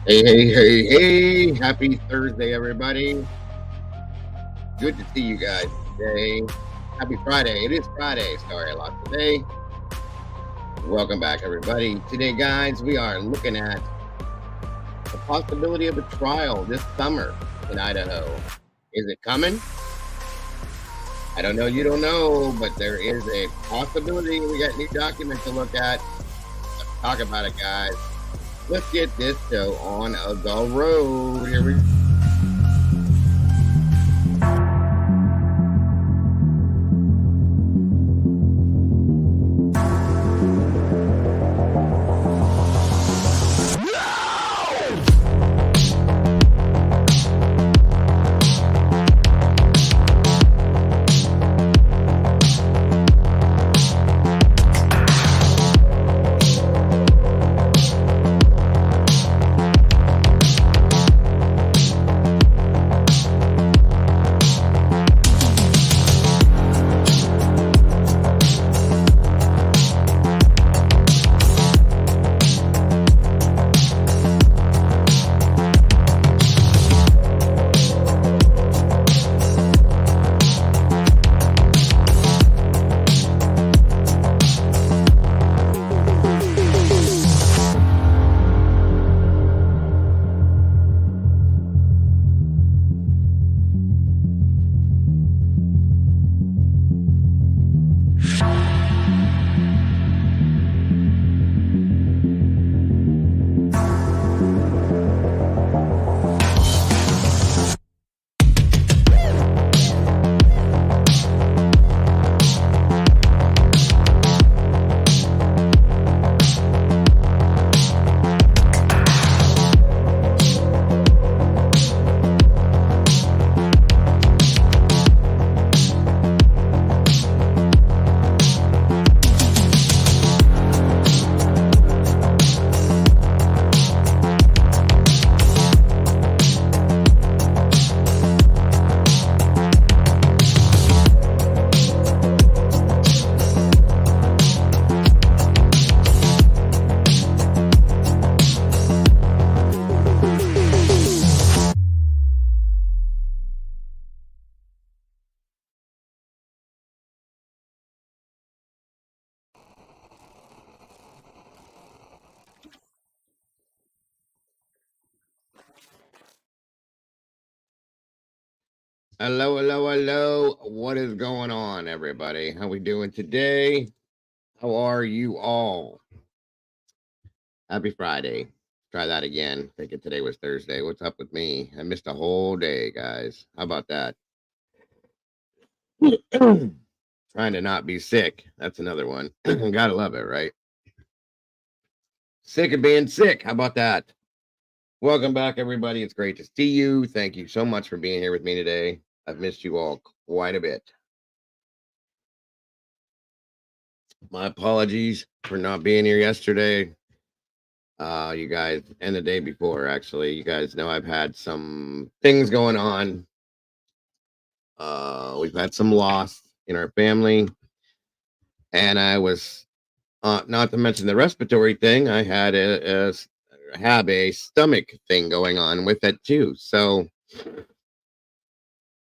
Hey, hey, hey, hey. Happy Thursday, everybody. Good to see you guys today. Happy Friday. It is Friday. Sorry, I lost the day. Welcome back, everybody. Today, guys, we are looking at the possibility of a trial this summer in Idaho. Is it coming? I don't know. You don't know, but there is a possibility. We got new documents to look at. Let's talk about it, guys. Let's get this show on the road. Here we go. Hello, hello, hello. What is going on, everybody? How we doing today? How are you all? Happy Friday. Try that again. Thinking today was Thursday. What's up with me? I missed a whole day, guys. How about that? Trying to not be sick. That's another one. Gotta love it, right? Sick of being sick. How about that? Welcome back, everybody. It's great to see you. Thank you so much for being here with me today. I've missed you all quite a bit. My apologies for not being here yesterday. You guys, and the day before, actually. You guys know I've had some things going on. We've had some loss in our family, and I was not to mention the respiratory thing. I had have a stomach thing going on with it too. So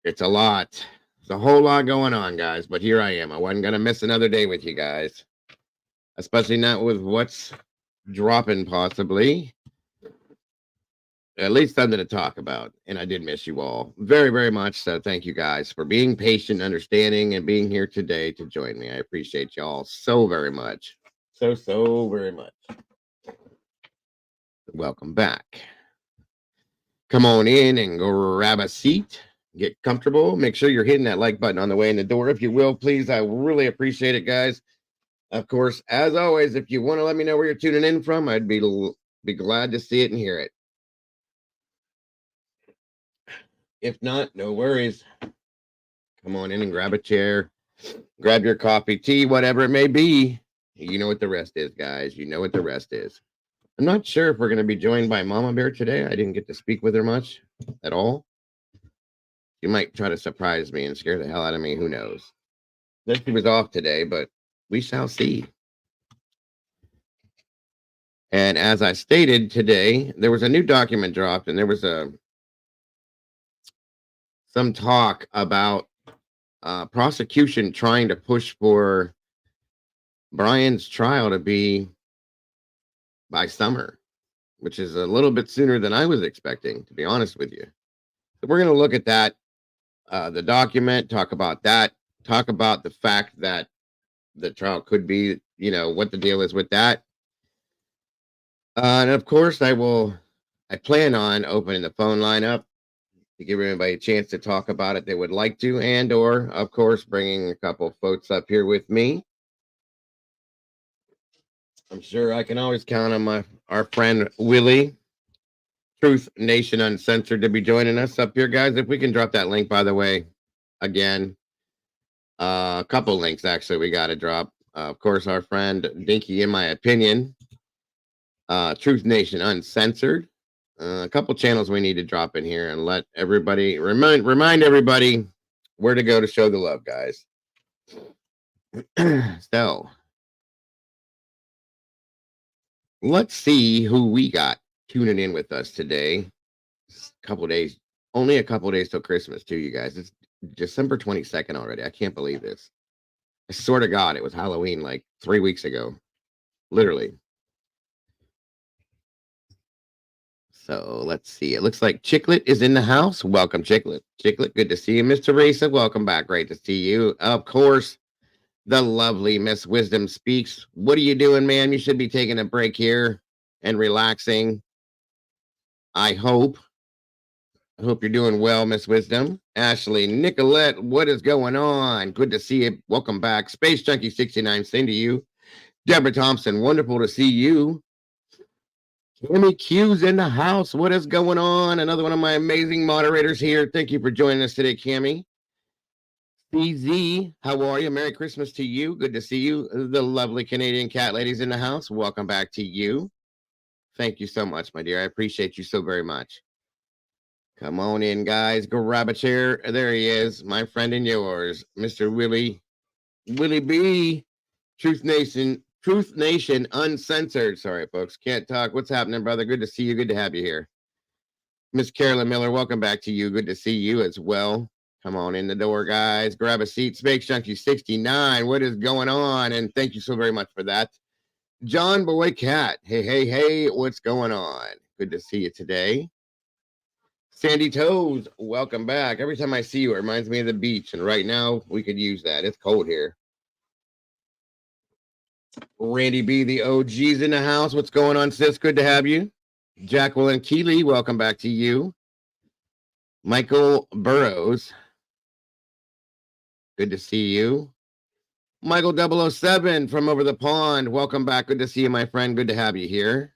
it's a lot. There's a whole lot going on, guys. But here I am. I wasn't gonna miss another day with you guys, especially not with what's dropping possibly. At least something to talk about. And I did miss you all very, very much. So thank you guys for being patient, understanding, and being here today to join me. I appreciate y'all so very much. So very much. Welcome back. Come on in and grab a seat. Get comfortable. Make sure you're hitting that like button on the way in the door, if you will, please. I really appreciate it, guys. Of course, as always, if you want to let me know where you're tuning in from, I'd be glad to see it and hear it. If not, no worries. Come on in and grab a chair, grab your coffee, tea, whatever it may be. You know what the rest is, guys. You know what the rest is. I'm not sure if we're going to be joined by Mama Bear today. I didn't get to speak with her much at all. She might try to surprise me and scare the hell out of me. Who knows? That she was off today, but we shall see. And as I stated today, there was a new document dropped, and there was some talk about prosecution trying to push for Brian's trial to be by summer, which is a little bit sooner than I was expecting, to be honest with you. So we're going to look at that, the document, talk about that, talk about the fact that the trial could be, what the deal is with that. And of course, I plan on opening the phone line up to give everybody a chance to talk about it they would like to, and or, of course, bringing a couple folks up here with me. I'm sure I can always count on our friend Willie, Truth Nation Uncensored, to be joining us up here, guys. If we can drop that link, by the way, again, a couple links actually we got to drop. Of course, our friend Dinky, in my opinion, Truth Nation Uncensored. A couple channels we need to drop in here and let everybody remind everybody where to go to show the love, guys. So let's see who we got tuning in with us today. Only a couple days till Christmas, too, you guys. It's December 22nd already. I can't believe this. I swear to God, it was Halloween like 3 weeks ago, literally. So let's see. It looks like Chicklet is in the house. Welcome, Chicklet. Chicklet, good to see you. Miss Teresa, welcome back. Great to see you. Of course, the lovely Miss Wisdom speaks. What are you doing, man? You should be taking a break here and relaxing. I hope you're doing well, Miss Wisdom. Ashley, Nicolette, what is going on? Good to see you. Welcome back. Space Junkie 69, same to you. Deborah Thompson, wonderful to see you. Kimmy Q's in the house. What is going on? Another one of my amazing moderators here. Thank you for joining us today, Kimmy. CZ, how are you? Merry Christmas to you. Good to see you. The lovely Canadian cat ladies in the house. Welcome back to you. Thank you so much, my dear. I appreciate you so very much. Come on in, guys. Grab a chair. There he is, my friend and yours, Mr. Willie B. Truth Nation Uncensored. Sorry, folks. Can't talk. What's happening, brother? Good to see you. Good to have you here. Miss Carolyn Miller, welcome back to you. Good to see you as well. Come on in the door, guys. Grab a seat. Space Junkie 69. What is going on? And thank you so very much for that. John Boy Cat. Hey. What's going on? Good to see you today. Sandy Toes, welcome back. Every time I see you, it reminds me of the beach. And right now, we could use that. It's cold here. Randy B, the OG's in the house. What's going on, sis? Good to have you. Jacqueline Keeley, welcome back to you. Michael Burrows, good to see you. Michael 007 from over the pond, welcome back. Good to see you, my friend. Good to have you here.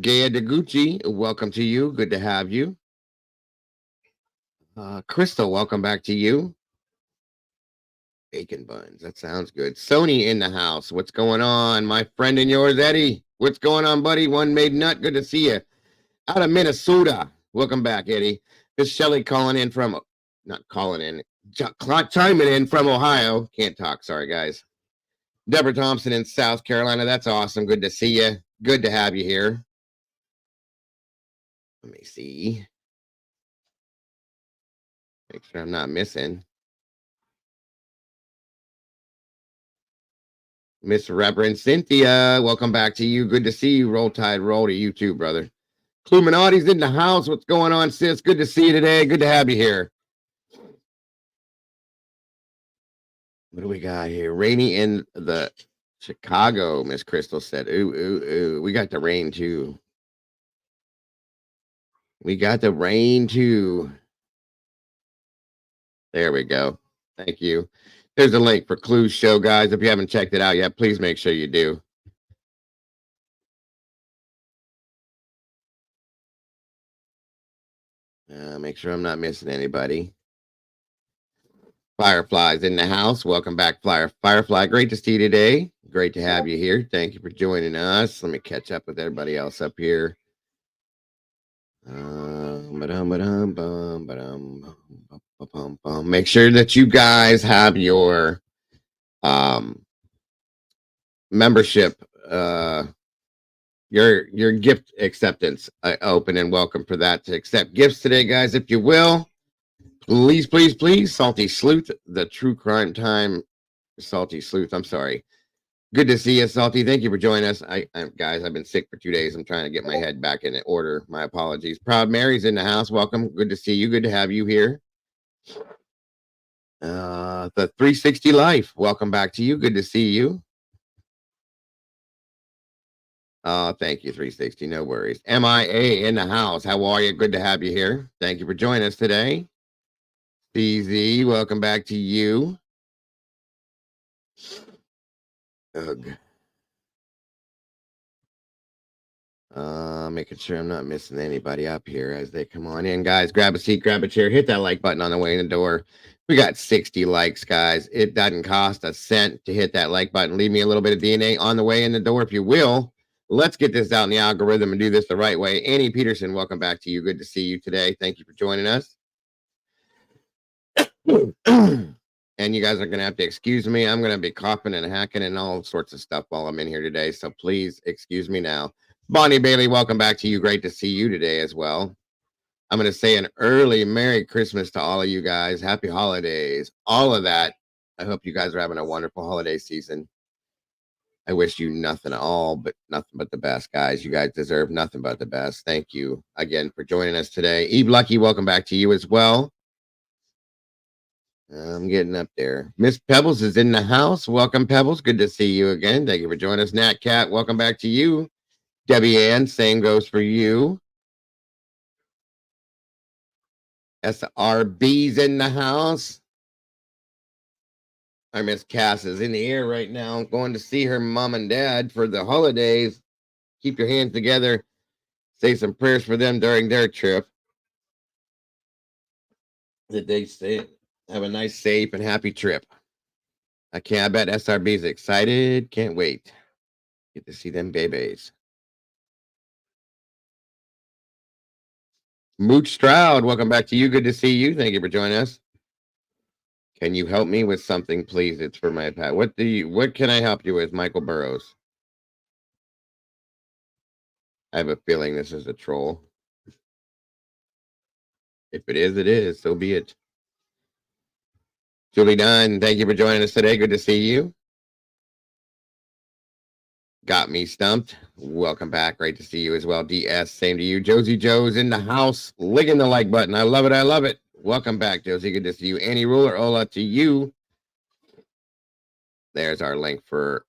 Gaya DeGucci, welcome to you. Good to have you. Crystal, welcome back to you. Bacon buns, that sounds good. Sony in the house. What's going on, my friend and yours, Eddie? What's going on, buddy? One made nut. Good to see you. Out of Minnesota. Welcome back, Eddie. Miss Shelley chiming in from Ohio. Can't talk. Sorry, guys. Deborah Thompson in South Carolina. That's awesome. Good to see you. Good to have you here. Let me see. Make sure I'm not missing. Miss Reverend Cynthia, welcome back to you. Good to see you. Roll Tide, roll to you too, brother. Cluminati's in the house. What's going on, sis? Good to see you today. Good to have you here. What do we got here? Rainy in the Chicago, Miss Crystal said. Ooh. We got the rain too. There we go. Thank you. There's a link for Clue's show, guys. If you haven't checked it out yet, please make sure you do. Make sure I'm not missing anybody. Firefly's in the house. Welcome back, Firefly. Great to see you today. Great to have you here. Thank you for joining us. Let me catch up with everybody else up here. Make sure that you guys have your membership your gift acceptance open and welcome for that to accept gifts today, guys. If you will, please, please, please, Salty Sleuth, the true crime time, Salty Sleuth. I'm sorry. Good to see you, Salty. Thank you for joining us. Guys, I've been sick for 2 days. I'm trying to get my head back in order. My apologies. Proud Mary's in the house. Welcome. Good to see you. Good to have you here. The 360 Life. Welcome back to you. Good to see you. Thank you, 360. No worries. MIA in the house. How are you? Good to have you here. Thank you for joining us today. CZ, welcome back to you. Ugh. Making sure I'm not missing anybody up here as they come on in. Guys, grab a seat, grab a chair, hit that like button on the way in the door. We got 60 likes, guys. It doesn't cost a cent to hit that like button. Leave me a little bit of DNA on the way in the door, if you will. Let's get this out in the algorithm and do this the right way. Annie Peterson, welcome back to you. Good to see you today. Thank you for joining us. And you guys are going to have to excuse me. I'm going to be coughing and hacking and all sorts of stuff while I'm in here today. So please excuse me now. Bonnie Bailey, welcome back to you. Great to see you today as well. I'm going to say an early Merry Christmas to all of you guys. Happy holidays. All of that. I hope you guys are having a wonderful holiday season. I wish you nothing at all, but nothing but the best, guys. You guys deserve nothing but the best. Thank you again for joining us today. Eve Lucky, welcome back to you as well. I'm getting up there. Miss Pebbles is in the house. Welcome, Pebbles. Good to see you again. Thank you for joining us. Nat Cat, welcome back to you. Debbie Ann, same goes for you. SRB's in the house. Our Miss Cass is in the air right now, going to see her mom and dad for the holidays. Keep your hands together. Say some prayers for them during their trip. That they stay, have a nice, safe, and happy trip. I bet SRB's excited. Can't wait. Get to see them babies. Mooch Stroud, welcome back to you. Good to see you. Thank you for joining us. Can you help me with something, please? It's for my pet. What can I help you with, Michael Burrows? I have a feeling this is a troll. If it is, it is. So be it. Julie Dunn, thank you for joining us today. Good to see you. Got me stumped. Welcome back. Great to see you as well. DS, same to you. Josie Joe's in the house, licking the like button. I love it. I love it. Welcome back, Josie. Good to see you. Annie Ruler, hola to you. There's our link for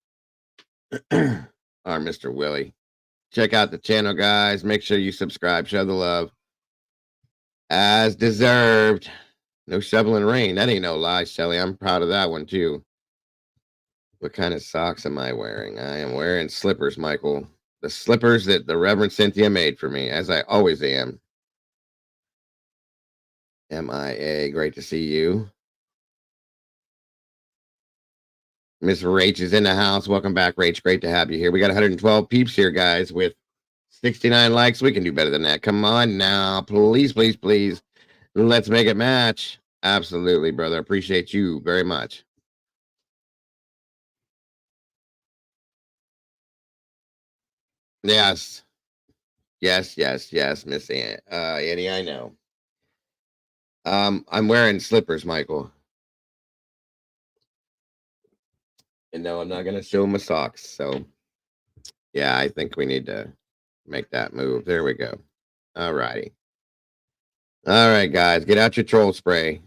our Mr. Willie. Check out the channel, guys. Make sure you subscribe. Show the love. As deserved. No shoveling rain. That ain't no lie, Shelly. I'm proud of that one, too. What kind of socks am I wearing? I am wearing slippers, Michael. The slippers that the Reverend Cynthia made for me, as I always am. MIA, great to see you. Miss Rach is in the house. Welcome back, Rach. Great to have you here. We got 112 peeps here, guys, with 69 likes. We can do better than that. Come on now. Please, please, please. Let's make it match. Absolutely, brother. Appreciate you very much. Yes. Yes, Miss Annie, I know. I'm wearing slippers, Michael. And no, I'm not gonna show my socks. So yeah, I think we need to make that move. There we go. All righty. All right, guys, get out your troll spray.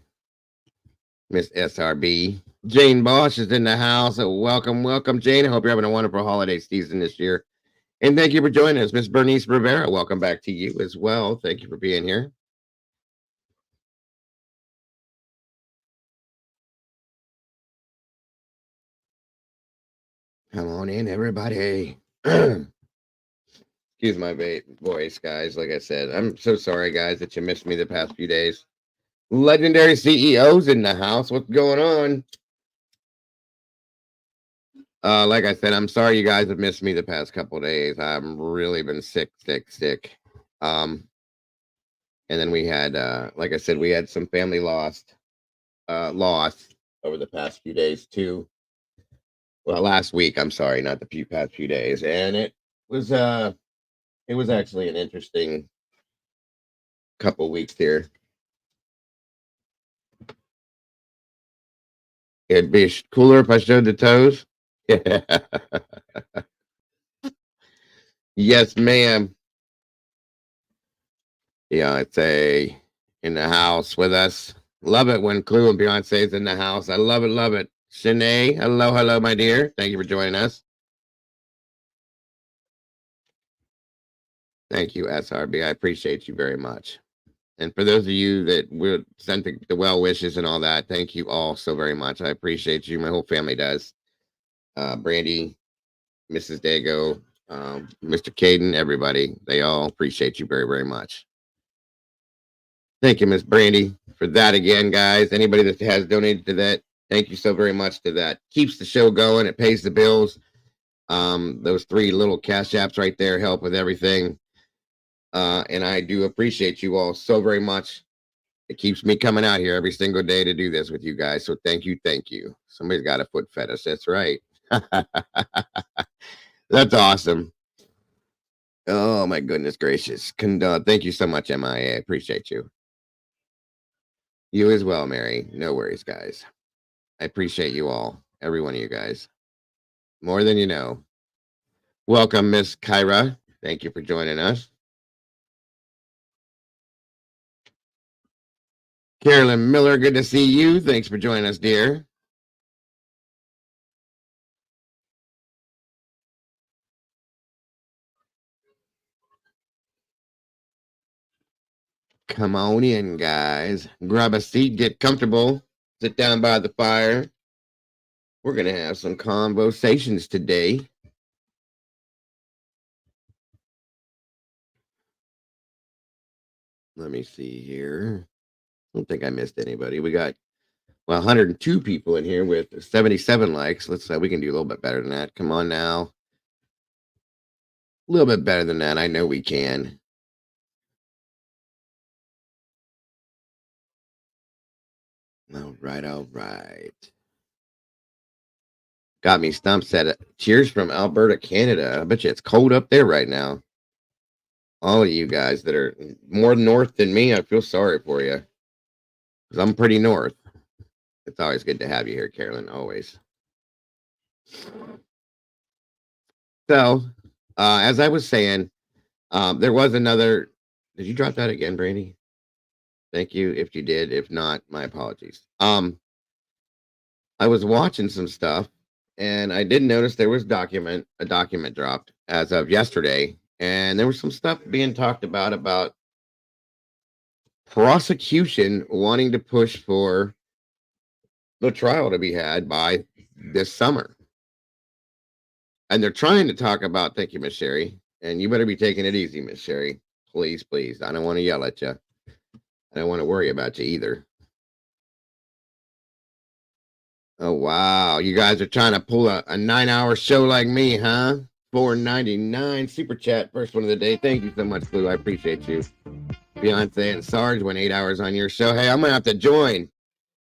Miss SRB. Jane Bosch is in the house. Welcome, welcome, Jane. I hope you're having a wonderful holiday season this year. And thank you for joining us, Miss Bernice Rivera. Welcome back to you as well. Thank you for being here. Come on in, everybody. Excuse my voice, guys. Like I said, I'm so sorry, guys, that you missed me the past few days. Legendary CEOs in the house. What's going on? Like I said, I'm sorry you guys have missed me the past couple days. I've really been sick. And then we had, like I said, we had some family loss over the past few days too. Well, last week, I'm sorry, not the past few days. And it was It was actually an interesting couple weeks here. It'd be cooler if I showed the toes. Yes, ma'am. Beyonce in the house with us. Love it when Clue and Beyonce's in the house. I love it, love it. Shanae, hello, hello, my dear. Thank you for joining us. Thank you, SRB. I appreciate you very much. And for those of you that would send the well wishes and all that, thank you all so very much. I appreciate you. My whole family does. Brandy, Mrs. Dago, Mr. Caden, everybody. They all appreciate you very, very much. Thank you, Miss Brandy, for that again, guys. Anybody that has donated to that, thank you so very much to that. Keeps the show going. It pays the bills. Those 3 little cash apps right there help with everything. And I do appreciate you all so very much. It keeps me coming out here every single day to do this with you guys. So thank you, thank you. Somebody's got a foot fetish. That's right. That's awesome. Oh my goodness gracious. Thank you so much, MIA. I appreciate you. You as well, Mary. No worries, guys. I appreciate you all. Every one of you guys. More than you know. Welcome, Miss Kyra. Thank you for joining us. Carolyn Miller, good to see you. Thanks for joining us, dear. Come on in, guys. Grab a seat, get comfortable, sit down by the fire. We're going to have some conversations today. Let me see here. I don't think I missed anybody. We got 102 people in here with 77 likes. Let's say we can do a little bit better than that. Come on now. A little bit better than that. I know we can. All right, all right. Got me stumped. Said cheers from Alberta, Canada. I bet you it's cold up there right now. All of you guys that are more north than me, I feel sorry for you. Because I'm pretty north. It's always good to have you here, Carolyn. Always. So, as I was saying, there was another. Did you drop that again, Brandy? Thank you. If you did, if not, my apologies. I was watching some stuff, and I did notice there was a document dropped as of yesterday, and there was some stuff being talked about prosecution wanting to push for the trial to be had by this summer. And they're trying to talk about, thank you, Miss Sherry. And you better be taking it easy, Miss Sherry. Please, please. I don't want to yell at you. I don't want to worry about you either. Oh, wow. You guys are trying to pull a 9-hour show like me, huh? $4.99 super chat. First one of the day. Thank you so much, Blue. I appreciate you. Beyonce and Sarge went 8 hours on your show. Hey, I'm going to have to join.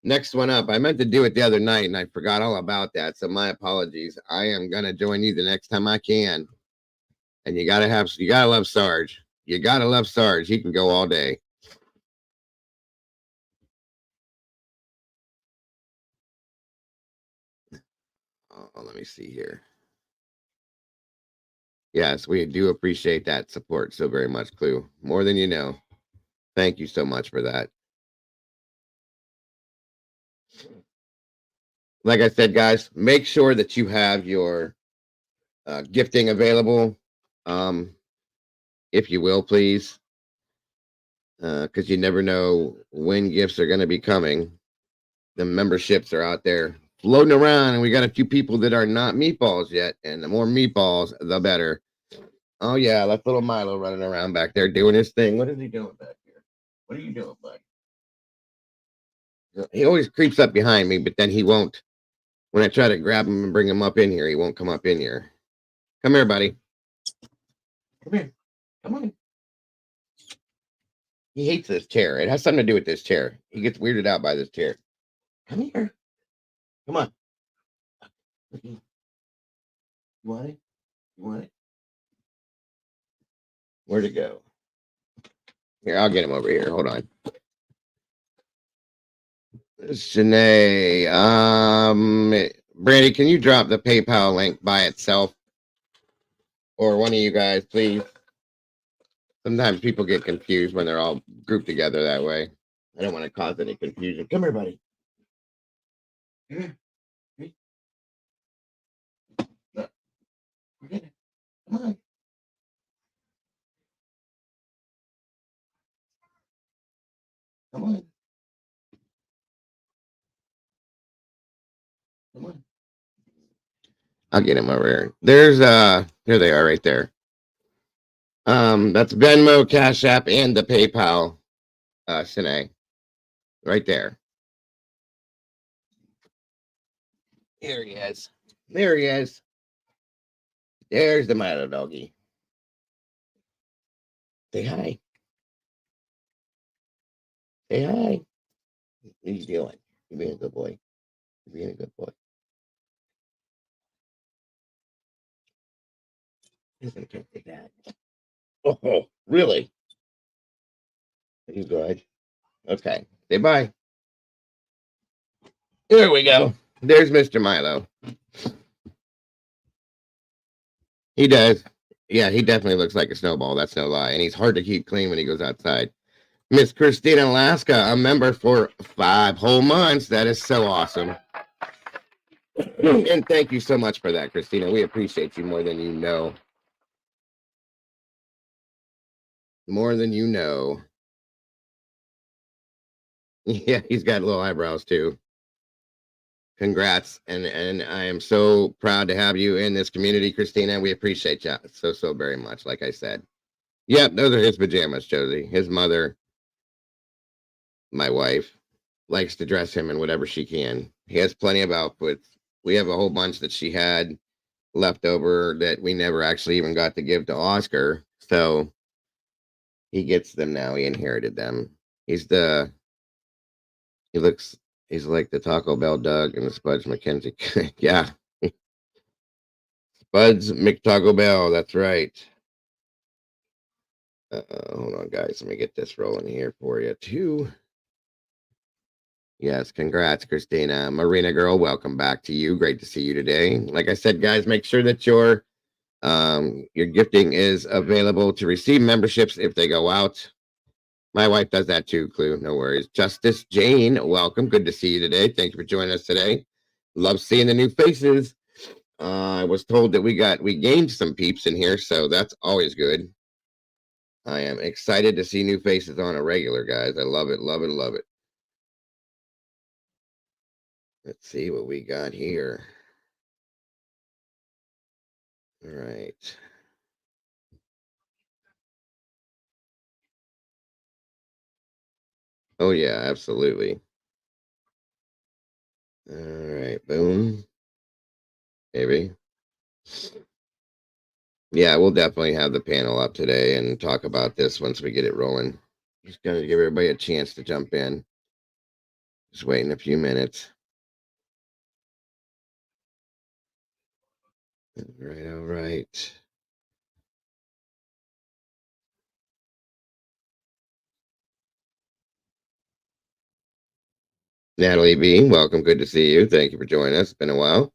Next one up. I meant to do it the other night and I forgot all about that. So my apologies. I am going to join you the next time I can. And you got to love Sarge. You got to love Sarge. He can go all day. Oh, let me see here. Yes, we do appreciate that support so very much, Clue. More than you know. Thank you so much for that. Like I said, guys, make sure that you have your gifting available, if you will, please, because you never know when gifts are going to be coming. The memberships are out there floating around, and we got a few people that are not meatballs yet, and the more meatballs, the better. Oh, yeah, that's little Milo running around back there doing his thing. What is he doing back here? What are you doing, bud? He always creeps up behind me, but then he won't. When I try to grab him and bring him up in here, he won't come up in here. Come here, buddy. Come here. Come on. He hates this chair. It has something to do with this chair. He gets weirded out by this chair. Come here. Come on. You want it? You want it? Where'd it go? Here, I'll get him over here. Hold on. Shanae, Brandy, can you drop the PayPal link by itself? Or one of you guys, please. Sometimes people get confused when they're all grouped together that way. I don't want to cause any confusion. Come here, buddy. Come here. Look. Come on. Come on. Come on. I'll get him over here. There's here they are right there. That's Venmo, Cash App, and the PayPal, Shanae. Right there. There he is. There he is. There's the Milo doggy. Say hi. Say hi. What are you doing? You're being a good boy. You're being a good boy. He's gonna kiss the dad. Oh, really? Are you good? Okay. Say bye. There we go. There's Mr. Milo. He does. Yeah, he definitely looks like a snowball. That's no lie. And he's hard to keep clean when he goes outside. Miss Christina Alaska, a member for 5 whole months. That is so awesome. And thank you so much for that, Christina. We appreciate you more than you know. More than you know. Yeah, he's got little eyebrows too. Congrats. And I am so proud to have you in this community, Christina. We appreciate you so very much, like I said. Yep, those are his pajamas, Josie. His mother, my wife, likes to dress him in whatever she can. He has plenty of outfits. We have a whole bunch that she had left over that we never actually even got to give to Oscar. So he gets them now. He inherited them. He's like the Taco Bell Doug and the Spuds McKenzie. Yeah. Spuds McTaco Bell. That's right. Hold on, guys. Let me get this rolling here for you, too. Yes, congrats, Christina. Marina girl, welcome back to you. Great to see you today. Like I said, guys, make sure that your gifting is available to receive memberships if they go out. My wife does that too, Clue. No worries. Justice Jane, welcome. Good to see you today. Thank you for joining us today. Love seeing the new faces. I was told that we gained some peeps in here, so that's always good. I am excited to see new faces on a regular, guys. I love it, love it, love it. Let's see what we got here. All right. Oh, yeah, absolutely. All right, boom. Maybe. Yeah, we'll definitely have the panel up today and talk about this once we get it rolling. Just going to give everybody a chance to jump in. Just waiting a few minutes. All right, all right. Natalie B, welcome. Good to see you. Thank you for joining us. It's been a while.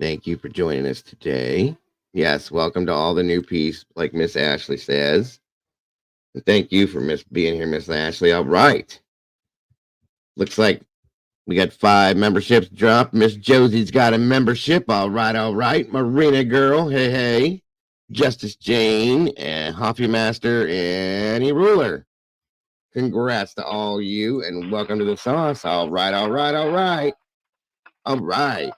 Thank you for joining us today. Yes, welcome to all the new peeps, like Miss Ashley says. And thank you for being here, Miss Ashley. All right. Looks like we got 5 memberships dropped. Miss Josie's got a membership. All right, all right. Marina girl, hey, hey. Justice Jane, and Hoffy Master, and E Ruler. Congrats to all you, and welcome to the sauce. All right, all right, all right. All right.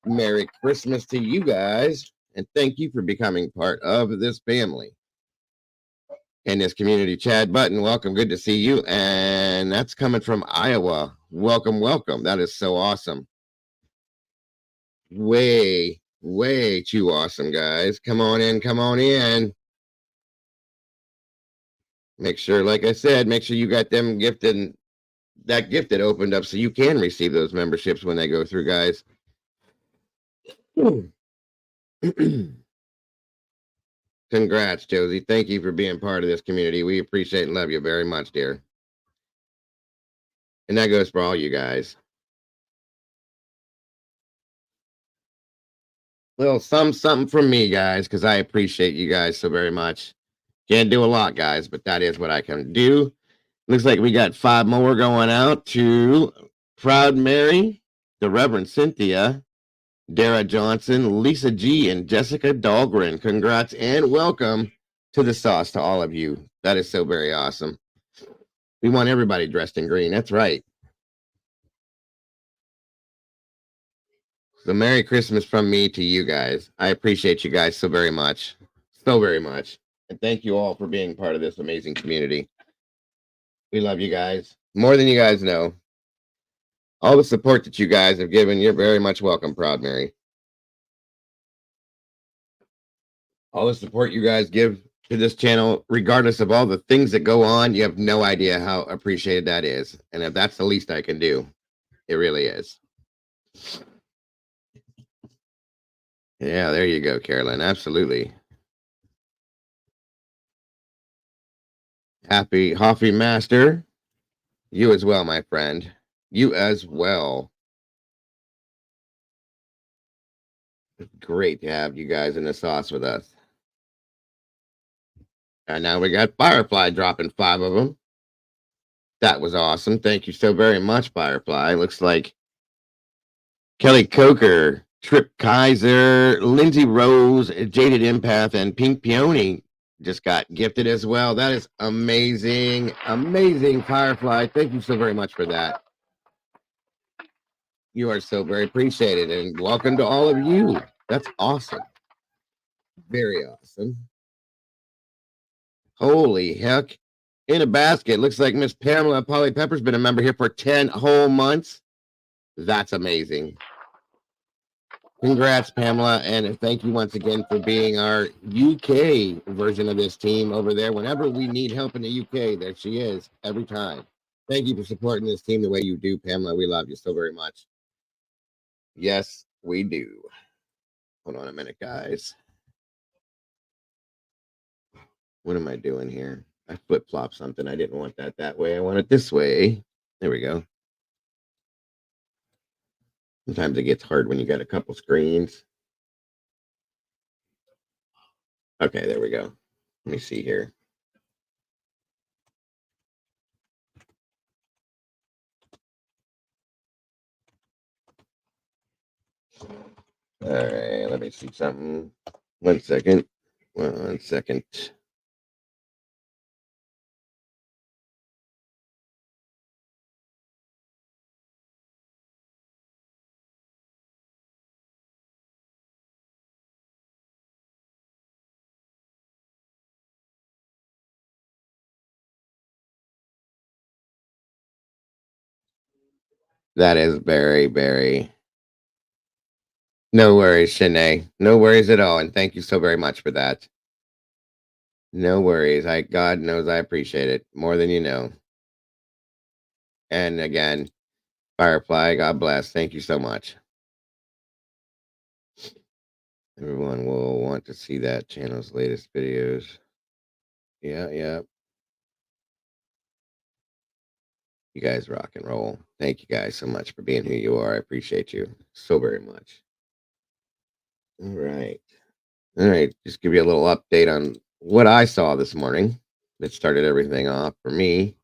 Merry Christmas to you guys, and thank you for becoming part of this family. And this community, Chad Button, welcome. Good to see you. And that's coming from Iowa. Welcome, welcome. That is so awesome. Way too awesome, guys. Come on in, come on in. Make sure, like I said, make sure you got them gifted, that gifted opened up so you can receive those memberships when they go through, guys. Congrats, Josie. Thank you for being part of this community. We appreciate and love you very much, dear. And that goes for all you guys. Little something from me, guys, because I appreciate you guys so very much. Can't do a lot, guys, but that is what I can do. Looks like we got 5 more going out to Proud Mary, the Reverend Cynthia, Dara Johnson, Lisa G, and Jessica Dahlgren. Congrats and welcome to the sauce to all of you. That is so very awesome. We want everybody dressed in green. That's right. So Merry Christmas from me to you guys. I appreciate you guys so very much. So very much. And thank you all for being part of this amazing community. We love you guys more than you guys know. All the support that you guys have given, you're very much welcome, Proud Mary. All the support you guys give to this channel, regardless of all the things that go on, you have no idea how appreciated that is. And if that's the least I can do, it really is. Yeah, there you go, Carolyn. Absolutely. Happy Hoffy Master. You as well, my friend. You as well. Great to have you guys in the sauce with us. And now we got Firefly dropping 5 of them. That was awesome. Thank you so very much, Firefly. Looks like Kelly Coker, Trip Kaiser, Lindsay Rose, Jaded Empath, and Pink Peony just got gifted as well. That is amazing. Amazing, Firefly. Thank you so very much for that. You are so very appreciated. And welcome to all of you. That's awesome. Very awesome. Holy heck. In a basket. Looks like Miss Pamela Polly Pepper's been a member here for 10 whole months. That's amazing. Congrats, Pamela, and thank you once again for being our UK version of this team over there. Whenever we need help in the UK, there she is every time. Thank you for supporting this team the way you do, Pamela. We love you so very much. Yes, we do. Hold on a minute, guys. What am I doing here? I flip-flopped something. I didn't want that way. I want it this way. There we go. Sometimes it gets hard when you got a couple screens. Okay, there we go. Let me see here. All right, let me see something. 1 second. 1 second. That is very, very. No worries, Shanae. No worries at all. And thank you so very much for that. No worries. God knows I appreciate it more than you know. And again, Firefly, God bless. Thank you so much. Everyone will want to see that channel's latest videos. Yeah. You guys rock and roll. Thank you guys so much for being who you are. I appreciate you so very much. All right. Just give you a little update on what I saw this morning that started everything off for me.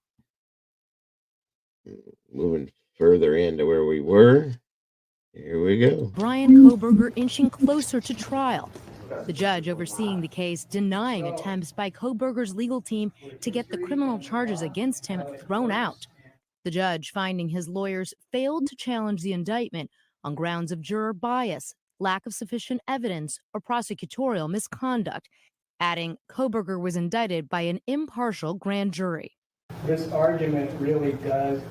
Moving further into where we were. Here we go. Bryan Kohberger inching closer to trial. The judge overseeing the case denying attempts by Kohberger's legal team to get the criminal charges against him thrown out. The judge finding his lawyers failed to challenge the indictment on grounds of juror bias, lack of sufficient evidence, or prosecutorial misconduct, adding Kohberger was indicted by an impartial grand jury. This argument really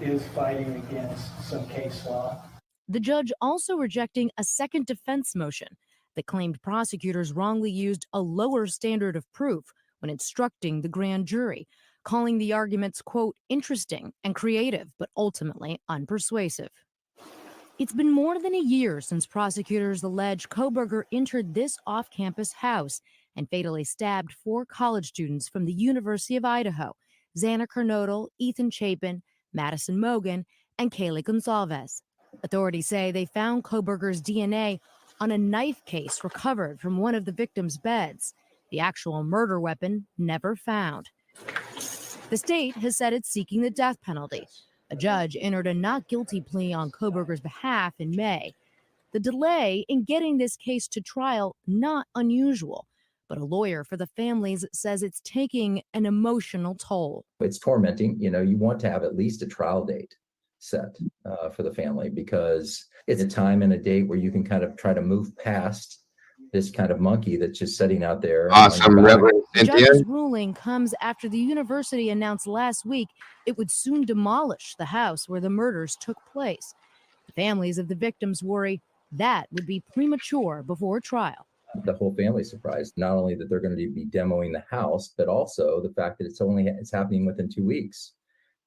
is fighting against some case law. The judge also rejecting a second defense motion that claimed prosecutors wrongly used a lower standard of proof when instructing the grand jury, calling the arguments, quote, interesting and creative, but ultimately unpersuasive. It's been more than a year since prosecutors allege Kohberger entered this off-campus house and fatally stabbed 4 college students from the University of Idaho: Xana Kernodle, Ethan Chapin, Madison Mogan, and Kaylee Gonsalves. Authorities say they found Kohberger's DNA on a knife case recovered from one of the victims' beds. The actual murder weapon never found. The state has said it's seeking the death penalty. A judge entered a not guilty plea on Kohberger's behalf in May. The delay in getting this case to trial, not unusual, but a lawyer for the families says it's taking an emotional toll. It's tormenting. You want to have at least a trial date set for the family, because it's a time and a date where you can kind of try to move past this kind of monkey that's just sitting out there. Awesome, Reverend The Cynthia. judge's ruling comes after the university announced last week it would soon demolish the house where the murders took place. The families of the victims worry that would be premature before trial. The whole family's surprised, not only that they're going to be demoing the house, but also the fact that it's happening within 2 weeks,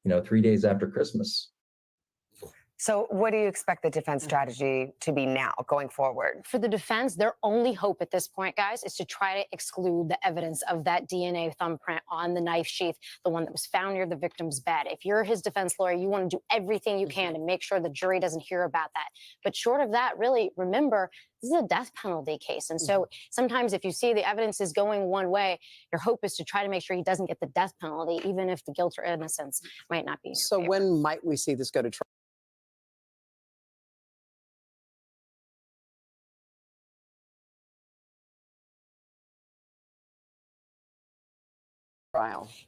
3 days after Christmas. So what do you expect the defense strategy to be now going forward? For the defense, their only hope at this point, guys, is to try to exclude the evidence of that DNA thumbprint on the knife sheath, the one that was found near the victim's bed. If you're his defense lawyer, you want to do everything you can to make sure the jury doesn't hear about that. But short of that, really, remember, this is a death penalty case. And so sometimes if you see the evidence is going one way, your hope is to try to make sure he doesn't get the death penalty, even if the guilt or innocence might not be in your So favor. when might we see this go to trial?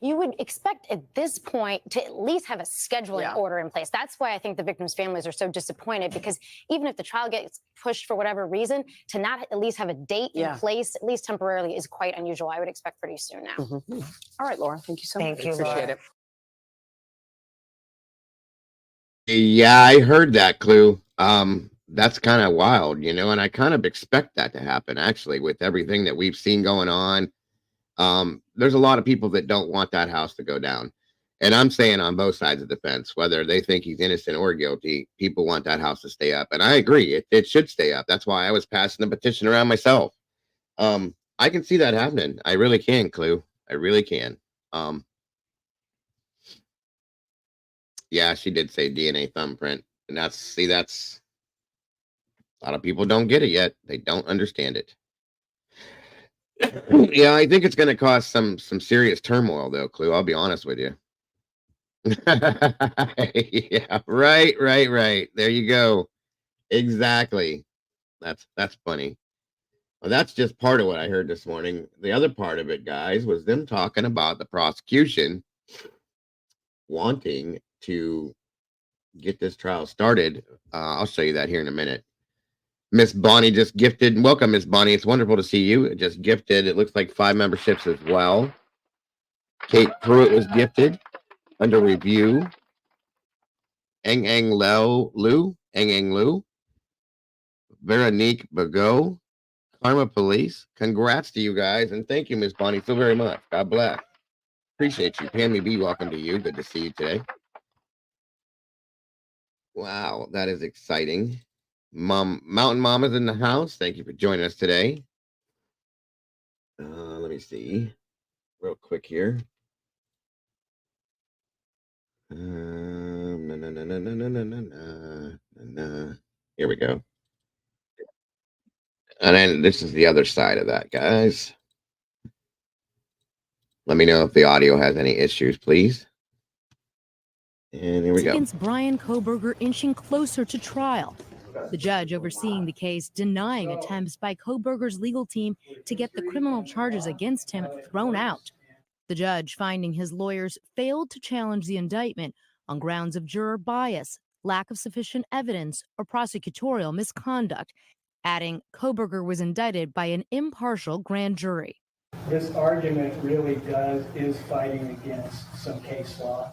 You would expect at this point to at least have a scheduling order in place. That's why I think the victims' families are so disappointed, because even if the trial gets pushed for whatever reason, to not at least have a date in place, at least temporarily, is quite unusual. I would expect pretty soon now. All right, Laura, thank you so much. Thank you, Appreciate Laura. it. Yeah, I heard that, Clue. That's kind of wild, and I kind of expect that to happen, actually, with everything that we've seen going on. There's a lot of people that don't want that house to go down. And I'm saying on both sides of the fence, whether they think he's innocent or guilty, people want that house to stay up. And I agree, it should stay up. That's why I was passing the petition around myself. I can see that happening. I really can, Clue. I really can. Yeah, she did say DNA thumbprint. And that's a lot of people don't get it yet. They don't understand it. Yeah, I think it's going to cause some serious turmoil, though, Clue. I'll be honest with you. Yeah, right. There you go. Exactly. That's funny. Well, that's just part of what I heard this morning. The other part of it, guys, was them talking about the prosecution wanting to get this trial started. I'll show you that here in a minute. Miss Bonnie just gifted. Welcome, Miss Bonnie. It's wonderful to see you. It just gifted. It looks like 5 memberships as well. Kate Pruitt was gifted. Under review. Eng Lu. Veronique Bagot. Karma Police. Congrats to you guys. And thank you, Miss Bonnie, so very much. God bless. Appreciate you. Pammy B, welcome to you. Good to see you today. Wow, that is exciting. Mountain Mama's in the house. Thank you for joining us today. Let me see real quick here. Here we go. And then this is the other side of that, guys. Let me know if the audio has any issues, please. And here we go. Against Bryan Kohberger inching closer to trial. The judge overseeing the case denying attempts by Kohberger's legal team to get the criminal charges against him thrown out. The judge finding his lawyers failed to challenge the indictment on grounds of juror bias, lack of sufficient evidence, or prosecutorial misconduct, adding Kohberger was indicted by an impartial grand jury. This argument really is fighting against some case law.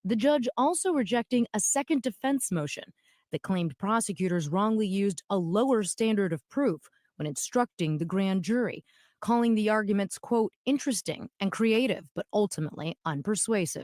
The judge also rejecting a second defense motion that claimed prosecutors wrongly used a lower standard of proof when instructing the grand jury, calling the arguments, quote, interesting and creative, but ultimately unpersuasive.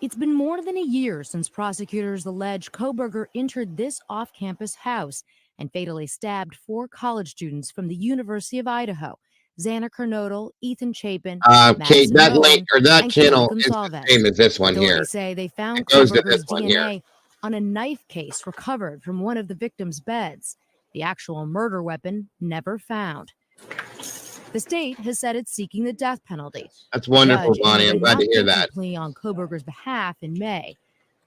It's been more than a year since prosecutors allege Kohberger entered this off-campus house and fatally stabbed 4 college students from the University of Idaho: Xander Kernodle, Ethan Chapin, Kate, Madison that link Rowan, or that and Kaylee channel is the Goncalves. same as this one here. Authorities say they found It goes to this Kohberger's one here. DNA on a knife case recovered from one of the victims' beds. The actual murder weapon never found. The state has said it's seeking the death penalty. That's wonderful, The judge Bonnie. I'm ended glad to not hear guilty that. plea on Kohberger's behalf in May.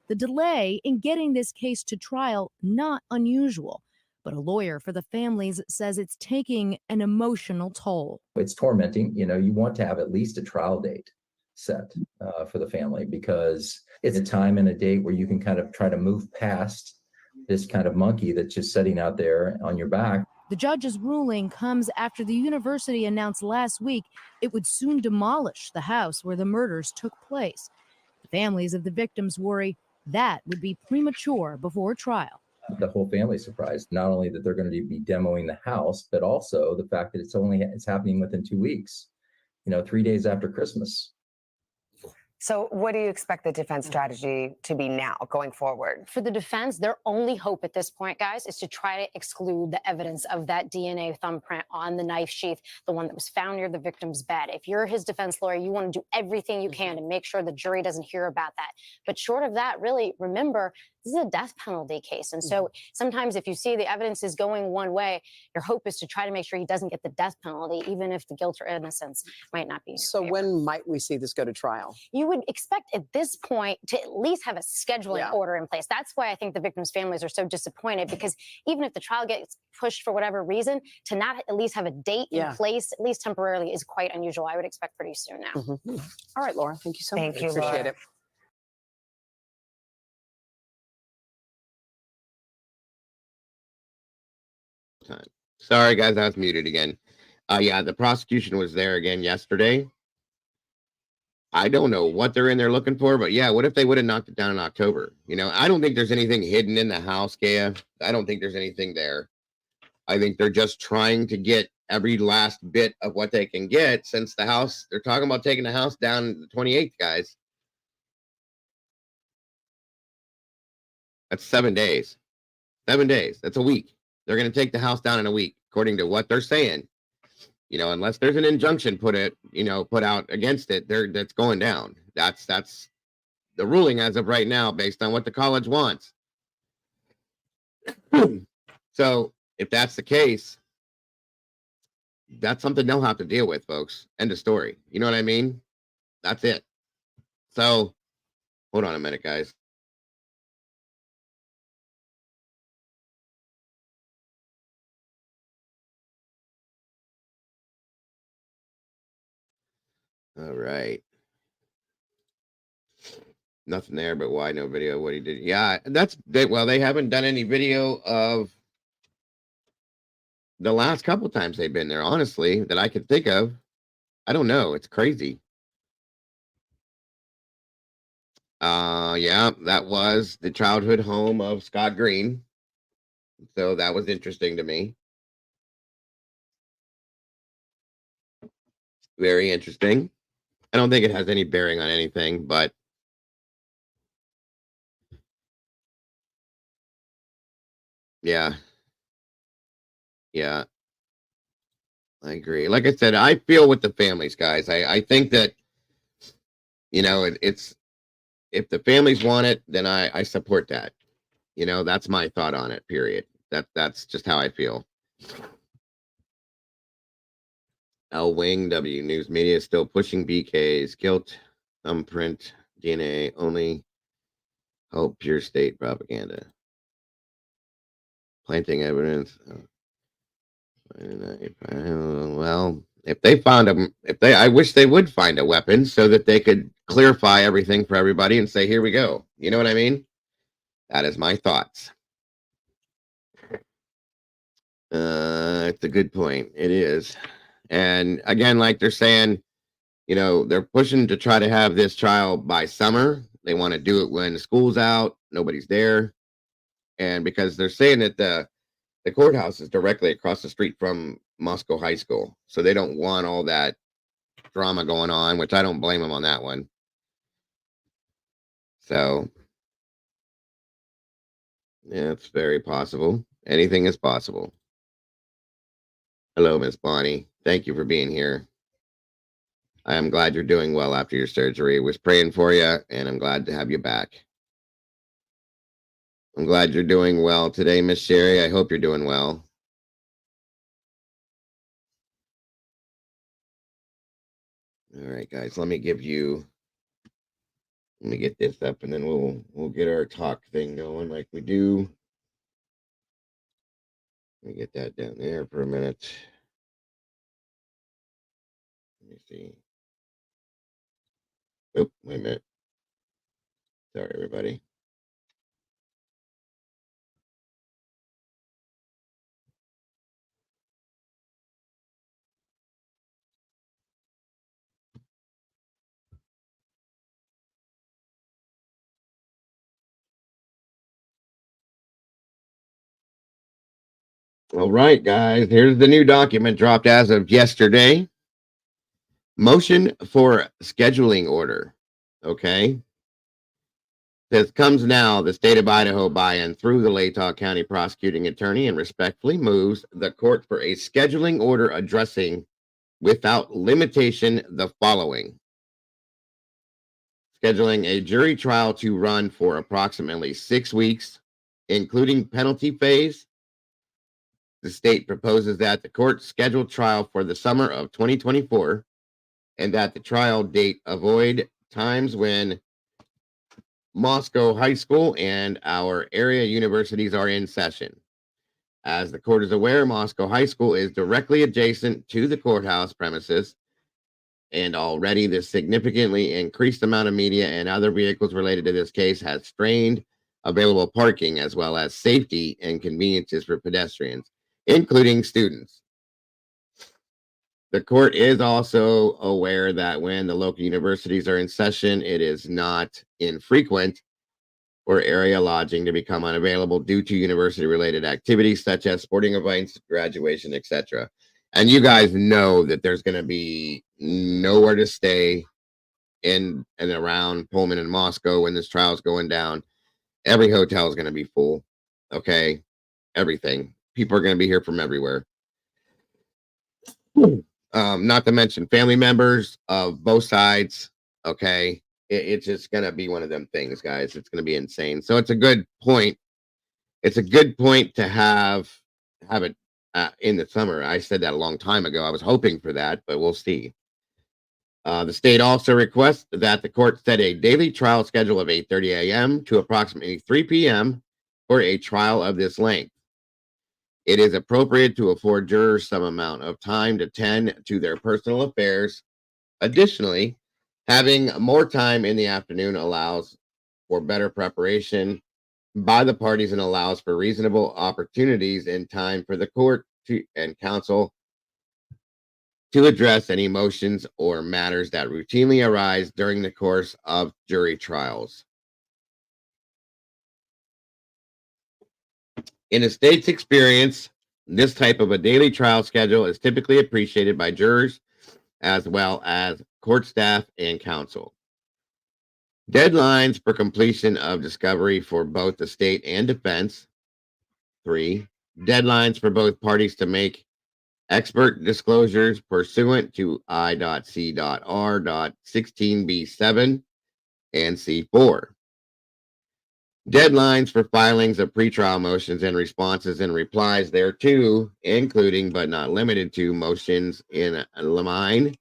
The delay in getting this case to trial, not unusual, but a lawyer for the families says it's taking an emotional toll. It's tormenting. You want to have at least a trial date set for the family, because it's a time and a date where you can kind of try to move past this kind of monkey that's just sitting out there on your back. The judge's ruling comes after the university announced last week it would soon demolish the house where the murders took place. The families of the victims worry that would be premature before trial. The whole family's surprised, not only that they're going to be demoing the house, but also the fact that it's happening within 2 weeks, 3 days after Christmas. So what do you expect the defense strategy to be now going forward? For the defense, their only hope at this point, guys, is to try to exclude the evidence of that DNA thumbprint on the knife sheath, the one that was found near the victim's bed. If you're his defense lawyer, you want to do everything you can to make sure the jury doesn't hear about that. But short of that, really, remember, this is a death penalty case. And so sometimes if you see the evidence is going one way, your hope is to try to make sure he doesn't get the death penalty, even if the guilt or innocence might not be in your So favor. when might we see this go to trial? You would expect at this point to at least have a scheduling order in place. That's why I think the victims' families are so disappointed, because even if the trial gets pushed for whatever reason, to not at least have a date in place, at least temporarily, is quite unusual. I would expect pretty soon now. All right, Laura, thank you so much. Thank you, Appreciate Laura. it. Sorry, guys, I was muted again. Yeah, the prosecution was there again yesterday. I don't know what they're in there looking for, but yeah, what if they would have knocked it down in October? I don't think there's anything hidden in the house, Gaya. I don't think there's anything there. I think they're just trying to get every last bit of what they can get, since the house, they're talking about taking the house down the 28th, guys. That's 7 days. 7 days. That's a week. They're going to take the house down in a week, according to what they're saying. Unless there's an injunction put out against it, that's going down. That's the ruling as of right now, based on what the college wants. So if that's the case, that's something they'll have to deal with, folks. End of story. You know what I mean? That's it. So hold on a minute, guys. All right. Nothing there, but why no video of what he did? Yeah, they haven't done any video of the last couple times they've been there, honestly, that I could think of. I don't know. It's crazy. Yeah, that was the childhood home of Scott Green. So that was interesting to me. Very interesting. I don't think it has any bearing on anything, but yeah. Yeah. I agree. Like I said, I feel with the families, guys. I think that, it's, if the families want it, then I support that. That's my thought on it, period. That's just how I feel. L Wing W News Media is still pushing BK's guilt, thumbprint, DNA only. Hope pure state propaganda. Planting evidence. Well, if they found them, I wish they would find a weapon so that they could clarify everything for everybody and say, here we go. You know what I mean? That is my thoughts. It's a good point. It is. And again, like they're saying, they're pushing to try to have this trial by summer. They want to do it when the school's out, nobody's there. And because they're saying that the courthouse is directly across the street from Moscow High School. So they don't want all that drama going on, which I don't blame them on that one. So, yeah, it's very possible. Anything is possible. Hello, Miss Bonnie. Thank you for being here. I am glad you're doing well after your surgery. Was praying for you, and I'm glad to have you back. I'm glad you're doing well today, Miss Sherry. I hope you're doing well. All right, guys, let me get this up, and then we'll get our talk thing going like we do. Let me get that down there for a minute. Let me see. Oh, wait a minute. Sorry, everybody. All right, guys, here's the new document dropped as of yesterday. Motion for scheduling order. Okay. Says comes now the state of Idaho by and through the Latah County prosecuting attorney and respectfully moves the court for a scheduling order addressing without limitation the following. Scheduling a jury trial to run for approximately 6 weeks, including penalty phase. The state proposes that the court schedule trial for the summer of 2024 and that the trial date avoid times when Moscow High School and our area universities are in session. As the court is aware, Moscow High School is directly adjacent to the courthouse premises, and already the significantly increased amount of media and other vehicles related to this case has strained available parking as well as safety and conveniences for pedestrians, including students. The court is also aware that when the local universities are in session, it is not infrequent for area lodging to become unavailable due to university-related activities such as sporting events, graduation, etc. And you guys know that there's going to be nowhere to stay in and around Pullman and Moscow when this trial is going down. Every hotel is going to be full. Okay, everything. People are going to be here from everywhere. Not to mention family members of both sides. Okay, it's just gonna be one of them things, guys. It's gonna be insane. So it's a good point. It's a good point to have it in the summer. I said that a long time ago. I was hoping for that, but we'll see. The state also requests that the court set a daily trial schedule of 8:30 a.m. to approximately 3 p.m. for a trial of this length. It is appropriate to afford jurors some amount of time to tend to their personal affairs. Additionally, having more time in the afternoon allows for better preparation by the parties and allows for reasonable opportunities in time for the court and counsel to address any motions or matters that routinely arise during the course of jury trials. In a state's experience, this type of a daily trial schedule is typically appreciated by jurors as well as court staff and counsel. Deadlines for completion of discovery for both the state and defense. 3. Deadlines for both parties to make expert disclosures pursuant to I.C.R.16b7 and C4. Deadlines for filings of pretrial motions and responses and replies thereto, including but not limited to motions in limine,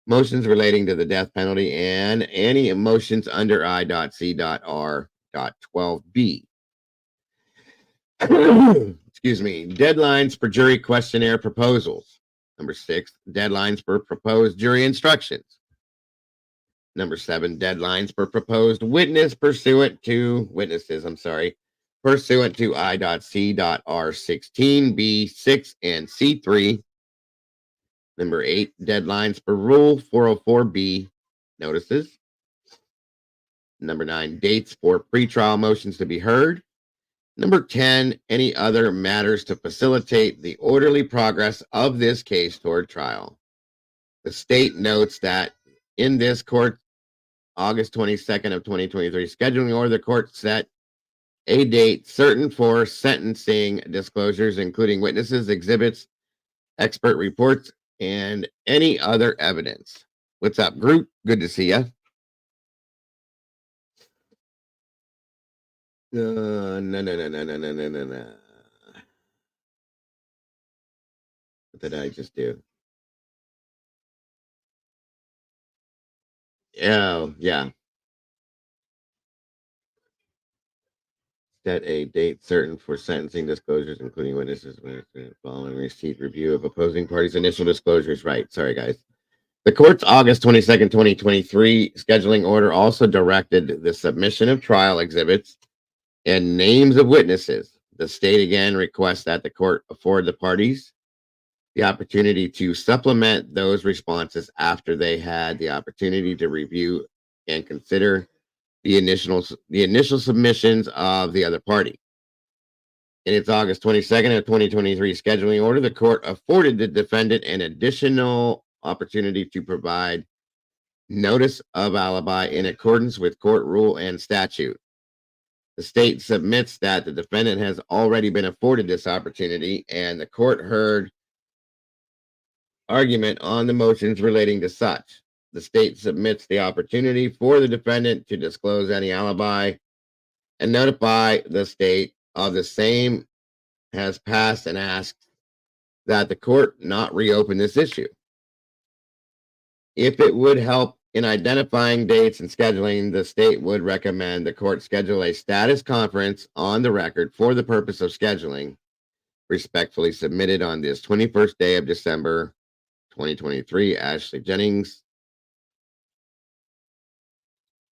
motions relating to the death penalty, and any motions under I.C.R.12b. Excuse me. Deadlines for jury questionnaire proposals. Number 6, deadlines for proposed jury instructions. Number 7, deadlines for proposed witnesses pursuant to I.C.R.16b6 and C3. Number 8, deadlines for Rule 404B notices. Number 9, dates for pretrial motions to be heard. Number 10, any other matters to facilitate the orderly progress of this case toward trial. The state notes that in this court August 22nd of 2023 scheduling order, the court set a date certain for sentencing disclosures, including witnesses, exhibits, expert reports, and any other evidence. What's up, group? Good to see you. No. What did I just do? Oh, yeah. Set a date certain for sentencing disclosures, including witnesses, following receipt review of opposing parties' initial disclosures. Right. Sorry, guys. The court's August 22nd, 2023 scheduling order also directed the submission of trial exhibits and names of witnesses. The state again requests that the court afford the parties the opportunity to supplement those responses after they had the opportunity to review and consider the initial submissions of the other party. In its August 22nd of 2023 scheduling order, the court afforded the defendant an additional opportunity to provide notice of alibi in accordance with court rule and statute. The state submits that the defendant has already been afforded this opportunity, and the court heard argument on the motions relating to such. The state submits the opportunity for the defendant to disclose any alibi and notify the state of the same has passed and asks that the court not reopen this issue. If it would help in identifying dates and scheduling, the state would recommend the court schedule a status conference on the record for the purpose of scheduling. Respectfully submitted on this 21st day of December 2023, Ashley Jennings.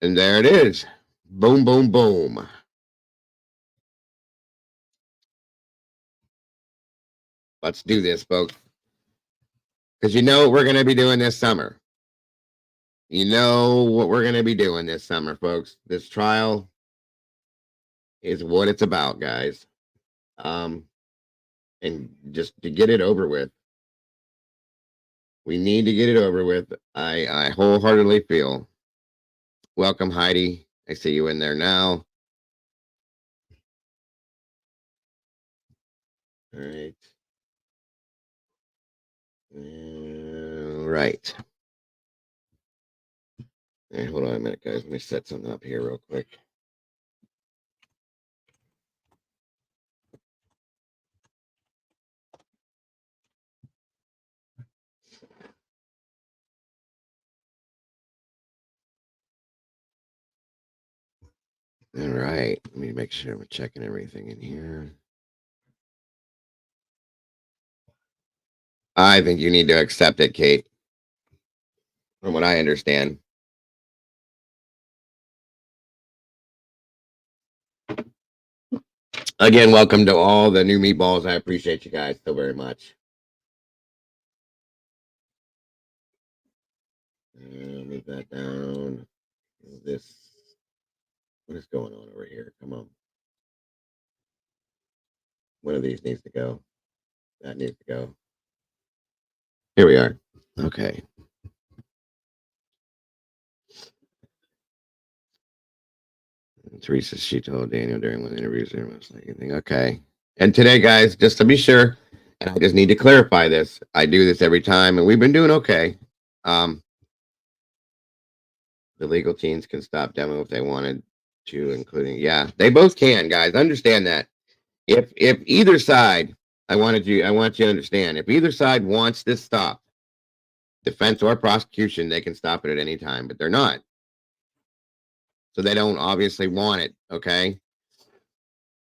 And there it is. Boom, boom, boom. Let's do this, folks. Because you know what we're going to be doing this summer. You know what we're going to be doing this summer, folks. This trial is what it's about, guys. And just to get it over with. We need to get it over with. I wholeheartedly feel. Welcome, Heidi. I see you in there now. All right. Right. Hey, hold on a minute, guys. Let me set something up here real quick. All right. Let me make sure we're checking everything in here. I think you need to accept it, Kate. From what I understand. Again, welcome to all the new meatballs. I appreciate you guys so very much. Move that down. This. What is going on over here? Come on. One of these needs to go. That needs to go. Here we are. Okay. Teresa, she told Daniel during one of the interviews there was like anything. Okay. And today, guys, just to be sure, and I just need to clarify this. I do this every time, and we've been doing okay. The legal teams can stop demo if they wanted to, including they both can, guys. Understand that. If either side, I want you to understand, if either side wants this stopped, defense or prosecution, they can stop it at any time, but they're not. So they don't obviously want it, okay?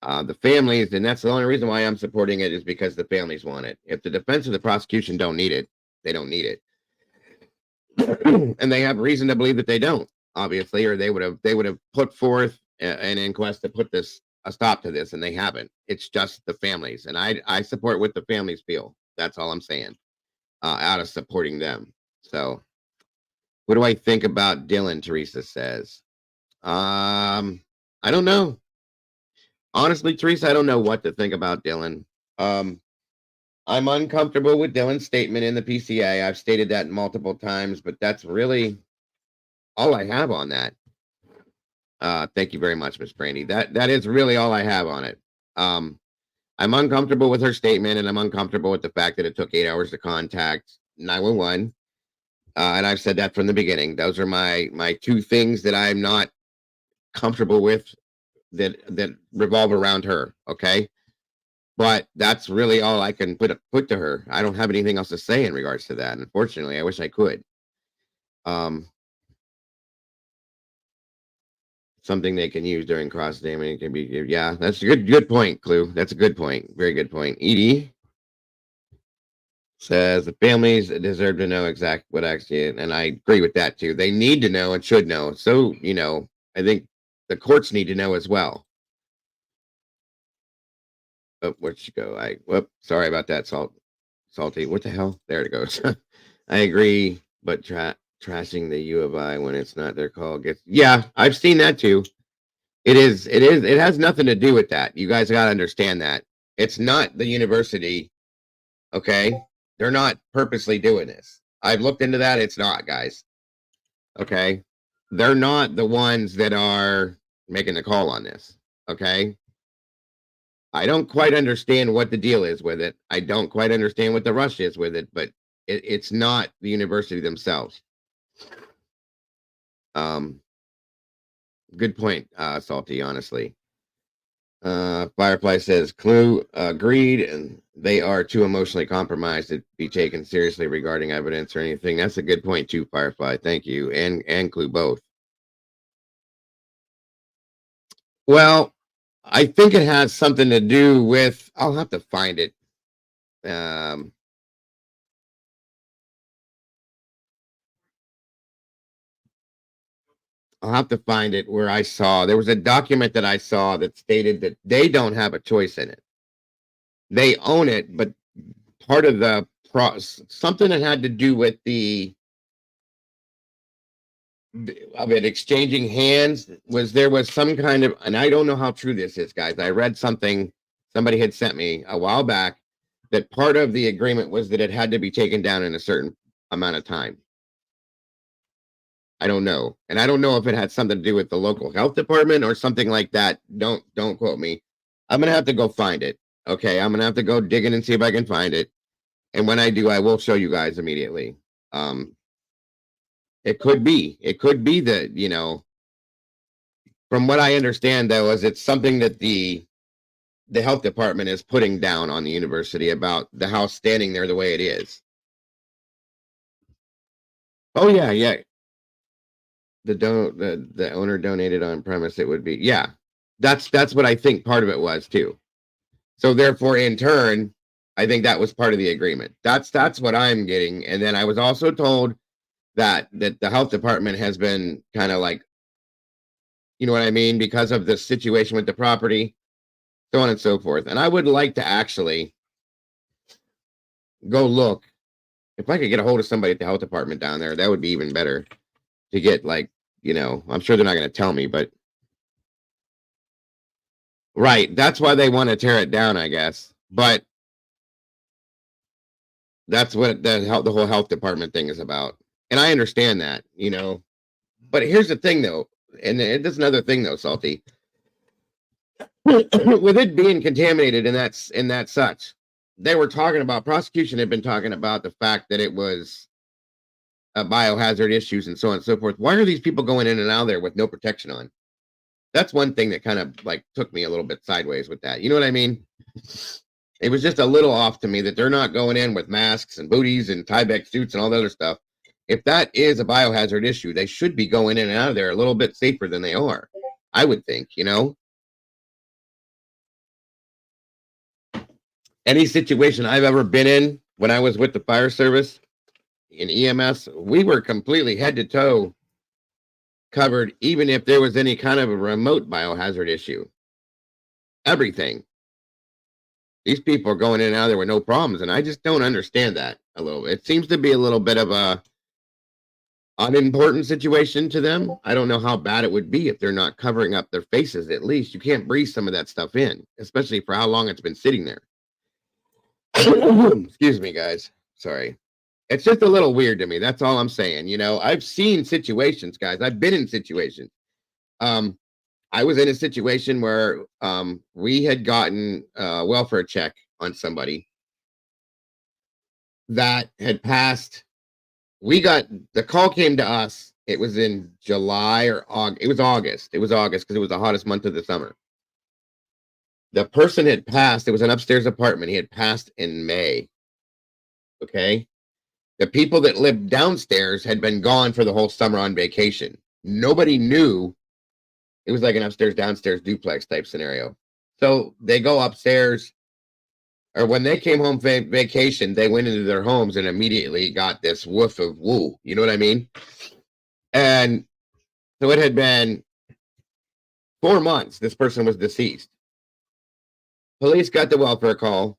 The families, and that's the only reason why I'm supporting it, is because the families want it. If the defense or the prosecution don't need it, they don't need it. And they have reason to believe that they don't, obviously, or they would have put forth an inquest to put a stop to this, and they haven't. It's just the families, and I support what the families feel. That's all I'm saying. Out of supporting them. So, what do I think about Dylan? Teresa says. I don't know. Honestly, Teresa, I don't know what to think about Dylan. I'm uncomfortable with Dylan's statement in the PCA. I've stated that multiple times, but that's really all I have on that. Thank you very much, Miss Brandy. That is really all I have on it. I'm uncomfortable with her statement, and I'm uncomfortable with the fact that it took 8 hours to contact 911. And I've said that from the beginning. Those are my two things that I'm not comfortable with that revolve around her. Okay. But that's really all I can put to her. I don't have anything else to say in regards to that. Unfortunately, I wish I could. Something they can use during cross examining can be, yeah, that's a good point, Clue. That's a good point. Very good point. Edie says the families deserve to know exactly what actually, and I agree with that too. They need to know and should know. So, I think the courts need to know as well. Oh, where'd she go? Sorry about that, Salty. What the hell? There it goes. I agree, but trashing the U of I when it's not their call gets. Yeah, I've seen that too. It has nothing to do with that. You guys got to understand that. It's not the university. Okay. They're not purposely doing this. I've looked into that. It's not, guys. Okay. They're not the ones that are making the call on this. Okay. I don't quite understand what the deal is with it. I don't quite understand what the rush is with it, but it's not the university themselves. Good point, Salty, honestly. Firefly says, Clue agreed, and they are too emotionally compromised to be taken seriously regarding evidence or anything. That's a good point too, Firefly. Thank you, and Clue both. Well, I think it has something to do with, I'll have to find it. I'll have to find it where I saw, there was a document that I saw that stated that they don't have a choice in it. They own it, but part of the something that had to do with of it exchanging hands there was some kind of, and I don't know how true this is, guys. I read something somebody had sent me a while back that part of the agreement was that it had to be taken down in a certain amount of time. I don't know. And I don't know if it had something to do with the local health department or something like that. Don't quote me. I'm going to have to go find it. Okay. I'm going to have to go digging and see if I can find it. And when I do, I will show you guys immediately. It could be that, from what I understand though, is it's something that the health department is putting down on the university about the house standing there the way it is. Oh yeah. The owner donated on premise. It would be, yeah, that's what I think part of it was too. So therefore, in turn, I think that was part of the agreement. That's what I'm getting. And then I was also told that the health department has been kind of like, you know what I mean, because of the situation with the property, so on and so forth. And I would like to actually go look. If I could get a hold of somebody at the health department down there, that would be even better to get, like, I'm sure they're not going to tell me, but right. That's why they want to tear it down, I guess. But that's what the whole health department thing is about. And I understand that, but here's the thing though. And there's another thing though, Salty, with it being contaminated and that such, they were talking about, prosecution had been talking about the fact that it was biohazard issues and so on and so forth. Why are these people going in and out of there with no protection on? That's one thing that kind of like took me a little bit sideways with that. You know what I mean? It was just a little off to me that they're not going in with masks and booties and Tyvek suits and all the other stuff. If that is a biohazard issue, they should be going in and out of there a little bit safer than they are, I would think, Any situation I've ever been in when I was with the fire service in EMS, we were completely head to toe covered, even if there was any kind of a remote biohazard issue. Everything. These people are going in and out of there with no problems, and I just don't understand that a little bit. It seems to be a little bit of a unimportant situation to them. I don't know how bad it would be if they're not covering up their faces. At least you can't breathe some of that stuff in, especially for how long it's been sitting there. Excuse me, guys. Sorry. It's just a little weird to me. That's all I'm saying. You know, I've seen situations, guys. I've been in situations. I was in a situation where we had gotten a welfare check on somebody that had passed. The call came to us. It was in July or August. It was August. It was August because it was the hottest month of the summer. The person had passed. It was an upstairs apartment. He had passed in May. Okay. The people that lived downstairs had been gone for the whole summer on vacation. Nobody knew. It was like an upstairs, downstairs duplex type scenario. So they go upstairs, or when they came home vacation, they went into their homes and immediately got this woof of woo. You know what I mean? And so it had been 4 months. This person was deceased. Police got the welfare call.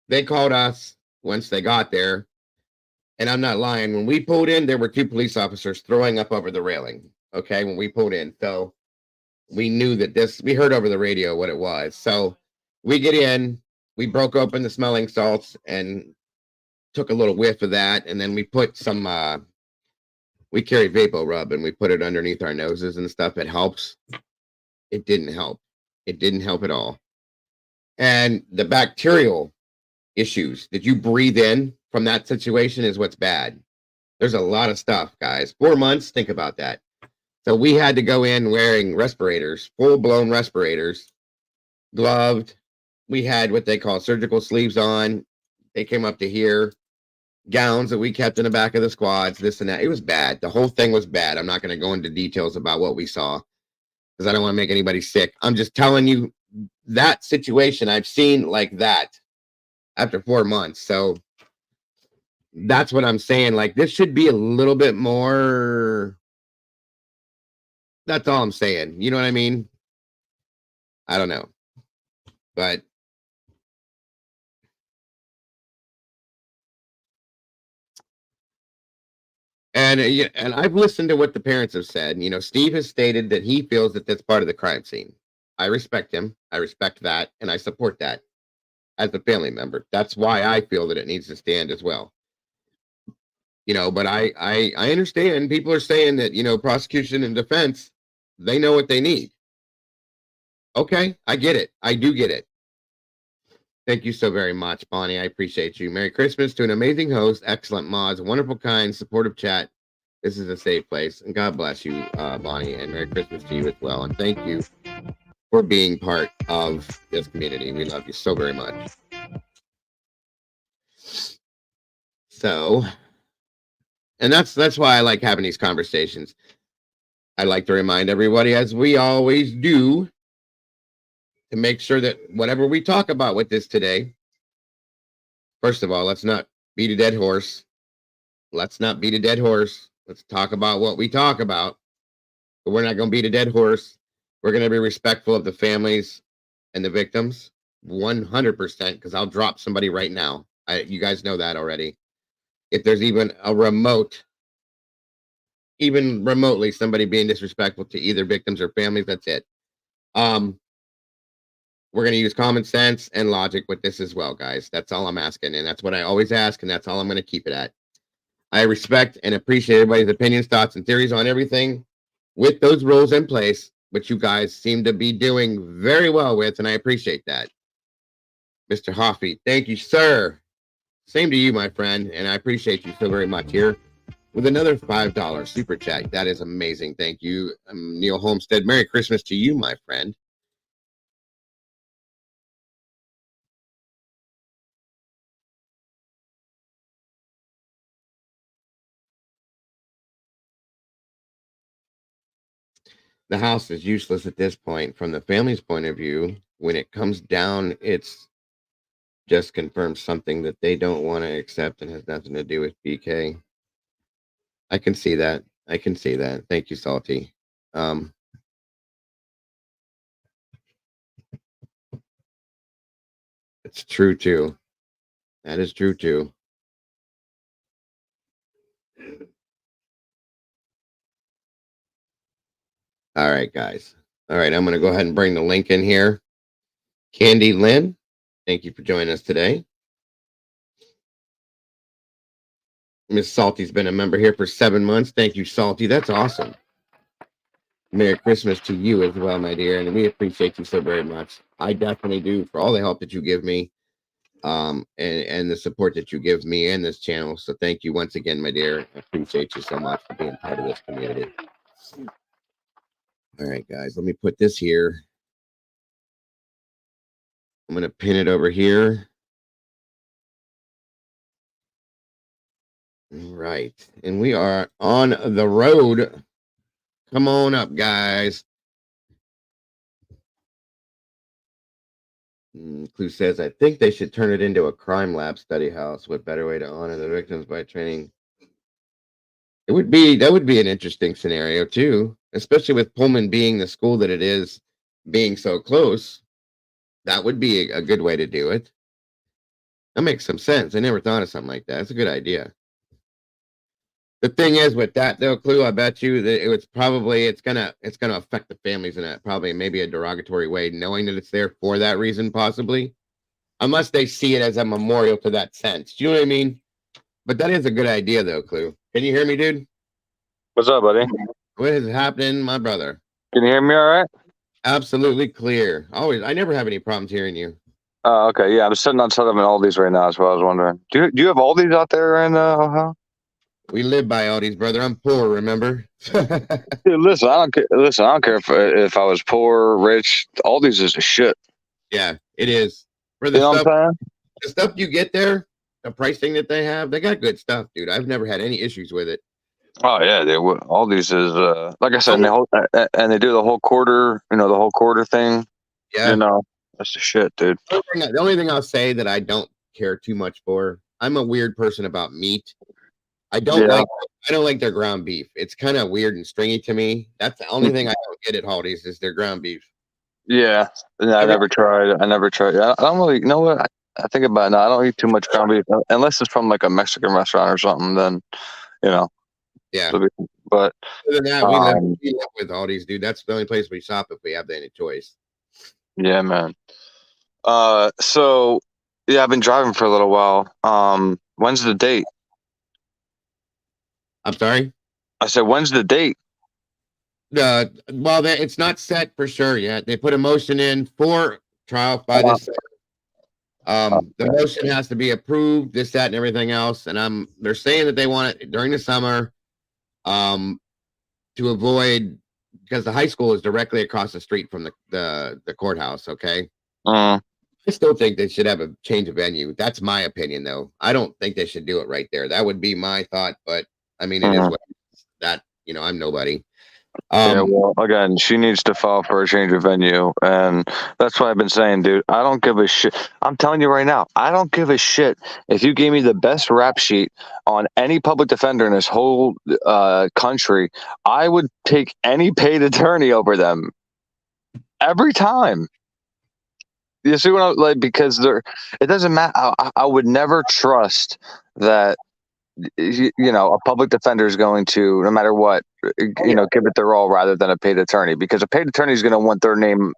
They called us once they got there. And I'm not lying. When we pulled in, there were 2 police officers throwing up over the railing. Okay, when we pulled in. So we knew that we heard over the radio what it was. So we get in, we broke open the smelling salts and took a little whiff of that. And then we put some, we carry Vapo Rub and we put it underneath our noses and stuff. It helps. It didn't help. It didn't help at all. And the bacterial issues that you breathe in from that situation is what's bad. There's a lot of stuff, guys. 4 months, think about that. So we had to go in wearing respirators, full-blown respirators, gloved. We had what they call surgical sleeves on. They came up to here. Gowns that we kept in the back of the squads, this and that. It was bad. The whole thing was bad. I'm not going to go into details about what we saw because I don't want to make anybody sick. I'm just telling you that situation I've seen like that after 4 months. So that's what I'm saying. Like, this should be a little bit more. That's all I'm saying. You know what I mean? I don't know. But and I've listened to what the parents have said. You know, Steve has stated that he feels that that's part of the crime scene. I respect him. I respect that, and I support that as a family member. That's why I feel that it needs to stand as well. You know, but I understand people are saying that, you know, prosecution and defense, they know what they need. Okay, I get it. I do get it. Thank you so very much, Bonnie. I appreciate you. Merry Christmas to an amazing host, excellent mods, wonderful, kind, supportive chat. This is a safe place. And God bless you, Bonnie, and Merry Christmas to you as well. And thank you for being part of this community. We love you so very much. So, and that's why I like having these conversations. I like to remind everybody, as we always do, to make sure that whatever we talk about with this today, first of all, let's not beat a dead horse. Let's not beat a dead horse. Let's talk about what we talk about. But we're not going to beat a dead horse. We're going to be respectful of the families and the victims, 100%, because I'll drop somebody right now. You guys know that already. If there's even remotely somebody being disrespectful to either victims or families, that's it. We're going to use common sense and logic with this as well, guys. That's all I'm asking, and that's what I always ask, and that's all I'm going to keep it at. I respect and appreciate everybody's opinions, thoughts, and theories on everything with those rules in place, which you guys seem to be doing very well with, and I appreciate that. Mr. Hoffey, thank you, sir. Same to you, my friend, and I appreciate you so very much here with another $5 super chat. That is amazing. Thank you, Neil Homestead. Merry Christmas to you, my friend. The house is useless at this point. From the family's point of view, when it comes down, it's just confirms something that they don't want to accept and has nothing to do with BK. I can see that. I can see that. Thank you, Salty. It's true too. That is true too. All right, guys. All right, I'm going to go ahead and bring the link in here. Candy Lynn, thank you for joining us today. Miss Salty's been a member here for 7 months. Thank you, Salty. That's awesome. Merry Christmas to you as well, my dear, and we appreciate you so very much. I definitely do, for all the help that you give me, and the support that you give me and this channel. So thank you once again, my dear. I appreciate you so much for being part of this community. All right, guys, let me put this here. I'm going to pin it over here. All right, and we are on the road. Come on up, guys. Clue says, I think they should turn it into a crime lab study house. What better way to honor the victims by training? That would be an interesting scenario too, especially with Pullman being the school that it is, being so close. That would be a good way to do it. That makes some sense. I never thought of something like that. It's a good idea. The thing is with that though, Clue, I bet you that it's gonna affect the families in a probably maybe a derogatory way, knowing that it's there for that reason, possibly. Unless they see it as a memorial to that sense. Do you know what I mean? But that is a good idea though, Clue. Can you hear me, dude? What's up, buddy? What is happening, my brother? Can you hear me all right? Absolutely clear. Always. I never have any problems hearing you. Oh, okay. Yeah, I'm sitting outside of an Aldi's right now. That's what I was wondering. Do you have Aldi's out there in Ohio? We live by Aldi's, brother. I'm poor, remember? Dude, listen, I don't care if I was poor, rich. Aldi's is a shit. Yeah, it is. For You know what I'm saying? the stuff you get there, the pricing that they have, they got good stuff, dude. I've never had any issues with it. Oh yeah, Aldi's is like I said, and they do the whole quarter, the whole quarter thing. Yeah, that's the shit, dude. The only thing I'll say that I don't care too much for, I'm a weird person about meat. I don't like their ground beef. It's kind of weird and stringy to me. That's the only thing I don't get at Aldi's is their ground beef. Yeah, I never tried. I don't really, you know what? I think about it now. I don't eat too much ground beef unless it's from like a Mexican restaurant or something. Then, Yeah. But other than that, we live with Aldi's, dude. That's the only place we shop if we have any choice. Yeah, man. So yeah, I've been driving for a little while. When's the date? I'm sorry? I said, when's the date? Well, it's not set for sure yet. They put a motion in for trial by this. The motion has to be approved, this, that, and everything else. And they're saying that they want it during the summer, to avoid, because the high school is directly across the street from the courthouse. Okay. I still think they should have a change of venue. That's my opinion, though. I don't think they should do it right there. That would be my thought, but I mean, it is what that, I'm nobody. Yeah, well, again, she needs to file for a change of venue, and that's what I've been saying, dude. I don't give a shit. I'm telling you right now, I don't give a shit if you gave me the best rap sheet on any public defender in this whole country. I would take any paid attorney over them every time. You see what I'm like? Because it doesn't matter. I would never trust that. A public defender is going to, no matter what, give it their all rather than a paid attorney, because a paid attorney is going to want their name,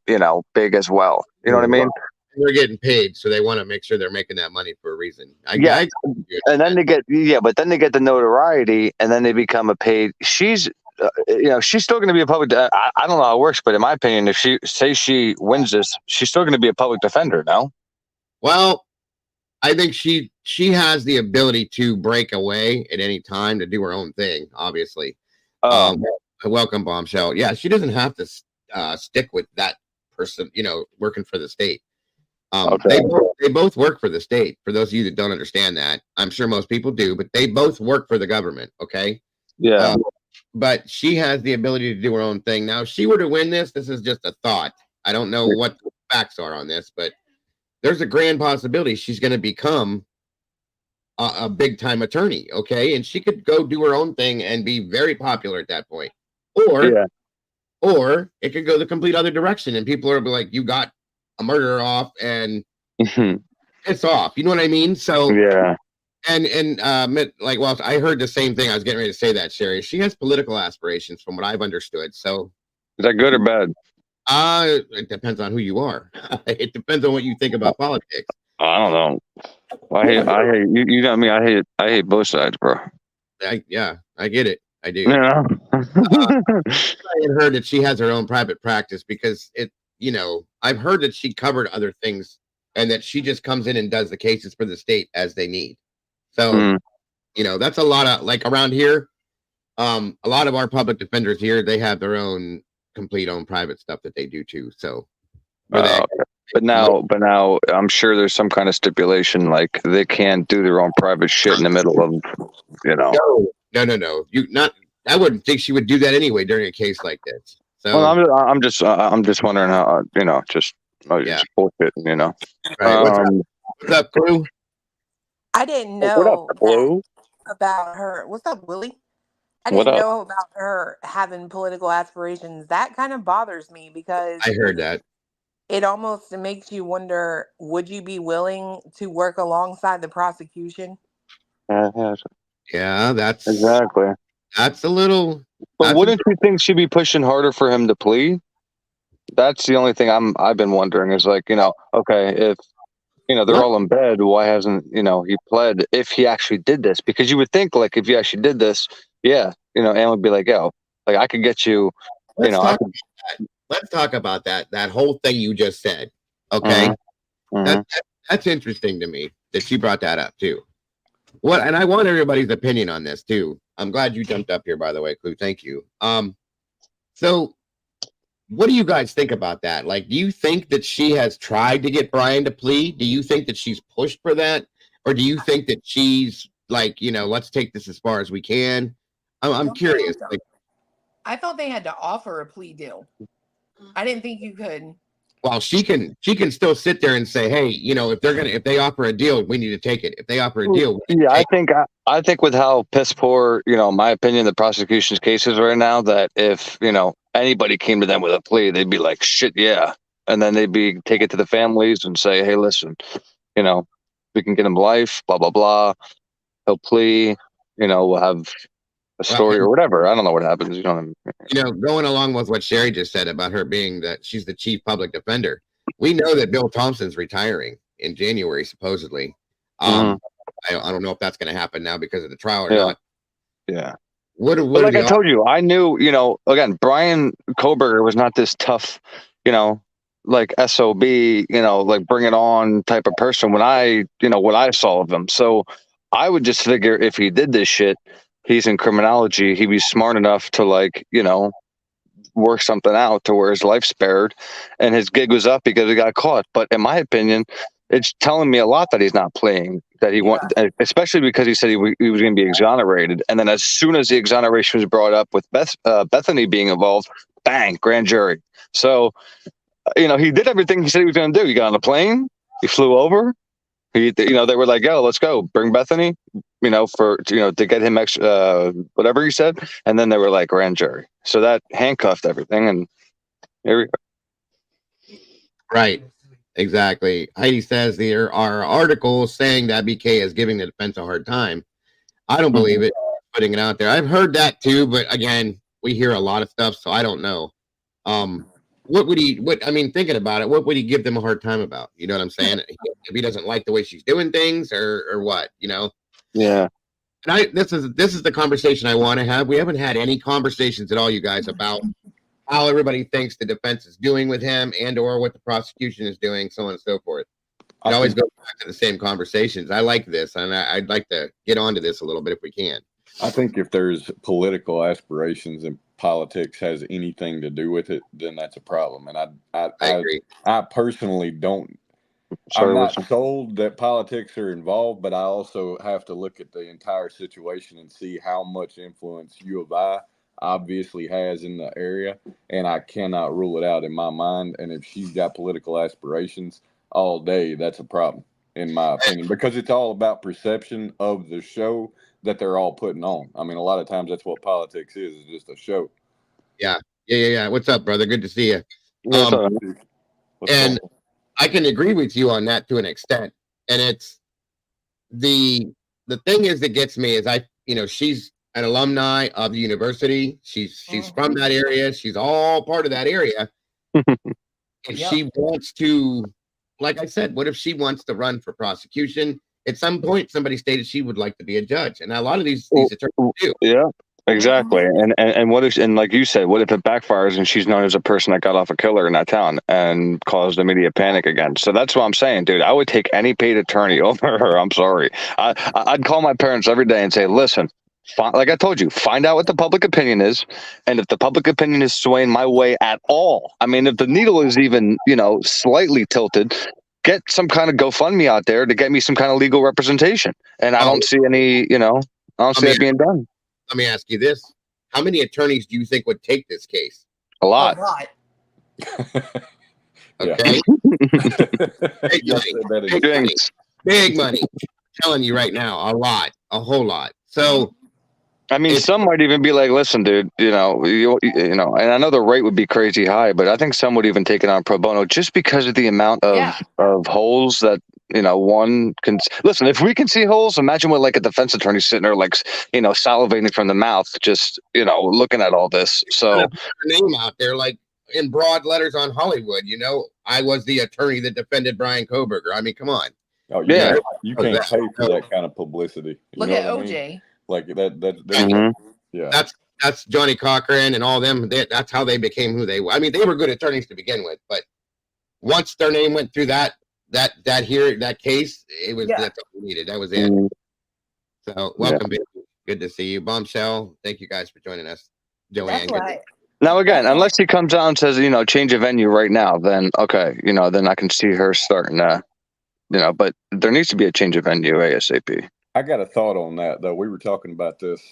big as well. You know what I mean? They're getting paid, so they want to make sure they're making that money for a reason. And then they get, but then they get the notoriety, and then they become a paid. She's still going to be a public. I don't know how it works, but in my opinion, if she wins this, she's still going to be a public defender. No. Well, I think she has the ability to break away at any time to do her own thing, obviously. Welcome, Bombshell. Yeah, she doesn't have to stick with that person, working for the state. Okay. They both work for the state. For those of you that don't understand that, I'm sure most people do, but they both work for the government, okay? Yeah. But she has the ability to do her own thing. Now, if she were to win this is just a thought. I don't know what the facts are on this, but there's a grand possibility she's going to become a big time attorney. Okay. And she could go do her own thing and be very popular at that point. Or it could go the complete other direction and people are like, you got a murderer off and it's off. You know what I mean? So, yeah. I heard the same thing. I was getting ready to say that, Sherry. She has political aspirations from what I've understood. So is that good or bad? It depends on who you are. It depends on what you think about politics. I don't know. I hate you know me. I hate both sides, bro. I get it. I do. Yeah. I had heard that she has her own private practice because I've heard that she covered other things and that she just comes in and does the cases for the state as they need. So, that's a lot of like around here. A lot of our public defenders here, they have their own complete own private stuff that they do too. So, Okay. But now I'm sure there's some kind of stipulation like they can't do their own private shit in the middle of, No. I wouldn't think she would do that anyway during a case like this. So well, I'm just wondering how just bullshit, Right. What's up, Clue? I didn't What know up, Blue? about her. What's up, Willie? I What didn't up? know about her having political aspirations. That kind of bothers me because I heard that. it almost makes you wonder, would you be willing to work alongside the prosecution? Yeah, that's exactly. That's a little. But wouldn't you think she'd be pushing harder for him to plead? That's the only thing I've been wondering is like, okay, if they're all in bed, why hasn't he pled if he actually did this? Because you would think like if you actually did this, Anne would be like, yo, like I could get you. Let's talk about that whole thing you just said. Okay, that's interesting to me that she brought that up too. And I want everybody's opinion on this too. I'm glad you jumped up here, by the way, Clue. Thank you. So what do you guys think about that? Like, do you think that she has tried to get Bryan to plead? Do you think that she's pushed for that? Or do you think that she's like, let's take this as far as we can? I'm curious. Like, I thought they had to offer a plea deal. I didn't think you could. Well, she can still sit there and say, hey, if they offer a deal, we need to take it. If they offer a deal, I think with how piss poor, my opinion, the prosecution's cases right now, that if anybody came to them with a plea, they'd be like, shit, yeah, and then they'd take it to the families and say, hey, listen, we can get him life, blah blah blah. He'll plea, we'll have a story or whatever. I don't know what happens. Going along with what Sherry just said about her being that she's the chief public defender, we know that Bill Thompson's retiring in January, supposedly. I don't know if that's going to happen now because of the trial or not. Yeah. What like I told you, I knew, again, Bryan Kohberger was not this tough, like SOB, like bring it on type of person when what I saw of him. So I would just figure if he did this shit, he's in criminology, he'd be smart enough to work something out to where his life's spared and his gig was up because he got caught. But in my opinion, it's telling me a lot that he's not playing, that he especially because he said he was going to be exonerated. And then as soon as the exoneration was brought up with Bethany being involved, bang, grand jury. So, he did everything he said he was going to do. He got on a plane, he flew over. They were like, yo, let's go, bring Bethany, to get him whatever he said. And then they were like, grand jury. So that handcuffed everything. And here we go. Right. Exactly. Heidi says there are articles saying that BK is giving the defense a hard time. I don't believe it. Putting it out there. I've heard that too, but again, we hear a lot of stuff, so I don't know. Thinking about it, what would he give them a hard time about? You know what I'm saying? If he doesn't like the way she's doing things or what, Yeah. And this is the conversation I want to have. We haven't had any conversations at all, you guys, about how everybody thinks the defense is doing with him and or what the prosecution is doing, so on and so forth. It always goes back to the same conversations. I like this, and I'd like to get onto this a little bit if we can. I think if there's political aspirations and politics has anything to do with it, then that's a problem. And I agree. I personally don't. I'm not sold that politics are involved, but I also have to look at the entire situation and see how much influence U of I obviously has in the area, and I cannot rule it out in my mind. And if she's got political aspirations all day, that's a problem, in my opinion, because it's all about perception of the show that they're all putting on. I mean, a lot of times that's what politics is just a show. Yeah. What's up, brother? Good to see you. And I can agree with you on that to an extent. And it's the thing is that gets me is she's an alumni of the university. She's from that area. She's all part of that area. If she wants to, like I said, what if she wants to run for prosecution at some point somebody stated she would like to be a judge, and a lot of these attorneys do. Yeah, exactly. And what if, and like you said, what if it backfires and she's known as a person that got off a killer in that town and caused immediate panic again? So that's what I'm saying, dude. I would take any paid attorney over her. I'm sorry. I'd call my parents every day and say, listen, like I told you, find out what the public opinion is, and if the public opinion is swaying my way at all, I mean, if the needle is even, slightly tilted, get some kind of GoFundMe out there to get me some kind of legal representation. And I don't see any, I don't see it being done. Let me ask you this: how many attorneys do you think would take this case? A lot. Okay. Big money. I'm telling you right now, a whole lot. So. I mean, some might even be like, listen, dude, and I know the rate would be crazy high, but I think some would even take it on pro bono just because of the amount of holes that, one can listen. If we can see holes, imagine what like a defense attorney sitting there, like, salivating from the mouth, just, looking at all this. So name out there, like in broad letters on Hollywood, I was the attorney that defended Bryan Kohberger. I mean, come on. Oh, yeah. You can't pay for that kind of publicity. Look at OJ. Like that yeah. That's Johnny Cochran and all them. That's how they became who they were. I mean, they were good attorneys to begin with, but once their name went through that case, it was that's all we needed. That was it. So welcome, baby. Good to see you, Bombshell. Thank you guys for joining us, Joanne. Now again, unless he comes out and says, change of venue right now, then okay, then I can see her starting to, but there needs to be a change of venue ASAP. I got a thought on that, though. We were talking about this.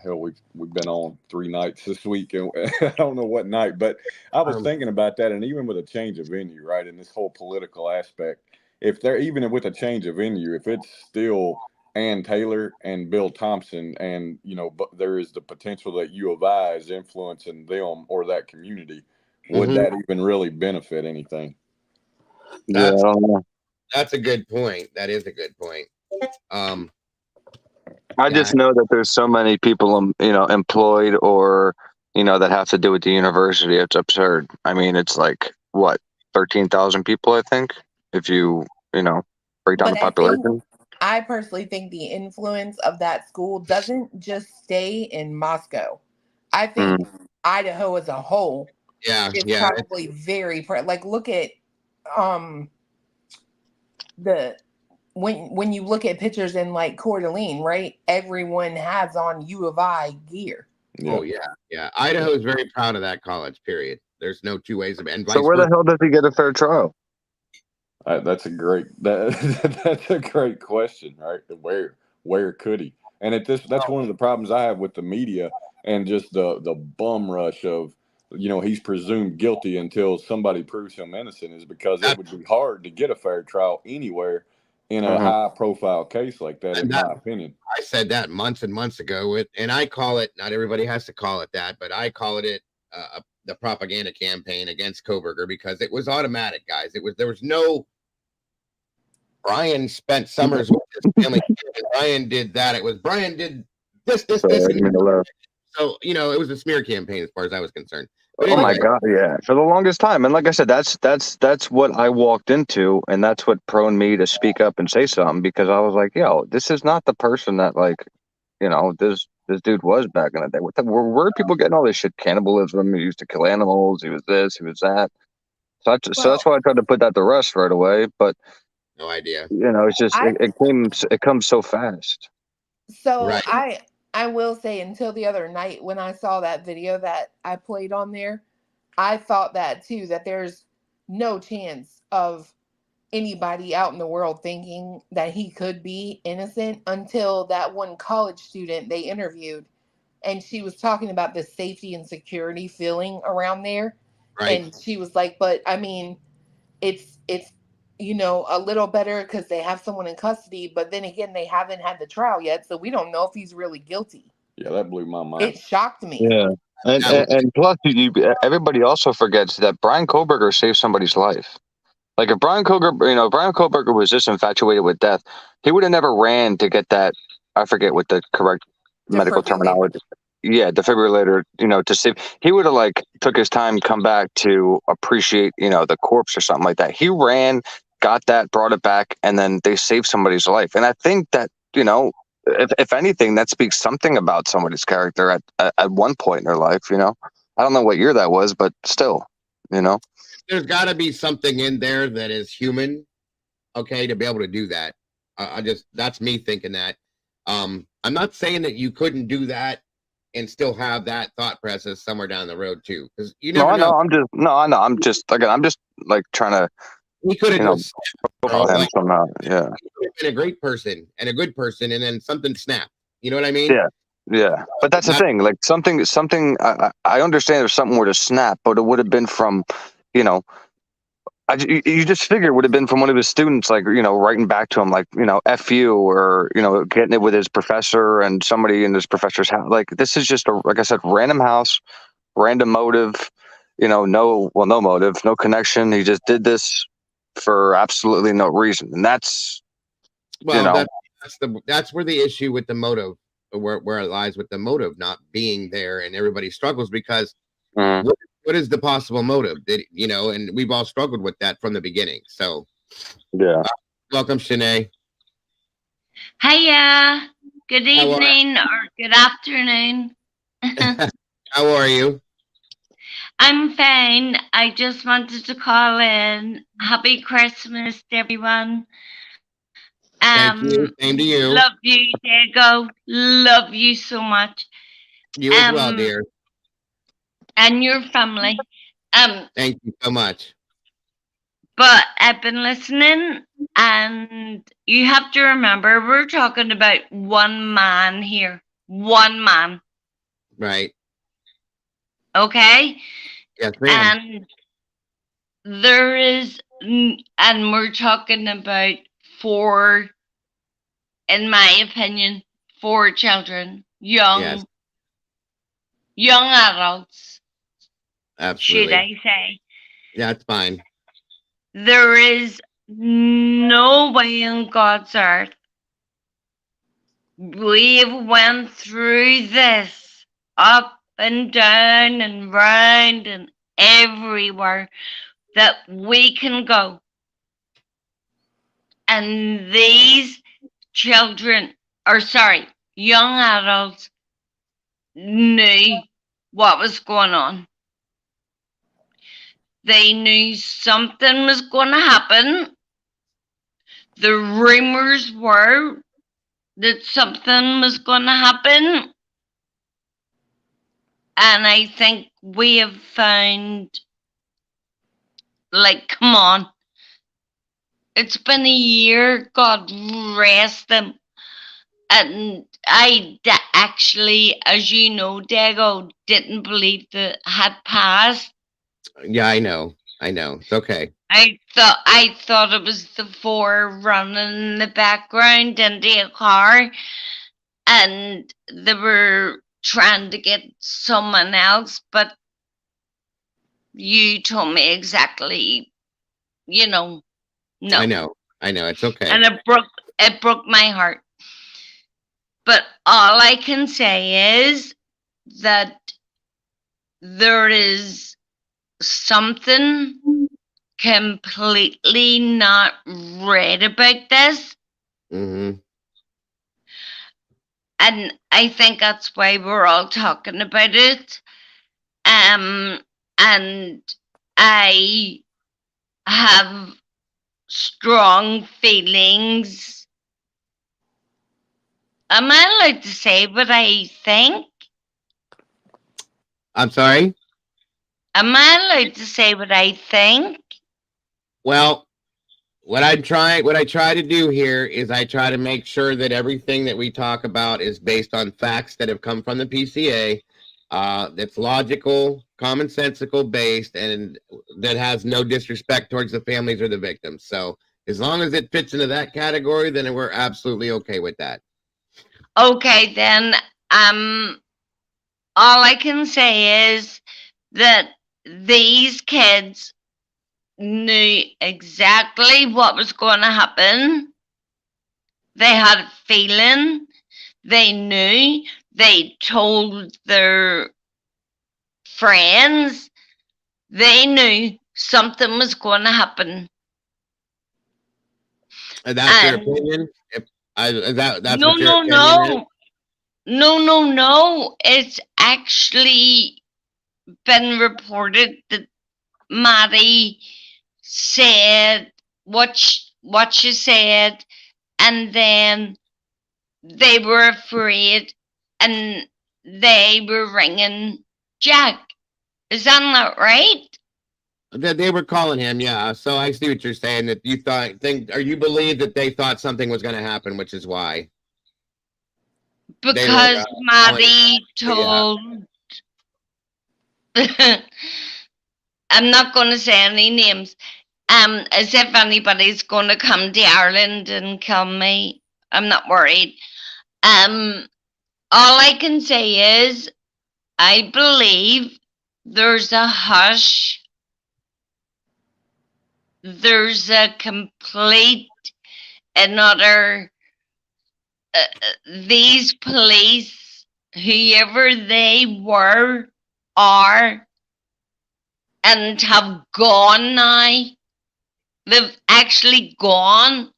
Hell, we've been on 3 nights this week, and I don't know what night, but I was thinking about that. And even with a change of venue, right, and this whole political aspect, if they're even with a change of venue, if it's still Ann Taylor and Bill Thompson, and but there is the potential that U of I is influencing them or that community, would that even really benefit anything? I don't know. That's a good point. That is a good point. I just know that there's so many people, employed or, that have to do with the university. It's absurd. I mean, it's like, what, 13,000 people, I think, if you, break down the population. I personally think the influence of that school doesn't just stay in Moscow. I think Idaho as a whole is probably very, like, look at when you look at pictures in like Coeur d'Alene, right? Everyone has on U of I gear. Oh yeah. Idaho is very proud of that college. Period. There's no two ways about it. So where the hell does he get a fair trial? That's a great question, right? Where could he? And that's one of the problems I have with the media and just the bum rush of he's presumed guilty until somebody proves him innocent, is because it would be hard to get a fair trial anywhere in a high-profile case like that, in my opinion. I said that months and months ago, and I call it, not everybody has to call it that, but I call it the propaganda campaign against Kohberger, because it was automatic, guys. There was no Bryan spent summers with his family. Bryan did that. It was Bryan did this. So, it was a smear campaign as far as I was concerned. But anyway, my God, yeah. For the longest time. And like I said, that's what I walked into, and that's what proned me to speak up and say something, because I was like, this is not the person that, like, this dude was back in the day. Where are people getting all this shit? Cannibalism, he used to kill animals, he was this, he was that. So that's why I tried to put that to rest right away. But no idea. It's just it comes so fast. So right. I will say, until the other night when I saw that video that I played on there, I thought that too, that there's no chance of anybody out in the world thinking that he could be innocent, until that one college student they interviewed, and she was talking about the safety and security feeling around there. Right. And she was like, but I mean, it's a little better because they have someone in custody, but then again, they haven't had the trial yet, so we don't know if he's really guilty. Yeah, that blew my mind. It shocked me. Yeah, and plus, everybody also forgets that Bryan Kohberger saved somebody's life. Like, if Bryan Kohberger was just infatuated with death, he would have never ran to get that. I forget what the correct medical terminology. Yeah, defibrillator. To save. He would have took his time, come back to appreciate the corpse or something like that. He ran, got that, brought it back, and then they saved somebody's life. And I think that, if anything, that speaks something about somebody's character at one point in their life. I don't know what year that was, but still, There's got to be something in there that is human, okay, to be able to do that. That's me thinking that. I'm not saying that you couldn't do that and still have that thought process somewhere down the road too, because you never know. I know. I'm just like trying to. He could have just him somehow. Yeah. He could have been a great person and a good person, and then something snapped. You know what I mean? Yeah. But that's the thing. Like something. I understand there's something where to snap, but it would have been from, you just figure it would have been from one of his students, like, writing back to him, like, F you, or, getting it with his professor and somebody in his professor's house. Like, this is just like I said, random house, random motive, no motive, no connection. He just did this for absolutely no reason. And that's, that's where the issue with the motive, where it lies with the motive not being there, and everybody struggles because what is the possible motive? And we've all struggled with that from the beginning. So, welcome, Shanae. Hiya. Good evening or good afternoon. How are you? I'm fine. I just wanted to call in. Happy Christmas to everyone. Thank you. Same to you. Love you, Diego. Love you so much. You as well, dear. And your family. Thank you so much. But I've been listening, and you have to remember, we're talking about one man here. One man. Right. Okay? Yes, ma'am. And there is, and we're talking about 4, in my opinion, 4 children, young adults. Absolutely. Should I say? Yeah, it's fine. There is no way in God's earth we've went through this up and down and round and everywhere that we can go. And these children, young adults knew what was going on. They knew something was going to happen. The rumors were that something was going to happen. And I think we have found, like, come on. It's been a year. God rest them. And I actually, as you know, Diego, didn't believe that had passed. Yeah, I know. It's okay. I thought it was the 4 running in the background into a car, and they were trying to get someone else, but you told me exactly, no. I know. It's okay. And it broke my heart. But all I can say is that there is something completely not right about this. Mm-hmm. And I think that's why we're all talking about it. And I have strong feelings. Am I allowed to say what I think? I'm sorry? Am I allowed to say what I think? Well, what I try to do here is I try to make sure that everything that we talk about is based on facts that have come from the PCA, that's logical, commonsensical based, and that has no disrespect towards the families or the victims. So as long as it fits into that category, then we're absolutely okay with that. Okay, then all I can say is that these kids knew exactly what was going to happen. They had a feeling. They knew. They told their friends. They knew something was going to happen. That's your opinion? That's No, what your no, opinion is? no. It's actually been reported that Maddie said what she said, and then they were afraid, and they were ringing Jack. Is that not right? That they were calling him, yeah. So I see what you're saying. That you you believe that they thought something was going to happen, which is why. Because Maddie told. I'm not going to say any names. As if anybody's going to come to Ireland and kill me. I'm not worried. All I can say is, I believe there's a hush. There's a complete and utter. These police, whoever they were, are, and have gone now. They've actually gone.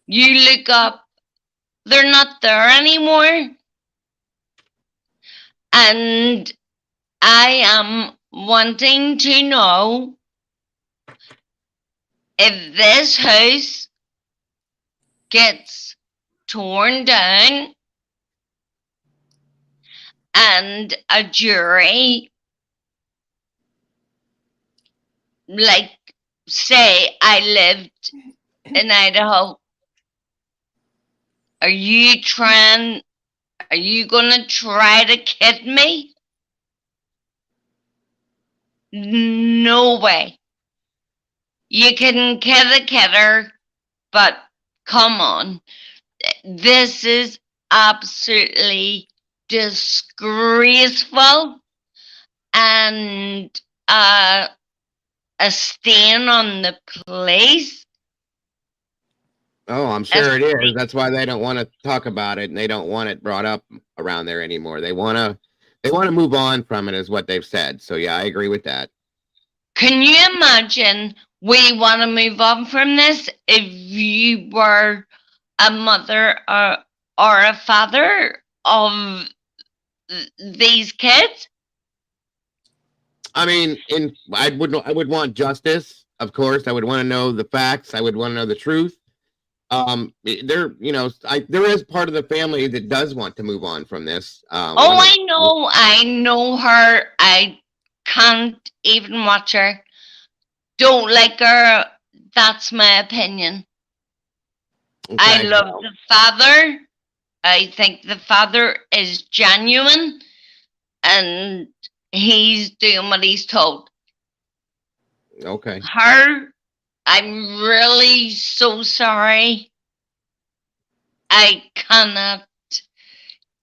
You look up, they're not there anymore. And I am wanting to know if this house gets torn down and a jury, like, say I lived in Idaho, are you gonna try to kid me? No way. You can kid a kidder, but come on. This is absolutely disgraceful and a stain on the place. Oh, I'm sure it is. That's why they don't want to talk about it, and they don't want it brought up around there anymore. They want to move on from it, is what they've said. So yeah, I agree with that. Can you imagine we want to move on from this if you were a mother or a father of these kids? I mean, I would want justice, of course. I would want to know the facts. I would want to know the truth. There is part of the family that does want to move on from this. I know her. I can't even watch her. Don't like her. That's my opinion. Okay. I love the father. I think the father is genuine, and he's doing what he's told. Okay. Her, I'm really so sorry. I cannot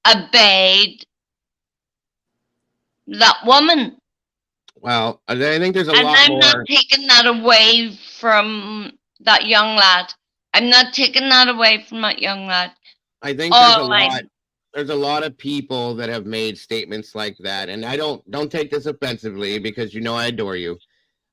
abide that woman. Well, I think there's a lot more. And I'm not taking that away from that young lad. I'm not taking that away from that young lad. I think there's a lot of people that have made statements like that, and I don't take this offensively, because I adore you.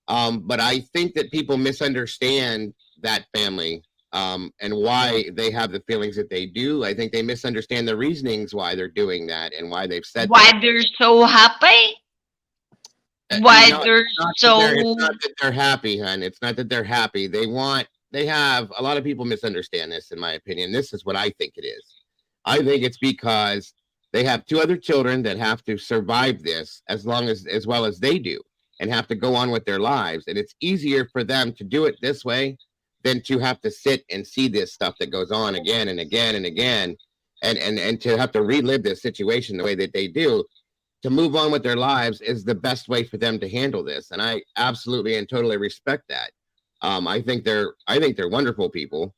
But I think that people misunderstand that family and why they have the feelings that they do. I think they misunderstand the reasonings why they're doing that and why they've said why they're so happy. Why it's not that they're happy, hon. It's not that they're happy. They have a lot of people misunderstand this, in my opinion. This is what I think it is. I think it's because they have 2 other children that have to survive this as well as they do, and have to go on with their lives. And it's easier for them to do it this way than to have to sit and see this stuff that goes on again and again and again, and to have to relive this situation the way that they do. To move on with their lives is the best way for them to handle this, and I absolutely and totally respect that. I think they're wonderful people.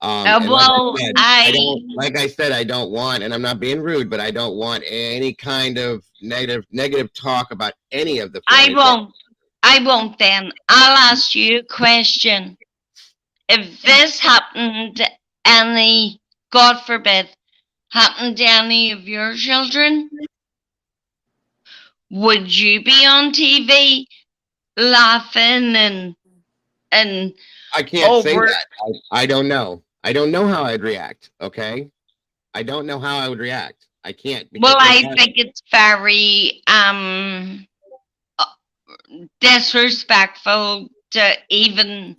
Like I said, I don't want, and I'm not being rude, but I don't want any kind of negative talk about any of the family. I won't then. I'll ask you a question. If this happened to any, God forbid, happened to any of your children, would you be on TV laughing and I can't say over. that. I don't know. I don't know how I'd react. Okay, I don't know how I would react. I can't. Well, I think it's very disrespectful to even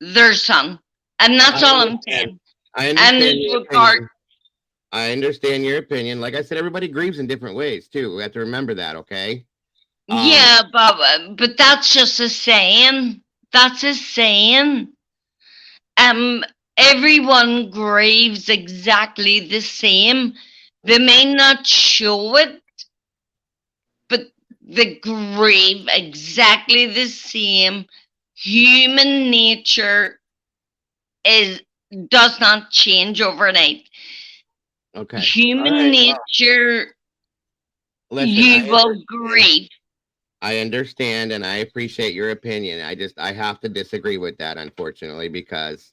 their son, and that's all I'm saying. I understand your opinion. I understand your opinion. Like I said, everybody grieves in different ways too. We have to remember that, okay? Yeah, but that's just a saying. That's a saying. Everyone grieves exactly the same. They may not show it, but they grieve exactly the same. Human nature does not change overnight. Okay. Human nature, you will grieve. I understand and I appreciate your opinion. I have to disagree with that, unfortunately, because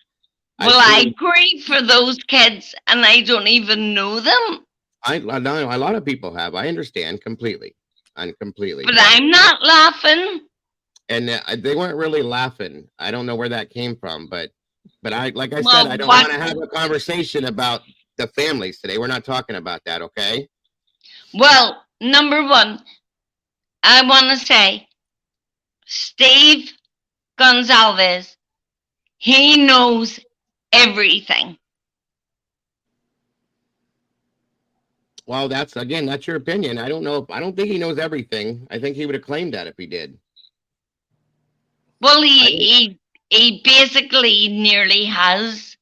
I grieve for those kids and I don't even know them. I know a lot of people have. I understand completely. But I'm not laughing. And they weren't really laughing. I don't know where that came from, but said, I don't want to have a conversation about the families today. We're not talking about that, okay? Well, number one, I want to say, Steve Gonzalez, he knows everything. Well, that's your opinion. I don't know. I don't think he knows everything. I think he would have claimed that if he did. Well, he basically nearly has.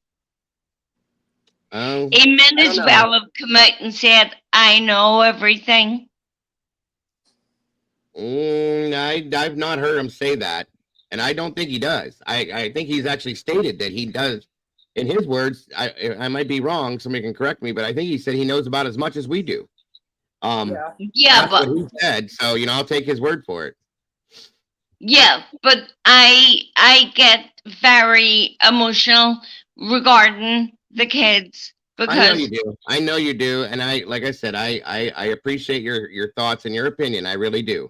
He might as well have come out and said, I know everything. I've not heard him say that, and I don't think he does. I think he's actually stated that he does. In his words, I might be wrong. Somebody can correct me, but I think he said he knows about as much as we do. Yeah, but what he said. So I'll take his word for it. Yeah, but I get very emotional regarding the kids because I know you do, and like I said, I appreciate your thoughts and your opinion. I really do.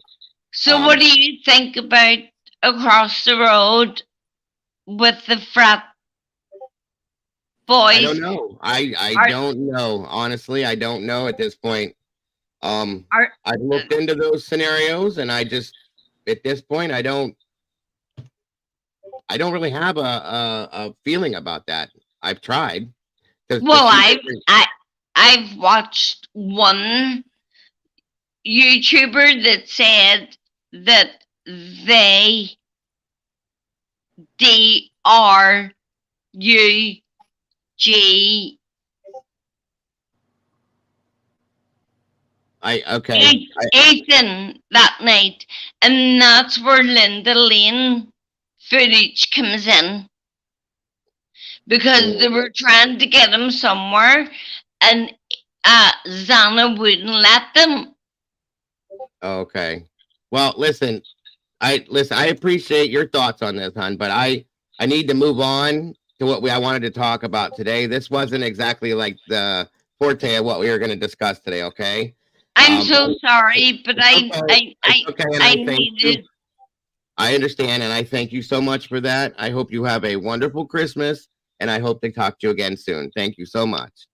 So, what do you think about across the road with the frat boys? I don't know. I don't know. Honestly, I don't know at this point. I've looked into those scenarios, and at this point, I don't really have a feeling about that. I've tried. Well, I've watched one YouTuber that said that DRUG. Ethan that night, and that's where Linda Lane footage comes in, because they were trying to get him somewhere, and Zana wouldn't let them. Okay. Well, listen. I appreciate your thoughts on this, hon, but I need to move on to what I wanted to talk about today. This wasn't exactly like the forte of what we were going to discuss today. Okay. I'm so sorry, but I needed. I understand, and I thank you so much for that. I hope you have a wonderful Christmas, and I hope to talk to you again soon. Thank you so much.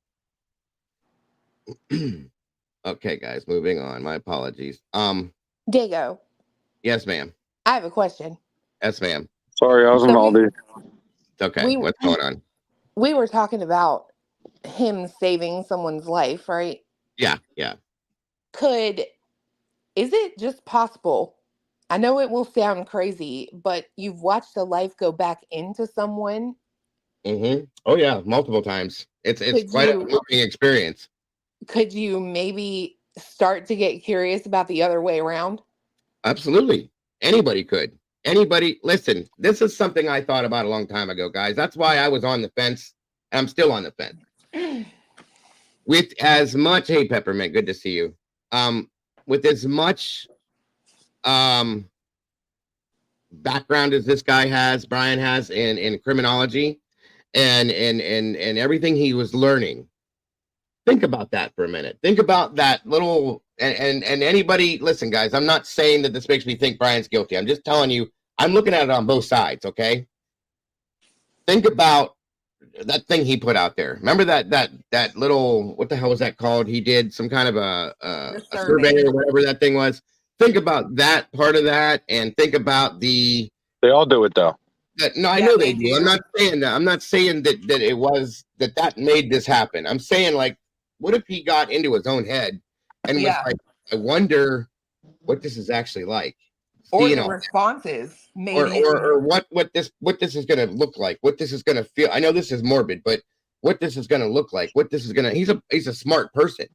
Okay, guys, moving on. My apologies. Dago. Yes, ma'am. I have a question. Yes, ma'am. Sorry, I was on Aldi. Okay, what's going on? We were talking about him saving someone's life, right? Yeah. Is it just possible? I know it will sound crazy, but you've watched a life go back into someone. Mm-hmm. Oh yeah, multiple times. It's quite a moving experience. Could you maybe start to get curious about the other way around? Absolutely. Anybody could. Anybody. Listen, this is something I thought about a long time ago, guys. That's why I was on the fence. And I'm still on the fence. With as much, hey, Peppermint, good to see you. With as much background as this guy has, Bryan has in criminology and everything he was learning. Think about that for a minute. Think about that little and anybody. Listen, guys, I'm not saying that this makes me think Bryan's guilty. I'm just telling you, I'm looking at it on both sides. Okay, think about that thing he put out there. Remember that little, what the hell was that called? He did some kind of a survey or whatever that thing was. Think about that part of that, and think about they all do it though. No, I know they do. I'm not saying that. I'm not saying that it was that made this happen. I'm saying, like, what if he got into his own head and was like, I wonder what this is actually like, or the responses, maybe, or what this is going to look like, what this is going to feel. I know this is morbid, but what this is going to look like, what this is going to. He's a smart person.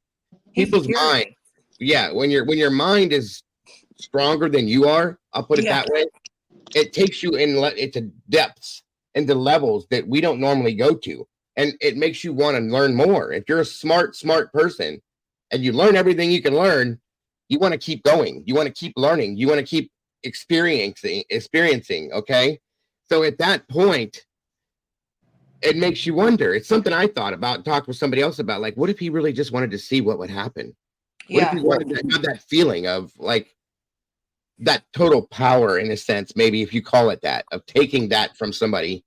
People's mind, when your mind is stronger than you are, I'll put it that way. It takes you into depths, into levels that we don't normally go to, and it makes you want to learn more. If you're a smart person, and you learn everything you can learn, you want to keep going. You want to keep learning. You want to keep experiencing. Okay, so at that point, it makes you wonder. It's something I thought about, talked with somebody else about. Like, what if he really just wanted to see what would happen? What if he wanted to have that feeling of like that total power, in a sense, maybe if you call it that, of taking that from somebody,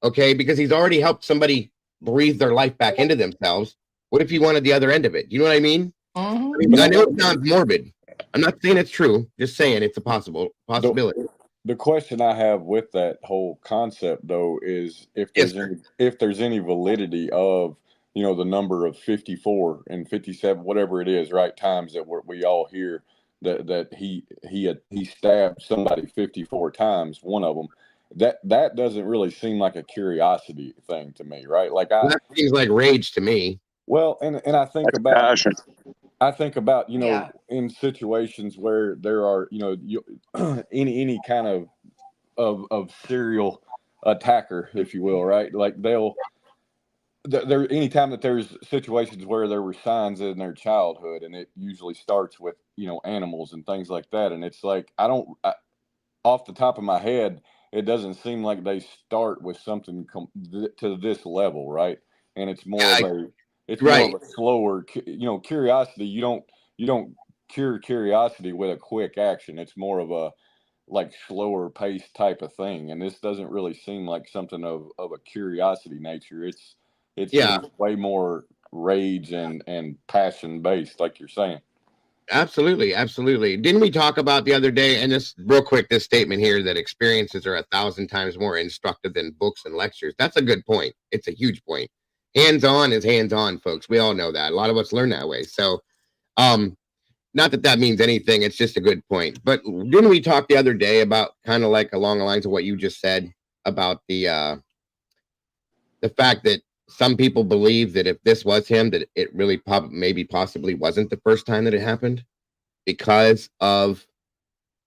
okay? Because he's already helped somebody breathe their life back into themselves. What if he wanted the other end of it? You know what I mean? Mm-hmm. I know it sounds morbid. I'm not saying it's true. Just saying it's a possibility. The question I have with that whole concept, though, is if there's any validity of, you know, the number of 54 and 57, whatever it is, right, times that we all hear that he stabbed somebody 54 times, one of them. That doesn't really seem like a curiosity thing to me, right? Like that seems like rage to me. Well, and I think That's about passion. I think about, you know, in situations where there are, you know, any kind of serial attacker, if you will, right? Like there anytime that there's situations where there were signs in their childhood, and it usually starts with, you know, animals and things like that, and it's like off the top of my head, it doesn't seem like they start with something to this level, right? And it's more more of a slower, you know, curiosity. You don't cure curiosity with a quick action. It's more of a like slower pace type of thing, and this doesn't really seem like something of a curiosity nature. It's way more rage and passion based, like you're saying. Absolutely. Didn't we talk about the other day, and this real quick, this statement here, that experiences are 1,000 times more instructive than books and lectures? That's a good point. It's a huge point. Hands-on is hands-on, folks. We all know that. A lot of us learn that way. So, not that means anything. It's just a good point. But didn't we talk the other day about kind of like along the lines of what you just said about the fact that some people believe that if this was him, that it really possibly wasn't the first time that it happened, because of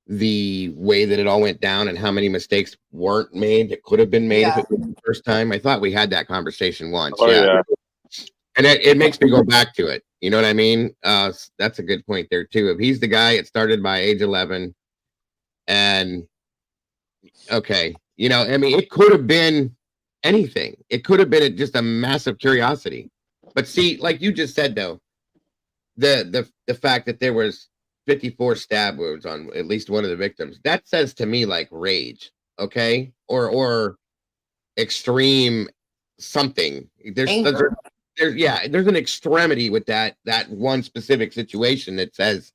the way that it all went down and how many mistakes weren't made that could have been made if it was the first time. I thought we had that conversation once. And it makes me go back to it. You know what I mean? That's a good point there too. If he's the guy, it started by age 11, and okay, you know, I mean, it could have been anything. It could have been just a massive curiosity. But see, like you just said, though, the fact that there was 54 stab wounds on at least one of the victims, that says to me like rage, okay, or extreme something. There's an extremity with that one specific situation that says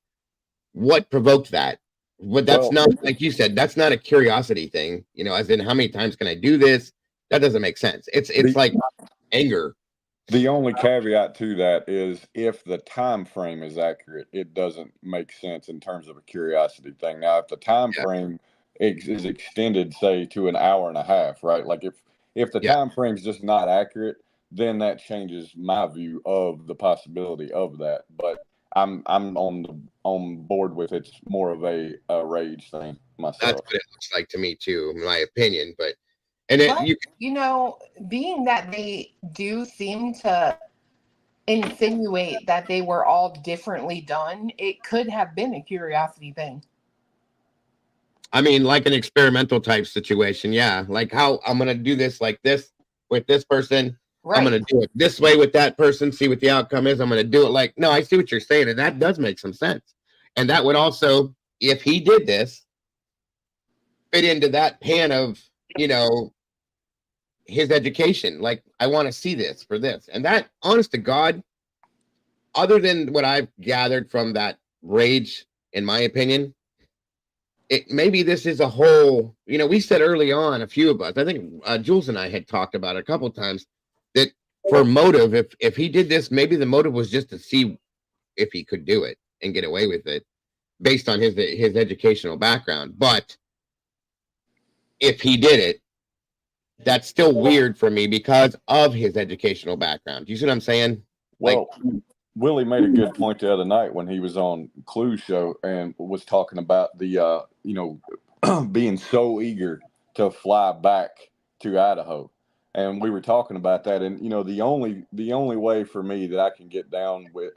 what provoked that. But that's not, like you said, that's not a curiosity thing, you know, as in how many times can I do this? That doesn't make sense. It's like anger. The only caveat to that is if the time frame is accurate, it doesn't make sense in terms of a curiosity thing. Now, if the time frame is extended, say, to an hour and a half, right? Like if the time frame is just not accurate, then that changes my view of the possibility of that. But I'm on board with it's more of a rage thing myself. That's what it looks like to me too, in my opinion. But you know, being that they do seem to insinuate that they were all differently done, it could have been a curiosity thing. I mean, like an experimental type situation, yeah. Like how I'm gonna do this like this with this person. Right. I'm going to do it this way with that person, see what the outcome is. I'm going to do it like, no, I see what you're saying. And that does make some sense. And that would also, if he did this, fit into that pan of, you know, his education. Like, I want to see this for this. And that, honest to God, other than what I've gathered from that rage, in my opinion, maybe this is a whole, we said early on, a few of us, I think Jules and I had talked about it a couple of times, that for motive, if he did this, maybe the motive was just to see if he could do it and get away with it based on his educational background. But if he did it, that's still weird for me because of his educational background. You see what I'm saying? Well, Willie made a good point the other night when he was on Clue's show and was talking about the, being so eager to fly back to Idaho. And we were talking about that. And, the only way for me that I can get down with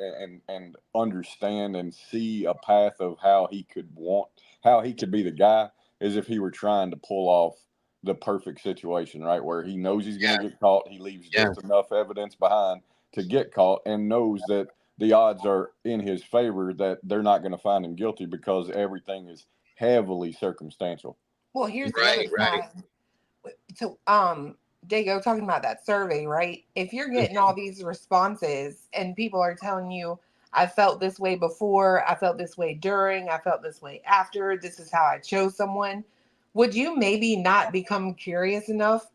and understand and see a path of how he could be the guy is if he were trying to pull off the perfect situation, right? Where he knows he's going to get caught. He leaves just enough evidence behind to get caught and knows that the odds are in his favor that they're not going to find him guilty because everything is heavily circumstantial. Well, here's the other side. So, Dago, talking about that survey, right? If you're getting all these responses and people are telling you, I felt this way before, I felt this way during, I felt this way after, this is how I chose someone, would you maybe not become curious enough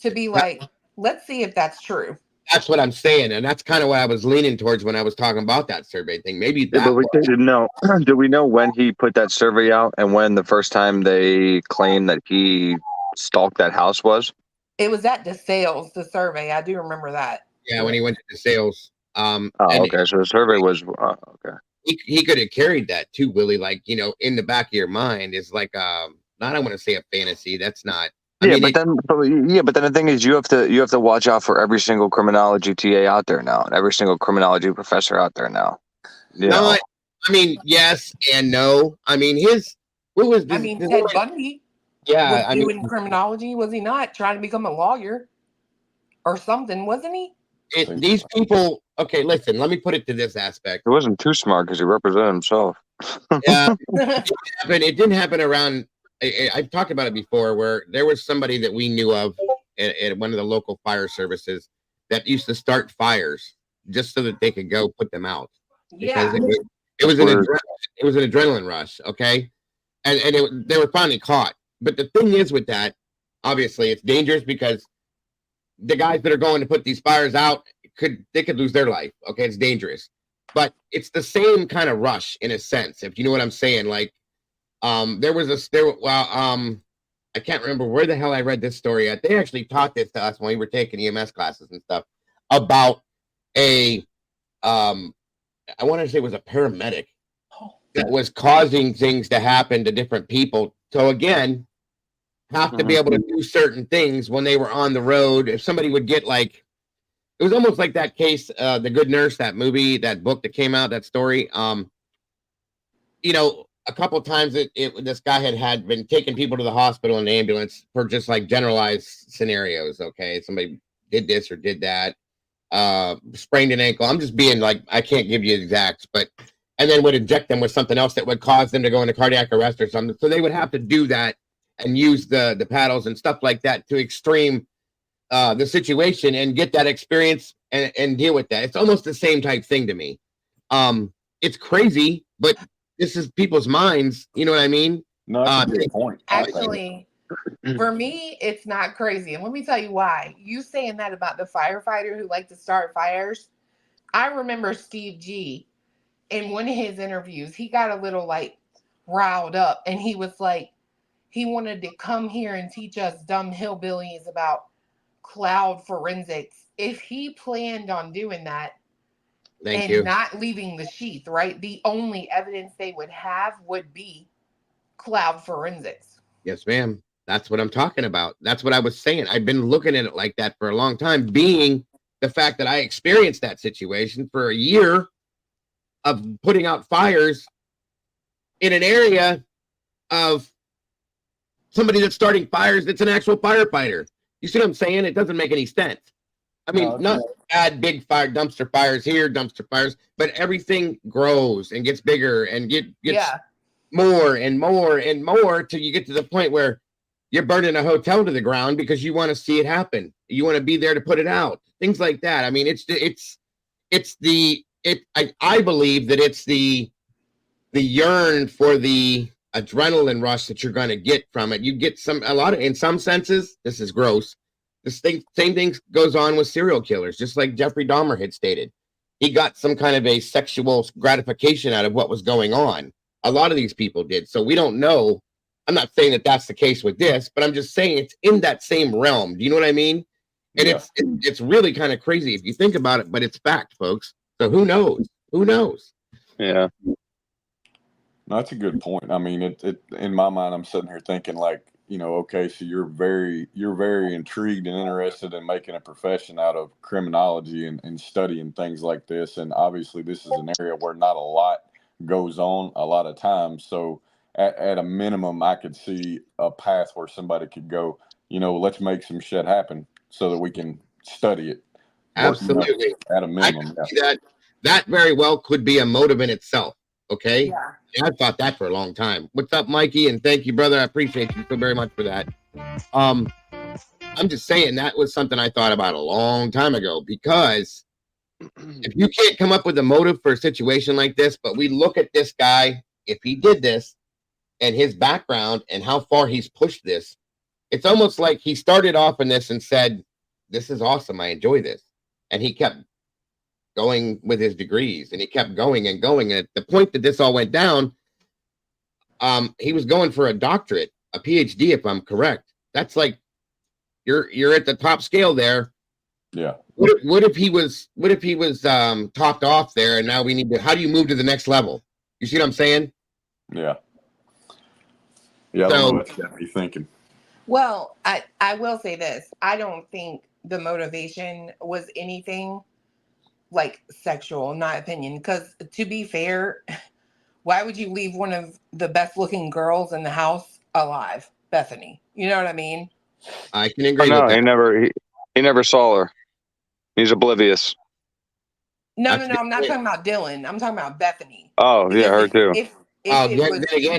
to be like, let's see if that's true? That's what I'm saying. And that's kind of what I was leaning towards when I was talking about that survey thing. Maybe that. But we didn't know. Do we know when he put that survey out and when the first time they claimed that he stalked that house was? It was at DeSales, the survey. I do remember that. Yeah, when he went to DeSales. Okay. So the survey was okay. He could have carried that too, Willie. Like, in the back of your mind is like I don't want to say a fantasy. That's not. But then the thing is, you have to watch out for every single criminology TA out there now, and every single criminology professor out there now. Yes and no. Ted Bundy. Yeah, was doing criminology, was he not? Trying to become a lawyer or something, wasn't he? These people. Okay, listen. Let me put it to this aspect. He wasn't too smart because he represented himself. Yeah, it didn't happen around. I've talked about it before where there was somebody that we knew of at one of the local fire services that used to start fires just so that they could go put them out. Yeah. Because it was an adrenaline rush. Okay. And they were finally caught. But the thing is with that, obviously it's dangerous because the guys that are going to put these fires out could lose their life. Okay. It's dangerous, but it's the same kind of rush in a sense, if you know what I'm saying. Like, I can't remember where the hell I read this story at. They actually taught this to us when we were taking EMS classes and stuff about I want to say it was a paramedic that was causing things to happen to different people. So again, have to be able to do certain things when they were on the road. If somebody would get it was almost like that case, The Good Nurse, that movie, that book that came out, that story. A couple of times this guy had been taking people to the hospital in the ambulance for just like generalized scenarios. Okay. Somebody did this or did that, sprained an ankle. I'm just being like, I can't give you exacts, and then would inject them with something else that would cause them to go into cardiac arrest or something. So they would have to do that and use the paddles and stuff like that to extreme the situation and get that experience and deal with that. It's almost the same type thing to me. It's crazy, but this is people's minds. You know what I mean? No, that's a good point. Actually, for me, it's not crazy. And let me tell you why. You saying that about the firefighter who liked to start fires. I remember Steve G. in one of his interviews, he got a little riled up and he was like, he wanted to come here and teach us dumb hillbillies about cloud forensics. If he planned on doing that, not leaving the sheath, right? The only evidence they would have would be cloud forensics. Yes, ma'am. That's what I'm talking about. That's what I was saying. I've been looking at it like that for a long time, being the fact that I experienced that situation for a year of putting out fires in an area of somebody that's starting fires that's an actual firefighter. You see what I'm saying? It doesn't make any sense. I mean, not add big fire, dumpster fires here, dumpster fires, but everything grows and gets bigger and gets more and more and more till you get to the point where you're burning a hotel to the ground because you want to see it happen. You want to be there to put it out. Things like that. I mean, I believe that it's the yearn for the adrenaline rush that you're going to get from it. You get in some senses, this is gross. Same thing goes on with serial killers, just like Jeffrey Dahmer had stated. He got some kind of a sexual gratification out of what was going on. A lot of these people did. So we don't know. I'm not saying that that's the case with this, but I'm just saying it's in that same realm. Do you know what I mean? And it's really kind of crazy if you think about it, but it's fact, folks. So who knows? Who knows? Yeah. No, that's a good point. I mean, it in my mind, I'm sitting here thinking like, okay, so you're very intrigued and interested in making a profession out of criminology and studying things like this. And obviously this is an area where not a lot goes on a lot of times. So at a minimum, I could see a path where somebody could go, let's make some shit happen so that we can study it. Absolutely. At a minimum. That very well could be a motive in itself. Okay. Yeah. I've thought that for a long time. What's up, Mikey? And thank you, brother. I appreciate you so very much for that. I'm just saying that was something I thought about a long time ago, because if you can't come up with a motive for a situation like this, but we look at this guy, if he did this and his background and how far he's pushed this, it's almost like he started off in this and said, this is awesome. I enjoy this. And he kept going with his degrees, and he kept going and going. And at the point that this all went down, he was going for a doctorate, a PhD, if I'm correct. That's like you're at the top scale there. Yeah. What if he was topped off there, and now we need to? How do you move to the next level? You see what I'm saying? Yeah. Yeah. I don't know what's got me thinking. Well, I will say this. I don't think the motivation was anything like sexual, in my opinion, because to be fair, why would you leave one of the best looking girls in the house alive, Bethany? You know what I mean? I can agree with that. He never saw her. He's oblivious. No, I'm not talking about Dylan. I'm talking about Bethany. Oh, because yeah, her too.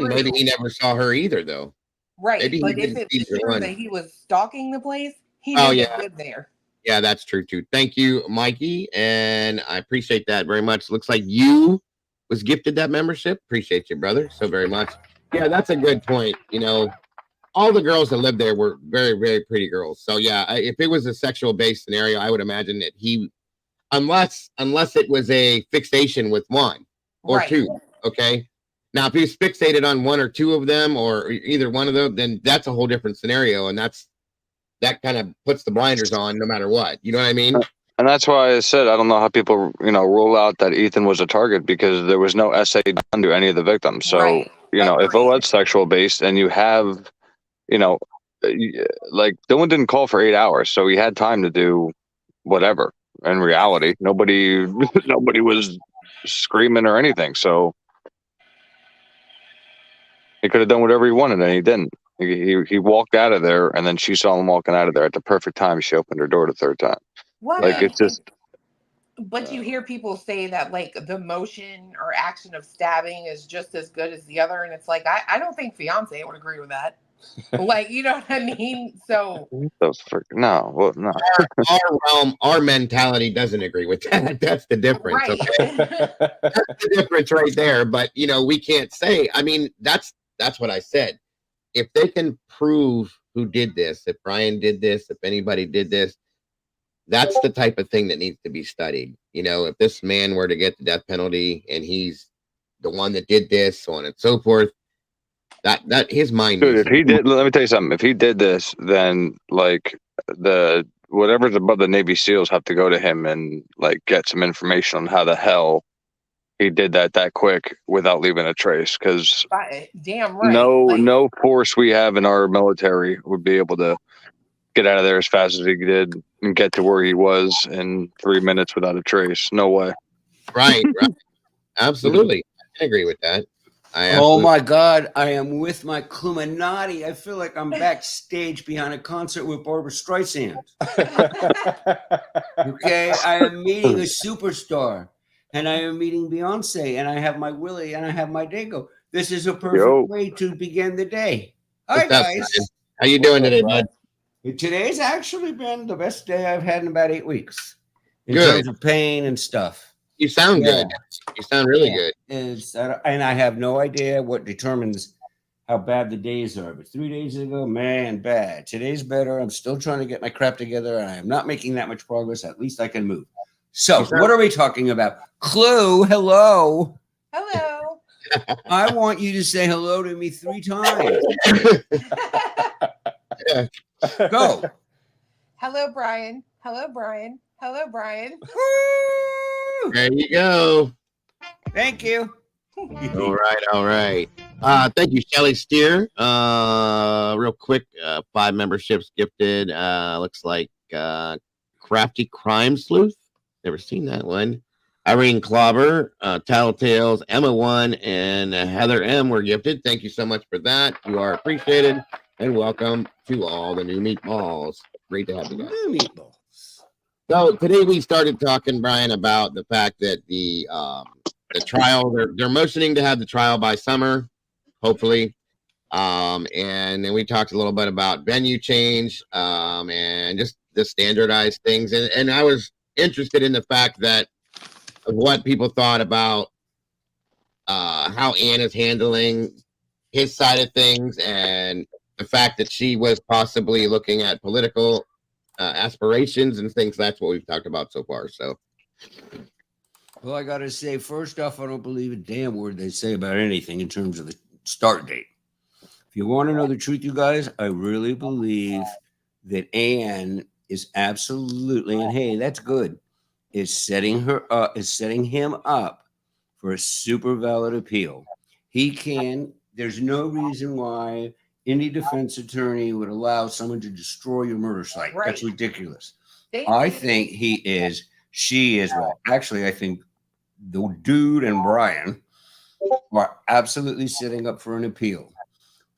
Maybe he never saw her either, though. Right, maybe but if it was true that he was stalking the place, he didn't live there. Yeah, that's true too. Thank you, Mikey, and I appreciate that very much. Looks like you was gifted that membership. Appreciate you, brother, so very much. Yeah, that's a good point. All the girls that lived there were very, very pretty girls. So yeah, if it was a sexual based scenario, I would imagine that he, unless it was a fixation with one or two. Okay. Now, if he was fixated on one or two of them, or either one of them, then that's a whole different scenario, and that kind of puts the blinders on no matter what. You know what I mean? And that's why I said I don't know how people, rule out that Ethan was a target, because there was no essay done to any of the victims. So, if it was sexual based and you have, like Dylan didn't call for 8 hours, so he had time to do whatever. In reality, nobody was screaming or anything. So he could have done whatever he wanted, and he didn't. He walked out of there, and then she saw him walking out of there at the perfect time. She opened her door the third time. Well, it's just. But you hear people say that like the motion or action of stabbing is just as good as the other, and it's like I don't think fiance would agree with that. Like, you know what I mean? So no. Our realm, our mentality doesn't agree with that. That's the difference. Right. Okay? That's the difference right there. But we can't say. I mean, that's what I said. If they can prove who did this, if Bryan did this, if anybody did this, that's the type of thing that needs to be studied. If this man were to get the death penalty and he's the one that did this, so on and so forth, that his mind. Dude, if he did, let me tell you something. If he did this, then like whatever's above the Navy SEALs have to go to him and like get some information on how the hell he did that quick without leaving a trace. Because damn right, no force we have in our military would be able to get out of there as fast as he did and get to where he was in 3 minutes without a trace. No way. Right. Absolutely. I can agree with that. Oh my God, I am with my Illuminati. I feel like I'm backstage behind a concert with Barbara Streisand. Okay, I am meeting a superstar, and I am meeting Beyonce, and I have my Willie, and I have my Dago. This is a perfect way to begin the day. Hi, guys. How you doing today, bud? Today's actually been the best day I've had in about 8 weeks in Good. terms of pain and stuff. You sound good. You sound really good. And I have no idea what determines how bad the days are. But 3 days ago, man, bad. Today's better. I'm still trying to get my crap together. I am not making that much progress. At least I can move. So what are we talking about? Clue, hello. Hello. I want you to say hello to me 3 times. Go. Hello, Bryan. Hello, Bryan. Hello, Bryan. There you go. Thank you. All right. Thank you, Shelly Steer. Real quick, 5 memberships gifted. Looks like Crafty Crime Sleuth. Never seen that one. Irene Clobber, Tattletales, Emma 1, and Heather M were gifted. Thank you so much for that. You are appreciated. And welcome to all the new meatballs. Great to have you guys. New meatballs. So today we started talking, Bryan, about the fact that the trial, they're motioning to have the trial by summer, hopefully. And then we talked a little bit about venue change and just the standardized things. And I was interested in the fact that of what people thought about how Ann is handling his side of things and the fact that she was possibly looking at political aspirations and things. That's what we've talked about so far. So, well, I got to say, first off, I don't believe a damn word they say about anything in terms of the start date. If you want to know the truth, you guys, I really believe that Ann is absolutely, and hey, that's good, is setting him up for a super valid appeal. There's no reason why any defense attorney would allow someone to destroy your murder site. Right. That's ridiculous. I think she is well. Actually, I think the dude and Bryan are absolutely setting up for an appeal.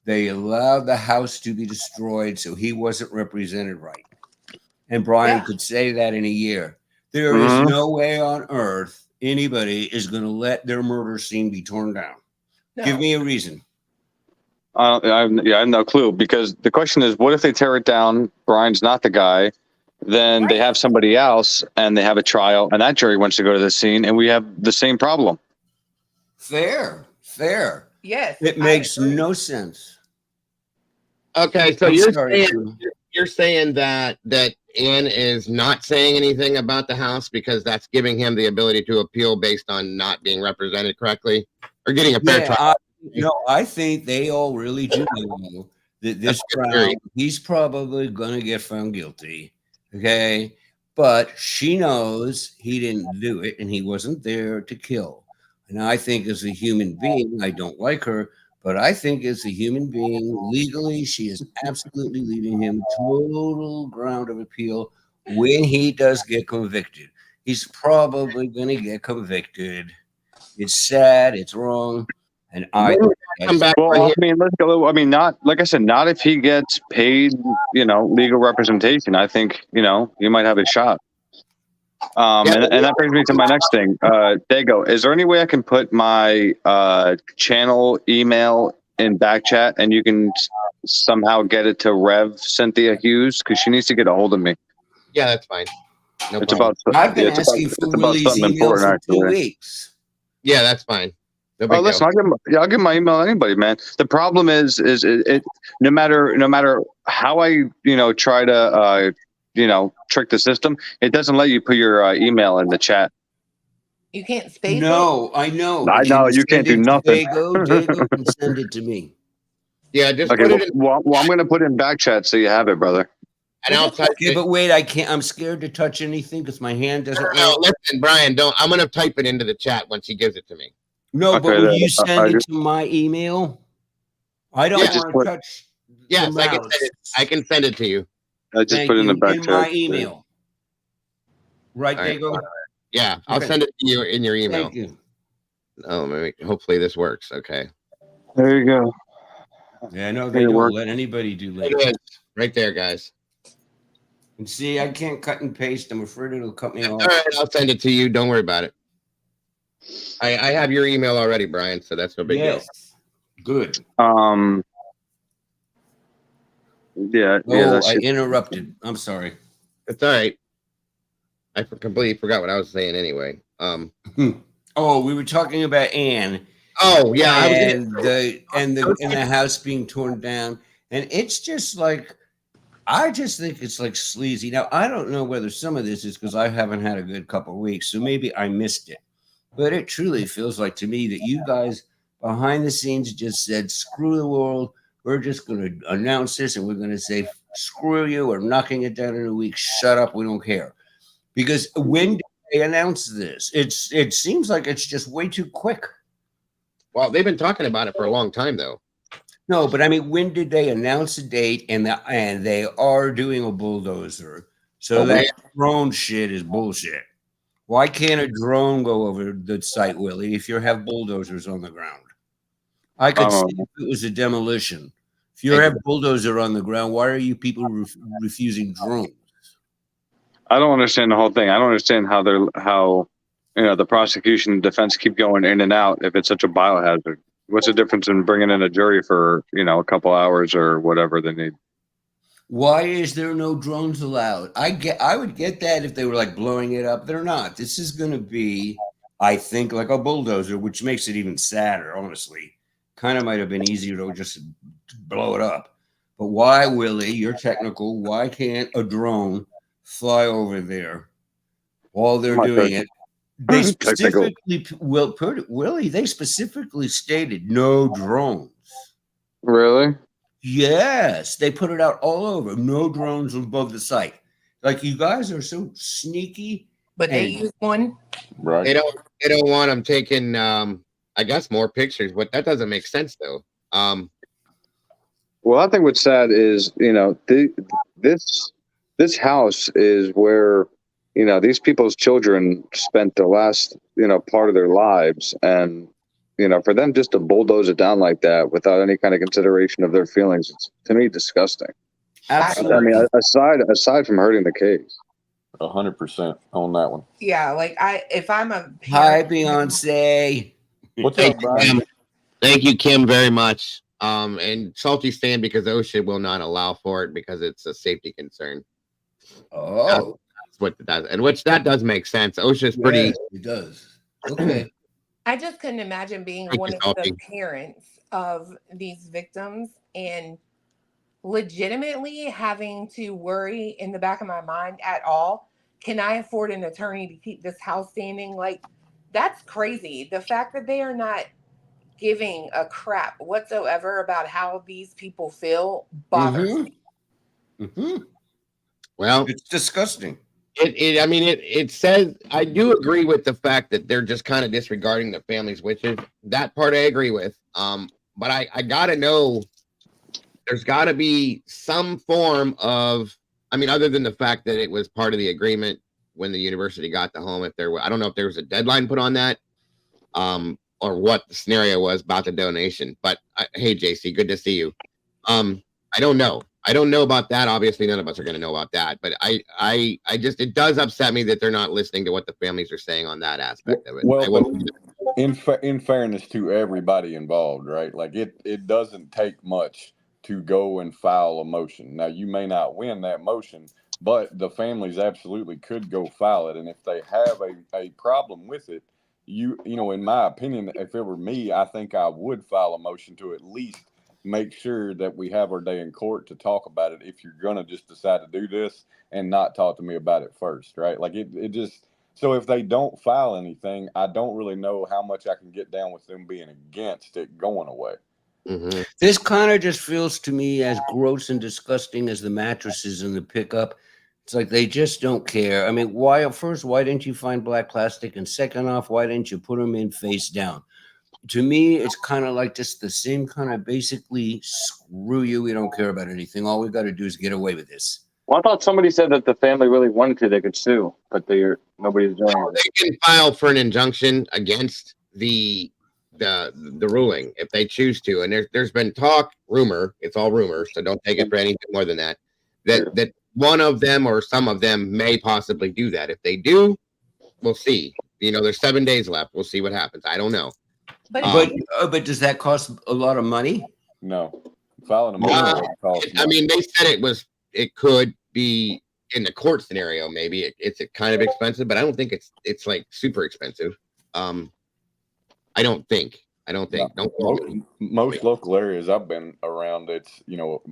They allowed the house to be destroyed, so he wasn't represented right. And Bryan could say that in a year. There is no way on earth anybody is going to let their murder scene be torn down. No. Give me a reason. I have no clue, because the question is, what if they tear it down? Bryan's not the guy. Then they have somebody else and they have a trial and that jury wants to go to the scene and we have the same problem. Fair. Yes. It makes no sense. Okay, so you're saying that Ann is not saying anything about the house because that's giving him the ability to appeal based on not being represented correctly or getting a fair trial. I think they all really do know that this trial, he's probably going to get found guilty. Okay. But she knows he didn't do it and he wasn't there to kill. And I think as a human being, I don't like her, but I think as a human being, legally, she is absolutely leaving him total ground of appeal when he does get convicted. He's probably going to get convicted. It's sad. It's wrong. And come back. Well, I mean, let's go. I mean, not like I said, not if he gets paid, legal representation. I think, you might have a shot. And that brings me to my next thing. Dago, is there any way I can put my channel email in back chat and you can somehow get it to Rev Cynthia Hughes? Because she needs to get a hold of me. Yeah, that's fine. No it's problem. I've been asking for Willie's email for 2 weeks. Yeah, that's fine. Oh, listen, I'll give my email to anybody, man. The problem is it no matter how I try to trick the system, it doesn't let you put your email in the chat. You can't space it? I know. I know you can't do nothing. Dago can send it to me. Yeah, just okay. Put it in. Well, I'm going to put it in back chat so you have it, brother. And I'll type it. But wait, I can't. I'm scared to touch anything because my hand doesn't. No, listen, Bryan, don't. I'm going to type it into the chat once he gives it to me. No, okay, but will you send it to my email? I don't want to touch. Yes, I can send it to you. I just put it in the back chat. My email. Right, Dago? Yeah, I'll send it to you in your email. Thank you. Oh, maybe hopefully this works. Okay. There you go. Yeah, no, they don't let anybody do that. It is right there, guys. And see, I can't cut and paste. I'm afraid it'll cut me off. All right, I'll send it to you. Don't worry about it. I have your email already, Bryan, so that's no big deal. Good. Yeah. Oh, I interrupted. I'm sorry. It's all right. I completely forgot what I was saying anyway. Oh, we were talking about Anne. Oh yeah, and the house being torn down, and it's just like, I just think it's like sleazy. Now I don't know whether some of this is because I haven't had a good couple of weeks, so maybe I missed it, but it truly feels like to me that you guys behind the scenes just said, "Screw the world. We're just going to announce this, and we're going to say, screw you. We're knocking it down in a week. Shut up. We don't care." Because when did they announce this? It seems like it's just way too quick. Well, they've been talking about it for a long time, though. No, but I mean, when did they announce a date? And they are doing a bulldozer. So that drone shit is bullshit. Why can't a drone go over the site, Willie, if you have bulldozers on the ground? I could see if it was a demolition. If you have bulldozer on the ground, why are you people refusing drones? I don't understand the whole thing. I don't understand how the prosecution and defense keep going in and out if it's such a biohazard. What's the difference in bringing in a jury for, a couple hours or whatever they need? Why is there no drones allowed? I would get that if they were like blowing it up. They're not. This is going to be, I think, like a bulldozer, which makes it even sadder, honestly. Kind of might have been easier to just blow it up. But why, Willie, you're technical, why can't a drone fly over there while they're doing it? They specifically, Willie, they specifically stated no drones. Really? Yes, they put it out all over. No drones above the site. Like, you guys are so sneaky. But they use one. Right. They don't want them taking, I guess, more pictures. But that doesn't make sense, though. Well, I think what's sad is, this house is where, these people's children spent the last, part of their lives. And, for them just to bulldoze it down like that without any kind of consideration of their feelings, it's, to me, disgusting. Absolutely. I mean, aside from hurting the case. 100% on that one. Yeah, like if I'm a parent, hi, Beyonce. What's up, Brian? Thank you, Kim, very much. And salty stand because OSHA will not allow for it because it's a safety concern. Oh, that's what it does, and which that does make sense. OSHA is pretty. Yeah, it does. Okay. I just couldn't imagine being one of the parents of these victims and legitimately having to worry in the back of my mind at all, can I afford an attorney to keep this house standing? Like, that's crazy. The fact that they are not giving a crap whatsoever about how these people feel bothers me. Mm-hmm. Well, it's disgusting. It says, I do agree with the fact that they're just kind of disregarding the family's wishes. That part I agree with. But I gotta know, there's gotta be some form of, other than the fact that it was part of the agreement when the university got the home, I don't know if there was a deadline put on that, or what the scenario was about the donation. But hey, JC, good to see you. I don't know. I don't know about that. Obviously, none of us are going to know about that. But I just, it does upset me that they're not listening to what the families are saying on that aspect of it. Well, in fairness to everybody involved, right? Like it doesn't take much to go and file a motion. Now, you may not win that motion, but the families absolutely could go file it. And if they have a problem with it, in my opinion, if it were me, I think I would file a motion to at least make sure that we have our day in court to talk about it if you're going to just decide to do this and not talk to me about it first, right? Like it just, so if they don't file anything, I don't really know how much I can get down with them being against it going away. Mm-hmm. This kind of just feels to me as gross and disgusting as the mattresses in the pickup. It's like they just don't care. Why didn't you find black plastic? And second off, why didn't you put them in face down? To me, it's kind of like just the same kind of basically, screw you, we don't care about anything. All we got to do is get away with this. Well, I thought somebody said that the family really wanted to, they could sue, but nobody's doing it. They can file for an injunction against the ruling if they choose to. And there's been rumor, it's all rumor, so don't take it for anything more than that. That one of them or some of them may possibly do that. If they do, we'll see. There's 7 days left. We'll see what happens. I don't know. But does that cost a lot of money? No. Filing a motion wouldn't cost I mean, they said it could be in the court scenario. Maybe it's kind of expensive, but I don't think it's like super expensive. I don't think. Most local areas I've been around, it's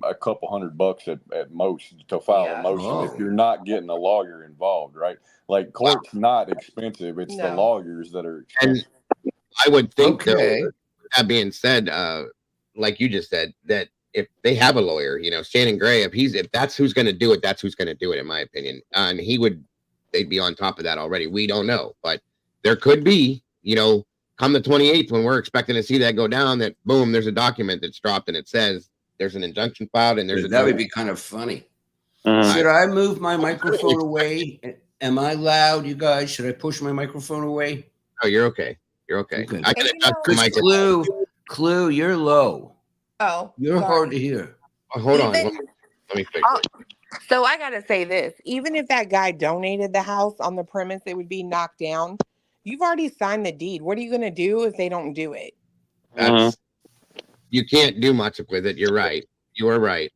a couple $100 at most to file a motion if you're not getting a lawyer involved, right? Like court's not expensive; it's the lawyers that are expensive. And I would think, though, that being said, like you just said, that if they have a lawyer, Shannon Gray, if that's who's going to do it, that's who's going to do it, in my opinion. And they'd be on top of that already. We don't know, but there could be, come the 28th, when we're expecting to see that go down, that boom, there's a document that's dropped and it says there's an injunction filed and that would be kind of funny. Should I move my microphone away? Am I loud, you guys? Should I push my microphone away? Oh, you're okay. You're okay. I can adjust the mic. Clue, you're low. Oh, you're hard to hear. Oh, hold on. Let me fix it. So I got to say this. Even if that guy donated the house on the premise it would be knocked down, you've already signed the deed. What are you going to do if they don't do it? You can't do much with it. You're right. You are right.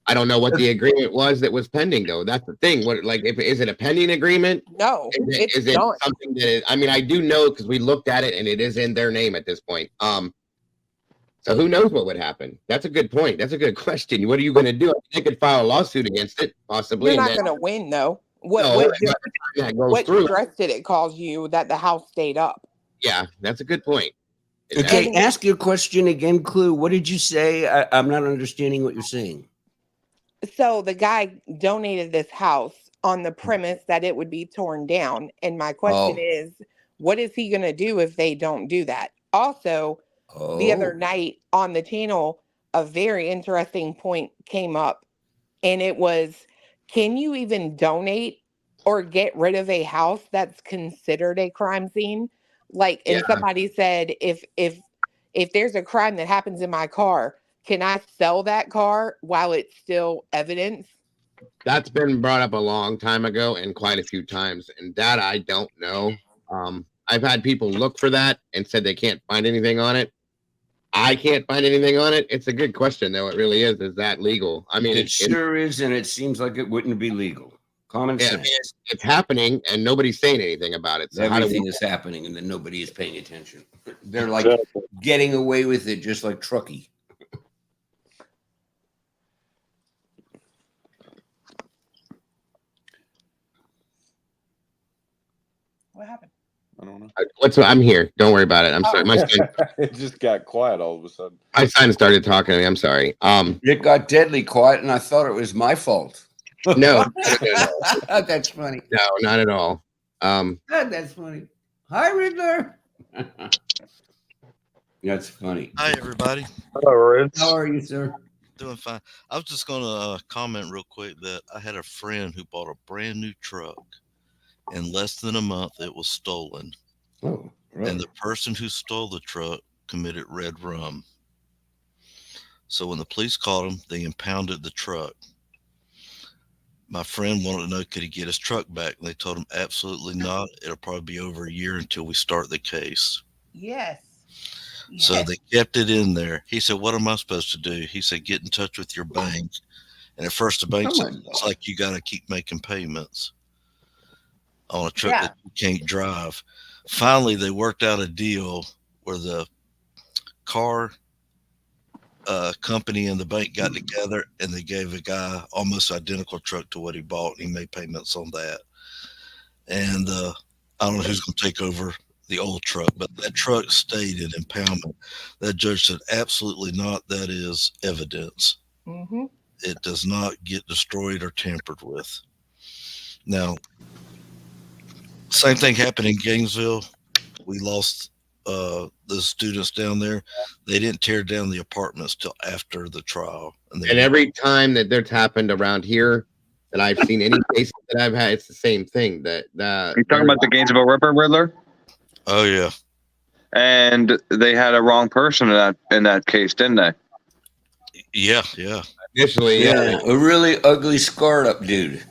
I don't know what the agreement was that was pending, though. That's the thing. Is it a pending agreement? No. Is it something that I do know because we looked at it and it is in their name at this point. So who knows what would happen? That's a good point. That's a good question. What are you going to do? They could file a lawsuit against it, possibly. You're not going to win, though. What stress did it cause you that the house stayed up? Yeah, that's a good point. Okay, ask your question again, Clue. What did you say? I'm not understanding what you're saying. So the guy donated this house on the premise that it would be torn down. And my question is, what is he going to do if they don't do that? Also, the other night on the channel, a very interesting point came up, and it was, can you even donate or get rid of a house that's considered a crime scene? And somebody said, if there's a crime that happens in my car, can I sell that car while it's still evidence? That's been brought up a long time ago and quite a few times, and that I don't know. I've had people look for that and said they can't find anything on it. I can't find anything on it. It's a good question, though. It really is. Is that legal? I mean, it sure is, and it seems like it wouldn't be legal. Common sense. It's happening, and nobody's saying anything about it. So everything is happening, and then nobody is paying attention. They're like getting away with it, just like Truckee. What happened? I don't know. I'm here. Don't worry about it. I'm sorry. My son, it just got quiet all of a sudden. My son started talking to me. I'm sorry. It got deadly quiet, and I thought it was my fault. No. That's funny. No, not at all. That's funny. Hi, Riddler. That's funny. Hi, everybody. Hello, Ritz. How are you, sir? Doing fine. I was just going to comment real quick that I had a friend who bought a brand new truck. In less than a month, it was stolen. Oh, really? And the person who stole the truck committed red rum. So when the police caught him, they impounded the truck. My friend wanted to know, could he get his truck back? And they told him, absolutely not. It'll probably be over a year until we start the case. Yes. So they kept it in there. He said, what am I supposed to do? He said, get in touch with your bank. And at first the bank said, it's like you got to keep making payments on a truck that you can't drive. Finally, they worked out a deal where the car company and the bank got together, and they gave a guy almost identical truck to what he bought, and he made payments on that. And I don't know who's going to take over the old truck, but that truck stayed in impoundment. That judge said, absolutely not. That is evidence. Mm-hmm. It does not get destroyed or tampered with. Now, same thing happened in Gainesville. We lost the students down there. They didn't tear down the apartments till after the trial. And every time that that's happened around here that I've seen any cases that I've had, it's the same thing. That you talking about the Gainesville Ripper, Riddler? Oh yeah. And they had a wrong person in that case, didn't they? Yeah. Initially, a really ugly, scarred up dude.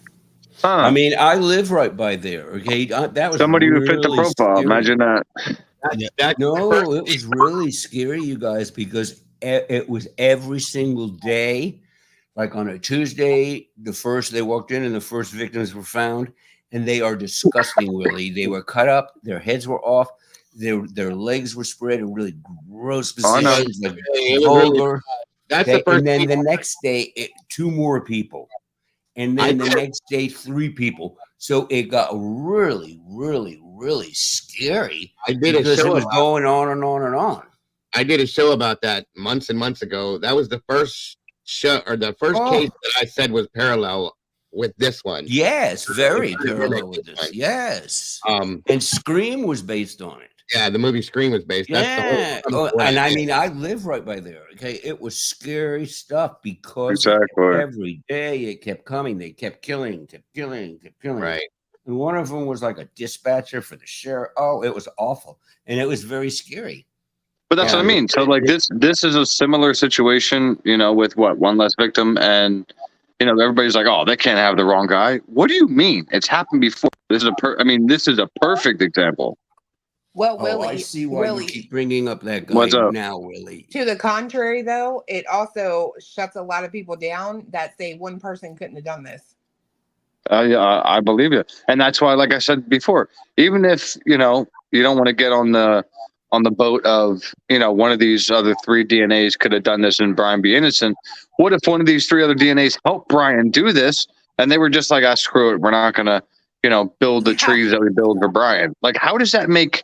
Huh. I mean, I live right by there. Okay, that was somebody really who fit the profile. Scary. Imagine that. No, it was really scary, you guys, because it was every single day. Like on a Tuesday, they walked in and the first victims were found, and they are disgusting, Willie. They were cut up, their heads were off, their legs were spread in really gross positions, like vulgar. That's the first. And then the next day, 2 more people, and then the next day, 3 people. So it got really, really, really scary. I did a because show it was about going on and on and on. I did a show about that months and months ago. That was the first show, or the first case that I said was parallel with this one. Yes, very parallel with this. Yes. And Scream was based on it. Yeah, the movie Scream was based. Yeah. That's the whole And I mean, I live right by there. Okay. It was scary stuff because every day it kept coming. They kept killing. Right. And one of them was like a dispatcher for the sheriff. Oh, it was awful. And it was very scary. But that's what I mean. So like this is a similar situation, with one less victim, and everybody's like, oh, they can't have the wrong guy. What do you mean? It's happened before. This is a perfect example. Well, Willie, I see why you keep bringing up that guy. What's up? Now, Willie? To the contrary, though, it also shuts a lot of people down that say one person couldn't have done this. I believe you, and that's why, like I said before, even if you don't want to get on the boat of one of these other 3 DNAs could have done this and Bryan be innocent. What if one of these 3 other DNAs helped Bryan do this, and they were just like, screw it, we're not gonna build the trees that we build for Bryan? Like, how does that make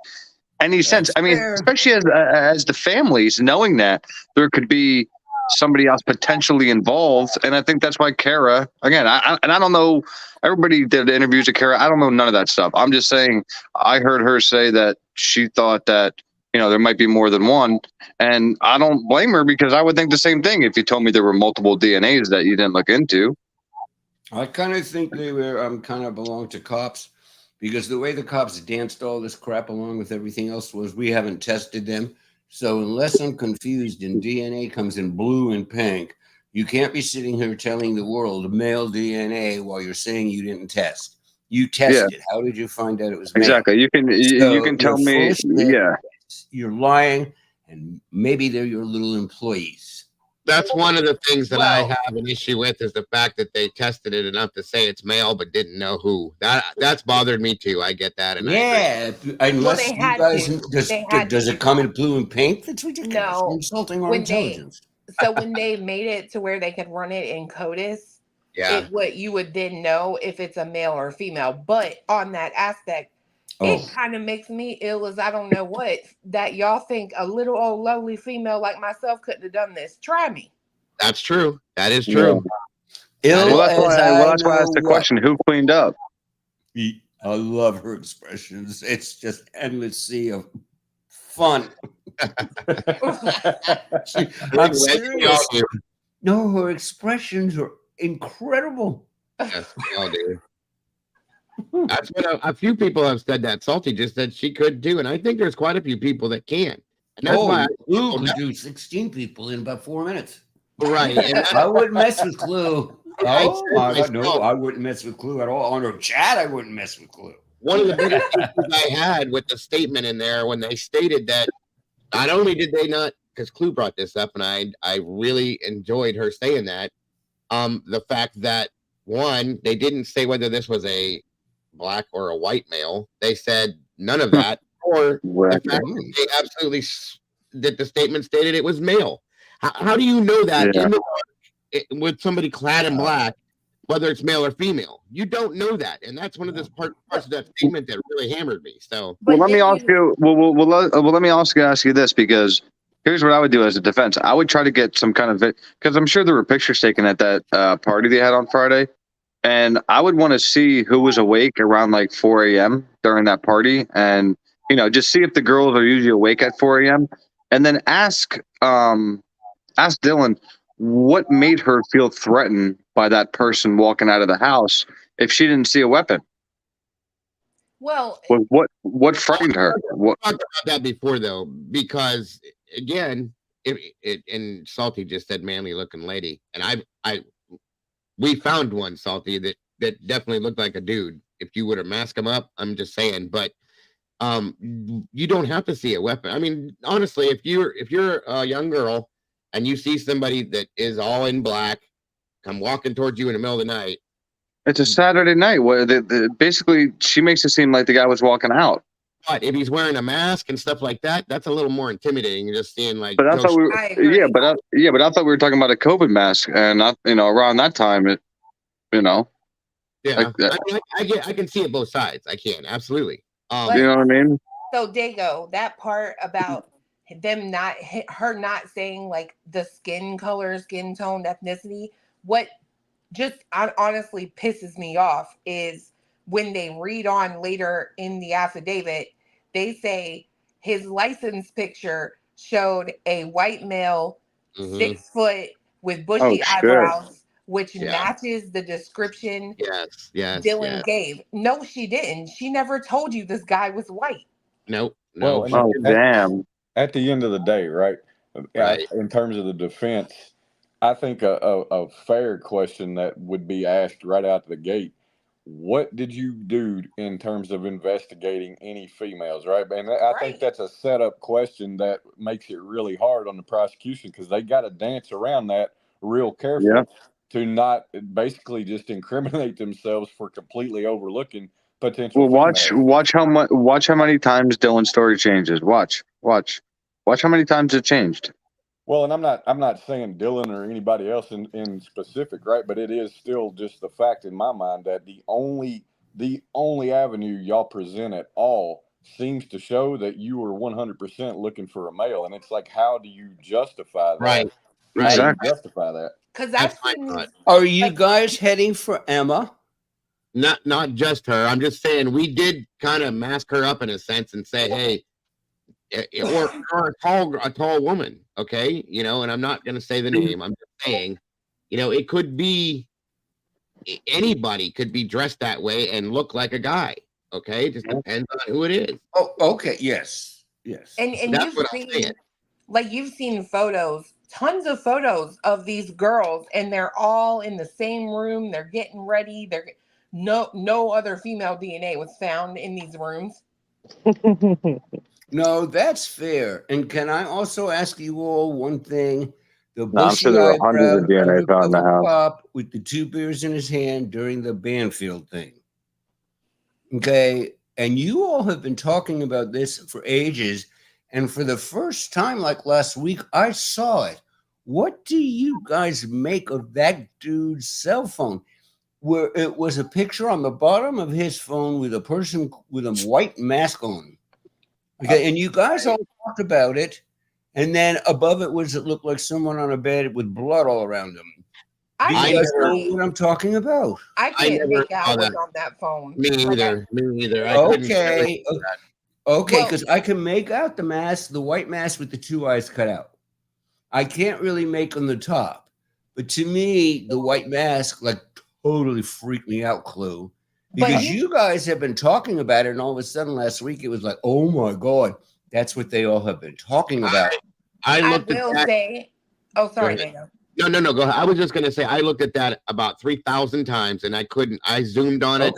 any sense? I mean, especially as the families knowing that there could be somebody else potentially involved. And I think that's why Kara, again, I don't know, everybody did interviews with Kara. I don't know none of that stuff. I'm just saying, I heard her say that she thought that, there might be more than one. And I don't blame her, because I would think the same thing if you told me there were multiple DNAs that you didn't look into. I kind of think they were kind of belong to cops, because the way the cops danced all this crap along with everything else was, we haven't tested them. So unless I'm confused and DNA comes in blue and pink, you can't be sitting here telling the world male DNA while you're saying you didn't test. You tested. How did you find out it was male? Exactly. You can tell me. Yeah. You're lying, and maybe they're your little employees. That's one of the things that I have an issue with, is the fact that they tested it enough to say it's male but didn't know who. That's bothered me too. I get that. And unless you guys, does it come in blue and pink? That's ridiculous. No. Insulting our intelligence. So when they made it to where they could run it in CODIS, you would then know if it's a male or a female. But on that aspect, it kind of makes me ill as I don't know what, that y'all think a little old lovely female like myself couldn't have done this. Try me. That's true. That is true. That's why I asked the question, who cleaned up? I love her expressions. It's just endless sea of fun. I'm serious. No, her expressions are incredible. Yes, we all do. That's what a few people have said. That Salty just said she could do, and I think there's quite a few people that can. And that's why Clue could do 16 people in about 4 minutes. Right. And I wouldn't mess with Clue. I wouldn't mess with Clue at all. On her chat, I wouldn't mess with Clue. One of the biggest issues I had with the statement in there when they stated that not only did they not, because Clue brought this up, and I really enjoyed her saying that, the fact that, one, they didn't say whether this was a black or a white male. They said none of that, or the fact that they absolutely that the statement stated it was male. How do you know that in the dark, with somebody clad in black, whether it's male or female? You don't know that, and that's one of the parts of that statement that really hammered me. So, let me ask you. Let me also ask you this, because here's what I would do as a defense. I would try to get some kind of because I'm sure there were pictures taken at that party they had on Friday. And I would want to see who was awake around like 4 a.m. during that party, and just see if the girls are usually awake at 4 a.m. And then ask Dylan what made her feel threatened by that person walking out of the house if she didn't see a weapon. Well, what frightened her? We talked about that before, though, because again, and Salty just said manly looking lady, and we found one, Salty, that definitely looked like a dude. If you would have masked him up, I'm just saying. But you don't have to see a weapon. I mean, honestly, if you're a young girl and you see somebody that is all in black come walking towards you in the middle of the night. It's a Saturday night. Where basically she makes it seem like the guy was walking out. But if he's wearing a mask and stuff like that, that's a little more intimidating. You're just seeing like. But I thought we were, but I thought we were talking about a COVID mask, and not, around that time, Yeah, like that. I can see it both sides. I can absolutely. You know what I mean? So Dago, that part about them her not saying like the skin color, skin tone, ethnicity, what just honestly pisses me off is when they read on later in the affidavit, they say his license picture showed a white male, 6 foot with bushy eyebrows, which matches the description Dylan gave. No, she didn't. She never told you this guy was white. No. Well, damn. At the end of the day, right? In terms of the defense, I think a fair question that would be asked right out the gate: what did you do in terms of investigating any females, right? And I think that's a setup question that makes it really hard on the prosecution, because they got to dance around that real careful to not basically just incriminate themselves for completely overlooking potential. Well, watch how many times Dylan's story changes. Watch how many times it changed. Well, and I'm not saying Dylan or anybody else in specific, right? But it is still just the fact in my mind that the only avenue y'all present at all seems to show that you were 100% looking for a male, and it's like, how do you justify that? Right. How do you justify that? Because are you guys heading for Emma? Not just her. I'm just saying we did kind of mask her up in a sense and say, hey, or a tall woman, okay, and I'm not going to say the name. I'm just saying, it could be anybody could be dressed that way and look like a guy, okay? It just depends on who it is. Oh, okay, yes. And that's what I'm saying. Like, you've seen photos, tons of photos of these girls, and they're all in the same room. They're getting ready. No other female DNA was found in these rooms. No, that's fair. And can I also ask you all one thing? The I'm sure there were hundreds of DNA found in the house. Cop with the 2 beers in his hand during the Banfield thing. Okay, and you all have been talking about this for ages, and for the first time, like last week, I saw it. What do you guys make of that dude's cell phone? Where it was a picture on the bottom of his phone with a person with a white mask on. Okay, and you guys all talked about it, and then above it looked like someone on a bed with blood all around them. Do you guys know what I'm talking about? I can't make out what's on that phone. Me either. Okay, because I can make out the mask, the white mask with the 2 eyes cut out. I can't really make on the top, but to me, the white mask totally freaked me out, Clue. Because you guys have been talking about it, and all of a sudden last week it was like, oh my God, that's what they all have been talking about. I will say, oh, sorry, Dana. No, go ahead. I was just going to say, I looked at that about 3,000 times, and I zoomed on it,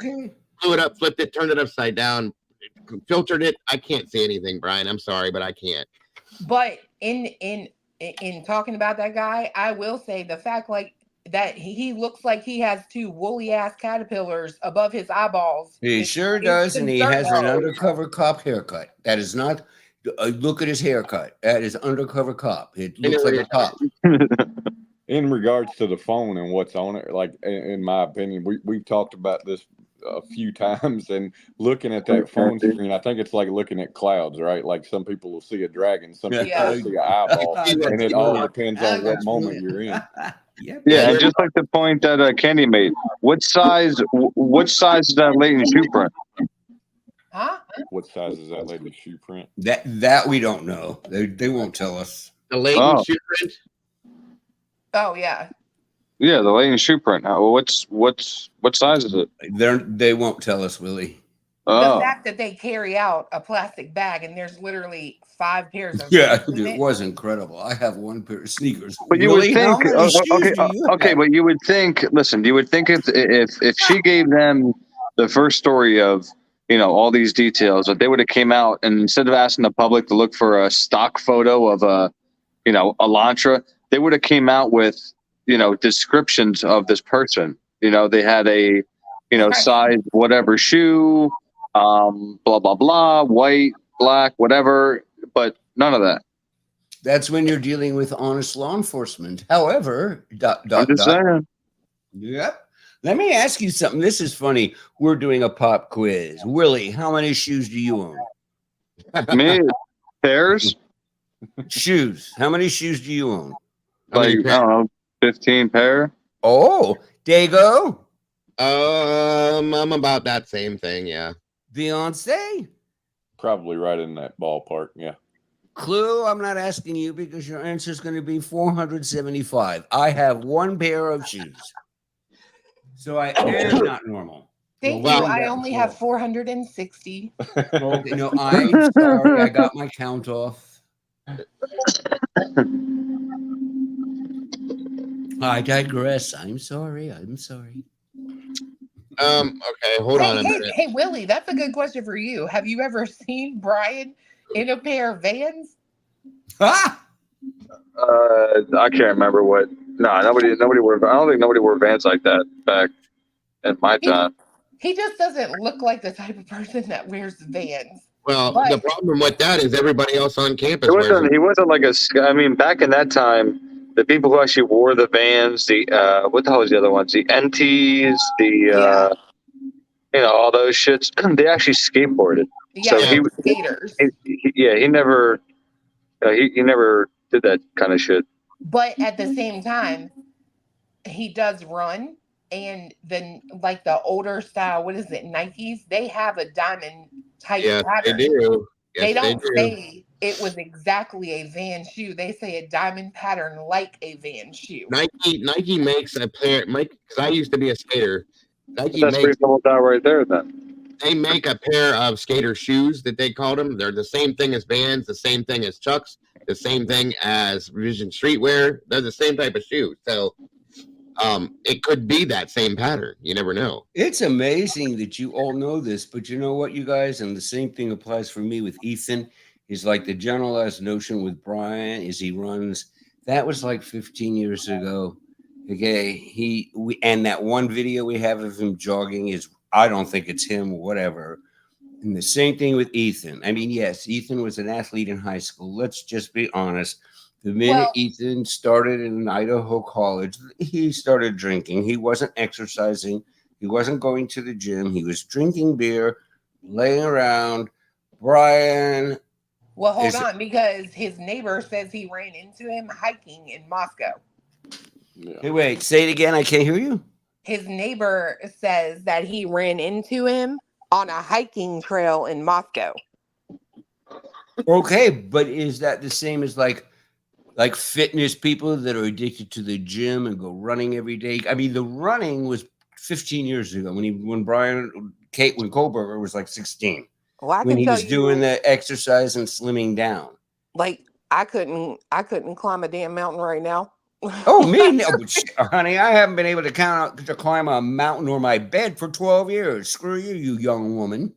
blew it up, flipped it, turned it upside down, filtered it. I can't see anything, Brian. I'm sorry, but I can't. But in talking about that guy, I will say the fact that he looks like he has 2 woolly ass caterpillars above his eyeballs. He sure does, and he has an undercover cop haircut. That is not. Look at his haircut. That is undercover cop. It looks like a cop. In regards to the phone and what's on it, like in my opinion, we've talked about this a few times, and looking at that phone screen, I think it's like looking at clouds, right? Like some people will see a dragon, some people will see an eyeball, and it all depends on what moment you're in. Yeah, and just like the point that Candy made, what size is that latent shoe print? Huh? What size is that latent shoe print? That we don't know. They won't tell us. The latent shoe print? Oh yeah. Yeah, the latent shoe print. What size is it? They won't tell us, Willie. The fact that they carry out a plastic bag and there's literally 5 pairs of it was incredible. I have 1 pair of sneakers. But you would think, but you would think. Listen, you would think if she gave them the first story of all these details, that they would have came out, and instead of asking the public to look for a stock photo of a Elantra, they would have came out with, descriptions of this person. They had a, size whatever shoe, blah blah blah, white, black, whatever, but none of that. That's when you're dealing with honest law enforcement. However, I'm just saying. Yep. Let me ask you something. This is funny. We're doing a pop quiz. Willie, how many shoes do you own? Me, pairs. Shoes. How many shoes do you own? Like, I don't know, 15 pair. Oh, Dago. I'm about that same thing. Yeah. Beyonce. Probably right in that ballpark. Yeah. Clue, I'm not asking you because your answer is going to be 475. I have one pair of shoes. So I am not normal. Thank you. I only have 460. No, I'm sorry. I got my count off. I digress. I'm sorry. Okay, hold on a minute. Hey, Willie, that's a good question for you. Have you ever seen Bryan in a pair of Vans? Ah! I can't remember what. No, nobody wore. I don't think nobody wore Vans like that back in my time. He just doesn't look like the type of person that wears Vans. Well, the problem with that is everybody else on campus He wears them. wasn't like a. I mean, back in that time, the people who actually wore the Vans, the what the hell was the other ones? The NTs, the all those shits. They actually skateboarded. Yeah, so he skaters. He never. He never did that kind of shit. But at the same time, he does run, and then like the older style, what is it, Nikes? They have a diamond type pattern. They do. Yes, they don't say it was exactly a Van shoe. They say a diamond pattern like a Van shoe. Nike makes a pair. Because I used to be a skater. That's reasonable doubt right there. Then they make a pair of skater shoes that they call them. They're the same thing as Vans, the same thing as Chucks, the same thing as Vision Streetwear. They're the same type of shoe. So it could be that same pattern. You never know. It's amazing that you all know this, but you know what, you guys? And the same thing applies for me with Ethan. Is like the generalized notion with Bryan is he runs. That was like 15 years ago. Okay, and that one video we have of him jogging is, I don't think it's him, whatever. And the same thing with Ethan. I mean, yes, Ethan was an athlete in high school. Let's just be honest. The minute Ethan started in Idaho College, he started drinking. He wasn't exercising. He wasn't going to the gym. He was drinking beer, laying around. Bryan. Well, hold on, because his neighbor says he ran into him hiking in Moscow. Yeah. Hey, wait, say it again. I can't hear you. His neighbor says that he ran into him on a hiking trail in Moscow. Okay, but is that the same as like fitness people that are addicted to the gym and go running every day? I mean, the running was 15 years ago when Kohberger was like 16. Well, when he was doing the exercise and slimming down. Like I couldn't climb a damn mountain right now. Oh, me no, honey, I haven't been able to climb a mountain or my bed for 12 years. Screw you, you young woman.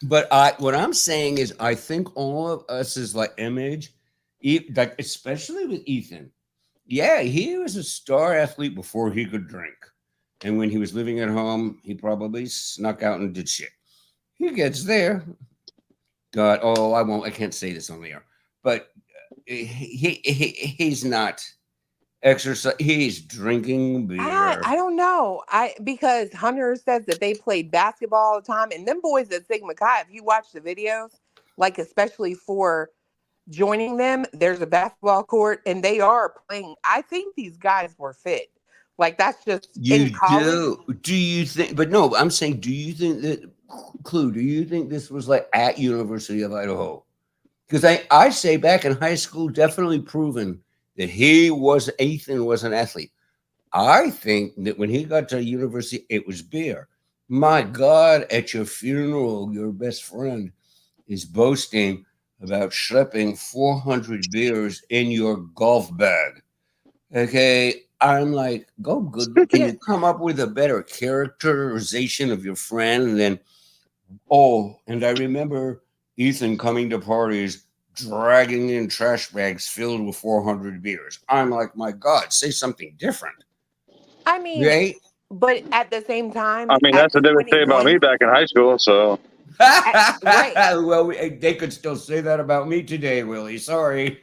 But what I'm saying is, I think all of us is like image, like especially with Ethan. Yeah, he was a star athlete before he could drink. And when he was living at home, he probably snuck out and did shit. He gets there. God, I can't say this on the air, but he's not exercise. He's drinking beer. I don't know. Because Hunter says that they played basketball all the time, and them boys at Sigma Chi, if you watch the videos, like especially for joining them, there's a basketball court, and they are playing. I think these guys were fit. Like that's just you do. Do you think? But no, I'm saying, do you think that Clue? Do you think this was like at University of Idaho? Because I say back in high school, definitely proven that Ethan was an athlete. I think that when he got to university, it was beer. My God, at your funeral, your best friend is boasting about schlepping 400 beers in your golf bag. Okay. I'm like, go good. Can you come up with a better characterization of your friend? And then, and I remember Ethan coming to parties, dragging in trash bags filled with 400 beers. I'm like, my God, say something different. I mean, Right? but at the same time, I mean, at that's what they would say about me 21, back in high school. So right? Well, they could still say that about me today, Willie. Sorry.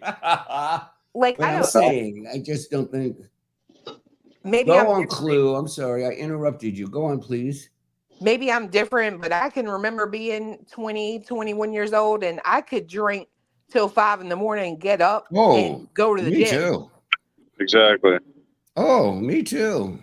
Like, But I I'm don't. saying, I just don't think. Maybe Go I'm on, different. Clue. I'm sorry. I interrupted you. Go on, please. Maybe I'm different, but I can remember being 20, 21 years old, and I could drink till 5 in the morning and get up and go to the me gym. too. exactly. Oh, me too.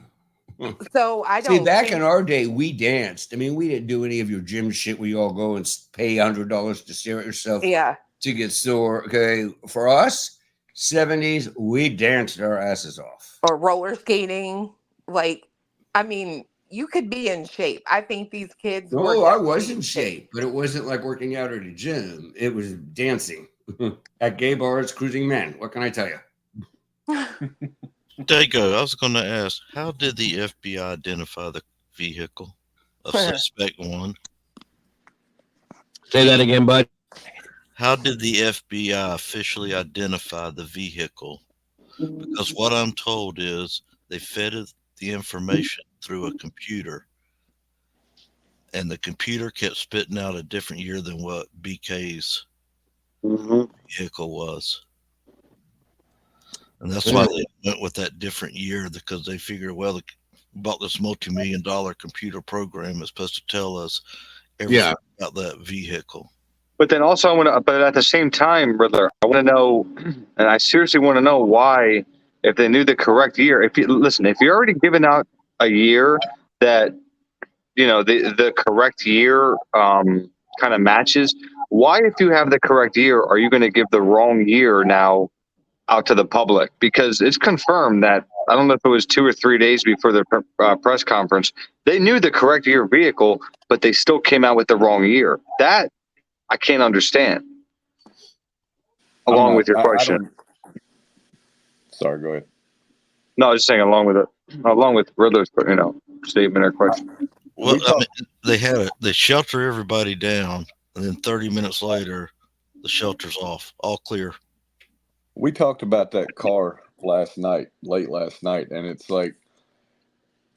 So I See, don't back think, in our day, we danced. I mean, we didn't do any of your gym shit where you all go and pay $100 to stare at yourself yeah, to get sore. Okay. For us, 70s, we danced our asses off. or roller skating. Like, I mean, you could be in shape. I think these kids were No, I was definitely in shape, but it wasn't like working out at a gym. It was dancing at gay bars, cruising men. What can I tell you? Dago, I was going to ask, how did the FBI identify the vehicle of suspect one? Say that again, bud. How did the FBI officially identify the vehicle? Because what I'm told is they fed it the information through a computer, and the computer kept spitting out a different year than what BK's vehicle was. And that's why they went with that different year, because they figured, well, they bought this multi-million-dollar computer program that's supposed to tell us everything about that vehicle. But then also, I want to. But at the same time, brother, I want to know, and I seriously want to know why, if they knew the correct year. If you listen, if you're already giving out a year that the correct year kind of matches, why, if you have the correct year, are you going to give the wrong year now out to the public? Because it's confirmed that, I don't know if it was 2 or 3 days before the press conference, they knew the correct year vehicle, but they still came out with the wrong year. That I can't understand. Along with your question. Sorry, go ahead. No, I was just saying along with Riddler's statement or question. Well, I mean, they shelter everybody down, and then 30 minutes later, the shelter's off, all clear. We talked about that car late last night, and it's like,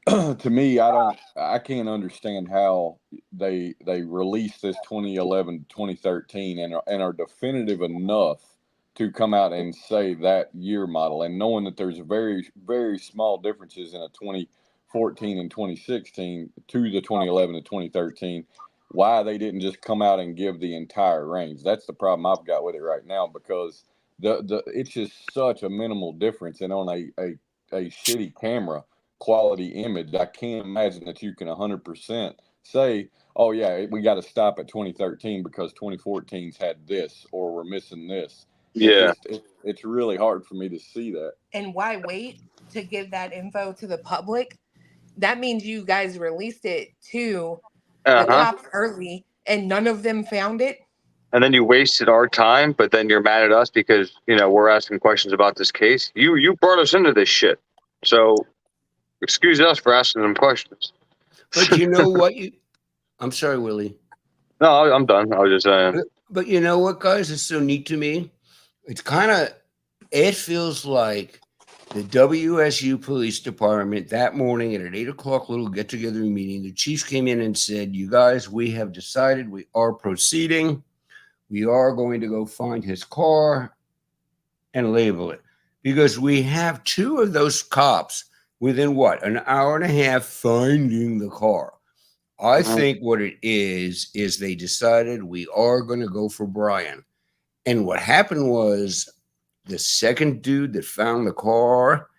to me, I can't understand how they released this 2011 2013 and are definitive enough to come out and say that year model, and knowing that there's very, very small differences in a 2014 and 2016 to the 2011 to 2013, why they didn't just come out and give the entire range. That's the problem I've got with it right now, because it's just such a minimal difference, and on a shitty camera quality image, I can't imagine that you can 100% say, oh yeah, we got to stop at 2013 because 2014's had this, or we're missing this. Yeah. It's really hard for me to see that. And why wait to give that info to the public? That means you guys released it to the cops early, and none of them found it. And then you wasted our time, but then you're mad at us because we're asking questions about this case. You brought us into this shit, so excuse us for asking them questions. But you know what? I'm sorry, Willie. No, I'm done. I was just saying. But you know what, guys? It's so neat to me. It feels like the WSU Police Department that morning at an 8 o'clock little get-together meeting, the chiefs came in and said, you guys, we have decided we are proceeding. We are going to go find his car and label it. Because we have 2 of those cops within an hour and a half finding the car. I think what it is they decided we are going to go for Bryan. And what happened was the second dude that found the car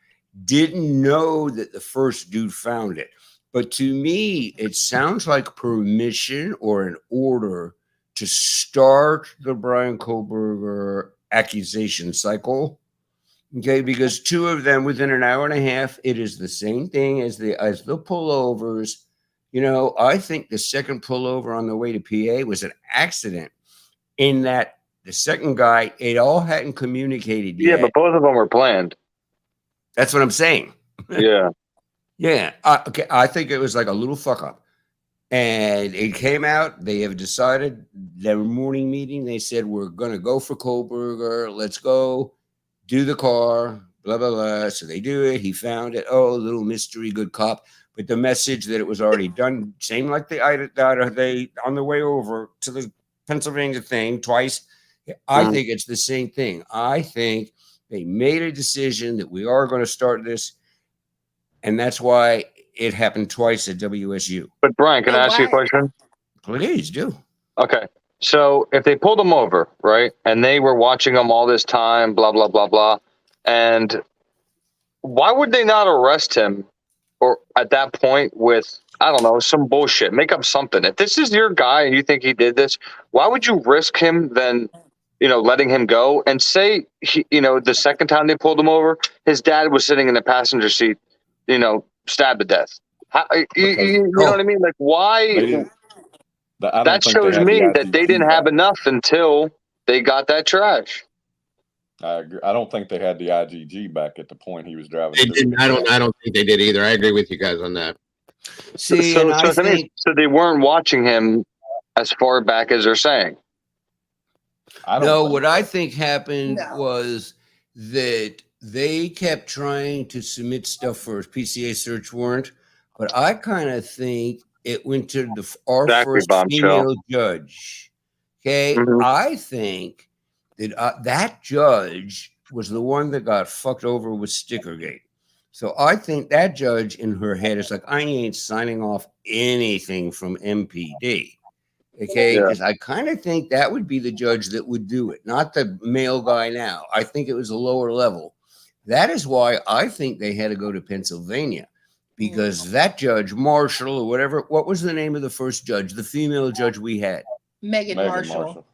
didn't know that the first dude found it. But to me, it sounds like permission or an order to start the Bryan Kohberger accusation cycle. Okay, because 2 of them within an hour and a half, it is the same thing as the pullovers. I think the second pullover on the way to PA was an accident, in that the second guy, it all hadn't communicated yet. Yeah, but both of them were planned. That's what I'm saying. Yeah. Yeah. Okay. I think it was like a little fuck up. And it came out. They have decided their morning meeting. They said, we're going to go for Kohberger. Let's go do the car, blah, blah, blah. So they do it. He found it. Oh, little mystery, good cop. But the message that it was already done, same like they on the way over to the Pennsylvania thing twice. I think it's the same thing. I think they made a decision that we are going to start this. And that's why it happened twice at WSU. But Brian, can I ask you a question? Please do. Okay. So if they pulled him over, right, and they were watching him all this time, blah, blah, blah, blah, and why would they not arrest him or at that point with, I don't know, some bullshit? Make up something. If this is your guy and you think he did this, why would you risk him then, letting him go? And say, the second time they pulled him over, his dad was sitting in the passenger seat, stabbed to death. You know what I mean? Like, why? That shows me that they didn't have enough until they got that trash. I agree. I don't think they had the IGG back at the point he was driving. They didn't. I don't think they did either. I agree with you guys on that. See, so they weren't watching him as far back as they're saying. What I think happened was that they kept trying to submit stuff for a PCA search warrant, but I kind of think it went to our first female judge. Okay, I think that that judge was the one that got fucked over with Stickergate. So I think that judge in her head is like, I ain't signing off anything from MPD. Okay, because I kind of think that would be the judge that would do it, not the male guy now. I think it was a lower level. That is why I think they had to go to Pennsylvania, because that judge, Marshall or whatever, what was the name of the first judge, the female judge we had? Megan Marshall.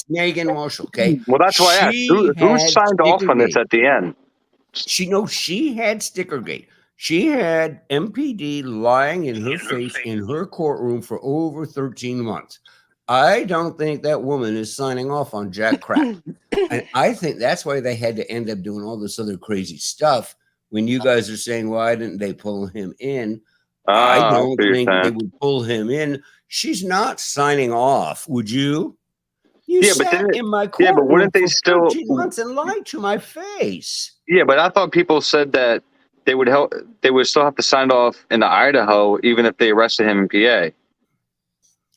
Megan Marshall. Okay. Well, that's why I asked. Who signed off on this at the end? She had Stickergate. She had MPD lying in her face in her courtroom for over 13 months. I don't think that woman is signing off on jack crap. And I think that's why they had to end up doing all this other crazy stuff. When you guys are saying, why didn't they pull him in? I don't think they would pull him in. She's not signing off. Would you? You sat in my courtroom but wouldn't they still 13 months and lied to my face? Yeah, but I thought people said that they would help. They would still have to sign off in Idaho, even if they arrested him in PA.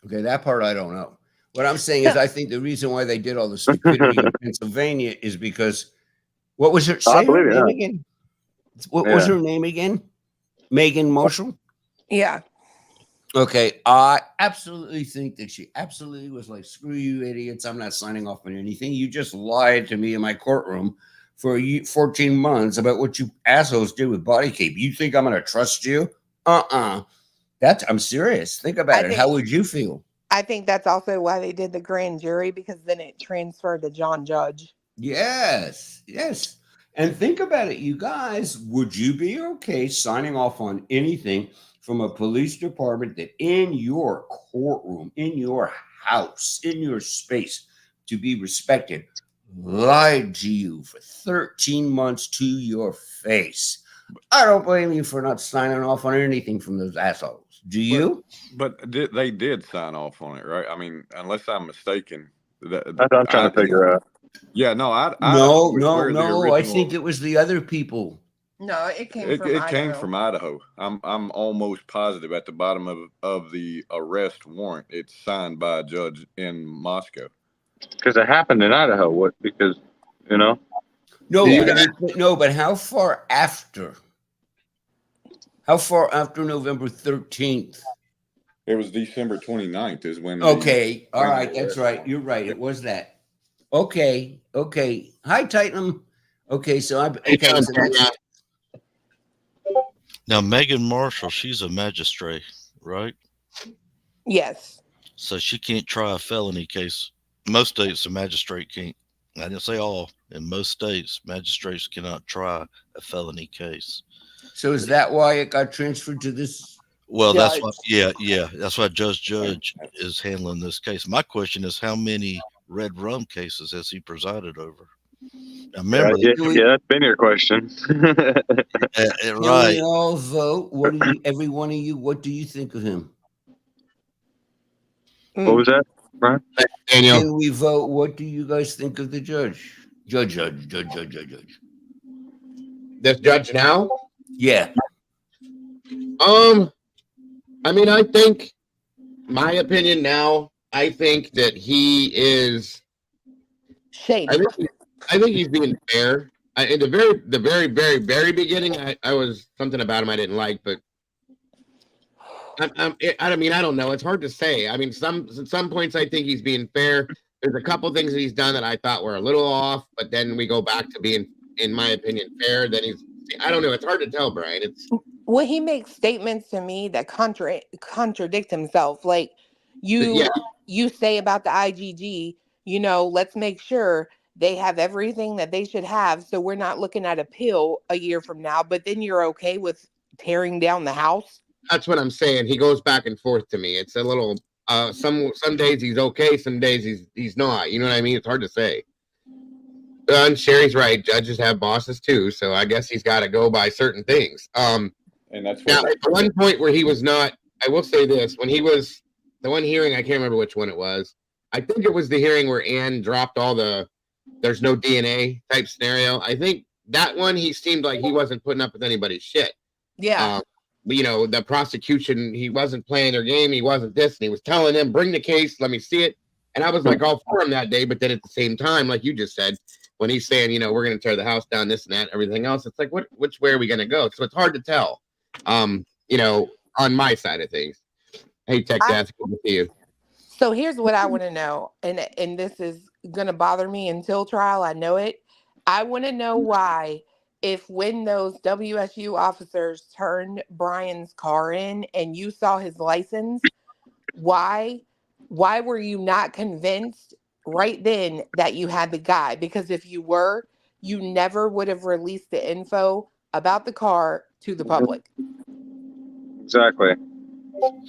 Okay, that part I don't know. What I'm saying is, I think the reason why they did all the stupidity in Pennsylvania is because what was her? Say her name again. What was her name again? Megan Marshall. Yeah. Okay, I absolutely think that she absolutely was like, screw you idiots, I'm not signing off on anything. You just lied to me in my courtroom for 14 months about what you assholes did with body cape. You think I'm going to trust you? I'm serious. Think about it. How would you feel? I think that's also why they did the grand jury, because then it transferred to John Judge. Yes. And think about it, you guys. Would you be okay signing off on anything from a police department that in your courtroom, in your house, in your space, to be respected, lied to you for 13 months to your face? I don't blame you for not signing off on anything from those assholes. Do you? But they did sign off on it, right? I mean, unless I'm mistaken. That's what I'm trying to figure out. Yeah, no, no. I think it was the other people. No, it came from Idaho. It came from Idaho. I'm almost positive at the bottom of the arrest warrant, it's signed by a judge in Moscow. Because it happened in Idaho. What? Because No, but how far after? How far after November 13th? It was December 29th is when. Okay, all right, that's right. You're right. It was that. Okay. Hi, Titan. Okay, so now Megan Marshall, she's a magistrate, right? Yes. So she can't try a felony case. Most states, a magistrate can't. I didn't say all. In most states, magistrates cannot try a felony case. So is that why it got transferred to this? Well, that's why. Yeah. That's why Judge is handling this case. My question is, how many red rum cases has he presided over? Now, remember, that's been your question. Right. We all vote. Every one of you, what do you think of him? What was that, Brian? Daniel. Can we vote? What do you guys think of the judge? Judge. This judge now? Yeah. I mean, I think, my opinion now, I think that he is shady. I think he's being fair. In the very beginning, I was something about him I didn't like, but I mean, I don't know. It's hard to say. I mean, at some points I think he's being fair. There's a couple things that he's done that I thought were a little off, but then we go back to being, in my opinion, fair. Then I don't know. It's hard to tell, Brian. Well, he makes statements to me that contradict himself. Like you say about the IGG, let's make sure they have everything that they should have, so we're not looking at a pill a year from now. But then you're okay with tearing down the house. That's what I'm saying. He goes back and forth to me. It's a little. Some days he's okay, some days he's not. You know what I mean? It's hard to say. And Sherry's right. Judges have bosses too, so I guess he's got to go by certain things. And that's now at one point where he was not. I will say this: when he was the one hearing, I can't remember which one it was. I think it was the hearing where Ann dropped all the "there's no DNA" type scenario. I think that one he seemed like he wasn't putting up with anybody's shit. Yeah. The prosecution, he wasn't playing their game. He wasn't this, and he was telling them, "Bring the case, let me see it." And I was like all for him that day, but then at the same time, like you just said, when he's saying, we're going to tear the house down, this and that, everything else, it's like, which way are we going to go? So it's hard to tell, on my side of things. Hey, Tech Dad, good to see you. So here's what I want to know, and this is going to bother me until trial. I know it. I want to know why, when those WSU officers turned Brian's car in and you saw his license, why were you not convinced right then that you had the guy? Because if you were, you never would have released the info about the car to the public. Exactly.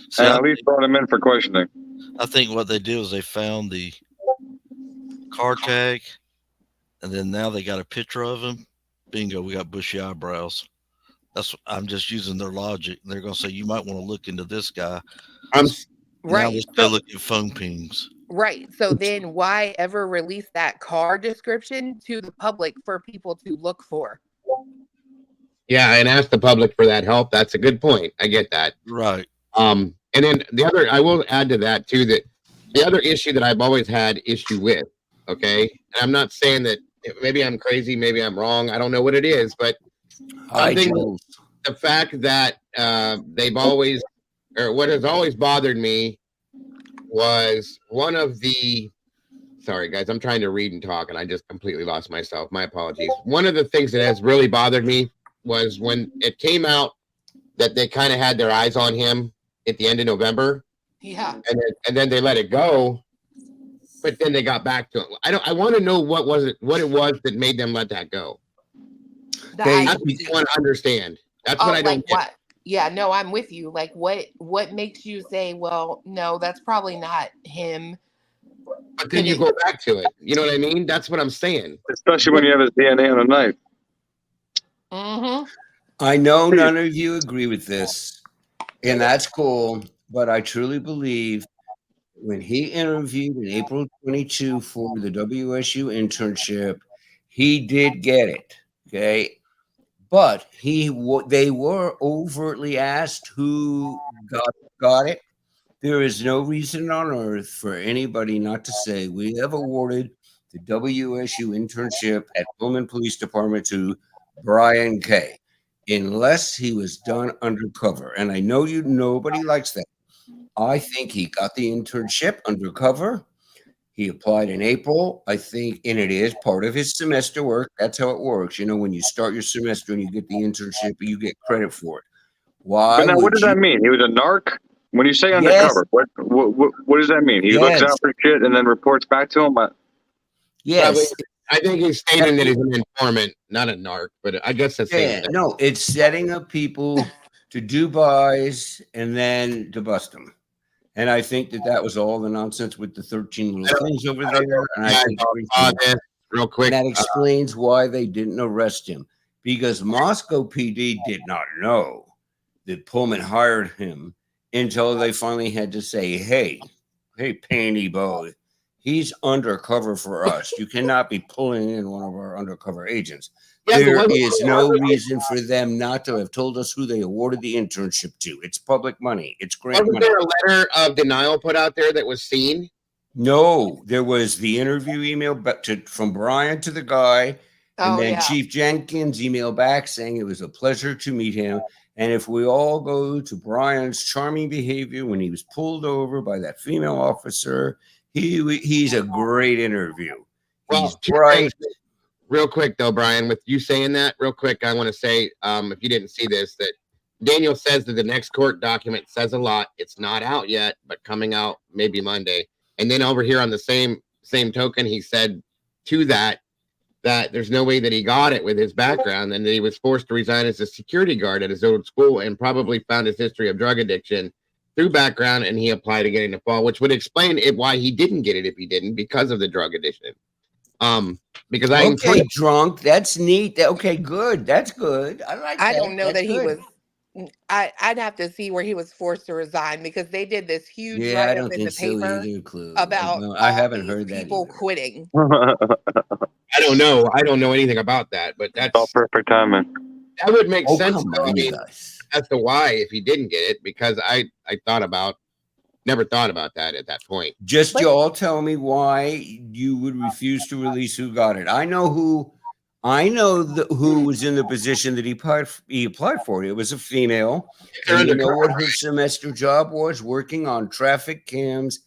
So and at least brought him in for questioning. I think what they did was they found the car tag, and then now they got a picture of him. Bingo, we got bushy eyebrows. I'm just using their logic. They're going to say, you might want to look into this guy. Right. Now they're looking at phone pings. Right. So then why ever release that car description to the public for people to look for? Yeah, and ask the public for that help. That's a good point. I get that. Right. And then I will add to that too, that the other issue that I've always had issue with, okay? And I'm not saying that maybe I'm crazy, maybe I'm wrong. I don't know what it is, but the fact that they've always, or what has always bothered me was one of the, sorry guys, I'm trying to read and talk and I just completely lost myself. My apologies. One of the things that has really bothered me was when it came out that they kind of had their eyes on him at the end of November. Yeah. And then they let it go. But then they got back to it. I want to know what it was that made them let that go. I want to understand. That's what I don't get. What? Yeah, no, I'm with you. Like what makes you say, well, no, that's probably not him. But then you go back to it. You know what I mean? That's what I'm saying. Especially when you have his DNA on a knife. Mm-hmm. I know none of you agree with this, and that's cool, but I truly believe when he interviewed in April 22 for the WSU internship, he did get it, okay? But they were overtly asked who got it. There is no reason on earth for anybody not to say we have awarded the WSU internship at Pullman Police Department to Bryan K. Unless he was done undercover. And I know nobody likes that. I think he got the internship undercover. He applied in April, I think, and it is part of his semester work. That's how it works. When you start your semester and you get the internship, you get credit for it. Why? But now, what does that mean? He was a narc? When you say undercover, what does that mean? He looks out for shit and then reports back to him? Yes. Probably, I think he's stating that he's an informant, not a narc, but I guess that's no, it's setting up people to do buys and then to bust them. And I think that was all the nonsense with the 13 little things over there. And I think real quick, that explains why they didn't arrest him, because Moscow PD did not know that Pullman hired him until they finally had to say, hey, hey, Panty Bo, he's undercover for us. You cannot be pulling in one of our undercover agents. Yeah, There is no reason for them not to have told us who they awarded the internship to. It's public money. It's grant Wasn't money. there a letter of denial put out there that was seen? No, there was the interview email from Bryan to the guy, and then Chief Jenkins emailed back saying it was a pleasure to meet him. And if we all go to charming behavior when he was pulled over by that female officer, he's a great interview. Well, He's bright. Real quick though, Bryan, with you saying that, real quick, I want to say, if you didn't see this, that Daniel says that the next court document says a lot. It's not out yet, but coming out maybe Monday. And then over here on the same token, he said to that there's no way that he got it with his background, and that he was forced to resign as a security guard at his old school, and probably found his history of drug addiction through background, and he applied again in the fall, which would explain why he didn't get it if he didn't, because of the drug addiction. Because drunk. That's neat. Okay, good. That's good. I like that. I don't know That's that he good. was. I'd have to see where he was forced to resign, because they did this huge Yeah, I write don't up in think the so paper either, Clue. about No, I haven't heard that people either. quitting. I don't know. I don't know anything about that, but that's all perfect timing. That would make Oh, sense. come Though. on, I mean, guys. as to why if he didn't get it, because I never thought about that at that point. Just you all tell me why you would refuse to release who got it. I know who was in the position that he applied for. It was a female. And you know what her semester job was? Working on traffic cams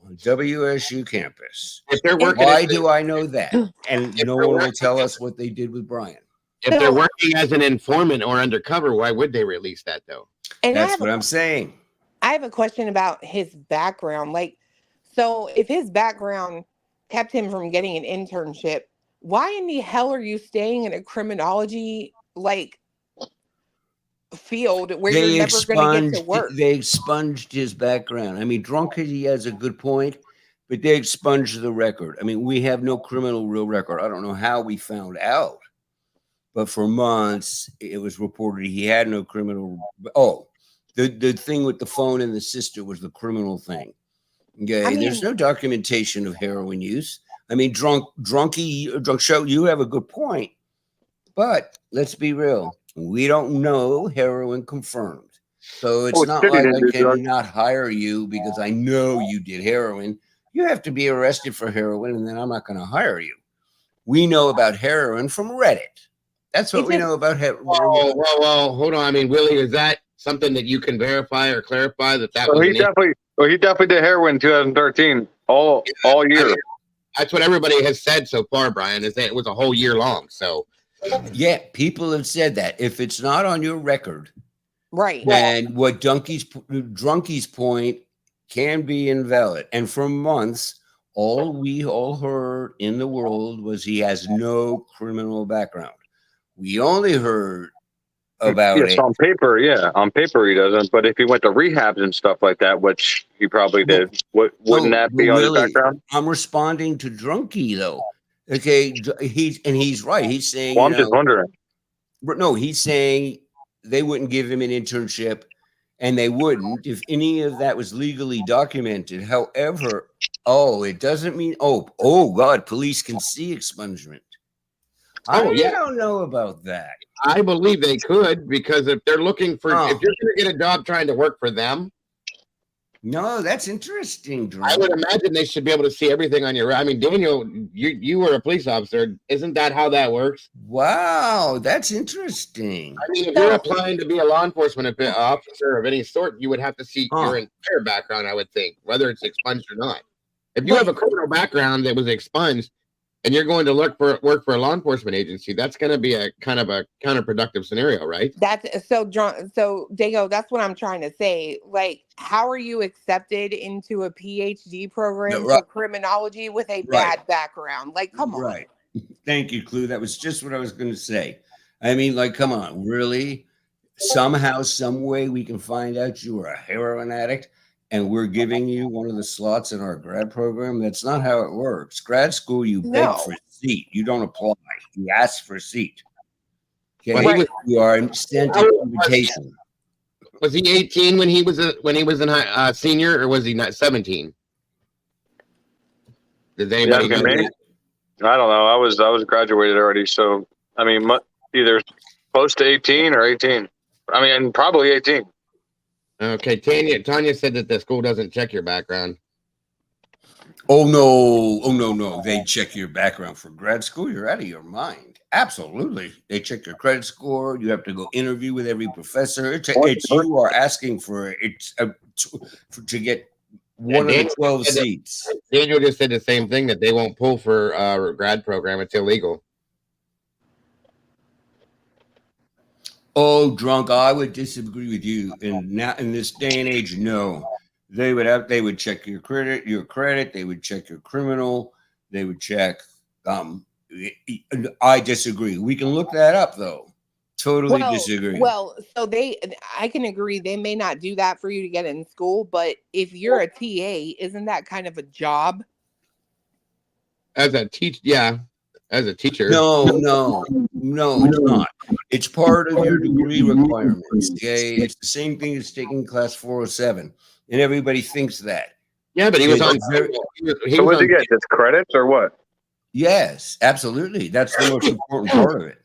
on WSU campus. If they're working, why do I know that? And no one will tell us what they did with Bryan. If they're working as an informant or undercover, why would they release that though? And that's what I'm saying. I have a question about his background. Like, so if his background kept him from getting an internship, why in the hell are you staying in a criminology field where you're never going to get to work? They expunged his background. I mean, Drunkity has a good point, but they expunged the record. I mean, we have no criminal real record. I don't know how we found out, but for months it was reported he had no criminal. Oh, the thing with the phone and the sister was the criminal thing. Okay, there's no documentation of heroin use. I mean, drunk show. You have a good point, but let's be real. We don't know heroin confirmed, so it's not like I cannot hire you because I know you did heroin. You have to be arrested for heroin, and then I'm not going to hire you. We know about heroin from Reddit. That's what we know about heroin. Well, hold on. I mean, Willie, is that something that you can verify or clarify that was he definitely did heroin in 2013 all year. I mean, that's what everybody has said so far, Bryan, is that it was a whole year long. So yeah, people have said that if it's not on your record, right, then what Drunky's point can be invalid. And for months, all we all heard in the world was he has no criminal background. We only heard about it. On paper, on paper he doesn't. But if he went to rehabs and stuff like that, which he probably did, wouldn't that be on his background? I'm responding to Drunky though. Okay, he's right. He's saying. Well, I'm just wondering. No, he's saying they wouldn't give him an internship, and they wouldn't if any of that was legally documented. However, it doesn't mean God, police can see expungement. I don't know about that. I believe they could, because if they're looking for, if you're going to get a job trying to work for them. No, that's interesting, Drew. I would imagine they should be able to see everything on your. I mean, Daniel, you were a police officer. Isn't that how that works? Wow, that's interesting. I mean, if you're applying to be a law enforcement officer of any sort, you would have to see your entire background, I would think, whether it's expunged or not. If you have a criminal background that was expunged, and you're going to work for a law enforcement agency, that's going to be a kind of a counterproductive scenario, right? That's so Dago, that's what I'm trying to say. Like, how are you accepted into a PhD program for criminology with a bad background? Like, come on. Right. Thank you, Clue. That was just what I was going to say. I mean, like, come on, really? Somehow, some way we can find out you were a heroin addict and we're giving you one of the slots in our grad program? That's not how it works. Grad school, you beg for a seat. You don't apply. You ask for a seat. Okay, you are sent an invitation. Was he 18 when he was a senior, or was he not 17? Does anybody know? Me? I don't know. I was graduated already, so I mean, either close to 18 or 18. I mean, probably 18. Okay, Tanya said that the school doesn't check your background. Oh no. They check your background for grad school. You're out of your mind. Absolutely. They check your credit score. You have to go interview with every professor. It's you are asking for to get one of the 12 seats. Daniel just said the same thing, that they won't pull for a grad program. It's illegal. Oh, drunk. I would disagree with you. And now in this day and age, no. They would check your credit, they would check your criminal, they would check I disagree. We can look that up though. Totally disagree. Well, so I can agree they may not do that for you to get in school, but if you're a TA, isn't that kind of a job? As a teacher. No, it's not. It's part of your degree requirements. Okay, it's the same thing as taking class 407, and everybody thinks that. Yeah, but he was on. So what did he get? Just credits or what? Yes, absolutely. That's the most important part of it.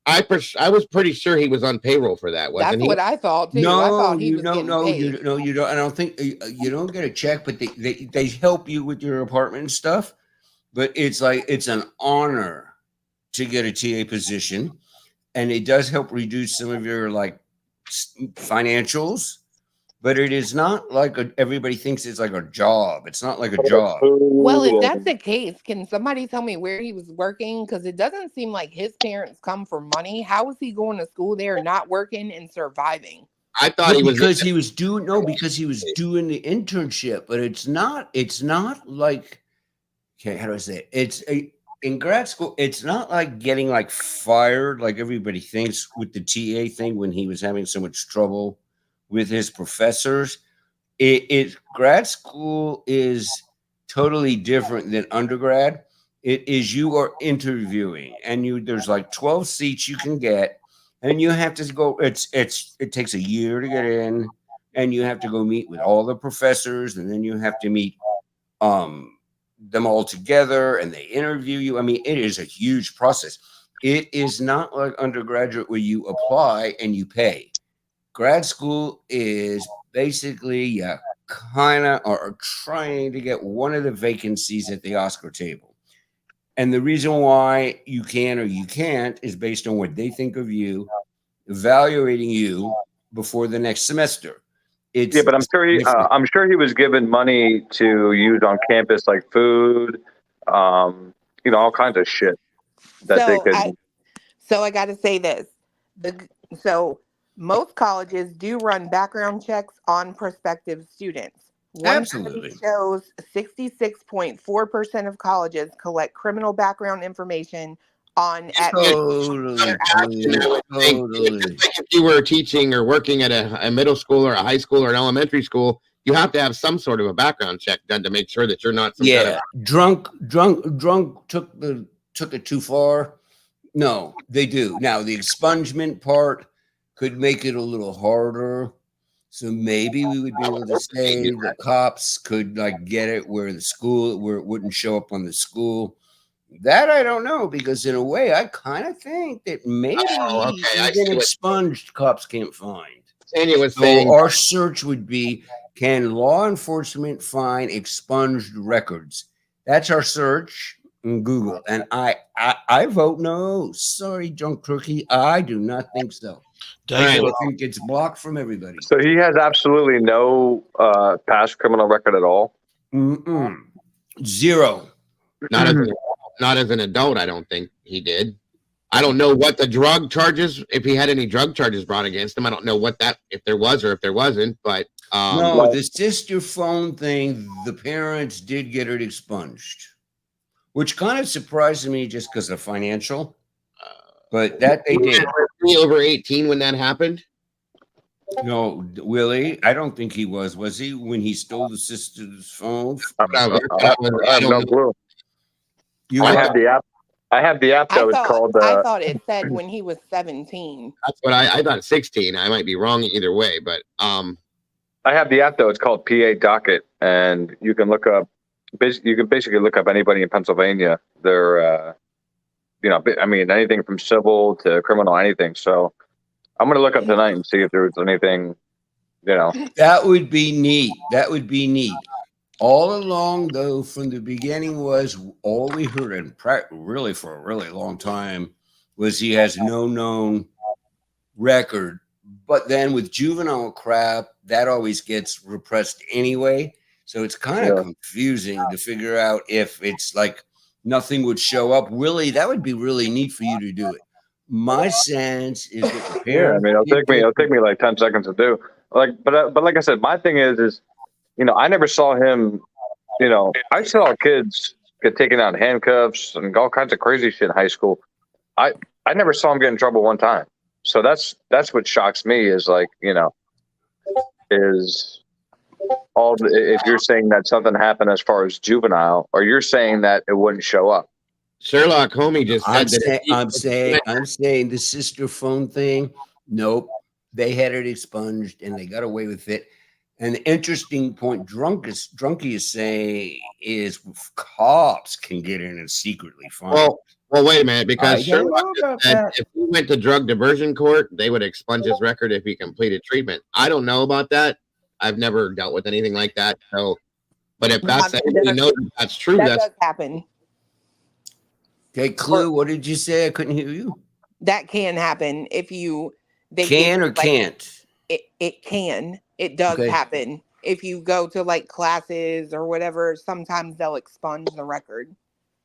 I was pretty sure he was on payroll for that. Wasn't he? That's what I thought too. No, I thought he you was don't. No, paid. you don't. I don't think you don't get a check, but they help you with your apartment and stuff. But it's an honor to get a TA position, and it does help reduce some of your financials. But it is not like everybody thinks it's like a job. It's not like a job. Well, if that's the case, can somebody tell me where he was working? Because it doesn't seem like his parents come for money. How is he going to school there, not working and surviving? I thought because he was doing the internship. But it's not like, okay, how do I say it? In grad school, it's not like getting fired like everybody thinks with the TA thing when he was having so much trouble with his professors. Grad school is totally different than undergrad. It is, you are interviewing, and there's 12 seats you can get, and you have to go. It takes a year to get in, and you have to go meet with all the professors, and then you have to meet them all together, and they interview you. I mean, it is a huge process. It is not like undergraduate where you apply and you pay. Grad school is basically you kind of are trying to get one of the vacancies at the Oscar table. And the reason why you can or you can't is based on what they think of you, evaluating you before the next semester. But I'm sure he was given money to use on campus, like food, all kinds of shit that they could. So I got to say this. Most colleges do run background checks on prospective students. One study shows 66.4% of colleges collect criminal background information on Totally. If you were teaching or working at a middle school or a high school or an elementary school, you have to have some sort of a background check done to make sure that you're not some kind of drunk took it too far. No, they do. Now the expungement part could make it a little harder. So maybe we would be able to say the cops could get it where it wouldn't show up on the school. That I don't know, because in a way I kind of think that maybe even expunged cops can't find. Daniel was saying our search would be, can law enforcement find expunged records? That's our search in Google. And I vote no. Sorry, Drunk Crookie. I do not think so. I think it's blocked from everybody. So he has absolutely no past criminal record at all? Zero. Not as an adult, I don't think he did. I don't know what the drug charges, if he had any drug charges brought against him. I don't know if there was or if there wasn't, but no, the sister phone thing, the parents did get it expunged, which kind of surprised me just because of financial. But that they did. Was he over 18 when that happened? No, Willie, I don't think he was. Was he when he stole the sister's phone? I have no clue. I have the app. I have the app that was called. I thought it said when he was 17. That's what I thought. 16. I might be wrong either way, but I have the app though. It's called PA Docket, and you can look up you can basically look up anybody in Pennsylvania. They're, I mean, anything from civil to criminal, anything. So I'm going to look up tonight and see if there's anything, That would be neat. That would be neat. All along, though, from the beginning was all we heard, and really for a really long time, was he has no known record. But then with juvenile crap, that always gets repressed anyway. So it's kind of confusing to figure out if it's like nothing would show up. Willie, that would be really neat for you to do it. My sense is that the parents. I mean, it'll take me like 10 seconds to do. But like I said, my thing is, I never saw him. I saw kids get taken out in handcuffs and all kinds of crazy shit in high school. I never saw him get in trouble one time. So that's what shocks me is like, is all if you're saying that something happened as far as juvenile, or you're saying that it wouldn't show up. Sherlock Homie just said I'm saying the sister phone thing. Nope. They had it expunged and they got away with it. An interesting point Drunky is saying is cops can get in and secretly find. Well, wait a minute, because Sherlock said if he went to drug diversion court, they would expunge his record if he completed treatment. I don't know about that. I've never dealt with anything like that. So, but if that's anybody knows that's true, that does happen. Okay, Clue, what did you say? I couldn't hear you. That can happen if you can't. It can. It does happen. If you go to like classes or whatever, sometimes they'll expunge the record.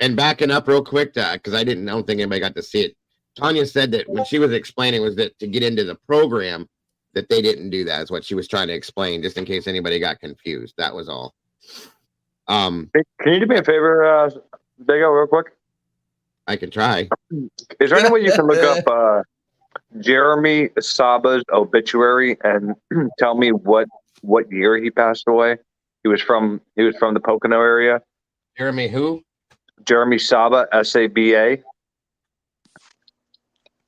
And backing up real quick, because I don't think anybody got to see it. Tanya said that when she was explaining was that to get into the program, that they didn't do that is what she was trying to explain, just in case anybody got confused. That was all. Can you do me a favor, Dago, real quick? I can try. Is there any way you can look up Jeremy Saba's obituary and tell me what year he passed away? He was from the Pocono area. Jeremy who? Jeremy Saba, S-A-B-A.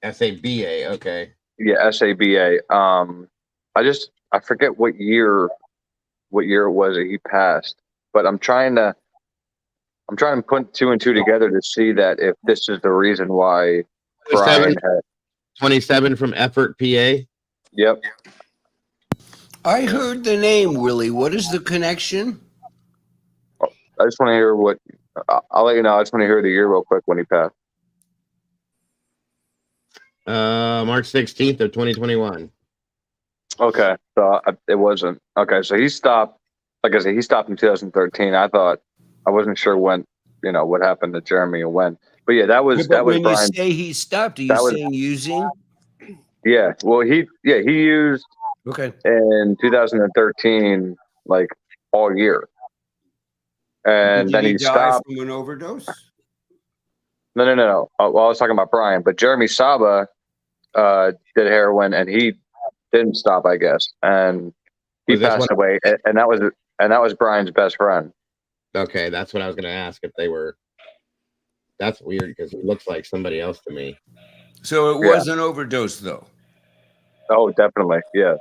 S-A-B-A, okay. Yeah, S-A-B-A. I forget what year it was that he passed, but I'm trying to put two and two together to see that if this is the reason why Bryan had 27 from Effort, PA. Yep. I heard the name, Willie. What is the connection? I just want to hear what. I'll let you know. I just want to hear the year real quick when he passed. March 16th of 2021. Okay, so it wasn't. Okay, so he stopped. Like I said, he stopped in 2013. I wasn't sure when. What happened to Jeremy and when. But yeah, that was when Bryan. You say he stopped, are you saying using? Yeah. Well, he used. Okay. In 2013, like all year. And then he stopped from an overdose. No. Well, I was talking about Bryan, but Jeremy Saba did heroin and he didn't stop, I guess, and he passed away. And that was Bryan's best friend. Okay, that's what I was going to ask if they were. That's weird because it looks like somebody else to me. So it was an overdose, though. Oh, definitely, yeah.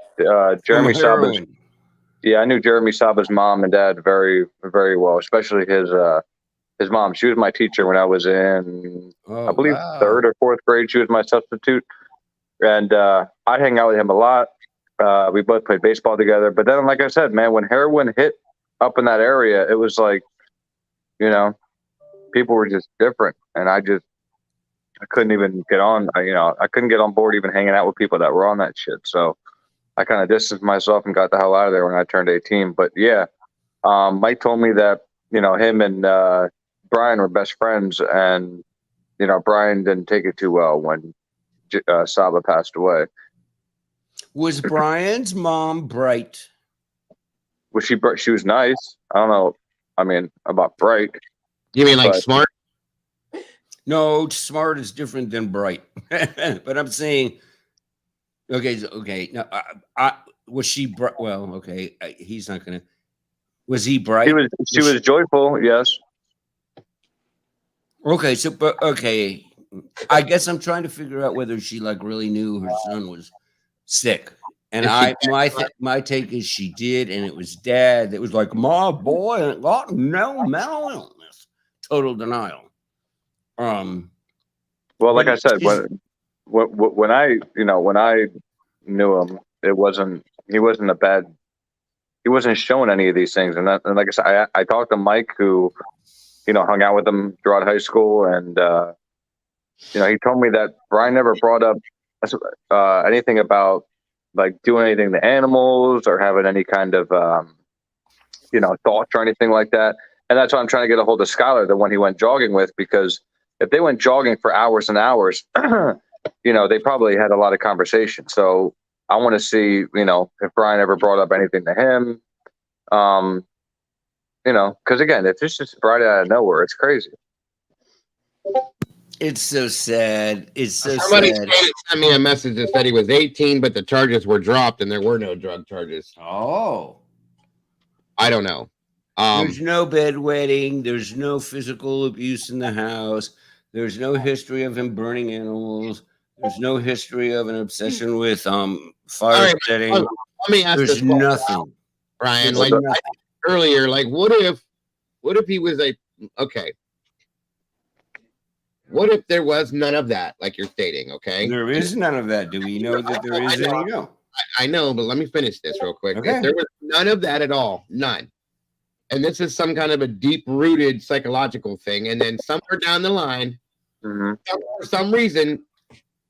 Jeremy Saba's. Yeah, I knew Jeremy Saba's mom and dad very, very well, especially his mom. She was my teacher when I was in, I believe, 3rd or 4th grade. She was my substitute, and I hang out with him a lot. We both played baseball together. But then, like I said, man, when heroin hit up in that area, it was like, people were just different, and I couldn't even get on. I couldn't get on board even hanging out with people that were on that shit. So I kind of distanced myself and got the hell out of there when I turned 18. But yeah, Mike told me that him and Bryan were best friends, and Bryan didn't take it too well when Saba passed away. Was Bryan's mom bright? Was she? She was nice. I don't know. I mean, about bright. You mean like smart? No, smart is different than bright. But I'm saying, okay. Now, was she bright? Well, okay. He's not gonna. Was he bright? She was joyful. Yes. Okay. So, but okay. I guess I'm trying to figure out whether she really knew her son was sick. And my take is she did, and it was dad that was like, my boy ain't got no mental illness. Total denial. Well, like I said, when I knew him, he wasn't showing any of these things. And like I said, I talked to Mike, who, hung out with him throughout high school. And, he told me that Bryan never brought up anything about like doing anything to animals or having any kind of, thoughts or anything like that. And that's why I'm trying to get a hold of Skylar, the one he went jogging with, because if they went jogging for hours and hours, they probably had a lot of conversation. So I want to see, if Bryan ever brought up anything to him, because again, if it's just right out of nowhere, it's crazy. It's so sad. It's so Somebody sad. sent me a message that said he was 18, but the charges were dropped and there were no drug charges. Oh. I don't know. There's no bedwetting. There's no physical abuse in the house. There's no history of him burning animals. There's no history of an obsession with fire setting. Let me ask There's this nothing. Bryan, There's like nothing. earlier, like what if he was what if there was none of that, like you're stating, okay? There is none of that. Do we know that there is any? No. I know, but let me finish this real quick. Okay. If there was none of that at all, none, and this is some kind of a deep-rooted psychological thing, and then somewhere down the line, for some reason,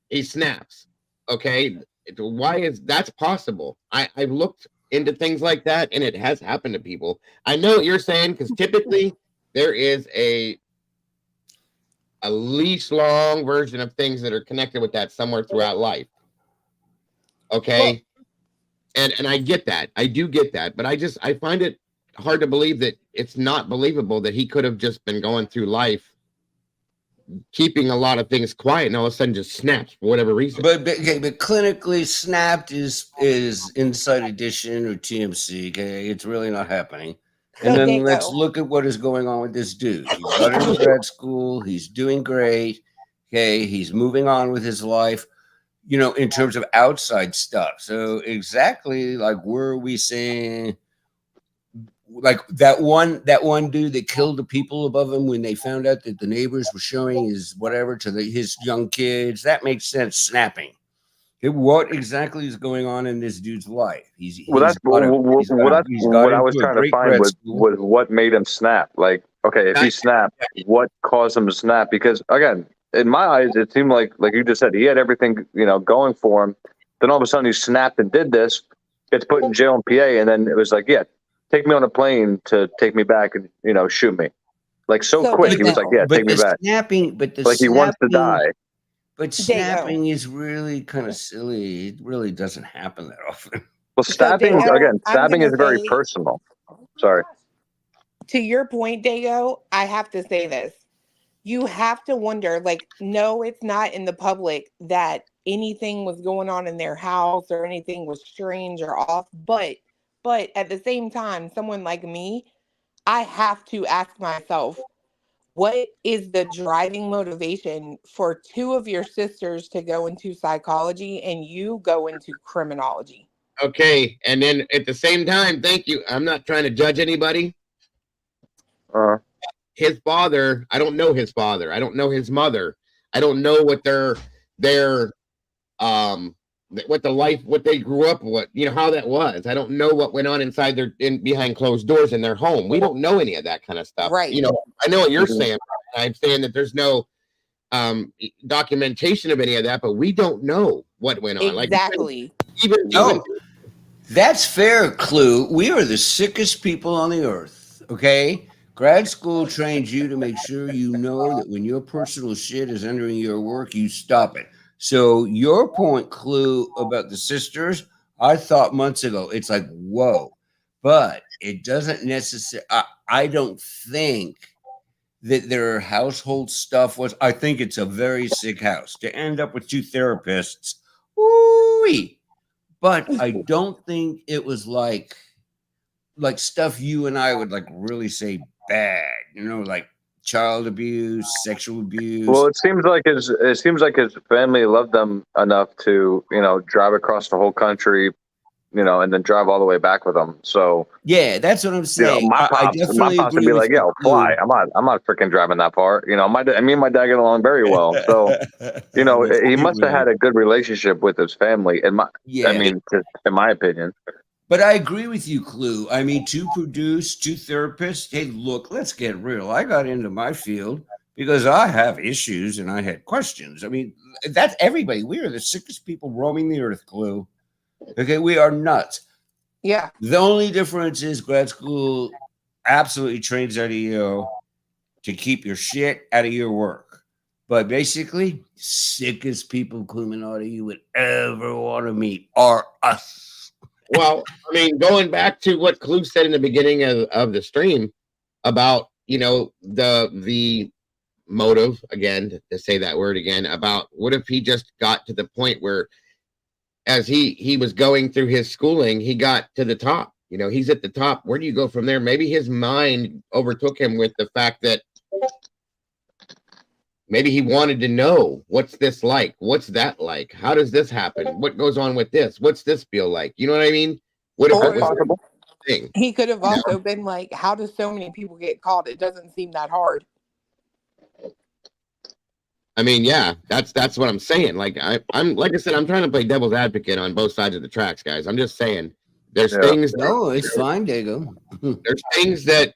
he snaps, okay? Why is that's possible? I've looked into things like that, and it has happened to people. I know what you're saying, because typically there is a leash long version of things that are connected with that somewhere throughout life. Okay. And I get that. I do get that. But I find it hard to believe that it's not believable that he could have just been going through life, keeping a lot of things quiet, and all of a sudden just snaps for whatever reason. But clinically, snapped is Inside Edition or TMC. Okay, it's really not happening. And then let's look at what is going on with this dude. He got into grad school. He's doing great. Okay, he's moving on with his life, in terms of outside stuff. So exactly like were we saying, like that one dude that killed the people above him when they found out that the neighbors were showing his whatever to his young kids, that makes sense. Snapping. What exactly is going on in this dude's life? What I was trying to find was what made him snap. Like, okay, if he snapped, what caused him to snap? Because again, in my eyes, it seemed like you just said, he had everything going for him. Then all of a sudden, he snapped and did this. Gets put in jail in PA, and then it was like, yeah, take me on a plane to take me back and shoot me. Like so quick, he was like, yeah, take me back. He wants to die. But snapping is really kind of silly. It really doesn't happen that often. Well, stabbing is very personal. Sorry. To your point, Dago, I have to say this. You have to wonder, like, no, it's not in the public that anything was going on in their house or anything was strange or off. But at the same time, someone like me, I have to ask myself, what is the driving motivation for two of your sisters to go into psychology and you go into criminology? Okay. And then at the same time, thank you. I'm not trying to judge anybody. His father, I don't know his father. I don't know his mother. I don't know what what they grew up with, how that was. I don't know what went on inside behind closed doors in their home. We don't know any of that kind of stuff. Right. I know what you're saying. I'm saying that there's no documentation of any of that, but we don't know what went on. Exactly. That's fair, Clue. We are the sickest people on the earth. Okay. Grad school trains you to make sure you know that when your personal shit is entering your work, you stop it. So your point, Clue, about the sisters, I thought months ago, it's like, whoa, but it doesn't necessarily, I don't think that their household stuff was, I think it's a very sick house to end up with two therapists. Woo-wee. But I don't think it was like stuff you and I would like really say bad, like child abuse, sexual abuse. Well, it seems like his family loved them enough to, drive across the whole country, and then drive all the way back with them. So yeah, that's what I'm saying. my pops would be like, "Yo, fly! I'm not freaking driving that far." Me and my dad get along very well. So he must have had a good relationship with his family. In my opinion. But I agree with you, Clue. I mean, two therapists. Hey, look, let's get real. I got into my field because I have issues and I had questions. I mean, that's everybody. We are the sickest people roaming the earth, Clue. Okay, we are nuts. Yeah. The only difference is grad school absolutely trains out of you to keep your shit out of your work. But basically, sickest people, Illuminati, you would ever want to meet are us. Well, I mean, going back to what Clue said in the beginning of the stream about, the motive, again, to say that word again, about what if he just got to the point where as he was going through his schooling, he got to the top. He's at the top. Where do you go from there? Maybe his mind overtook him with the fact that maybe he wanted to know, what's this like? What's that like? How does this happen? What goes on with this? What's this feel like? You know what I mean? What if it was possible thing? He could have also been like, how do so many people get caught? It doesn't seem that hard. I mean, yeah, that's what I'm saying. Like I'm like I said, I'm trying to play devil's advocate on both sides of the tracks, guys. I'm just saying there's things. No, it's fine, Dago. There's things that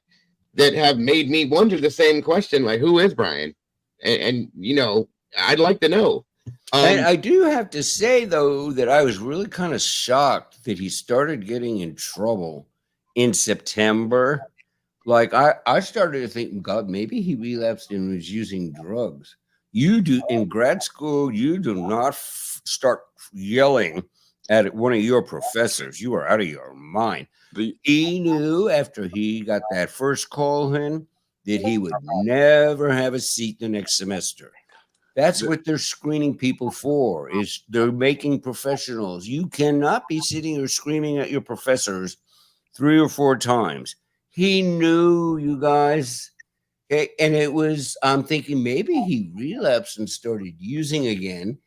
have made me wonder the same question, like who is Bryan? And I'd like to know. And I do have to say, though, that I was really kind of shocked that he started getting in trouble in September. Like, I started to think, God, maybe he relapsed and was using drugs. You do in grad school, you do not start yelling at one of your professors. You are out of your mind. He knew after he got that first call in that he would never have a seat the next semester. That's what they're screening people for, is they're making professionals. You cannot be sitting here screaming at your professors 3 or 4 times. He knew, you guys. Okay, and I'm thinking maybe he relapsed and started using again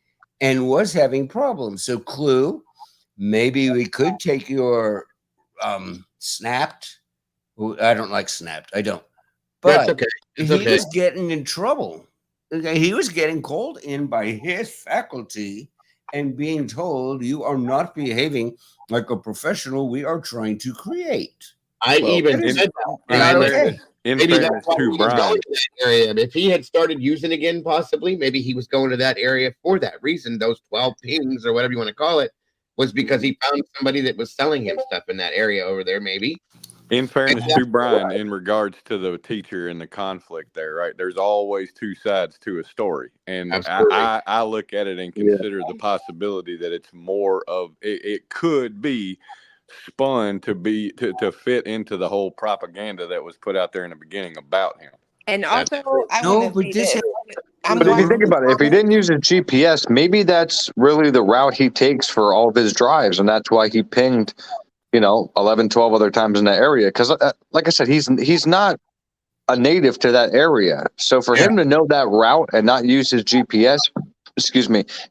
and was having problems. So, Clue, maybe we could take your snapped. I don't like snapped. I don't. But okay. He was getting in trouble. Okay, he was getting called in by his faculty and being told, you are not behaving like a professional we are trying to create. Even said that. Maybe that's why he was going to that area. If he had started using again, possibly, maybe he was going to that area for that reason. Those 12 pings or whatever you want to call it was because he found somebody that was selling him stuff in that area over there, maybe. In fairness to Bryan, in regards to the teacher and the conflict there, right? There's always 2 sides to a story. And I look at it and consider the possibility that it's more of, it could be spun to fit into the whole propaganda that was put out there in the beginning about him. And also, But if you think about it, if he didn't use his GPS, maybe that's really the route he takes for all of his drives. And that's why he pinged 11, 12 other times in that area. Because, like I said, he's not a native to that area. So for him to know that route and not use his GPS,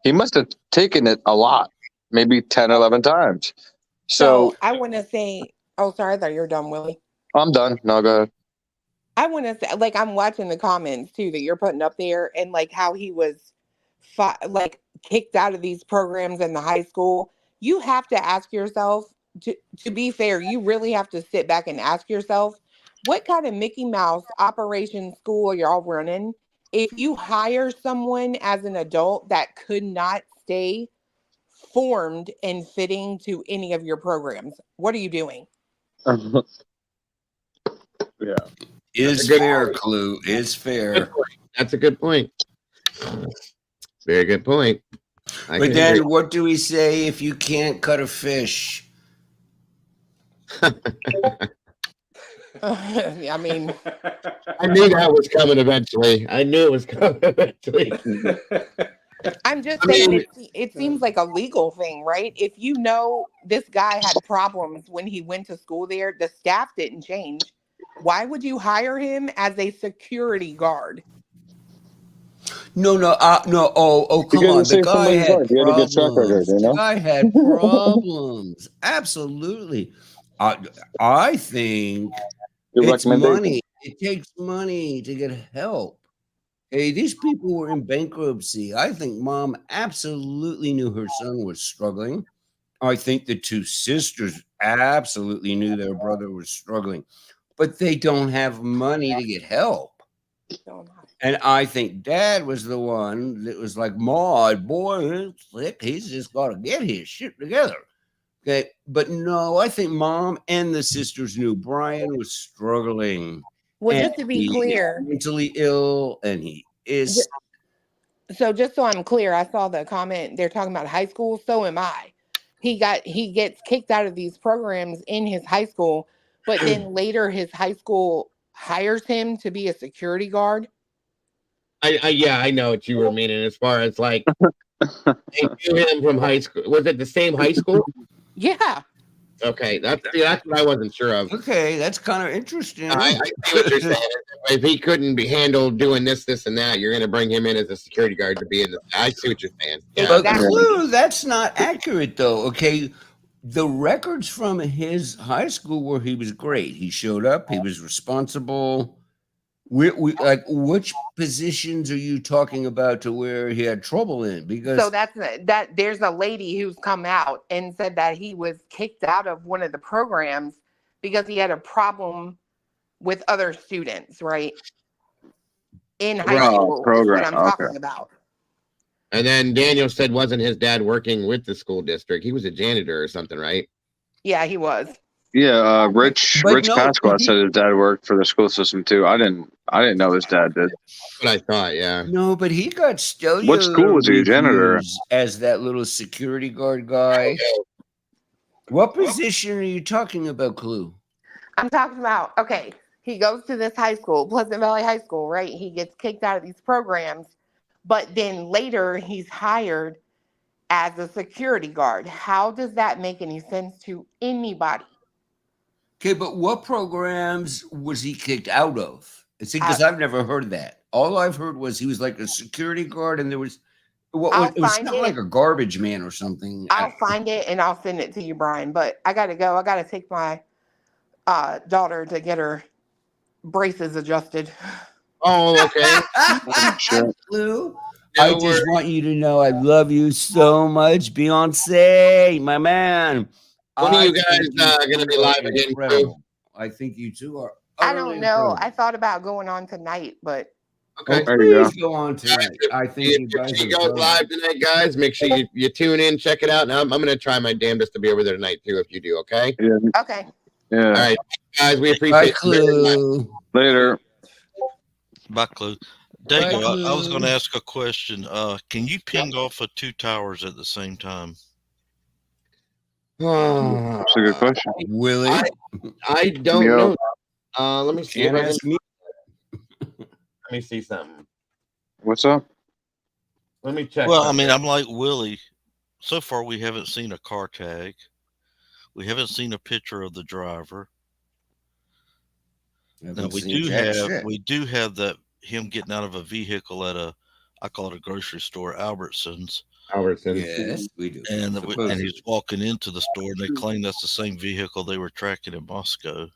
he must have taken it a lot, maybe 10, 11 times. So I want to say, oh, sorry, I thought you were done, Willie. I'm done. No, go ahead. I want to say, like, I'm watching the comments too that you're putting up there, and like how he was kicked out of these programs in the high school. You have to ask yourself, to be fair, you really have to sit back and ask yourself, what kind of Mickey Mouse operation school y'all running? If you hire someone as an adult that could not stay formed and fitting to any of your programs, what are you doing? Yeah. Is fair, Clue. Is fair. That's a good point. Very good point. But then what do we say if you can't cut a fish? I mean, I knew that was coming eventually. I'm just saying, it seems like a legal thing, right? If you know this guy had problems when he went to school there, the staff didn't change. Why would you hire him as a security guard? No. Oh, come on. The guy had problems. The guy had problems. Absolutely. I think it's money. It takes money to get help. Hey, these people were in bankruptcy. I think mom absolutely knew her son was struggling. I think the two sisters absolutely knew their brother was struggling, but they don't have money to get help. And I think dad was the one that was like, Maud, boy, he's just got to get his shit together. Okay. But no, I think mom and the sisters knew Bryan was struggling. Well, just to be clear, mentally ill, and he is. So just so I'm clear, I saw the comment, they're talking about high school. So am I. He gets kicked out of these programs in his high school, but then later his high school hires him to be a security guard. I know what you were meaning as far as like they knew him from high school. Was it the same high school? Yeah. Okay, that's what I wasn't sure of. Okay, that's kind of interesting. I see what you're saying. If he couldn't be handled doing this, and that, you're going to bring him in as a security guard to be in the. I see what you're saying. Yeah. But Clue, that's not accurate though. Okay, the records from his high school where he was great. He showed up. He was responsible. We like, which positions are you talking about to where he had trouble in? Because so that there's a lady who's come out and said that he was kicked out of one of the programs because he had a problem with other students, right? In high school, is what I'm talking about. And then Daniel said, wasn't his dad working with the school district? He was a janitor or something, right? Yeah, he was. Yeah, Rich Pasqua said his dad worked for the school system too. I didn't know his dad did. That's what I thought. Yeah. No, but he got stellar. What school was he? A janitor? As that little security guard guy. What position are you talking about, Clue? I'm talking about, okay, he goes to this high school, Pleasant Valley High School, right? He gets kicked out of these programs, but then later he's hired as a security guard. How does that make any sense to anybody? Okay, but what programs was he kicked out of? See, because I've never heard that. All I've heard was he was like a security guard, and there was it was something like a garbage man or something. I'll find it and I'll send it to you, Bryan. But I gotta go. I gotta take my daughter to get her braces adjusted. Oh, okay. Lou, I just want you to know I love you so much, Beyonce, my man. When are you guys going to be live again? Too? I think you two are. I don't know. I thought about going on tonight, but okay, there you go on tonight. I think if she goes live tonight, guys, make sure you tune in, check it out. And I'm going to try my damnedest to be over there tonight too. If you do, okay? Yeah. Okay. Yeah. All right, guys. We appreciate it. Later. Bye, Clue. Dago, I was going to ask a question. Can you ping off of two towers at the same time? That's a good question. Willie? I don't know. Let me see. Let me see something. What's up? Let me check. Well, I mean, I'm like Willie. So far, we haven't seen a car tag. We haven't seen a picture of the driver. Now we do have that him getting out of a vehicle at I call it a grocery store, Albertsons. Yes, we do. And he's walking into the store, and they claim that's the same vehicle they were tracking in Moscow.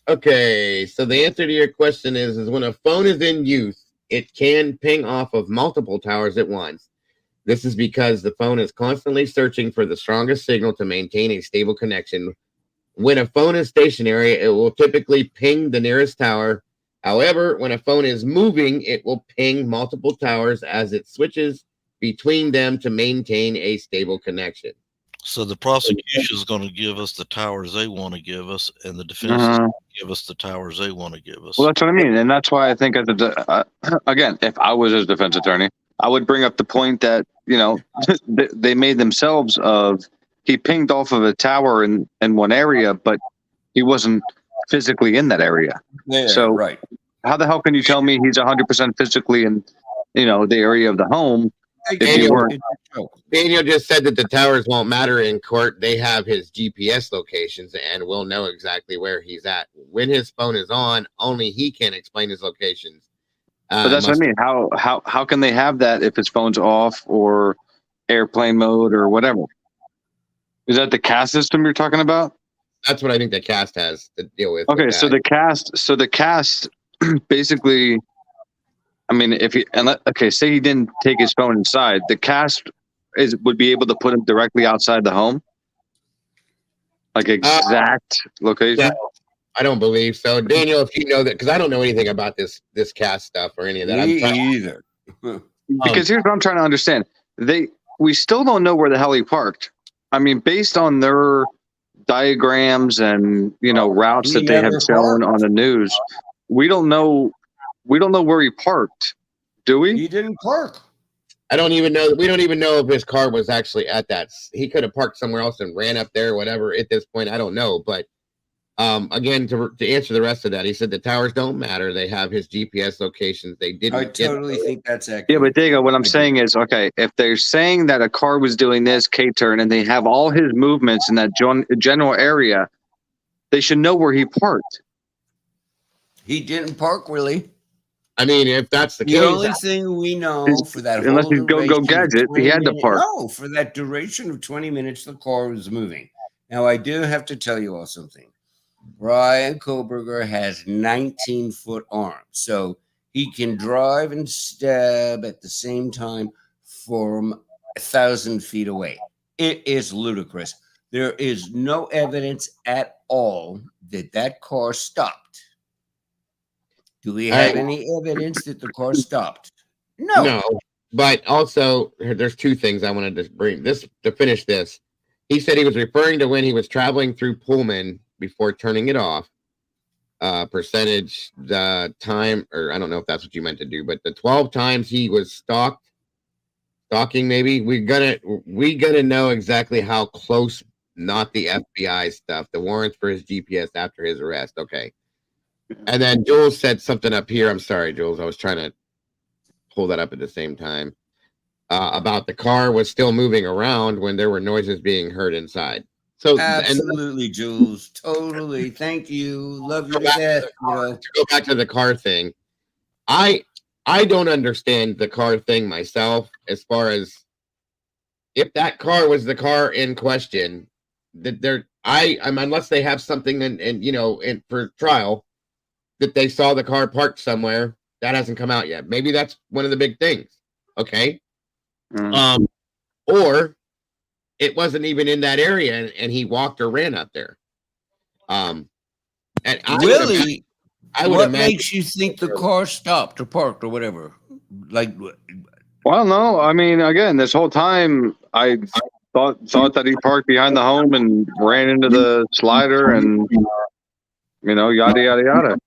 Okay, so the answer to your question is when a phone is in use, it can ping off of multiple towers at once. This is because the phone is constantly searching for the strongest signal to maintain a stable connection. When a phone is stationary, it will typically ping the nearest tower. However, when a phone is moving, it will ping multiple towers as it switches between them to maintain a stable connection. So the prosecution is going to give us the towers they want to give us, and the defense is going to give us the towers they want to give us. Well, that's what I mean, and that's why I think again, if I was his defense attorney, I would bring up the point that they made themselves of he pinged off of a tower in one area, but he wasn't physically in that area. Yeah, so right. How the hell can you tell me he's 100% physically in the area of the home? Daniel just said that the towers won't matter in court. They have his GPS locations and we'll know exactly where he's at. When his phone is on, only he can explain his locations. But that's what I mean. How can they have that if his phone's off or airplane mode or whatever? Is that the CAS system you're talking about? That's what I think the cast has to deal with. Okay, with so the cast basically, I mean, say he didn't take his phone inside, the cast would be able to put him directly outside the home, like exact location. No, I don't believe so, Daniel. If you know that, because I don't know anything about this cast stuff or any of that. Me either. Because here's what I'm trying to understand: we still don't know where the hell he parked. I mean, based on their diagrams and routes that they have shown on the news, we don't know where he parked, do we? He didn't park. I don't even know. We don't even know if his car was actually at that. He could have parked somewhere else and ran up there, or whatever. At this point, I don't know. But again, to answer the rest of that, he said the towers don't matter. They have his GPS locations. They didn't. I totally think that's accurate. Yeah, but Diego, what I'm saying is, okay, if they're saying that a car was doing this K-turn and they have all his movements in that general area, they should know where he parked. He didn't park, really. I mean, if that's the case, the only thing we know for that unless whole he's go gadget, he had to park. No, for that duration of 20 minutes, the car was moving. Now, I do have to tell you all something. Bryan Kohberger has 19-foot arms, so he can drive and stab at the same time from 1,000 feet away. It is ludicrous. There is no evidence at all that car stopped. Do we have any evidence that the car stopped? No. But also, there's two things I wanted to bring this to finish this. He said he was referring to when he was traveling through Pullman before turning it off. Percentage, the time, or I don't know if that's what you meant to do, but the 12 times he was stalking, maybe we gonna know exactly how close. Not the FBI stuff, the warrants for his GPS after his arrest. Okay. And then Jules said something up here. I'm sorry, Jules. I was trying to pull that up at the same time. About the car was still moving around when there were noises being heard inside. So absolutely, Jules. Totally. Thank you. Love you to death. To go back to the car thing. I don't understand the car thing myself, as far as if that car was the car in question, that unless they have something in for trial that they saw the car parked somewhere that hasn't come out yet. Maybe that's one of the big things. Okay. Or it wasn't even in that area and he walked or ran up there. And Willie, what makes you think the car stopped or parked or whatever? Well, no, I mean, again, this whole time I thought that he parked behind the home and ran into the slider and yada yada yada.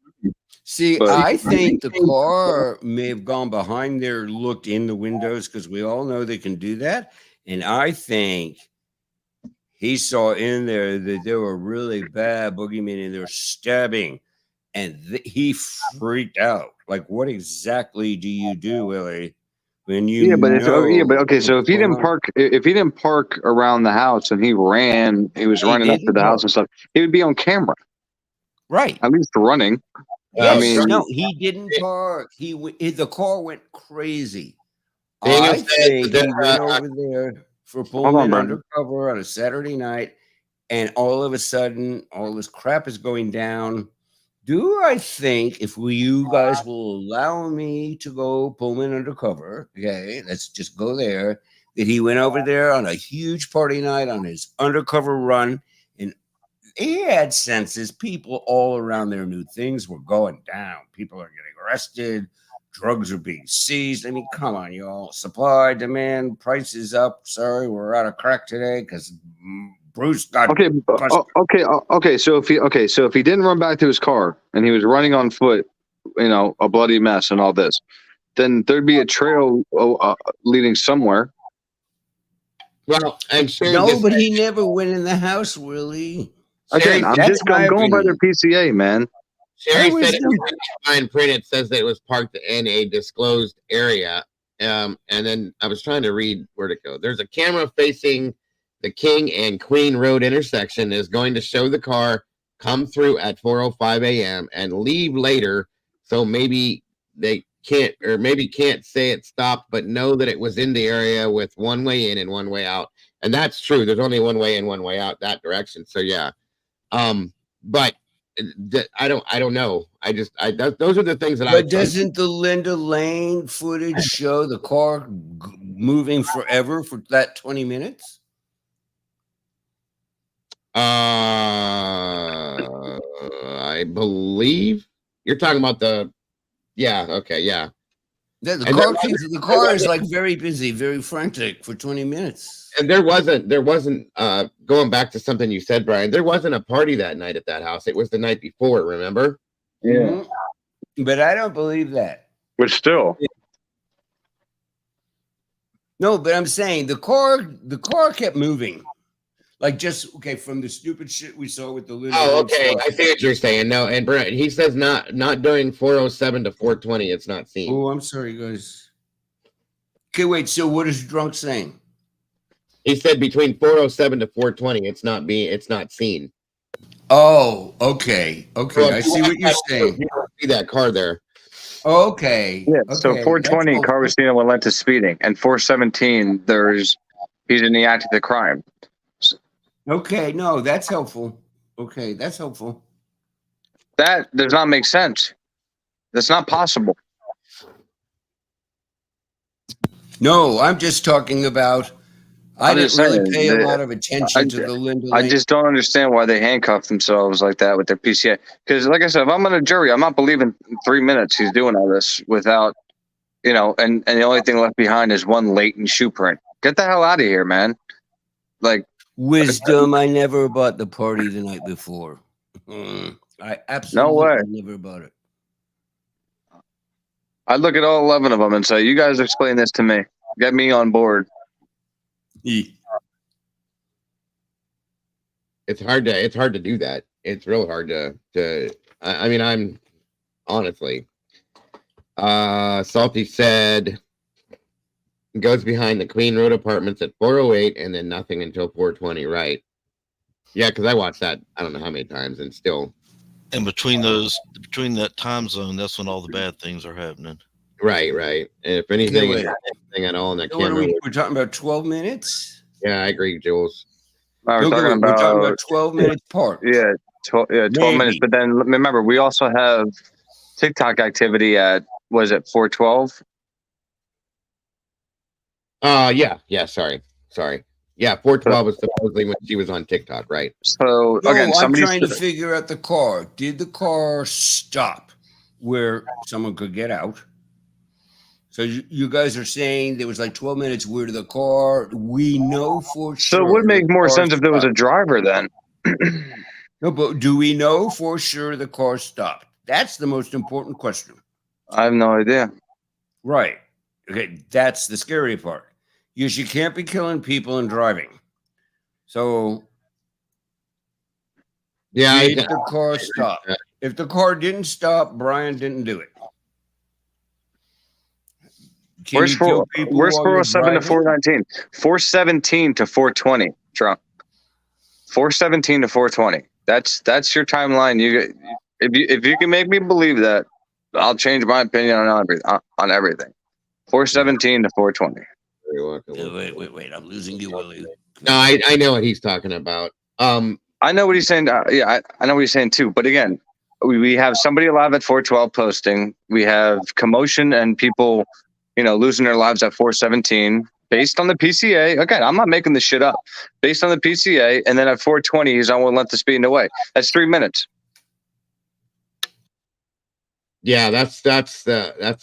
See, I think the car may have gone behind there, looked in the windows, because we all know they can do that. And I think he saw in there that there were really bad boogeymen and they're stabbing. And he freaked out. Like, what exactly do you do, Willie? When you okay. So if he didn't park around the house and he was running up to the house and stuff, he would be on camera, right? At least running. Yes, no, he didn't park. The car went crazy. I think he went over there for pulling undercover on a Saturday night, and all of a sudden, all this crap is going down. Do I think if you guys will allow me to go Pullman undercover, okay, let's just go there, that he went over there on a huge party night on his undercover run, and he had senses. People all around there knew things were going down. People are getting arrested. Drugs are being seized. I mean, come on, y'all. Supply, demand, prices up. Sorry, we're out of crack today because Bruce got okay. So if he didn't run back to his car and he was running on foot, a bloody mess and all this, then there'd be a trail leading somewhere. Well, I'm sure. No, but he never went in the house, Willie. Again, I'm going by their PCA, man. Sherry said in fine print it says that it was parked in a disclosed area. And then I was trying to read where to go. There's a camera facing the King and Queen Road intersection is going to show the car come through at 4:05 a.m. and leave later. So maybe they can't say it stopped, but know that it was in the area with one way in and one way out. And that's true. There's only one way in, one way out that direction. So yeah. But I don't know. Those are the things that But doesn't the Linda Lane footage show the car moving forever for that 20 minutes? I believe you're talking about the. Yeah. Okay. Yeah. The car is like very busy, very frantic for 20 minutes. And there wasn't going back to something you said, Brian, there wasn't a party that night at that house. It was the night before, remember? Yeah. Mm-hmm. But I don't believe that. But still. No, but I'm saying the car kept moving. Like from the stupid shit we saw with the little. Oh, okay. Stuff. I see what you're saying. No, and Brian, he says not doing 407 to 420. It's not seen. Oh, I'm sorry, guys. Okay, wait. So what is Drunk saying? He said between 407 to 420. It's not seen. Oh, okay. Okay, well, I see what you're saying. You don't see that car there. Okay. Yeah. Okay. So 420, car was seen and relentless speeding, and 417, he's in the act of the crime. Okay, no, that's helpful. Okay, that's helpful. That does not make sense. That's not possible. No, I'm just talking about. I didn't really pay a lot of attention to the Linda Lane. I just don't understand why they handcuff themselves like that with their PCA. Because, like I said, if I'm on a jury, I'm not believing 3 minutes he's doing all this without, and the only thing left behind is one latent shoe print. Get the hell out of here, man. Like. Wisdom, I never bought the party the night before. I absolutely never bought it. I'd look at all 11 of them and say, you guys explain this to me. Get me on board. It's hard to do that. It's real hard to I mean, I'm honestly. Salty said goes behind the Queen Road Apartments at 408 and then nothing until 420, right? Yeah, because I watched that I don't know how many times and still. And between that time zone, that's when all the bad things are happening. Right. And if anything at all in that camera. We're talking about 12 minutes? Yeah, I agree, Jules. We're talking about 12 minutes apart. Yeah, 12 minutes. But then remember, we also have TikTok activity at, was it 412? Sorry. Yeah, 412 was supposedly when she was on TikTok, right? So again, I'm trying to figure out the car. Did the car stop where someone could get out? So you guys are saying there was like 12 minutes where the car, we know for sure. So it would make more sense if there was a driver then. No, but do we know for sure the car stopped? That's the most important question. I have no idea. Right. Okay, that's the scary part. You can't be killing people and driving. So, yeah, did the car stop? If the car didn't stop, Brian didn't do it. Where's 407 to 419? 417 to 420, Trump. 417 to 420. That's your timeline. If you can make me believe that, I'll change my opinion on everything. 417 to 420. Wait. I'm losing you, Willie. No, I know what he's talking about. I know what he's saying. I know what he's saying too. But again, we have somebody alive at 412 posting. We have commotion and people, losing their lives at 417 based on the PCA. Again, I'm not making this shit up. Based on the PCA, and then at 420, he's on relentless speeding away. That's 3 minutes. Yeah, that's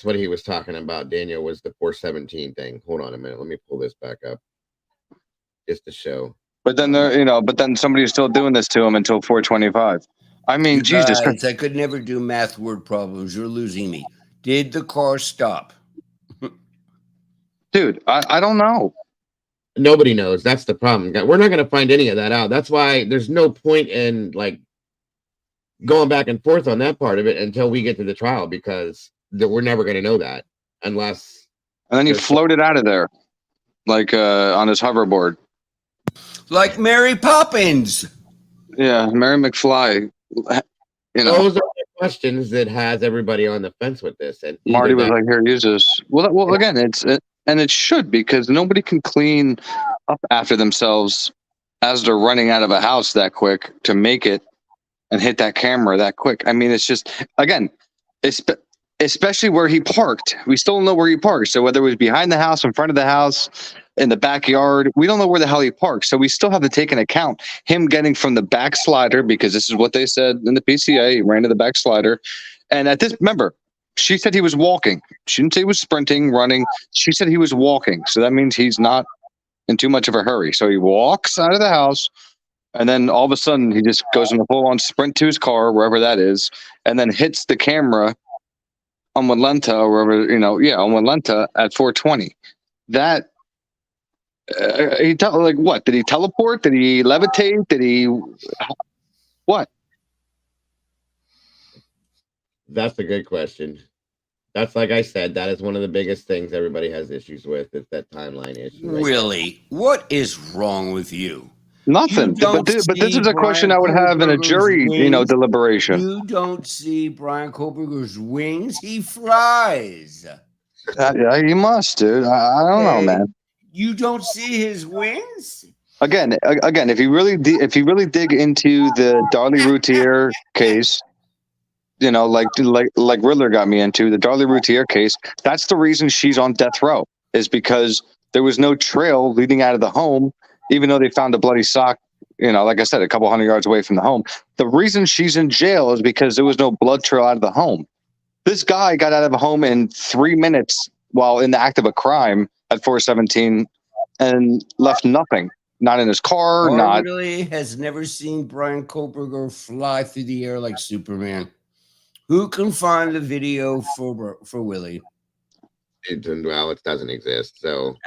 what he was talking about. Daniel, was the 417 thing. Hold on a minute. Let me pull this back up just to show. But then then somebody's still doing this to him until 425. I mean, Jesus Christ. I could never do math word problems. You're losing me. Did the car stop? Dude, I don't know. Nobody knows. That's the problem. We're not going to find any of that out. That's why there's no point in going back and forth on that part of it until we get to the trial, because we're never going to know that unless. And then he floated out of there, on his hoverboard, like Mary Poppins. Yeah, Mary McFly. Those are questions that has everybody on the fence with this. And Marty was like, "Here, use this." Well, again, and it should, because nobody can clean up after themselves as they're running out of a house that quick to make it and hit that camera that quick. I mean, it's just, again, especially where he parked. We still don't know where he parked. So whether it was behind the house, in front of the house, in the backyard, we don't know where the hell he parked. So we still have to take into account him getting from the backslider, because this is what they said in the PCA. He ran to the backslider. And remember, she said he was walking. She didn't say he was sprinting, running. She said he was walking. So that means he's not in too much of a hurry. So he walks out of the house, and then all of a sudden he just goes in a full-on sprint to his car, wherever that is, and then hits the camera on Walenta, or wherever, on Walenta at 420. That like what? Did he teleport? Did he levitate? Did he what? That's a good question. That's, like I said, that is one of the biggest things everybody has issues with. It's that timeline issue. Really? What is wrong with you? Nothing. But this is a question I would have in a jury, deliberation. You don't see Bryan Kohberger's wings. He flies. Yeah, he must, dude. I don't know, man. You don't see his wings? Again, if you really dig into the Darlie Routier case, like Riddler got me into the Darlie Routier case, that's the reason she's on death row, is because there was no trail leading out of the home, even though they found a bloody sock, like I said, a couple hundred yards away from the home. The reason she's in jail is because there was no blood trail out of the home. This guy got out of a home in 3 minutes while in the act of a crime at 417 and left nothing. Not in his car, really has never seen Bryan Kohberger fly through the air like Superman. Who can find the video for Willie? Well, it doesn't exist. So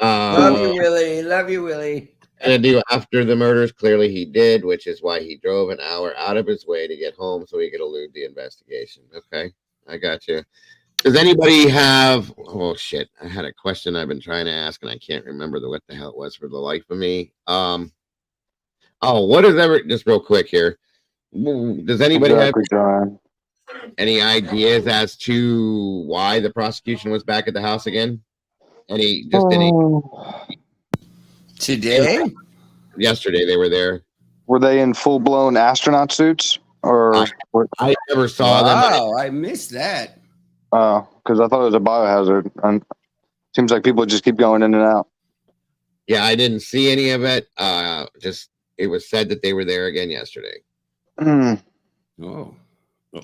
love you, Willie. Love you, Willie. And do after the murders, clearly he did, which is why he drove an hour out of his way to get home so he could elude the investigation. Okay, I got you. Does anybody have? Oh shit! I had a question I've been trying to ask, and I can't remember what the hell it was for the life of me. What is ever? Just real quick here. Does anybody have any ideas as to why the prosecution was back at the house again? Today? Yesterday they were there. Were they in full-blown astronaut suits? Or I never saw them. Wow, I missed that. Because I thought it was a biohazard. And seems like people just keep going in and out. Yeah, I didn't see any of it. Just it was said that they were there again yesterday. Oh,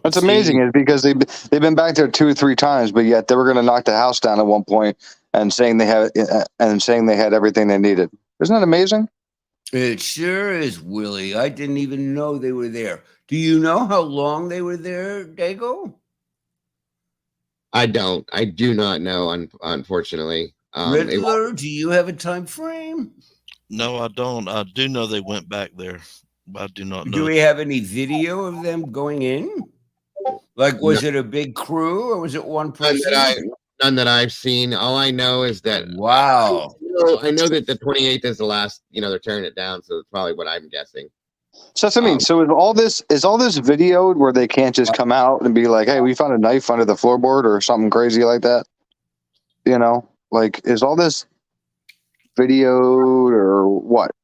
that's amazing! Is because they've been back there 2 or 3 times, but yet they were going to knock the house down at one point and saying they had everything they needed. Isn't that amazing? It sure is, Willie. I didn't even know they were there. Do you know how long they were there, Dago? I don't. I do not know. Unfortunately, Riddler, do you have a time frame? No, I don't. I do know they went back there. I do not know. Do we have any video of them going in? Like, was it a big crew or was it one person? None that I've seen. All I know is that wow. I know that the 28th is the last. They're tearing it down, so that's probably what I'm guessing. So that's what I mean. So is all this videoed where they can't just come out and be like, "Hey, we found a knife under the floorboard" or something crazy like that? Like, is all this videoed or what?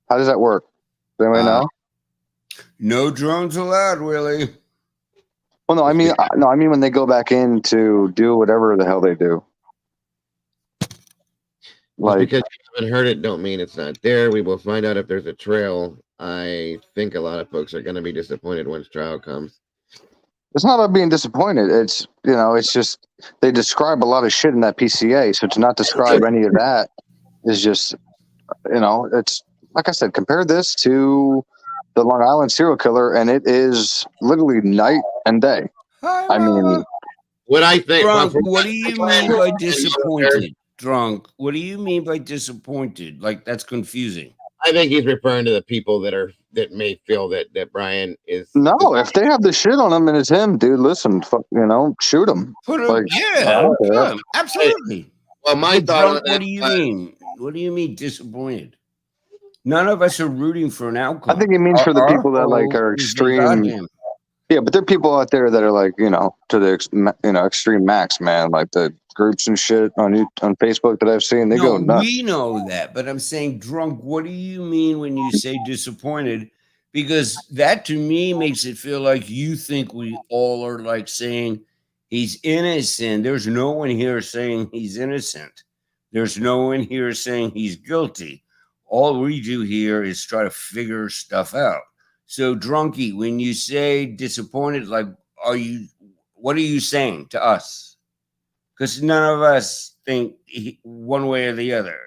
How does that work? Does anybody know? No drones allowed, Willie. Well, no, I mean when they go back in to do whatever the hell they do. Like, because you haven't heard it, don't mean it's not there. We will find out if there's a trail. I think a lot of folks are going to be disappointed once trial comes. It's not about being disappointed. It's it's just they describe a lot of shit in that PCA. So to not describe any of that is just, it's like I said, compare this to the Long Island serial killer, and it is literally night and day. I mean, what I think. Drunk, what do you mean by disappointed? Drunk, what do you mean by disappointed? Like, that's confusing. I think he's referring to the people that may feel that Bryan is. No, if they have the shit on him and it's him, dude, listen, shoot him. Put him, yeah, absolutely. Well, my thought on that. What do you mean? What do you mean disappointed? None of us are rooting for an outcome. I think it means for the people that like hope are is extreme. goddamn. Yeah, but there are people out there that are like, to the extreme max, man. Like the groups and shit on Facebook that I've seen, they go nuts. We know that, but I'm saying, drunk. What do you mean when you say disappointed? Because that to me makes it feel like you think we all are like saying he's innocent. There's no one here saying he's innocent. There's no one here saying he's guilty. All we do here is try to figure stuff out. So, Drunky, when you say disappointed, like, what are you saying to us? Because none of us think one way or the other.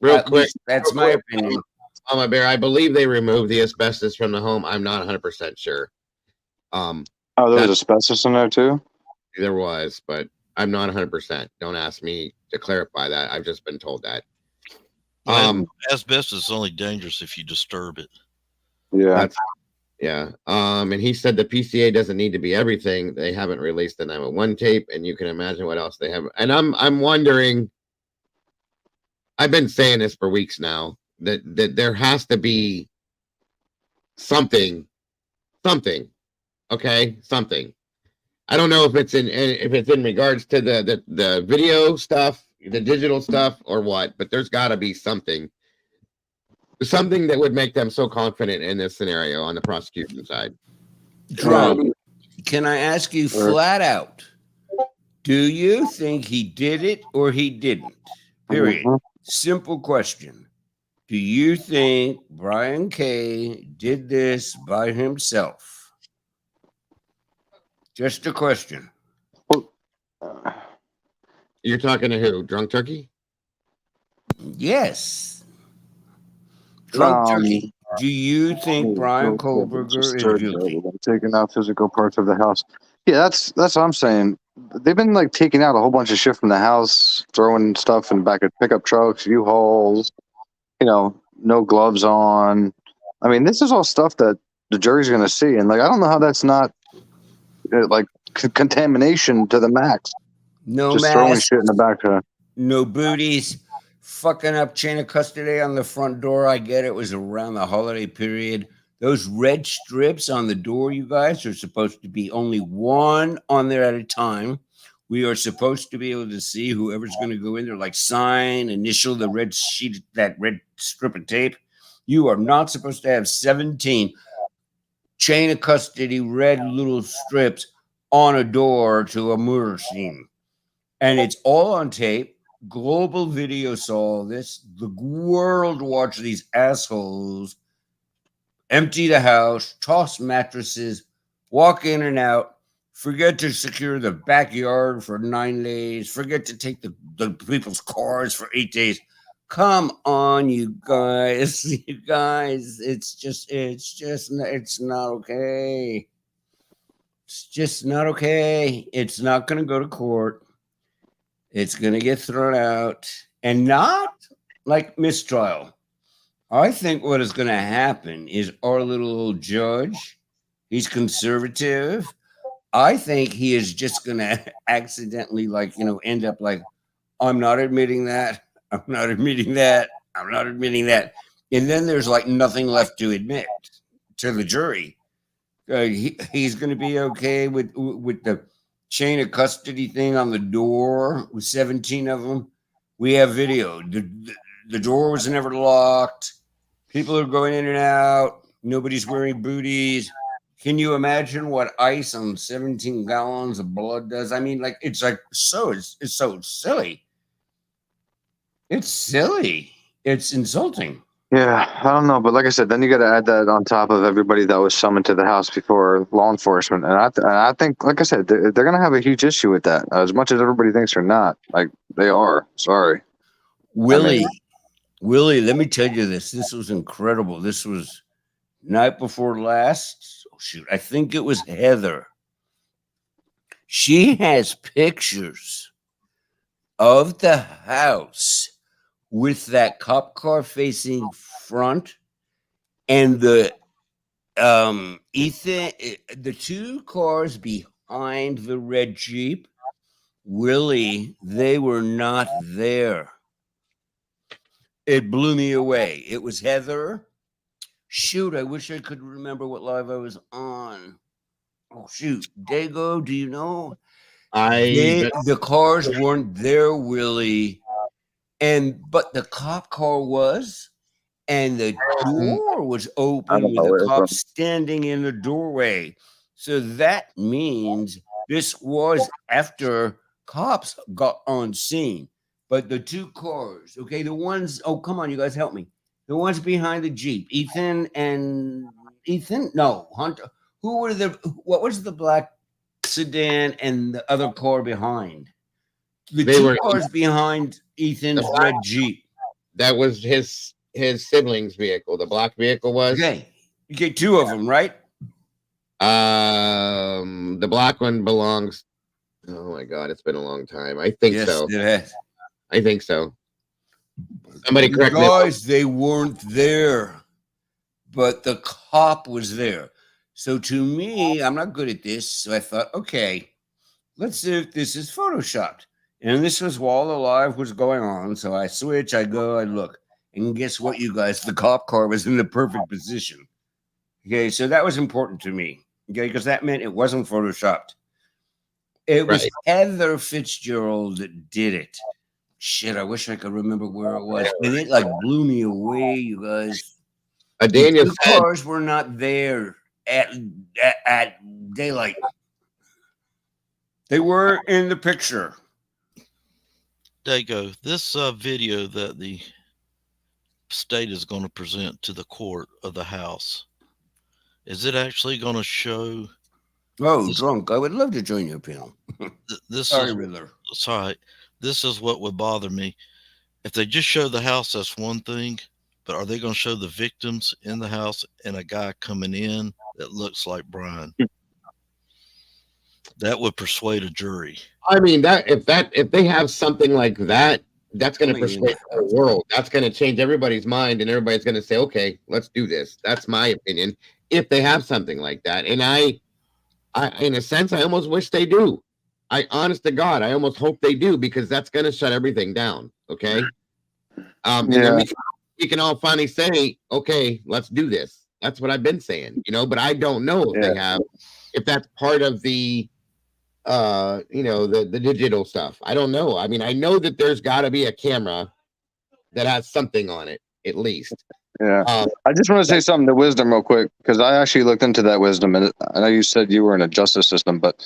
Real quick, that's my opinion. Mama Bear, I believe they removed the asbestos from the home. I'm not 100% sure. There was asbestos in there too? There was, but I'm not 100%. Don't ask me to clarify that. I've just been told that. Asbestos is only dangerous if you disturb it. Yeah. And he said the PCA doesn't need to be everything. They haven't released the 911 tape, and you can imagine what else they have. And I'm wondering, I've been saying this for weeks now, that there has to be something. Okay, something. I don't know if it's in regards to the video stuff, the digital stuff, or what, but there's got to be something that would make them so confident in this scenario on the prosecution side. Drunk, can I ask you flat out, do you think he did it or he didn't? Period. Simple question. Do you think Bryan K did this by himself? Just a question. You're talking to who? Drunk Turkey? Yes. Drunk Turkey. Do you think Bryan Kohberger is guilty? Taking out physical parts of the house. Yeah, that's what I'm saying. They've been like taking out a whole bunch of shit from the house, throwing stuff in back of pickup trucks, U-Hauls, no gloves on. I mean, this is all stuff that the jury's going to see. And like, I don't know how that's not like contamination to the max. No just mask, throwing shit in the back of. No booties, fucking up chain of custody on the front door. I get it was around the holiday period. Those red strips on the door, you guys, are supposed to be only one on there at a time. We are supposed to be able to see whoever's going to go in there, like sign, initial the red sheet, that red strip of tape. You are not supposed to have 17 chain of custody red little strips on a door to a murder scene. And it's all on tape. Global video saw this. The world watched these assholes empty the house, toss mattresses, walk in and out, forget to secure the backyard for 9 days, forget to take the people's cars for 8 days. Come on, you guys. You guys, it's not okay. It's just not okay. It's not going to go to court. It's going to get thrown out, and not like mistrial. I think what is going to happen is our little old judge, he's conservative. I think he is just going to accidentally end up like, I'm not admitting that. I'm not admitting that. I'm not admitting that. And then there's like nothing left to admit to the jury. He's going to be okay with the chain of custody thing on the door with 17 of them. We have video. The door was never locked. People are going in and out. Nobody's wearing booties. Can you imagine what ice on 17 gallons of blood does? I mean, it's so silly. It's silly. It's insulting. Yeah, I don't know, but like I said, then you got to add that on top of everybody that was summoned to the house before law enforcement, and I think, like I said, they're going to have a huge issue with that. As much as everybody thinks they're not, like they are. Sorry, Willie. Let me tell you this. This was incredible. This was night before last. Oh, shoot, I think it was Heather. She has pictures of the house with that cop car facing front and the the two cars behind the red Jeep. Willie, they were not there. It blew me away. It was Heather. Shoot, I wish I could remember what live I was on. Oh, shoot. Dago, do you know? The cars weren't there, Willie. But the cop car was, and the door was open with a cop standing in the doorway. So that means this was after cops got on scene. But the two cars, okay, the ones, oh, come on, you guys help me. The ones behind the Jeep, Hunter. What was the black sedan and the other car behind? The two cars behind Ethan's red Jeep. That was his sibling's vehicle. The black vehicle was. Okay. You get two of them, right? The black one belongs. Oh my God, it's been a long time. I think so. It has. I think so. Somebody correct me. Guys, they weren't there, but the cop was there. So to me, I'm not good at this. So I thought, okay, let's see if this is photoshopped. And this was while the live was going on. So I switch, I go, I look. And guess what, you guys? The cop car was in the perfect position. Okay, so that was important to me. Okay, because that meant it wasn't photoshopped. It was Heather Fitzgerald that did it. Shit, I wish I could remember where it was. And it like blew me away, you guys. Daniel said the cars were not there at daylight. They were in the picture. Dago, this video that the state is going to present to the court of the House, is it actually going to show? Oh, drunk. I would love to join your panel. Sorry, Riddler. Sorry. This is what would bother me. If they just show the house, that's one thing. But are they going to show the victims in the house and a guy coming in that looks like Bryan? That would persuade a jury. I mean, if they have something like that, that's going to persuade the world. That's going to change everybody's mind, and everybody's going to say, "Okay, let's do this." That's my opinion. If they have something like that, and I, in a sense, I almost wish they do. Honest to God, I almost hope they do, because that's going to shut everything down. Okay. And then we can all finally say, okay, let's do this. That's what I've been saying, but I don't know if they have, if that's part of the, the digital stuff. I don't know. I mean, I know that there's got to be a camera that has something on it, at least. Yeah. I just want to say something to Wisdom real quick, because I actually looked into that, Wisdom, and I know you said you were in a justice system, but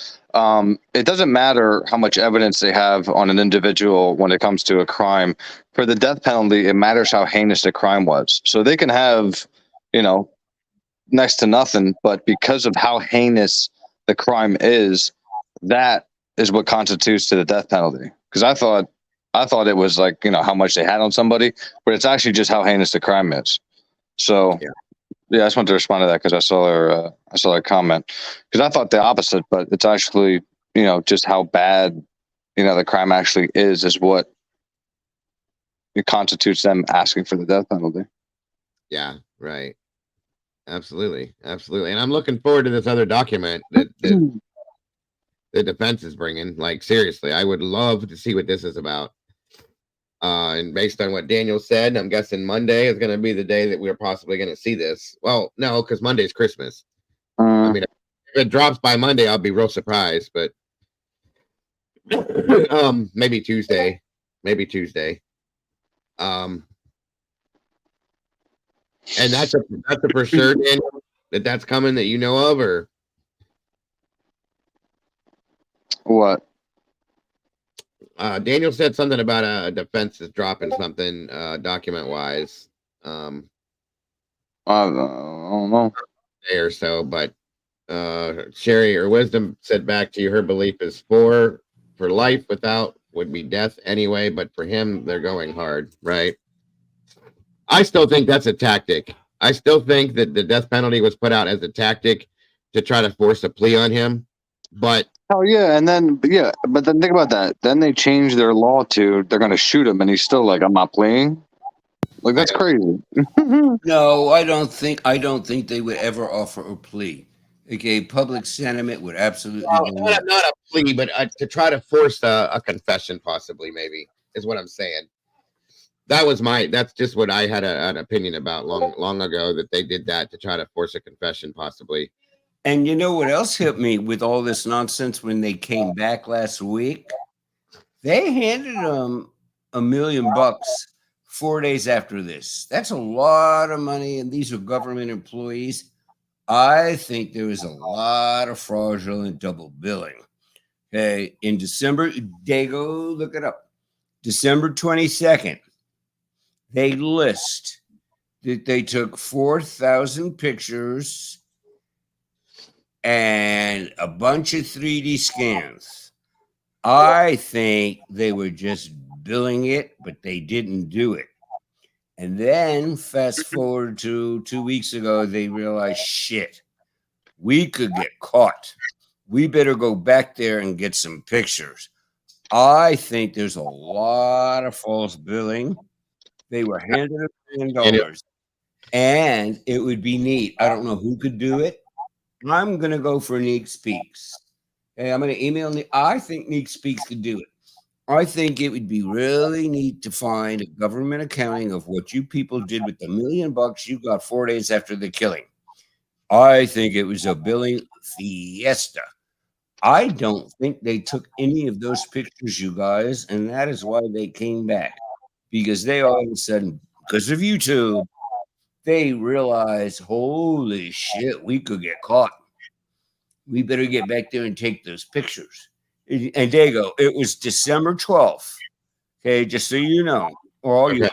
it doesn't matter how much evidence they have on an individual when it comes to a crime. For the death penalty, it matters how heinous the crime was. So they can have, next to nothing, but because of how heinous the crime is, that is what constitutes to the death penalty. Because I thought it was like, how much they had on somebody, but it's actually just how heinous the crime is. So, I just wanted to respond to that because I saw her comment. Because I thought the opposite, but it's actually, just how bad, the crime actually is what it constitutes them asking for the death penalty. Yeah, right. Absolutely. And I'm looking forward to this other document that the defense is bringing. Like, seriously, I would love to see what this is about. And based on what Daniel said, I'm guessing Monday is going to be the day that we're possibly going to see this. Well, no, because Monday's Christmas. I mean, if it drops by Monday, I'll be real surprised. But maybe Tuesday. And that's a for sure, Daniel, that's coming that you know of, or what? Daniel said something about a defense is dropping something document wise. I don't know. Day or so, but Sherry or Wisdom said back to you, her belief is for life without would be death anyway, but for him they're going hard, right? I still think that's a tactic. I still think that the death penalty was put out as a tactic to try to force a plea on him, but oh yeah, but then think about that. Then they changed their law to they're going to shoot him, and he's still like, "I'm not pleading." Like, that's crazy. No, I don't think they would ever offer a plea. Okay, public sentiment would absolutely. Not a plea, but to try to force a confession, possibly, maybe is what I'm saying. That's just what I had an opinion about long ago, that they did that to try to force a confession, possibly. And you know what else hit me with all this nonsense when they came back last week? They handed them $1 million 4 days after this. That's a lot of money, and these are government employees. I think there was a lot of fraudulent double billing. Okay, in December, Dago, look it up. December 22nd, they list that they took 4,000 pictures and a bunch of 3D scans. I think they were just billing it, but they didn't do it. And then fast forward to 2 weeks ago, they realized, shit, we could get caught. We better go back there and get some pictures. I think there's a lot of false billing. They were handed $1 million, and it would be neat. I don't know who could do it. I'm going to go for Neek Speaks. Hey, I'm going to email Neek. I think Neek Speaks could do it. I think it would be really neat to find a government accounting of what you people did with the $1 million you got 4 days after the killing. I think it was a billing fiesta. I don't think they took any of those pictures, you guys, and that is why they came back. Because they all of a sudden, because of YouTube, they realized, holy shit, we could get caught. We better get back there and take those pictures. And Dago, it was December 12th. Okay, just so you know, or all you,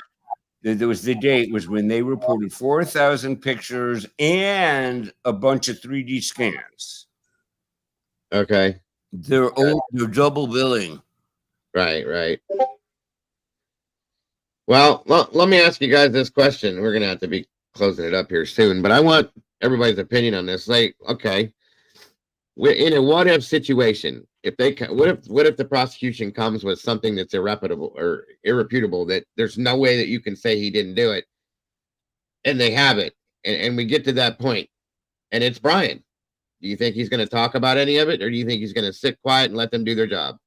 there was the date was when they reported 4,000 pictures and a bunch of 3D scans. Okay. They're double billing. Right. Well, let me ask you guys this question. We're going to have to be closing it up here soon, but I want everybody's opinion on this. Like, okay, we're in a what if situation. If they, what if the prosecution comes with something that's irreputable or irrefutable, that there's no way that you can say he didn't do it, and they have it, and we get to that point, and it's Bryan. Do you think he's going to talk about any of it, or do you think he's going to sit quiet and let them do their job?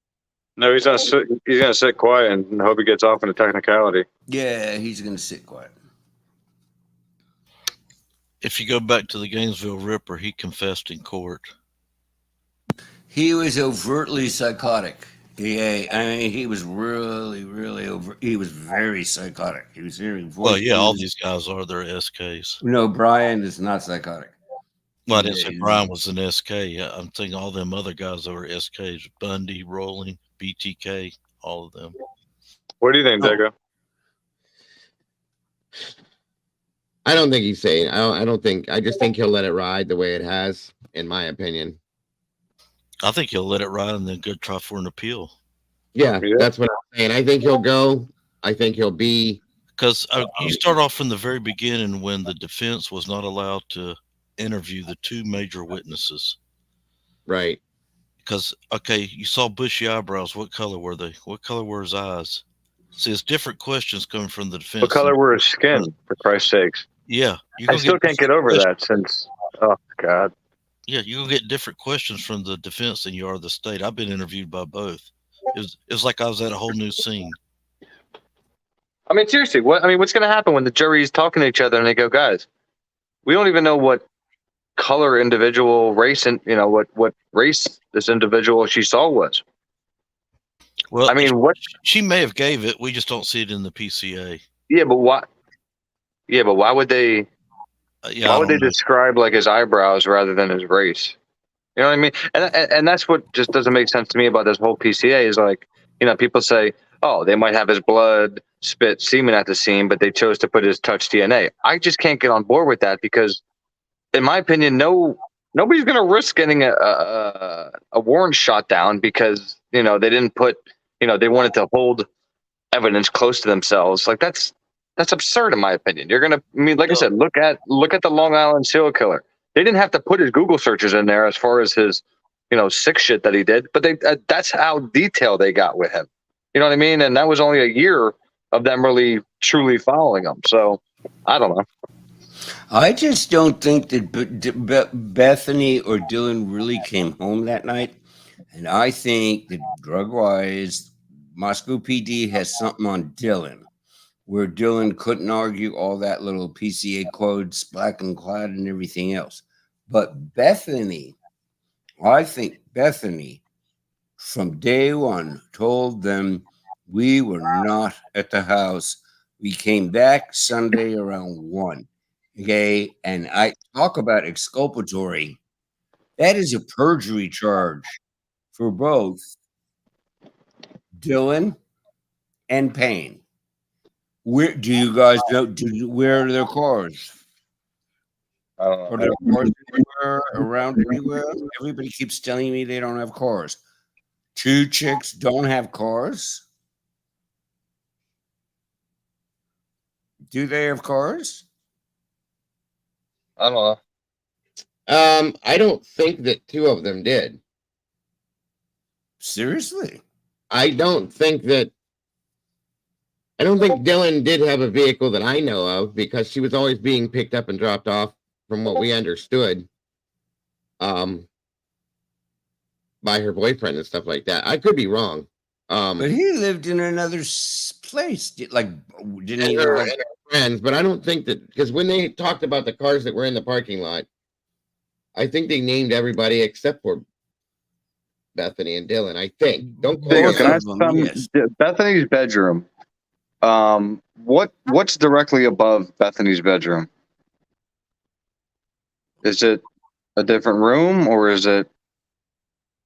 No, he's not. He's going to sit quiet and hope he gets off in a technicality. Yeah, he's going to sit quiet. If you go back to the Gainesville Ripper, he confessed in court. He was overtly psychotic. Yeah, I mean, he was really he was very psychotic. He was hearing voices. Well, yeah, all these guys are their SKs. No, Bryan is not psychotic. Well, I didn't say Bryan was an SK. I'm thinking all them other guys that were SKs, Bundy, Rolling, BTK, all of them. What do you think, Dago? I don't think he's saying. I just think he'll let it ride the way it has, in my opinion. I think he'll let it ride and then go try for an appeal. Yeah, that's what I'm saying. I think he'll go. I think he'll be. Because you start off from the very beginning when the defense was not allowed to interview the two major witnesses. Right. Because, okay, you saw bushy eyebrows. What color were they? What color were his eyes? See, it's different questions coming from the defense. What color were his skin, for Christ's sakes? Yeah. I still can't get over that since, oh, God. Yeah, you'll get different questions from the defense than you are the state. I've been interviewed by both. It was like I was at a whole new scene. I mean, seriously, what's going to happen when the jury's talking to each other and they go, guys, we don't even know what color individual race and what race this individual she saw was. Well, I mean, what she may have gave it, we just don't see it in the PCA. Yeah, but why? Yeah, but why would they? Why would they describe like his eyebrows rather than his race? You know what I mean? And that's what just doesn't make sense to me about this whole PCA is like, people say, oh, they might have his blood, spit, semen at the scene, but they chose to put his touch DNA. I just can't get on board with that because, in my opinion, nobody's going to risk getting a warrant shot down because they didn't put they wanted to hold evidence close to themselves. Like that's absurd in my opinion. You're gonna, I said, look at the Long Island serial killer. They didn't have to put his Google searches in there as far as his sick shit that he did, but that's how detailed they got with him. You know what I mean? And that was only a year of them really truly following him. So I don't know. I just don't think that Bethany or Dylan really came home that night. And I think that drug-wise, Moscow PD has something on Dylan where Dylan couldn't argue all that little PCA codes, black and clad and everything else. But Bethany, I think Bethany from day one told them we were not at the house. We came back Sunday around 1. Okay. And I talk about exculpatory. That is a perjury charge for both Dylan and Payne. Where do you guys know? Where are their cars? Are there cars anywhere around anywhere? Everybody keeps telling me they don't have cars. 2 chicks don't have cars. Do they have cars? I don't know. I don't think that 2 of them did. Seriously? I don't think Dylan did have a vehicle that I know of, because she was always being picked up and dropped off, from what we understood, by her boyfriend and stuff like that. I could be wrong. But he lived in another place. Like, didn't he? And her friends, but I don't think that, because when they talked about the cars that were in the parking lot, I think they named everybody except for Bethany and Dylan. I think. Don't quote me. Can I ask Bethany's bedroom? What's directly above Bethany's bedroom? Is it a different room, or is it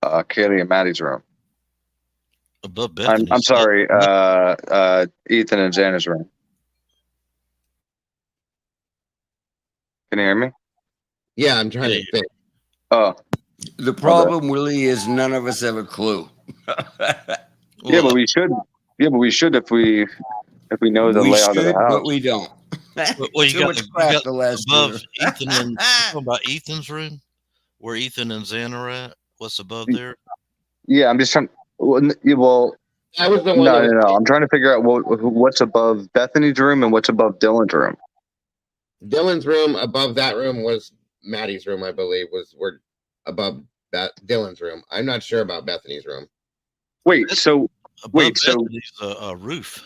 Kaylee and Maddie's room? Above Bethany's. I'm sorry, Ethan and Xana's room. Can you hear me? Yeah, I'm trying to think. Oh, the problem, Willie, is none of us have a clue. Yeah, but we should. Yeah, but we should if we know the layout of the house. But we don't. Well, you got the last above Ethan and talking about Ethan's room, where Ethan and Xana are at. What's above there? Yeah, I'm just trying. Well, that was the one. No. I'm trying to figure out what's above Bethany's room and what's above Dylan's room. Dylan's room above that room was Maddie's room, I believe, were above that Dylan's room. I'm not sure about Bethany's room. Wait, so Bethany's a roof,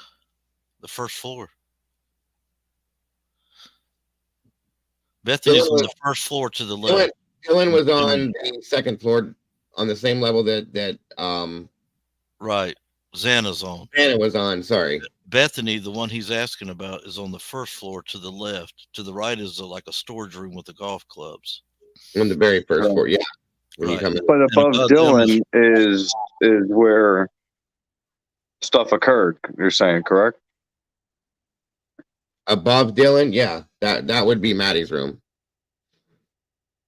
the first floor. Bethany's on the first floor to the left. Dylan was on the second floor, on the same level that right. Xana's on. Xana was on. Sorry. Bethany, the one he's asking about, is on the first floor to the left. To the right is like a storage room with the golf clubs. On the very first floor, yeah. When Right. you come in. But above Dylan is where stuff occurred. You're saying, correct? Above Dylan, yeah, that would be Maddie's room.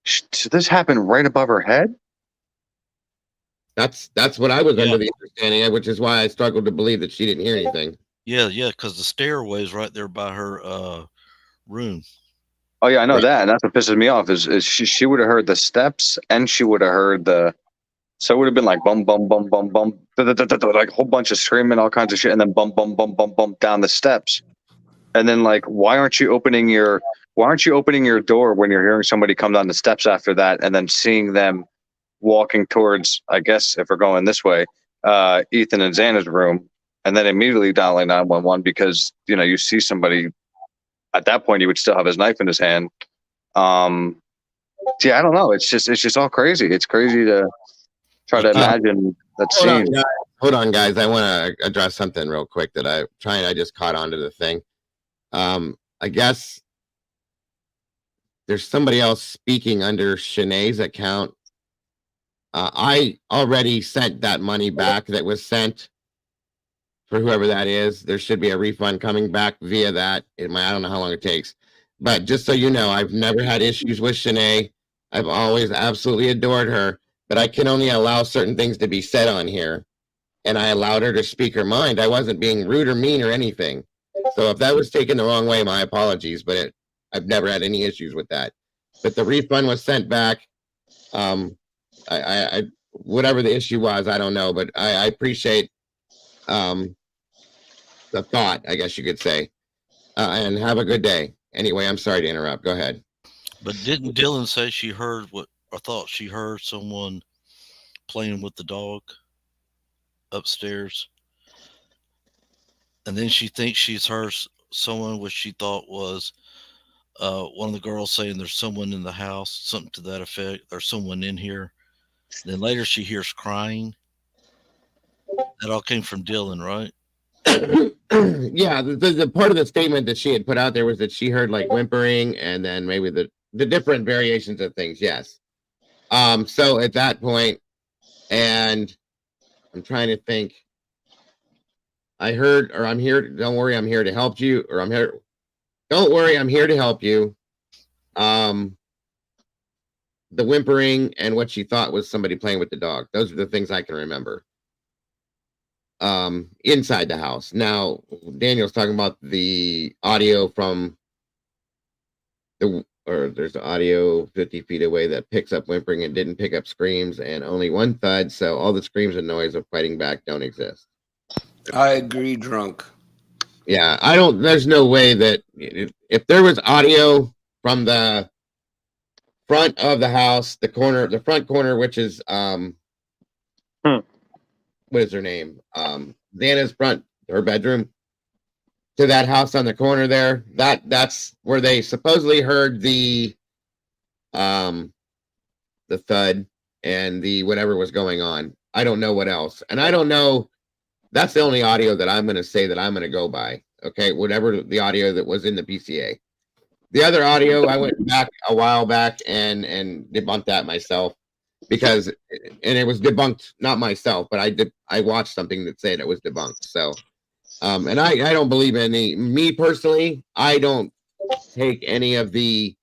So this happened right above her head? That's what I was under the understanding of, which is why I struggled to believe that she didn't hear anything. Yeah, because the stairway is right there by her room. Oh yeah, I know that, and that's what pisses me off. Is she would have heard the steps, and she would have heard so it would have been like bum bum bum bum bum, like a whole bunch of screaming, all kinds of shit, and then bum bum bum bum bum down the steps, and then like, why aren't you opening your door when you're hearing somebody come down the steps after that, and then seeing them walking towards, I guess if we're going this way, Ethan and Xana's room, and then immediately dialing 911 because you see somebody. At that point, he would still have his knife in his hand. Yeah, I don't know. It's just all crazy. It's crazy to try to imagine that scene. Hold on, guys. I want to address something real quick that I just caught onto the thing. I guess there's somebody else speaking under Shanae's account. I already sent that money back that was sent for whoever that is. There should be a refund coming back via that. I don't know how long it takes, but just so you know, I've never had issues with Shanae. I've always absolutely adored her, but I can only allow certain things to be said on here, and I allowed her to speak her mind. I wasn't being rude or mean or anything. So if that was taken the wrong way, my apologies, but I've never had any issues with that. But the refund was sent back. I whatever the issue was, I don't know, but I appreciate the thought, I guess you could say, and have a good day. Anyway, I'm sorry to interrupt. Go ahead. But didn't Dylan say she heard thought she heard someone playing with the dog upstairs? And then she thinks she's heard someone, which she thought was one of the girls saying there's someone in the house, something to that effect, or someone in here. Then later she hears crying. That all came from Dylan, right? Yeah, the part of the statement that she had put out there was that she heard like whimpering and then maybe the different variations of things. Yes. So at that point, and I'm trying to think, I heard, or I'm here. Don't worry, I'm here to help you. Or I'm here. Don't worry, I'm here to help you. The whimpering and what she thought was somebody playing with the dog. Those are the things I can remember. Inside the house. Now, Daniel's talking about the audio from there's the audio 50 feet away that picks up whimpering and didn't pick up screams, and only one thud. So all the screams and noise of fighting back don't exist. I agree, drunk. Yeah, there's no way that if there was audio from the front of the house, the front corner, which is what is her name? Xana's her bedroom, to that house on the corner there. That's where they supposedly heard the thud and the whatever was going on. I don't know what else. And I don't know. That's the only audio that I'm going to say that I'm going to go by. Okay. Whatever the audio that was in the PCA. The other audio, I went back a while back and debunked that myself because, and it was debunked, not myself, but I watched something that said it was debunked. So, and I don't believe me personally, I don't take any of the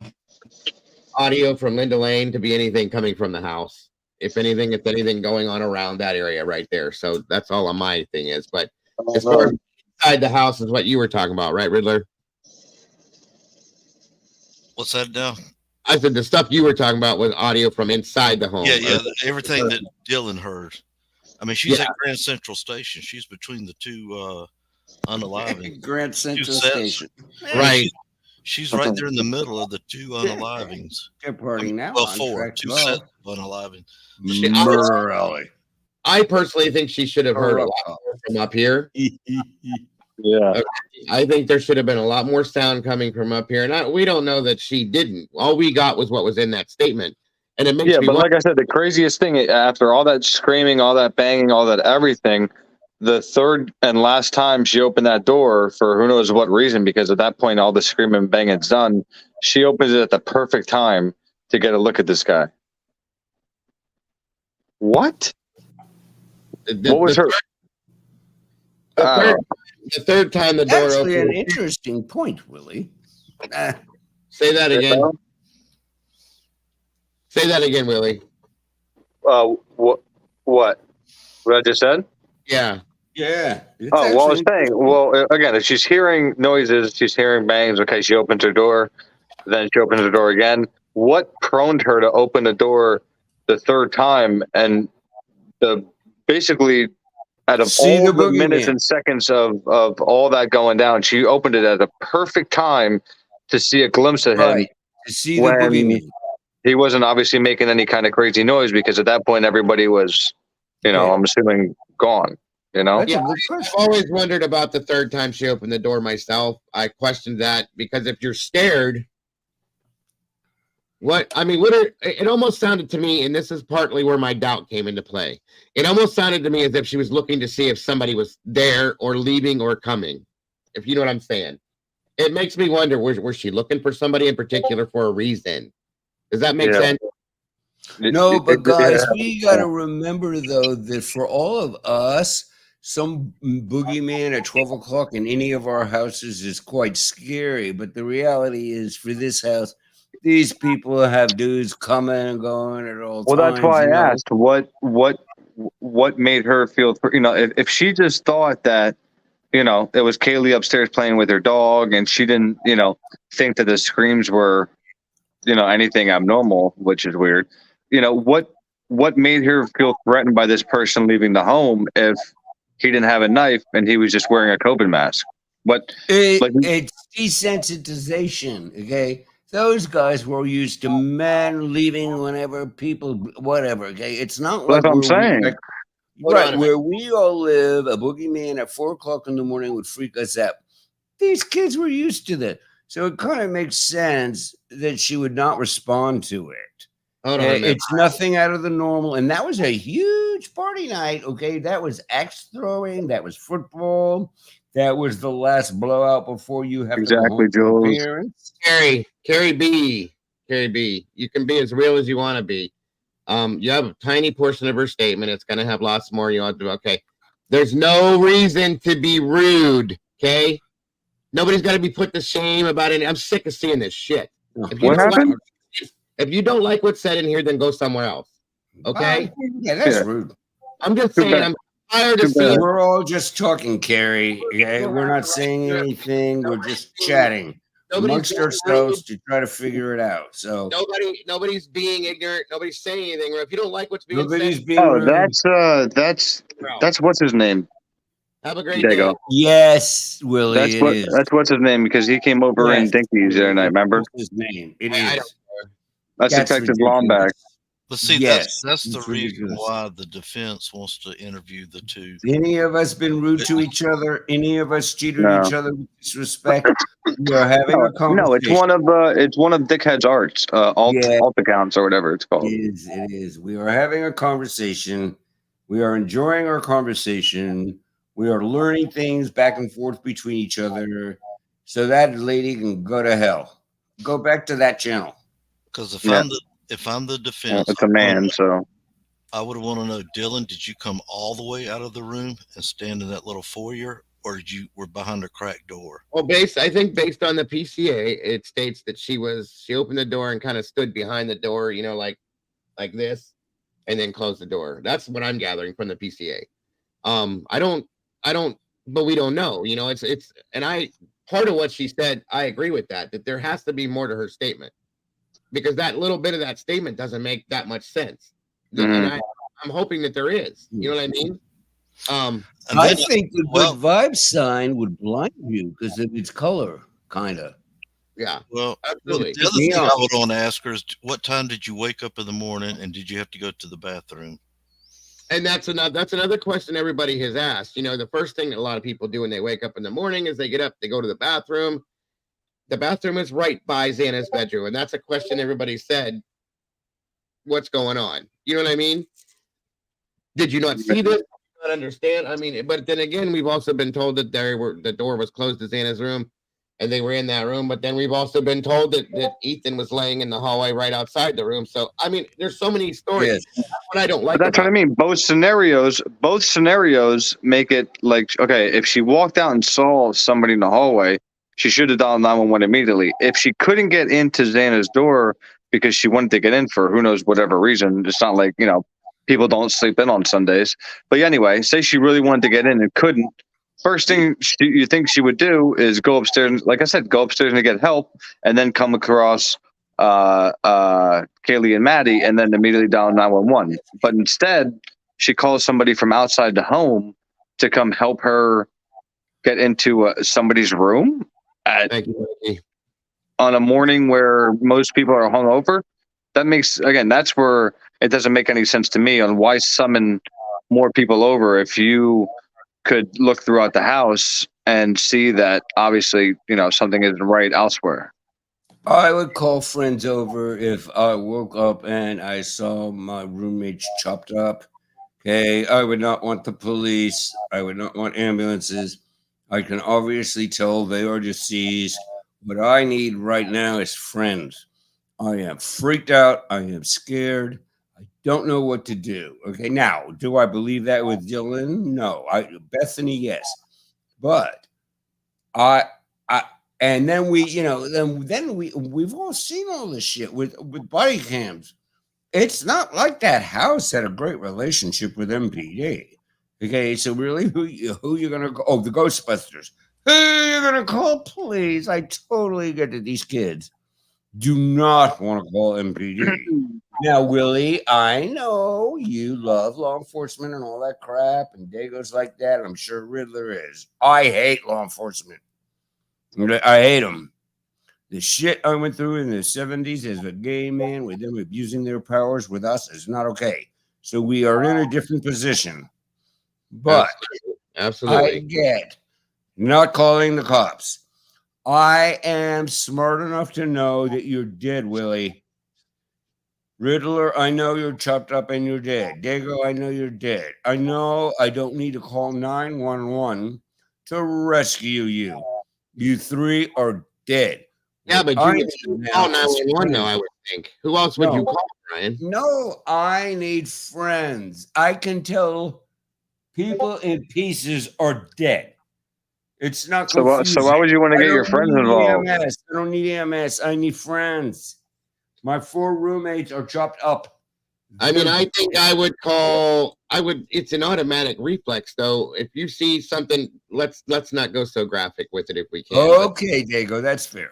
audio from Linda Lane to be anything coming from the house. If anything, it's anything going on around that area right there. So that's all my thing is. But as far as inside the house is what you were talking about, right, Riddler? What's that now? I said the stuff you were talking about was audio from inside the home. Yeah, everything that Dylan heard. I mean, she's at Grand Central Station. She's between the two unaliving. Grand Central Station. Right. She's right there in the middle of the two unalivings. They're partying now. Well, two sets of unaliving. Murder alley. I personally think she should have heard a lot more from up here. Yeah. I think there should have been a lot more sound coming from up here. And we don't know that she didn't. All we got was what was in that statement. And it makes me but like I said, the craziest thing, after all that screaming, all that banging, all that everything, the third and last time she opened that door for who knows what reason, because at that point, all the screaming and banging's done, she opens it at the perfect time to get a look at this guy. What? What was her? The third time the door Actually, opened. an interesting point, Willie. Say that again. Say that again, Willie. What? What I just said? Yeah. Yeah. I was saying, well, again, if she's hearing noises, she's hearing bangs, okay, she opens her door, then she opens her door again. What proned her to open the door the third time and basically out of all the minutes and seconds of all that going down, she opened it at a perfect time to see a glimpse of him. Right. To see the boogeyman. He wasn't obviously making any kind of crazy noise because at that point everybody was, I'm assuming, gone. Yeah, I've always wondered about the third time she opened the door myself. I questioned that because if you're scared, it almost sounded to me, and this is partly where my doubt came into play. It almost sounded to me as if she was looking to see if somebody was there or leaving or coming, if you know what I'm saying. It makes me wonder, was she looking for somebody in particular for a reason? Does that make sense? No, but guys, we got to remember, though, that for all of us, some boogeyman at 12 o'clock in any of our houses is quite scary. But the reality is, for this house, these people have dudes coming and going at all times. Well, that's why I asked what made her feel, if she just thought that, it was Kaylee upstairs playing with her dog and she didn't, think that the screams were, anything abnormal, which is weird. What made her feel threatened by this person leaving the home if he didn't have a knife and he was just wearing a COVID mask? It's desensitization, okay? Those guys were used to men leaving whenever people, whatever, okay? It's not like that's what I'm saying. Right, where we all live, a boogeyman at 4 o'clock in the morning would freak us out. These kids were used to that. So it kind of makes sense that she would not respond to it. Hold on, it's nothing out of the normal. And that was a huge party night. Okay. That was axe throwing. That was football. That was the last blowout before you have to go home to your parents. Carrie B. You can be as real as you want to be. You have a tiny portion of her statement. It's going to have lots more. You want to do. Okay. There's no reason to be rude. Okay. Nobody's got to be put to shame about it. I'm sick of seeing this shit. What happened? If you don't like what's said in here, then go somewhere else. Okay? Yeah, that's rude. I'm just saying, I'm tired of seeing. We're all just talking, Carrie. Okay? We're not saying anything. We're just chatting amongst ourselves to try to figure it out. So nobody's being ignorant. Nobody's saying anything. If you don't like what's being said, being rude. That's what's his name. Have a great day. Yes, Willie. That's what's his name because he came over in Dinky's the other night. Remember? His name. It is. That's Detective Lomback. But see, Yes, that's the it's reason ridiculous. why the defense wants to interview the two. Any of us been rude to each other? Any of us cheated each other with disrespect? We are having a conversation. No, it's one of Dickhead's arts, alt accounts or whatever it's called. It is. We are having a conversation. We are enjoying our conversation. We are learning things back and forth between each other. So that lady can go to hell. Go back to that channel. Because if I'm the defense, it's a man, so I would want to know, Dylan, did you come all the way out of the room and stand in that little foyer, or did you were behind a cracked door? Well, I think based on the PCA, it states that she opened the door and kind of stood behind the door, like this, and then closed the door. That's what I'm gathering from the PCA. But we don't know, part of what she said, I agree with that there has to be more to her statement, because that little bit of that statement doesn't make that much sense. And I'm hoping that there is, you know what I mean? I think the good vibe sign would blind you because of its color, kind of. Yeah. Well, absolutely. The other thing I would want to ask her is, what time did you wake up in the morning, and did you have to go to the bathroom? And that's another question everybody has asked. The first thing that a lot of people do when they wake up in the morning is they get up, they go to the bathroom. The bathroom is right by Xana's bedroom, and that's a question everybody said. What's going on? You know what I mean? Did you not see this? Did you not understand? I mean, but then again, we've also been told that the door was closed to Xana's room, and they were in that room. But then we've also been told that Ethan was laying in the hallway right outside the room. So I mean, there's so many stories. Yes. That's what I don't like. But that's what I mean. Both scenarios make it like, okay, if she walked out and saw somebody in the hallway, she should have dialed 911 immediately. If she couldn't get into Xana's door because she wanted to get in for who knows whatever reason, it's not like, people don't sleep in on Sundays. But anyway, say she really wanted to get in and couldn't. First thing you think she would do is go upstairs, like I said, go upstairs and get help, and then come across Kaylee and Maddie, and then immediately dial 911. But instead, she calls somebody from outside the home to come help her get into somebody's room on a morning where most people are hungover. That's where it doesn't make any sense to me on why summon more people over if you could look throughout the house and see that obviously, something isn't right elsewhere. I would call friends over if I woke up and I saw my roommates chopped up. Okay, I would not want the police. I would not want ambulances. I can obviously tell they are deceased. What I need right now is friends. I am freaked out. I am scared. I don't know what to do. Okay, now, do I believe that with Dylan? No. Bethany, yes. But and then we've all seen all this shit with body cams. It's not like that house had a great relationship with MPD. Okay, so really, who you're gonna go? Oh, the Ghostbusters. Who you're gonna call? Please, I totally get that these kids do not want to call MPD. Now, Willie, I know you love law enforcement and all that crap and Dagos like that. And I'm sure Riddler is. I hate law enforcement. I hate them. The shit I went through in the 70s as a gay man with them abusing their powers with us is not okay. So we are in a different position. But Absolutely. I get not calling the cops. I am smart enough to know that you're dead, Willie. Riddler, I know you're chopped up and you're dead. Dago, I know you're dead. I know I don't need to call 911 to rescue you. You three are dead. Yeah, but I you need would now call is 911 though, friends. I would think. Who else would you No. call, Brian? No, I need friends. I can tell people in pieces are dead. It's not So confusing. why would you want to I get your don't friends need involved? EMS. I don't need EMS. I need friends. My 4 roommates are chopped up. I mean, I think I would call. It's an automatic reflex, though. If you see something, let's not go so graphic with it if we can. Okay, Dago, that's fair.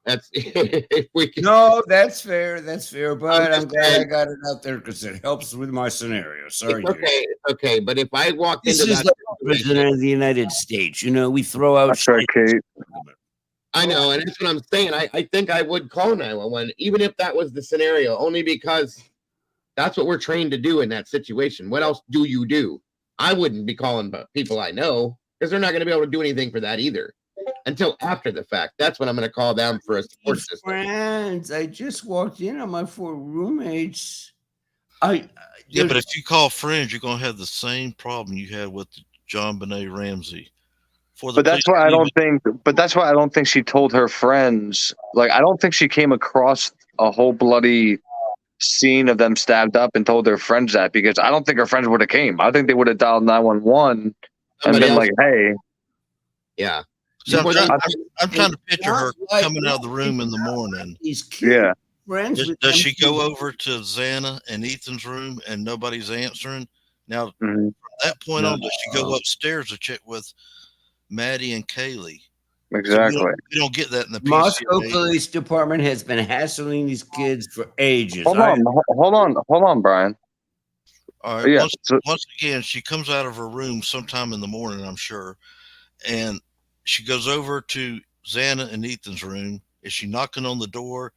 That's if we can. No, that's fair. That's fair. But I'm glad I got it out there because it helps with my scenario. Sorry, It's okay. It's okay. But if I walked this into is that, the president of the United States. You know, we throw out. That's right, Kate. I know, and that's what I'm saying. I think I would call 911, even if that was the scenario, only because that's what we're trained to do in that situation. What else do you do? I wouldn't be calling people I know because they're not going to be able to do anything for that either until after the fact. That's when I'm going to call them for a support system. Friends, I just walked in on my 4 roommates. Yeah, but if you call friends, you're going to have the same problem you had with John Benet Ramsey. But that's why I don't think. But that's why I don't think she told her friends. Like, I don't think she came across a whole bloody scene of them stabbed up and told their friends that, because I don't think her friends would have came. I think they would have dialed 911 and been like, "Hey, yeah." So I'm trying to picture her coming out of the room in the morning. Yeah. Does she go over to Xana and Ethan's room and nobody's answering? Now, from that point on, does she go upstairs to check with Maddie and Kaylee? Exactly. So we don't get that in the PCA. Moscow Police Department has been hassling these kids for ages. Hold on, Brian. All right. Yeah. Once again, she comes out of her room sometime in the morning, I'm sure, and she goes over to Xana and Ethan's room. Is she knocking on the door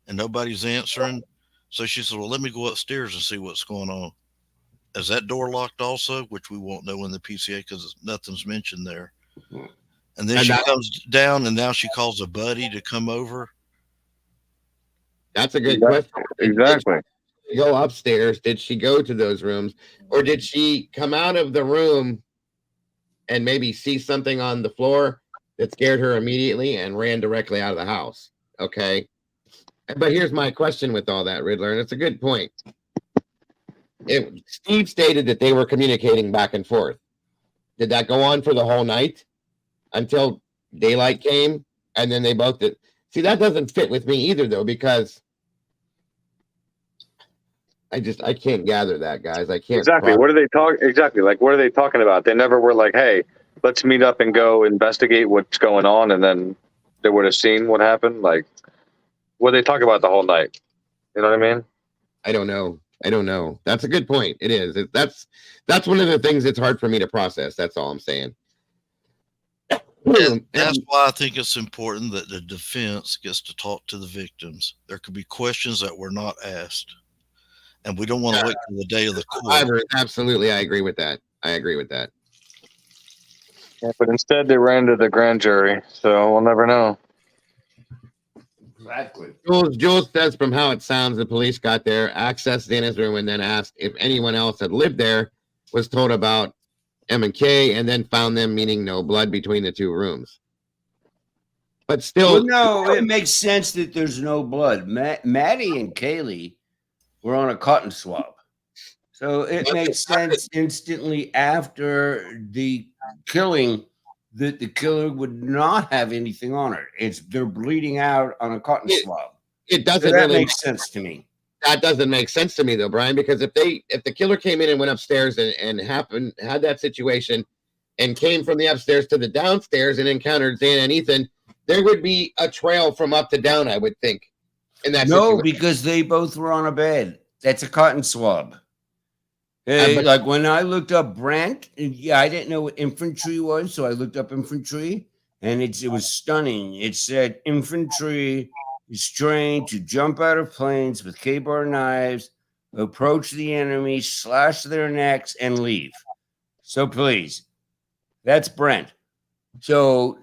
and nobody's answering? So she said, well, let me go upstairs and see what's going on. Is that door locked also? Which we won't know in the PCA because nothing's mentioned there. And then she comes down and now she calls a buddy to come over. That's a good question. Exactly. Did she go upstairs? Did she go to those rooms? Or did she come out of the room and maybe see something on the floor that scared her immediately and ran directly out of the house? Okay. But here's my question with all that, Riddler, and it's a good point. Steve stated that they were communicating back and forth. Did that go on for the whole night until daylight came? And then they both did. See, that doesn't fit with me either, though, because I can't gather that, guys. I can't. Exactly. What are they talking? Exactly. Like, what are they talking about? They never were like, hey, let's meet up and go investigate what's going on. And then they would have seen what happened. Like, what they talk about the whole night. You know what I mean? I don't know. That's a good point. It is. That's one of the things that's hard for me to process. That's all I'm saying. That's why I think it's important that the defense gets to talk to the victims. There could be questions that were not asked, and we don't want to wait till the day of the court. Absolutely, I agree with that. Yeah, but instead they ran to the grand jury, so we'll never know. Exactly. Jules says from how it sounds, the police got there, accessed Xana's room, and then asked if anyone else had lived there, was told about M&K, and then found them, meaning no blood between the 2 rooms. But still... Well, no, it makes sense that there's no blood. Maddie and Kaylee were on a cotton swab. So it makes sense instantly after the killing that the killer would not have anything on her. They're bleeding out on a cotton swab. It doesn't that really make sense to me. That doesn't make sense to me though, Brian, because if the killer came in and went upstairs and had that situation and came from the upstairs to the downstairs and encountered Xana and Ethan, there would be a trail from up to down, I would think. In that situation. Because they both were on a bed. That's a cotton swab. Like when I looked up Brent, I didn't know what infantry was, so I looked up infantry, and it was stunning. It said infantry is trained to jump out of planes with K-bar knives, approach the enemy, slash their necks, and leave. So please, that's Brent. So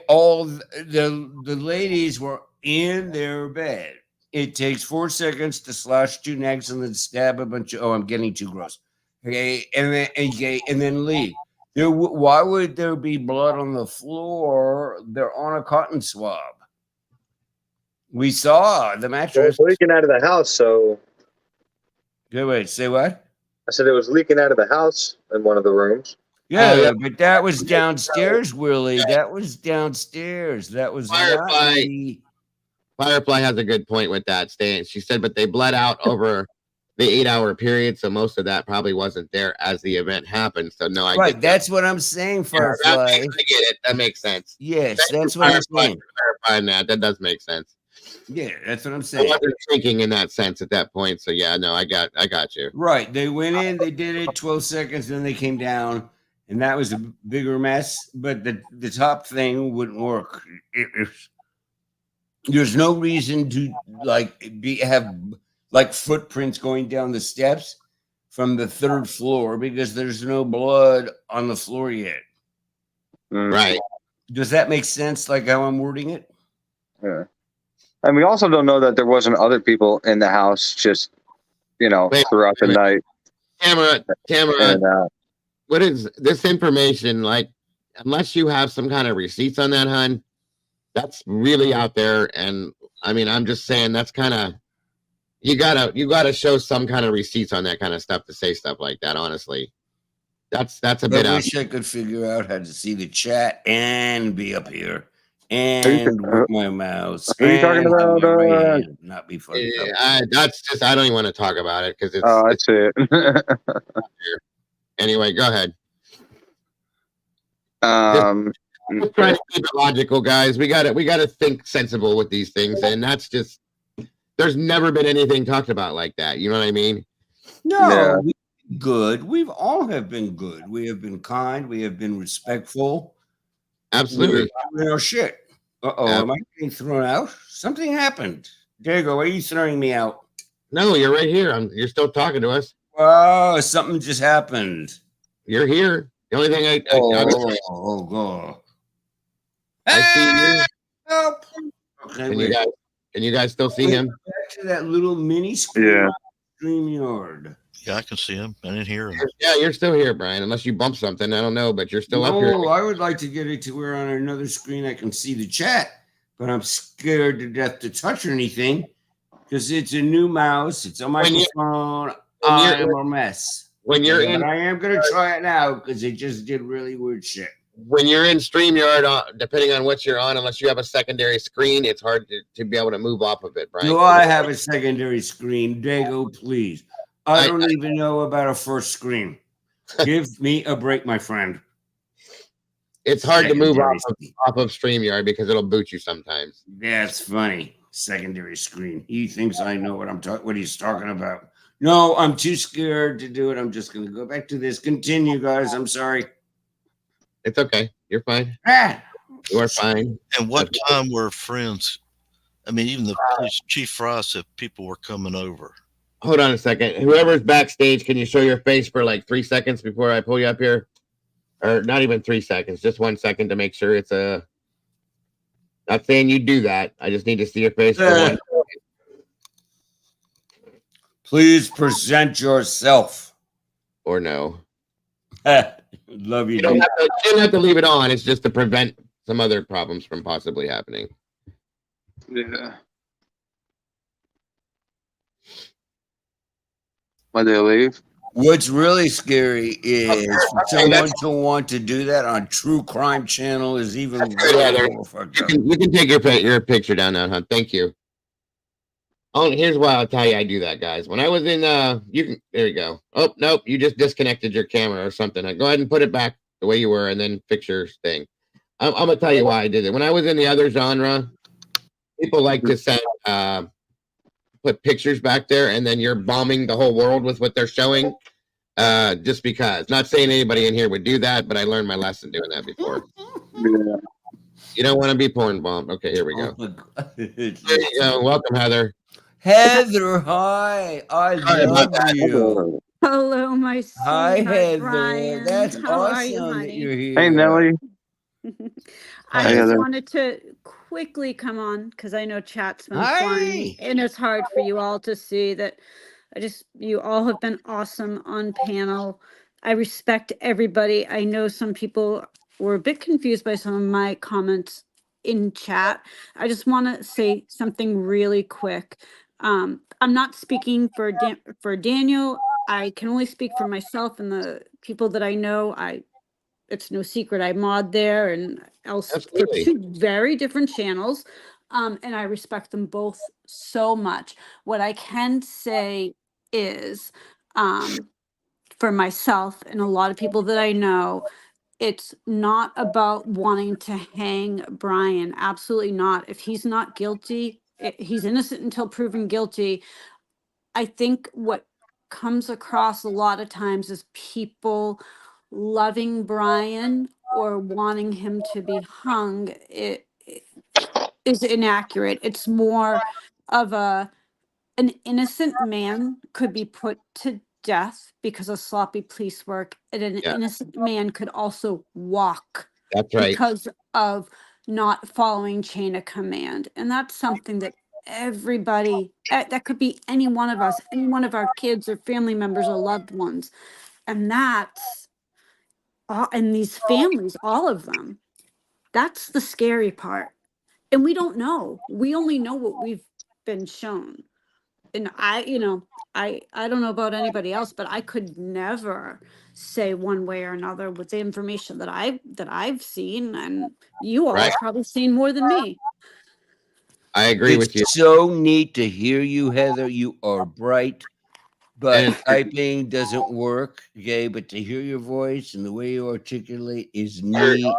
all the ladies were in their bed. It takes 4 seconds to slash 2 necks and then stab a bunch of. Oh, I'm getting too gross. Okay, and then leave. Why would there be blood on the floor? They're on a cotton swab. We saw the mattress leaking out of the house. So, good. Wait, say what? I said it was leaking out of the house in one of the rooms. Yeah, but that was downstairs, Willie. That was downstairs. That was Firefly has a good point with that, Stan. She said, but they bled out over the 8-hour period, so most of that probably wasn't there as the event happened. So no, I right. get That's what I'm saying, Firefly. I get it. That makes sense. Yes, that's what I'm saying. Clarifying that. That does make sense. Yeah, that's what I'm saying. I wasn't thinking in that sense at that point. So yeah, no, I got you. Right. They went in, they did it 12 seconds, then they came down, and that was a bigger mess. But the top thing wouldn't work. There's no reason to have footprints going down the steps from the 3rd floor because there's no blood on the floor yet. Right. Does that make sense? Like how I'm wording it? Yeah. And we also don't know that there wasn't other people in the house just, throughout the night. Tamara, what is this information like? Unless you have some kind of receipts on that, hun, that's really out there. And I mean, I'm just saying that's kind of, you gotta show some kind of receipts on that kind of stuff to say stuff like that. Honestly, that's a bit. I wish I could figure out how to see the chat and be up here and with my mouse. Are you talking about? Not be funny. That's just. I don't even want to talk about it because it's. Oh, I see it. Anyway, go ahead. Just try to keep it logical, guys. We got to think sensible with these things, and that's just. There's never been anything talked about like that. You know what I mean? No, good. We've all have been good. We have been kind. We have been respectful. Absolutely. Shit. Am I getting thrown out? Something happened. Diego, are you throwing me out? No, you're right here. You're still talking to us. Oh, something just happened. You're here. The only thing God. I see you. Help. Okay, can you guys still see him? Back to that little mini screen StreamYard. Yeah, I can see him. I didn't hear him. Yeah, you're still here, Brian. Unless you bump something, I don't know, but you're still up here. Oh, I would like to get it to where on another screen I can see the chat, but I'm scared to death to touch anything because it's a new mouse. It's a microphone. I'm a mess. When you're in, I am going to try it now because it just did really weird shit. When you're in StreamYard, depending on what you're on, unless you have a secondary screen, it's hard to be able to move off of it, Brian. Do I have a secondary screen? Dago, please. I don't even know about a first screen. Give me a break, my friend. It's hard to move off of StreamYard because it'll boot you sometimes. That's funny. Secondary screen. He thinks I know what he's talking about. No, I'm too scared to do it. I'm just going to go back to this. Continue, guys. I'm sorry. It's okay. You're fine. You are fine. And what time were friends? I mean, even the police chief Frost said people were coming over. Hold on a second. Whoever's backstage, can you show your face for like 3 seconds before I pull you up here? Or not even 3 seconds, just 1 second to make sure it's a. Not saying you do that. I just need to see your face for 1 second. Please present yourself. Or no. Love you. You don't have to leave it on. It's just to prevent some other problems from possibly happening. Yeah. Why they leave? What's really scary is for someone to want to do that on True Crime Channel is even you can take your picture down now, huh? Thank you. Oh, here's why I'll tell you I do that, guys. When I was in there you go. Oh, nope, you just disconnected your camera or something. Go ahead and put it back the way you were and then fix your thing. I'm gonna tell you why I did it. When I was in the other genre, people like to send put pictures back there and then you're bombing the whole world with what they're showing. Just because. Not saying anybody in here would do that, but I learned my lesson doing that before. Yeah. You don't want to be porn bombed. Okay, here we go. There you go. Welcome, Heather. Heather, hi. I love you. Hello, my sweetheart. Hi, Heather. Brian. That's How awesome are you, that honey? you're here. Hey, Nelly. I just wanted to quickly come on because I know chat's been flying, and it's hard for you all to see that. You all have been awesome on panel. I respect everybody. I know some people were a bit confused by some of my comments in chat. I just want to say something really quick. I'm not speaking for Daniel. I can only speak for myself and the people that I know. It's no secret I mod there and else for two very different channels. And I respect them both so much. What I can say is, for myself and a lot of people that I know, it's not about wanting to hang Bryan. Absolutely not. If he's not guilty, he's innocent until proven guilty. I think what comes across a lot of times is people loving Bryan or wanting him to be hung. It is inaccurate. It's more of an innocent man could be put to death because of sloppy police work, and an innocent man could also walk because of not following chain of command. And that's something that everybody, that could be any one of us, any one of our kids or family members or loved ones. And that's, and these families, all of them, that's the scary part. And we don't know. We only know what we've been shown. And I don't know about anybody else, but I could never say one way or another with the information that I've seen, and you all have probably seen more than me. I agree with you. It's so neat to hear you, Heather. You are bright, but typing doesn't work. Okay, but to hear your voice and the way you articulate is neat.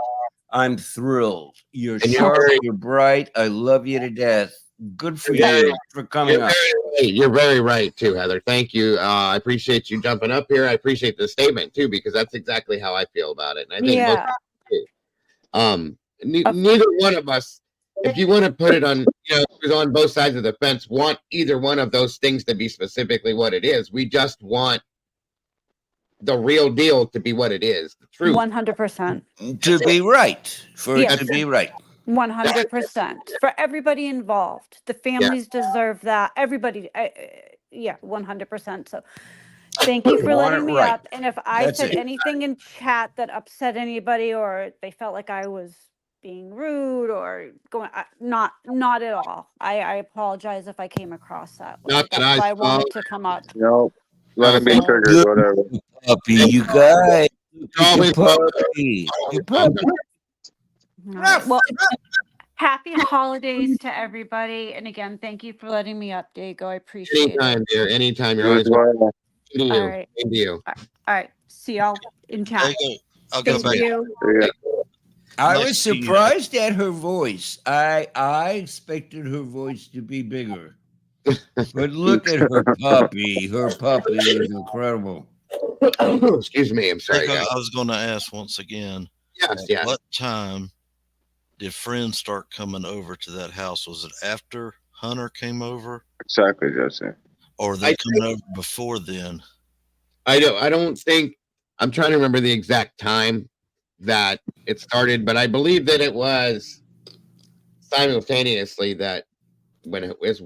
I'm thrilled. You're sharp. You're bright. I love you to death. Good for you for coming up. You're very right too, Heather. Thank you. I appreciate you jumping up here. I appreciate the statement too, because that's exactly how I feel about it. And I think most people do. Neither one of us, if you want to put it on, who's on both sides of the fence, want either one of those things to be specifically what it is. We just want the real deal to be what it is, the truth. 100%. To be right. For it to be right. 100% for everybody involved. The families deserve that. Everybody, 100%. So thank you for letting me up. And if I said anything in chat that upset anybody or they felt like I was being rude or going, not at all. I apologize if I came across that way. Not that I wanted to come up. No, let it be triggered, whatever. Puppy, you guys. Puppy. Right. Well, happy holidays to everybody. And again, thank you for letting me up, Dago. I appreciate it. Dear. Anytime. You're always welcome. All right. Thank you. All right. See y'all in chat. I'll go back. I was surprised at her voice. I expected her voice to be bigger. But look at her puppy. Her puppy is incredible. Excuse me. I'm sorry, guys. I was going to ask once again. Yes. What time did friends start coming over to that house? Was it after Hunter came over? Exactly, Jesse. Or they coming over before then? I don't think, I'm trying to remember the exact time that it started, but I believe that it was simultaneously that when it was,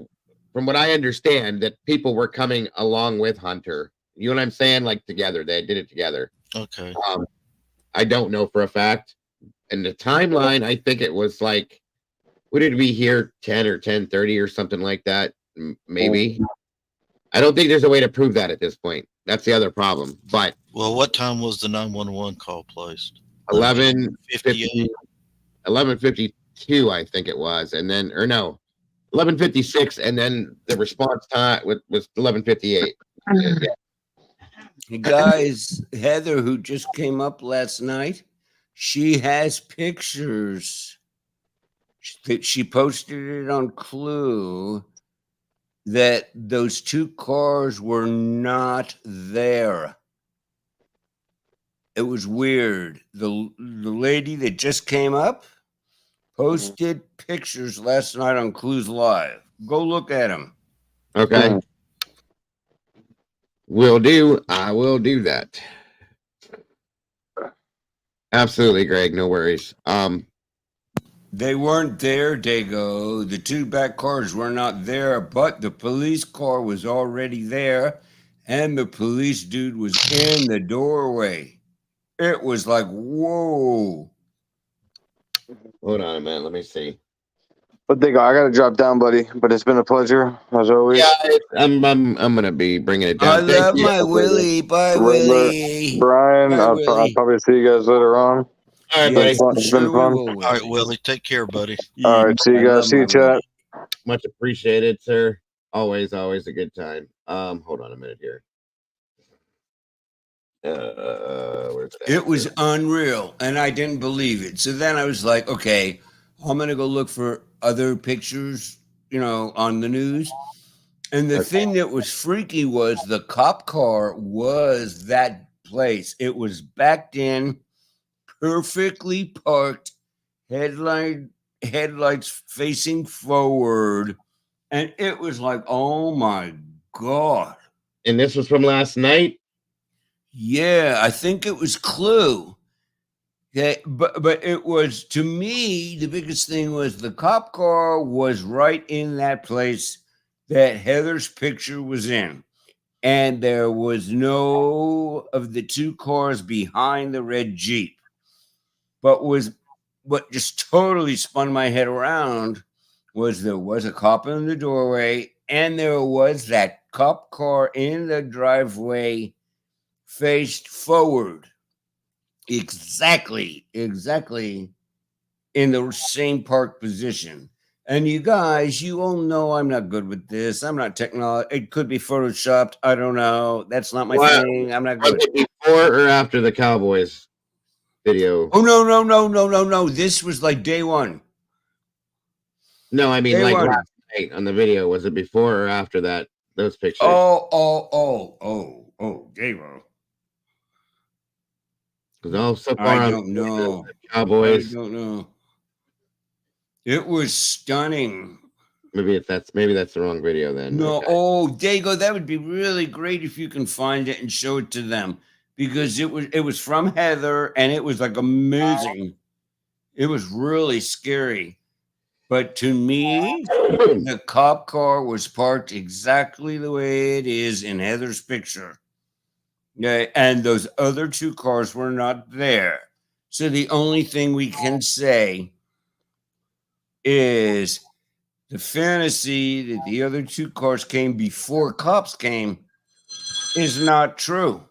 from what I understand, that people were coming along with Hunter. You know what I'm saying? Like together, they did it together. Okay. I don't know for a fact. And the timeline, I think it was like, what did we hear? 10 or 10:30 or something like that. Maybe. I don't think there's a way to prove that at this point. That's the other problem. But what time was the 911 call placed? 11:52, I think it was. And then, 11:56. And then the response time was 11:58. Hey guys, Heather, who just came up last night, she has pictures. She posted it on Clue that those two cars were not there. It was weird. The lady that just came up posted pictures last night on Clues Live. Go look at them. Okay. Will do. I will do that. Absolutely, Greg. No worries. They weren't there, Dago. The two back cars were not there, but the police car was already there, and the police dude was in the doorway. It was like, whoa. Hold on a minute. Let me see. But Dago, I gotta drop down, buddy. But it's been a pleasure as always. Yeah, I'm gonna be bringing it down. I love my Willie. Bye, Willie. Brian, Bye, I'll Willie. probably see you guys later on. All right, Yes, buddy. It's been fun. All right, Willie. Take care, buddy. All right, see you guys. See you, chat. Much appreciated, sir. Always a good time. Hold on a minute here. Where's that? It was unreal, and I didn't believe it. So then I was like, okay, I'm gonna go look for other pictures, on the news. And the thing that was freaky was the cop car was that place. It was backed in, perfectly parked, headlights facing forward, and it was like, oh my God. And this was from last night? Yeah, I think it was Clue. Yeah, but it was, to me, the biggest thing was the cop car was right in that place that Heather's picture was in. And there was no of the two cars behind the red Jeep. But what just totally spun my head around was there was a cop in the doorway, and there was that cop car in the driveway faced forward. Exactly in the same park position. And you guys, you all know I'm not good with this. I'm not technology. It could be photoshopped. I don't know. That's not my thing. I'm not good. Before or after the Cowboys video? Oh, no. This was like day one. No, I mean day like one. last night on the video. Was it before or after that? Those pictures. Oh, J-Ro. Because so far I don't know. Cowboys. I don't know. It was stunning. Maybe that's the wrong video then. No, Okay. oh, Dago, that would be really great if you can find it and show it to them, because it was from Heather, and it was like amazing. It was really scary. But to me, the cop car was parked exactly the way it is in Heather's picture. Yeah, and those other two cars were not there. So the only thing we can say is the fantasy that the other two cars came before cops came is not true.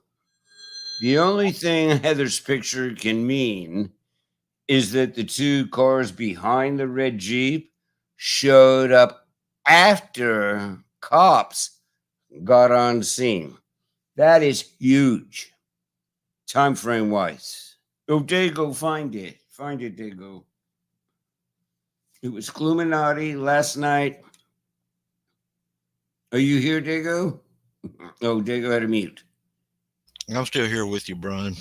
The only thing Heather's picture can mean is that the two cars behind the red Jeep showed up after cops got on scene. That is huge, time frame wise. Oh, Dago, find it. Find it, Dago. It was Cluminati last night. Are you here, Dago? Oh, Dago had a mute. I'm still here with you, Brian.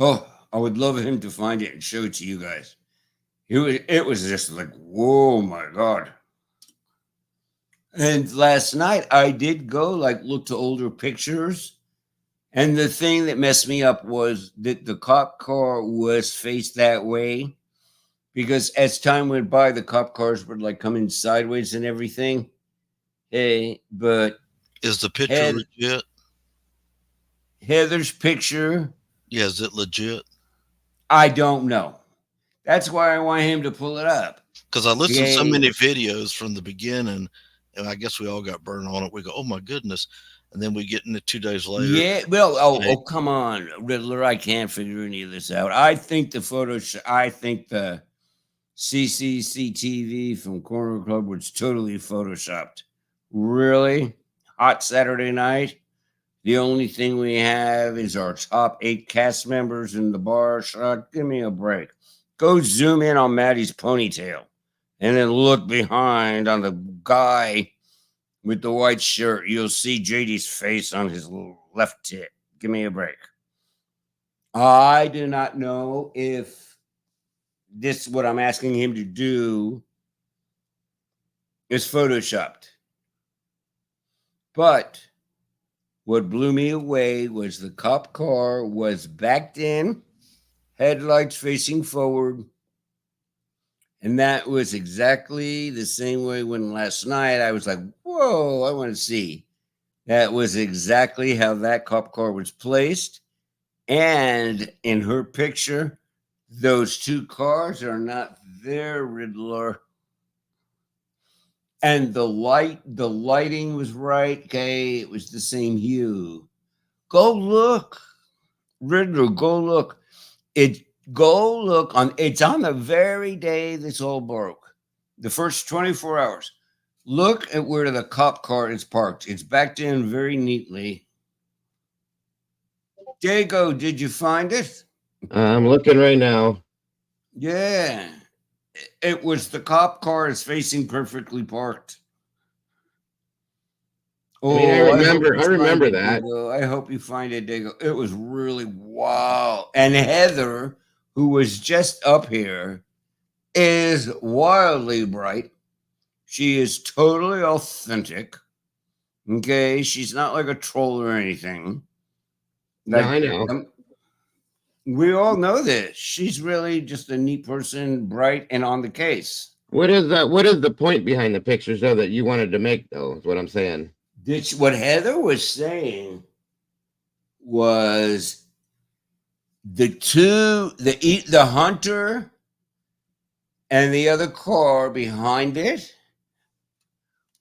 Oh, I would love him to find it and show it to you guys. It was just like, whoa, my God. And last night I did go look to older pictures. And the thing that messed me up was that the cop car was faced that way, because as time went by, the cop cars were coming sideways and everything. Hey, but is the picture legit? Heather's picture. Yeah, is it legit? I don't know. That's why I want him to pull it up. Because I listened to so many videos from the beginning, and I guess we all got burned on it. We go, oh my goodness. And then we get in it 2 days later. Yeah, well, come on, Riddler. I can't figure any of this out. I think the CCCTV from Corner Club was totally photoshopped. Really? Hot Saturday night? The only thing we have is our top 8 cast members in the bar shot. Give me a break. Go zoom in on Maddie's ponytail and then look behind on the guy with the white shirt. You'll see JD's face on his left tit. Give me a break. I do not know if this, what I'm asking him to do, is photoshopped. But what blew me away was the cop car was backed in, headlights facing forward, And that was exactly the same way when last night I was like, whoa, I want to see. That was exactly how that cop car was placed. And in her picture, those two cars are not there, Riddler. And the lighting was right. Okay, it was the same hue. Go look, Riddler. Go look. It's on the very day this all broke. The first 24 hours. Look at where the cop car is parked. It's backed in very neatly. Diego, did you find it? I'm looking right now. Yeah. It was the cop car is facing perfectly parked. I mean, I remember that. Diego. I hope you find it, Diego. It was really wow. And Heather, who was just up here, is wildly bright. She is totally authentic. Okay, she's not like a troll or anything. No, I know. We all know this. She's really just a neat person, bright and on the case. What is that? What is the point behind the pictures, though, that you wanted to make, though? Is what I'm saying. What Heather was saying was the hunter and the other car behind it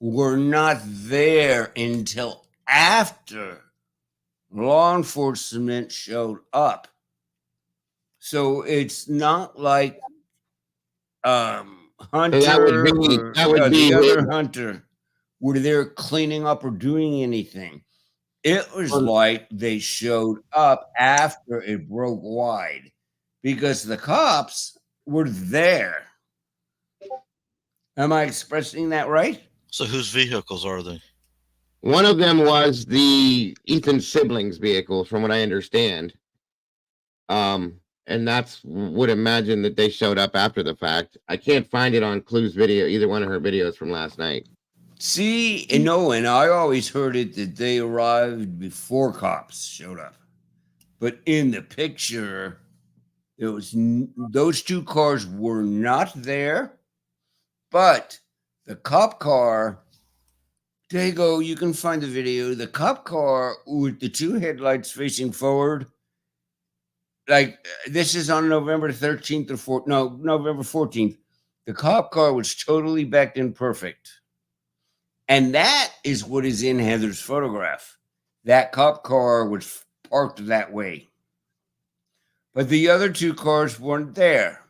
were not there until after law enforcement showed up. So it's not like Hunter or the other Hunter were there cleaning up or doing anything. It was like they showed up after it broke wide because the cops were there. Am I expressing that right? So whose vehicles are they? One of them was the Ethan's siblings' vehicle, from what I understand. And that's would imagine that they showed up after the fact. I can't find it on Clue's video, either one of her videos from last night. See, and I always heard it that they arrived before cops showed up. But in the picture, those two cars were not there, but the cop car, Diego, you can find the video. The cop car with the two headlights facing forward, like this is on November 13th or November 14th. The cop car was totally backed in perfect. And that is what is in Heather's photograph. That cop car was parked that way. But the other two cars weren't there.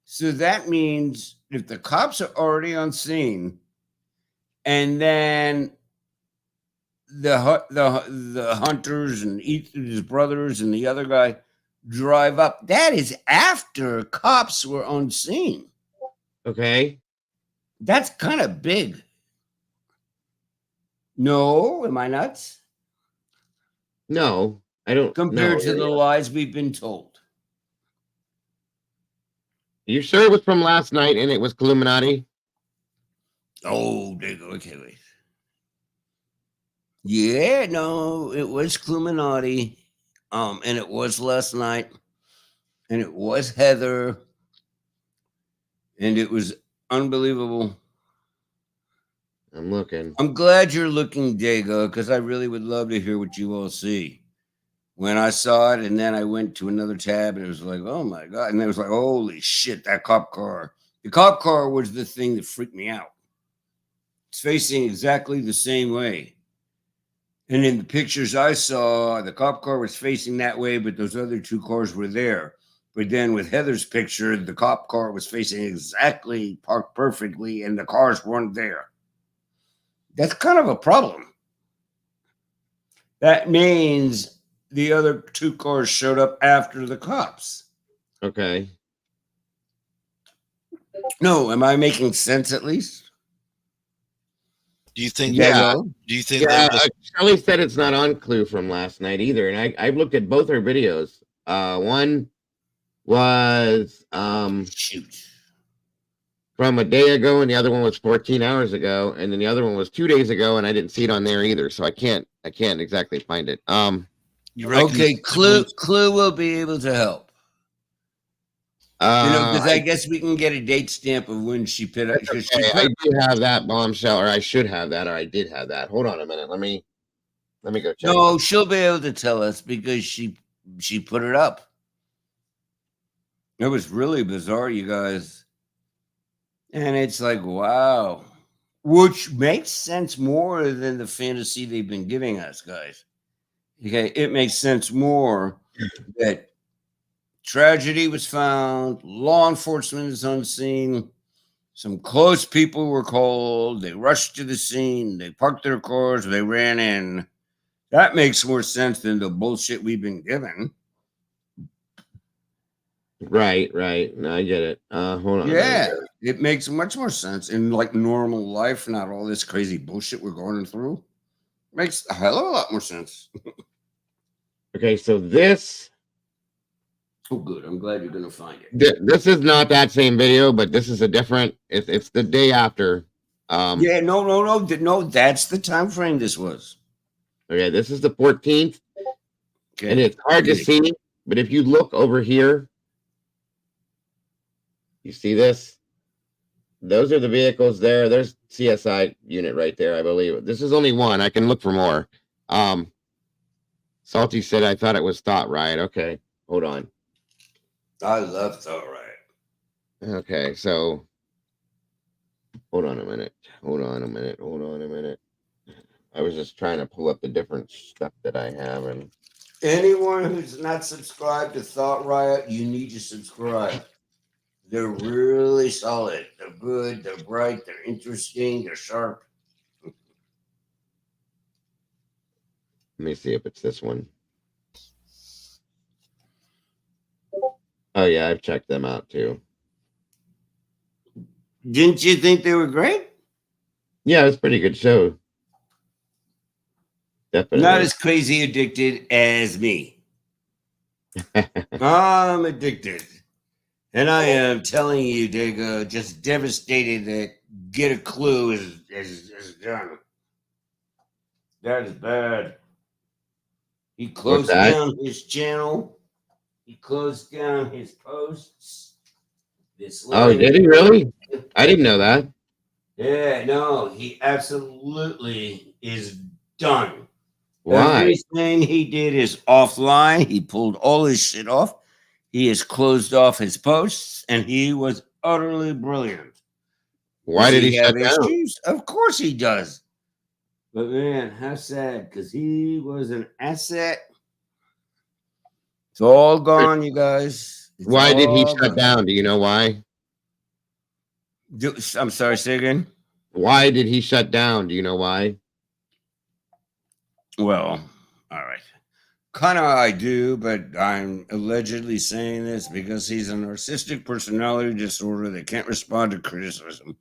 So that means if the cops are already on scene and then the hunters and his brothers and the other guy drive up, that is after cops were on scene. Okay. That's kind of big. No, am I nuts? No, I don't. Compared to the lies we've been told. You sure it was from last night and it was Illuminati? Oh, okay, wait. Yeah, no, it was Illuminati. And it was last night. And it was Heather. And it was unbelievable. I'm looking. I'm glad you're looking, Diego, because I really would love to hear what you all see. When I saw it, and then I went to another tab, and it was like, oh my God. And it was like, holy shit, that cop car. The cop car was the thing that freaked me out. It's facing exactly the same way. And in the pictures I saw, the cop car was facing that way, but those other two cars were there. But then with Heather's picture, the cop car was facing exactly, parked perfectly, and the cars weren't there. That's kind of a problem. That means the other two cars showed up after the cops. Okay. No, am I making sense at least? Do you think? Yeah. Do you think? Yeah. Shelley said it's not on Clue from last night either, and I've looked at both her videos. One was from a day ago, and the other one was 14 hours ago, and then the other one was 2 days ago, and I didn't see it on there either, so I can't exactly find it. Okay, Clue will be able to help. Because I guess we can get a date stamp of when she put it. Okay. I do have that bombshell, or I should have that, or I did have that. Hold on a minute. Let me go check. No, she'll be able to tell us because she put it up. It was really bizarre, you guys. And it's like, wow. Which makes sense more than the fantasy they've been giving us, guys. Okay, it makes sense more that tragedy was found, law enforcement is on scene, some close people were called, they rushed to the scene, they parked their cars, they ran in. That makes more sense than the bullshit we've been given. Right. No, I get it. Hold on. Yeah, it makes much more sense in like normal life, not all this crazy bullshit we're going through. Makes a hell of a lot more sense. Okay, so this. Oh, good. I'm glad you're gonna find it. This is not that same video, but this is a different. It's the day after. Yeah, no. That's the time frame this was. Okay, this is the 14th, okay. And it's hard to see, but if you look over here, you see this. Those are the vehicles there. There's CSI unit right there, I believe. This is only one. I can look for more. Salty said, I thought it was Thought Riot. Okay, hold on. I love Thought Riot. Okay, so hold on a minute. I was just trying to pull up the different stuff that I have. And anyone who's not subscribed to Thought Riot, you need to subscribe. They're really solid. They're good. They're bright. They're interesting. They're sharp. Let me see if it's this one. Oh, yeah, I've checked them out too. Didn't you think they were great? Yeah, it's a pretty good show. Definitely. Not as crazy addicted as me. I'm addicted. And I am telling you, Dago, just devastated that Get a Clue is done. That is bad. He closed down his channel. He closed down his posts. Oh, did he really? I didn't know that. Yeah, no, he absolutely is done. Why? Everything he did is offline. He pulled all his shit off. He has closed off his posts, and he was utterly brilliant. Why did he have shut down? issues? Of course he does. But man, how sad, because he was an asset. It's all gone, you guys. It's Why did he all shut gone. down? Do you know why? I'm sorry, say again. Why did he shut down? Do you know why? Well, all right. Kind of I do, but I'm allegedly saying this because he's a narcissistic personality disorder that can't respond to criticism.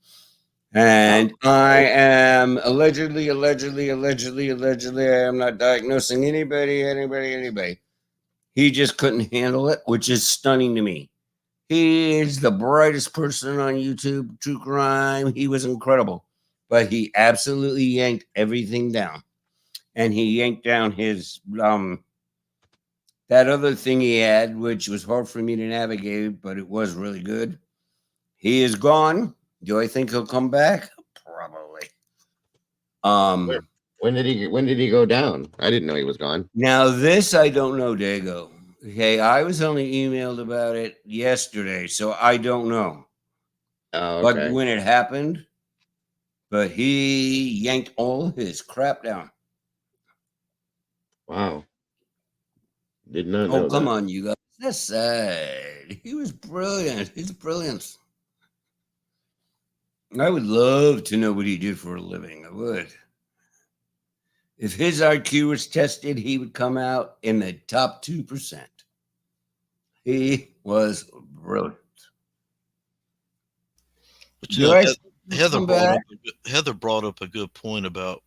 And I am allegedly, I am not diagnosing anybody. He just couldn't handle it, which is stunning to me. He is the brightest person on YouTube, true crime. He was incredible, but he absolutely yanked everything down. And he yanked down his, that other thing he had, which was hard for me to navigate, but it was really good. He is gone. Do I think he'll come back? Probably. When did he go down? I didn't know he was gone. Now this I don't know, Dago. Okay, I was only emailed about it yesterday, so I don't know. Oh, okay. But when it happened, but he yanked all his crap down. Wow. Did not know. Oh, come on, you guys. That's sad. He was brilliant. He's brilliant. I would love to know what he did for a living. I would. If his IQ was tested, he would come out in the top 2%. He was brilliant. But you know, Heather brought up a good point about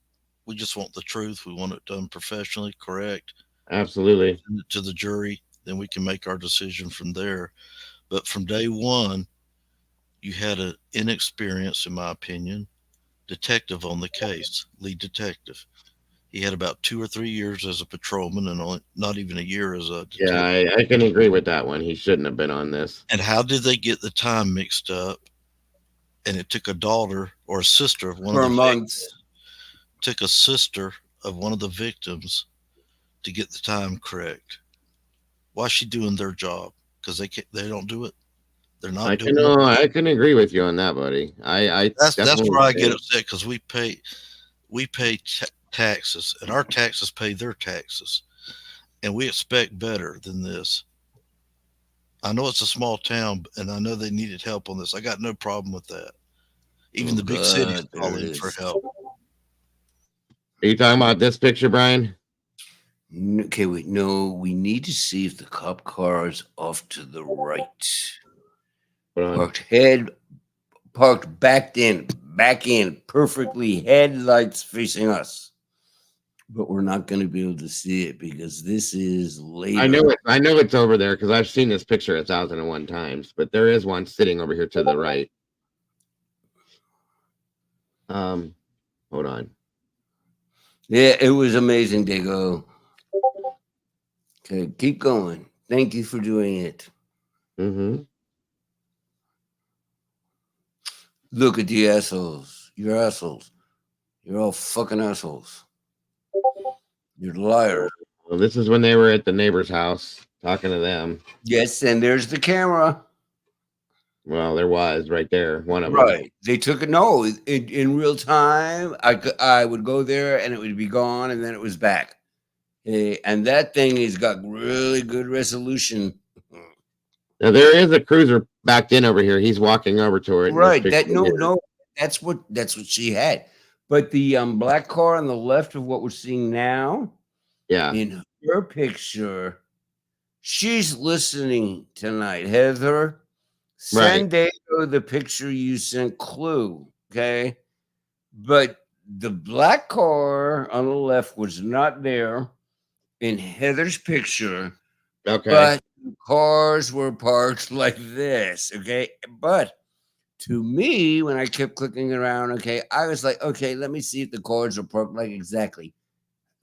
we just want the truth. We want it done professionally, correct? Absolutely. Send it to the jury, then we can make our decision from there. But from day one, you had an inexperienced, in my opinion, detective on the case, lead detective. He had about 2 or 3 years as a patrolman and not even a year as a detective. Yeah, I can agree with that one. He shouldn't have been on this. And how did they get the time mixed up? And it took a daughter or a sister of one of the months. Took a sister of one of the victims to get the time correct. Why is she doing their job? Because they don't do it. They're not doing it. I can agree with you on that, buddy. That's where I get upset, because we pay taxes, and our taxes pay their taxes, and we expect better than this. I know it's a small town, and I know they needed help on this. I got no problem with that. Even the big cities calling for help. Are you talking about this picture, Brian? Okay, wait. No, we need to see if the cop car is off to the right. Parked back in, perfectly, headlights facing us. But we're not going to be able to see it because this is later. I know it's over there because I've seen this picture 1,001 times, but there is one sitting over here to the right. Hold on. Yeah, it was amazing, Dago. Okay, keep going. Thank you for doing it. Mm-hmm. Look at the assholes. You're assholes. You're all fucking assholes. You're liars. Well, this is when they were at the neighbor's house talking to them. Yes, and there's the camera. Well, there was right there. One of them. Right. They took it. No, in real time. I would go there and it would be gone, and then it was back. And that thing has got really good resolution. Now there is a cruiser backed in over here. He's walking over to it. Right. That's what she had. But the black car on the left of what we're seeing now. Yeah. In her picture, she's listening tonight. Heather, send Dago the picture you sent Clue. Okay. But the black car on the left was not there in Heather's picture. Okay. But cars were parked like this. Okay. But to me, when I kept clicking around, okay, I was like, okay, let me see if the cars are parked like exactly.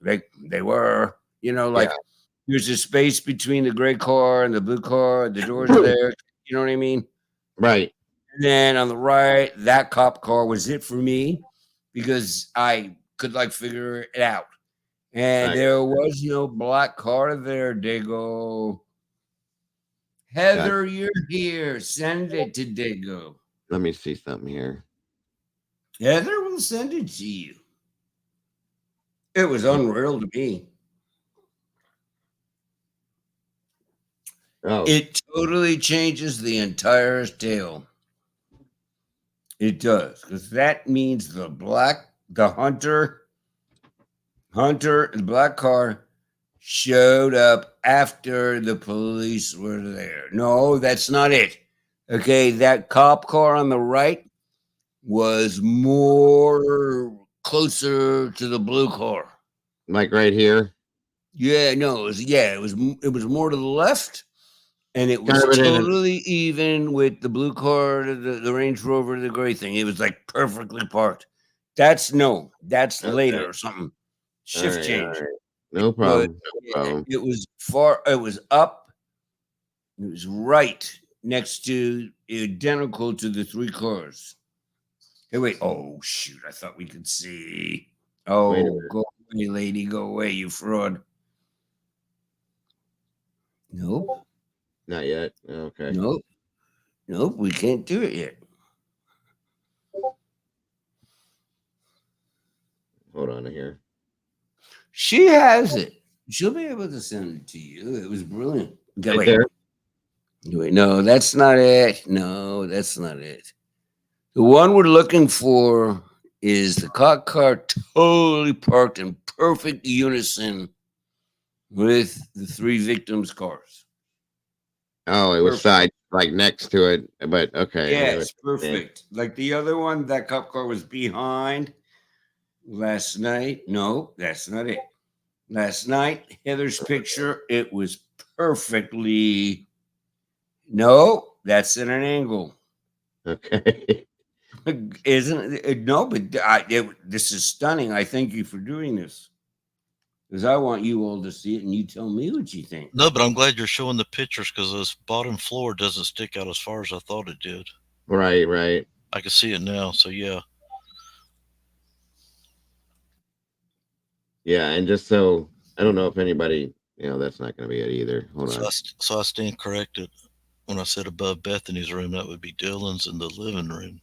Like they were, there's a space between the gray car and the blue car. The doors are there. You know what I mean? Right. And then on the right, that cop car was it for me because I could figure it out. And there was no black car there. Dago. Heather, you're here. Send it to Dago. Let me see something here. Heather will send it to you. It was unreal to me. Oh. It totally changes the entire tale. It does, because that means the hunter, the black car showed up after the police were there. No, that's not it. Okay, that cop car on the right was more closer to the blue car. Like right here? Yeah, no, it was more to the left. And it was totally even with the blue car, the Range Rover, the gray thing. It was perfectly parked. That's later or something. Shift change. Right. No problem. It was far. It was up. It was right next to, identical to the three cars. Hey, wait. Oh, shoot. I thought we could see. Oh, go away, lady. Go away, you fraud. Nope. Not yet. Okay. Nope. We can't do it yet. Hold on here. She has it. She'll be able to send it to you. It was brilliant. Okay, wait. No, that's not it. No, that's not it. The one we're looking for is the cop car totally parked in perfect unison with the three victims' cars. Oh, it was side next to it, but okay. Yes, perfect. Like the other one, that cop car was behind last night. No, that's not it. Last night, Heather's picture, it was perfectly. No, that's at an angle. Okay. Isn't it? No, but this is stunning. I thank you for doing this. Because I want you all to see it and you tell me what you think. No, but I'm glad you're showing the pictures because this bottom floor doesn't stick out as far as I thought it did. Right, right. I can see it now. So yeah. Yeah, and just so I don't know if anybody, that's not going to be it either. Hold on. So I stand corrected. When I said above Bethany's room, that would be Dylan's in the living room.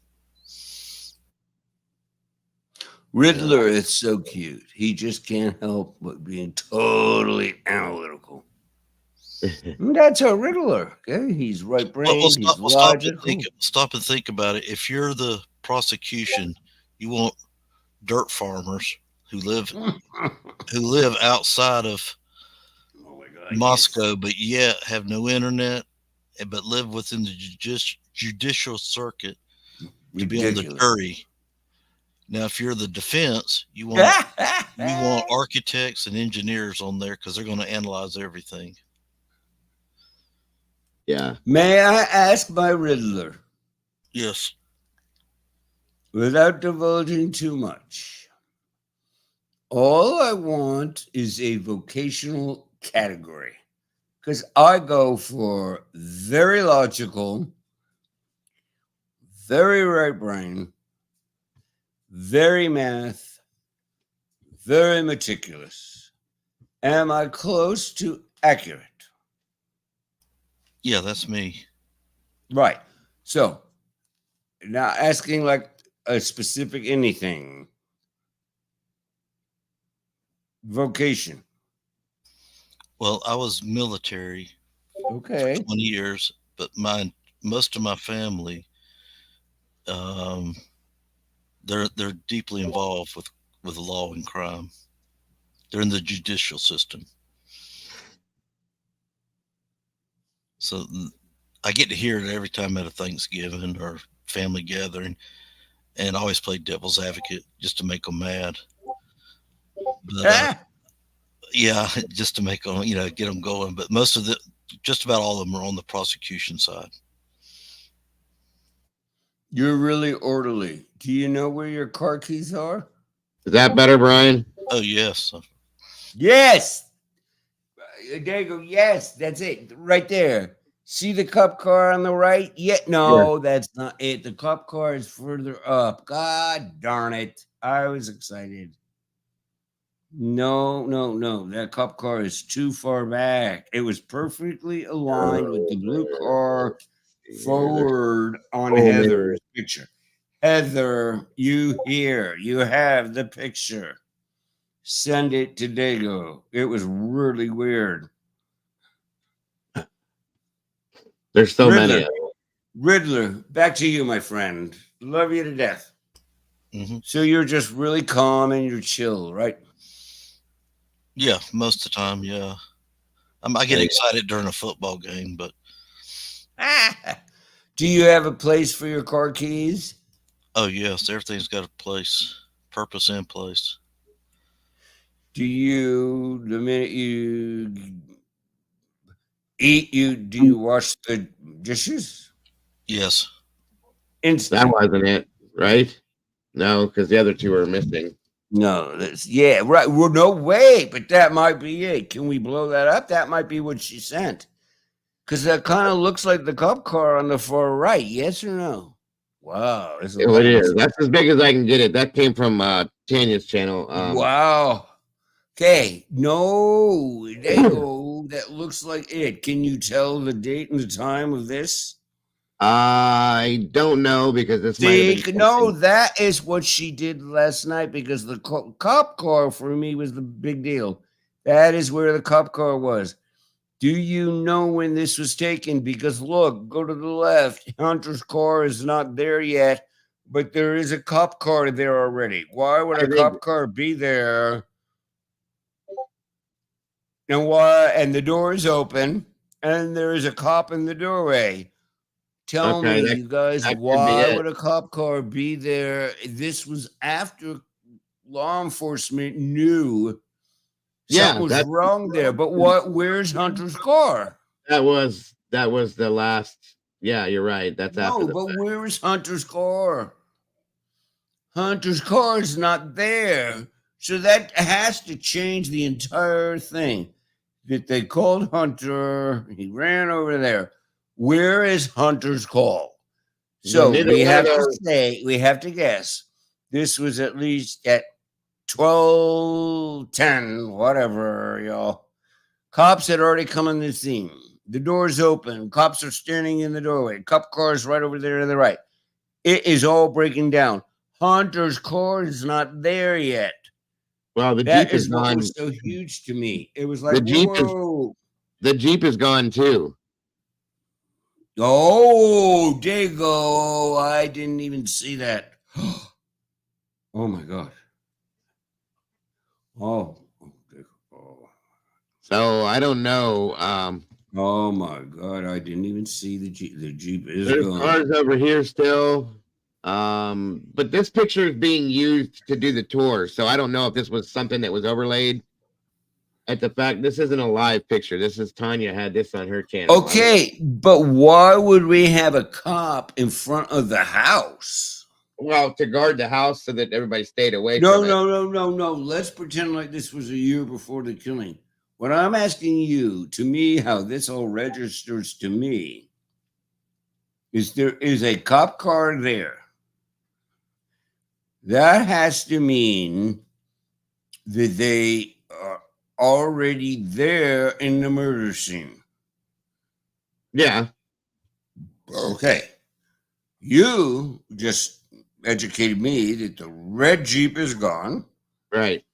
Riddler is so cute. He just can't help but being totally analytical. That's a Riddler. Okay? He's right-brained. He's logical. Stop and think about it. If you're the prosecution, you want dirt farmers who live outside of Moscow, but yet have no internet, but live within the judicial circuit to be on the jury. Now, if you're the defense, you want architects and engineers on there because they're going to analyze everything. Yeah. May I ask my Riddler? Yes. Without divulging too much, all I want is a vocational category because I go for very logical, very right brain, very math, very meticulous. Am I close to accurate? Yeah, that's me. Right. So now asking like a specific anything. Vocation. Well, I was military. Okay. For 20 years, but most of my family, they're deeply involved with law and crime. They're in the judicial system. So I get to hear it every time at a Thanksgiving or family gathering, and I always play devil's advocate just to make them mad. But, yeah, just to make them, get them going. But just about all of them are on the prosecution side. You're really orderly. Do you know where your car keys are? Is that better, Brian? Oh, yes. Yes. There you go. Yes, that's it. Right there. See the cop car on the right? No, that's not it. The cop car is further up. God darn it. I was excited. No. That cop car is too far back. It was perfectly aligned with the blue car forward on Heather's picture. Heather, you here. You have the picture. Send it to Dago. It was really weird. There's so many. Riddler, back to you, my friend. Love you to death. Mm-hmm. So you're just really calm and you're chill, right? Yeah, most of the time, yeah. I get excited during a football game, but. Do you have a place for your car keys? Oh, yes. Everything's got a place, purpose and place. Do you, the minute you eat, do you wash the dishes? Yes. Instant. That wasn't it, right? No, because the other two are missing. No, right. Well, no way, but that might be it. Can we blow that up? That might be what she sent. Because that kind of looks like the cop car on the far right. Yes or no? Wow. It is. That's as big as I can get it. That came from Tanya's channel. Wow. Okay. No. That looks like it. Can you tell the date and the time of this? I don't know because this No, that is what she did last night because the cop car for me was the big deal. That is where the cop car was. Do you know when this was taken? Because look, go to the left. Hunter's car is not there yet, but there is a cop car there already. Why would a cop car be there? And why? And the door is open, and there is a cop in the doorway. Tell me, you guys, why would a cop car be there? This was after law enforcement knew something was wrong there. But where's Hunter's car? That was the last. Yeah, you're right. That's after. No, but where is Hunter's car? Hunter's car is not there. So that has to change the entire thing. That they called Hunter, he ran over there. Where is Hunter's call? So we have to guess. This was at least at 12:10, whatever, y'all. Cops had already come on the scene. The door's open. Cops are standing in the doorway. Cop cars right over there to the right. It is all breaking down. Hunter's car is not there yet. Well, the That Jeep is what gone. was so huge to me. It was like, the Jeep is gone too. Oh, there you go. I didn't even see that. Oh my God. Oh. So I don't know. Oh my God, I didn't even see the Jeep. The Jeep is There's gone. cars over here still. But this picture is being used to do the tour. So I don't know if this was something that was overlaid at the fact. This isn't a live picture. This is Tanya had this on her channel. Okay, but why would we have a cop in front of the house? Well, to guard the house so that everybody stayed away No, from it. no. Let's pretend like this was a year before the killing. What I'm asking you, to me, how this all registers to me, is there is a cop car there. That has to mean that they are already there in the murder scene. Yeah. Okay. You just educated me that the red Jeep is gone. Right.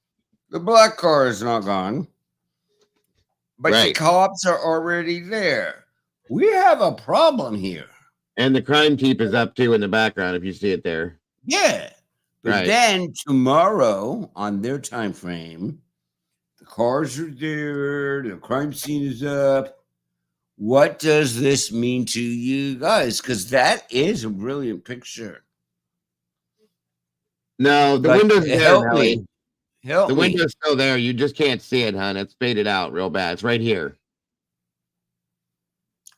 The black car is not gone. But the Right. cops are already there. We have a problem here. And the crime Jeep is up too in the background, if you see it there. Yeah. But Right. then tomorrow, on their time frame, the cars are there, the crime scene is up. What does this mean to you guys? Because that is a brilliant picture. No, the But window's there, help Nelly. me. Help The me. window's still there. You just can't see it, hon. It's faded out real bad. It's right here.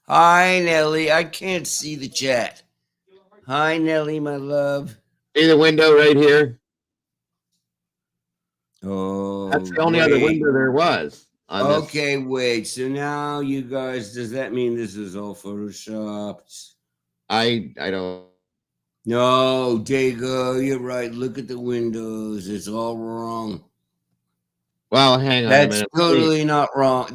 Hi, Nelly. I can't see the chat. Hi, Nelly, my love. See the window right here? Oh, That's the only other window there was. On this. Okay, wait. So now you guys, does that mean this is all photoshopped? I don't. No, Dago, you're right. Look at the windows. It's all wrong. Well, hang on a That's minute. totally not wrong.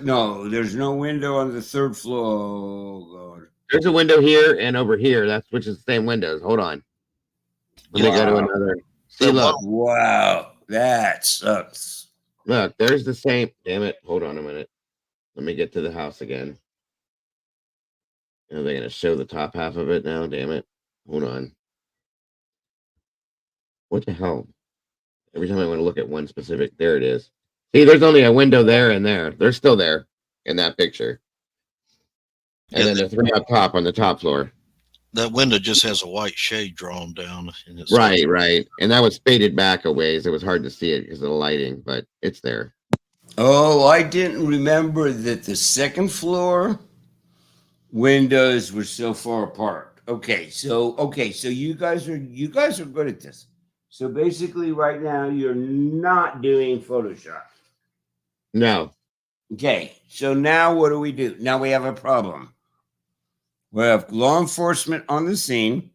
No, there's no window on the third floor. Oh, God. There's a window here and over here. That's which is the same windows. Hold on. Let me go to another. See, look. Wow, that sucks. Look, there's the same. Damn it. Hold on a minute. Let me get to the house again. Are they going to show the top half of it now? Damn it. Hold on. What the hell? Every time I want to look at one specific, there it is. See, there's only a window there and there. They're still there in that picture. And then the three up top on the top floor. That window just has a white shade drawn down. In its Right. And that was faded back a ways. It was hard to see it because of the lighting, but it's there. Oh, I didn't remember that the second floor windows were so far apart. Okay, so you guys are good at this. So basically right now you're not doing Photoshop. No. Okay, so now what do we do? Now we have a problem. We have law enforcement on the scene.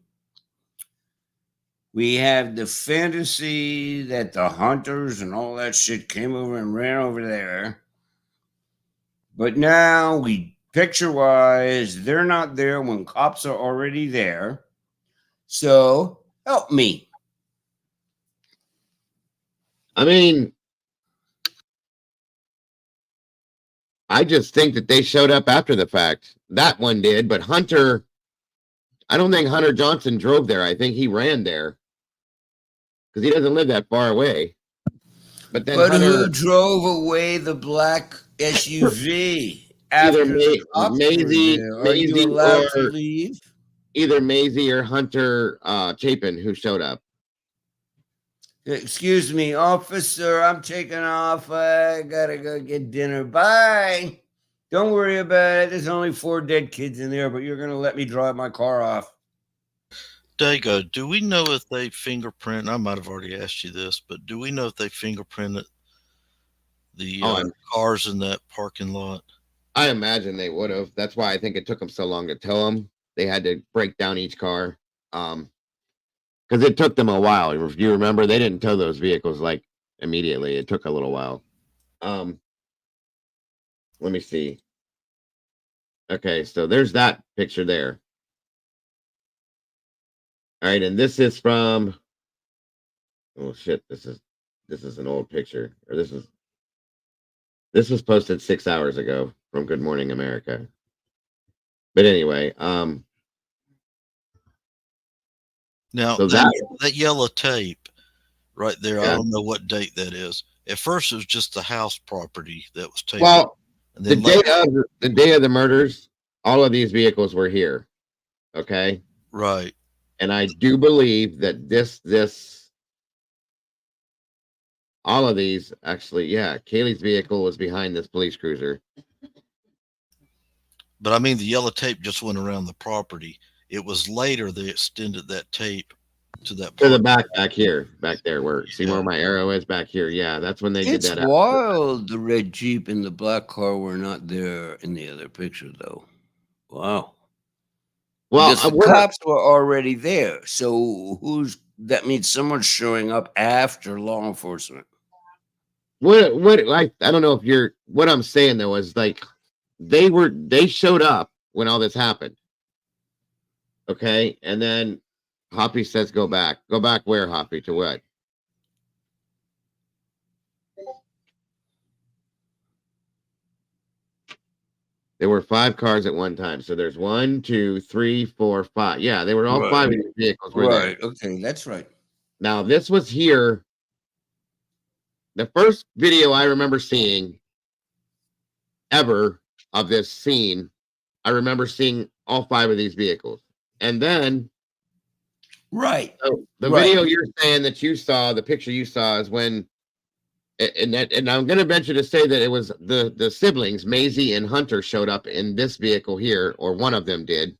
We have the fantasy that the hunters and all that shit came over and ran over there. But now picture-wise, they're not there when cops are already there. So help me. I mean, I just think that they showed up after the fact. That one did, but Hunter, I don't think Hunter Johnson drove there. I think he ran there because he doesn't live that far away. But then who drove away the black SUV after the cops Maisie, were there? Are you allowed to leave? Either Maisie or Hunter Chapin who showed up. Excuse me, officer, I'm taking off. I gotta go get dinner. Bye. Don't worry about it. There's only 4 dead kids in there, but you're gonna let me drive my car off. Dago, do we know if they fingerprint? I might have already asked you this, but do we know if they fingerprinted the cars in that parking lot? I imagine they would have. That's why I think it took them so long to tell them. They had to break down each car. Because it took them a while. If you remember, they didn't tow those vehicles like immediately. It took a little while. Let me see. Okay, so there's that picture there. All right, and this is from, oh shit, this is an old picture. Or this was posted 6 hours ago from Good Morning America. But anyway, now so that yellow tape right there, Yeah. I don't know what date that is. At first, it was just the house property that was taken. well, and the then day of the murders, all of these vehicles were here. Okay. right. And I do believe that all of these actually, yeah, Kaylee's vehicle was behind this police cruiser. But I mean, the yellow tape just went around the property. It was later they extended that tape to that To the part. back here, back there, where see where my arrow is back here. Yeah, that's when they did It's that. wild. The red Jeep and the black car were not there in the other picture, though. Wow. Well, Because the cops were already there. So that means someone's showing up after law enforcement. What like I don't know if what I'm saying though is like they showed up when all this happened. Okay, and then Hoppy says go back. Go back where, Hoppy? To what? There were 5 cars at one time. So there's 1, 2, 3, 4, 5. Yeah, they were all 5 of these vehicles were there. Right. Okay, that's right. Now this was here. The first video I remember seeing ever of this scene, I remember seeing all 5 of these vehicles. And then Right. So the video you're saying that you saw, the picture you saw is when and I'm gonna venture to say that it was the siblings, Maisie and Hunter, showed up in this vehicle here, or one of them did,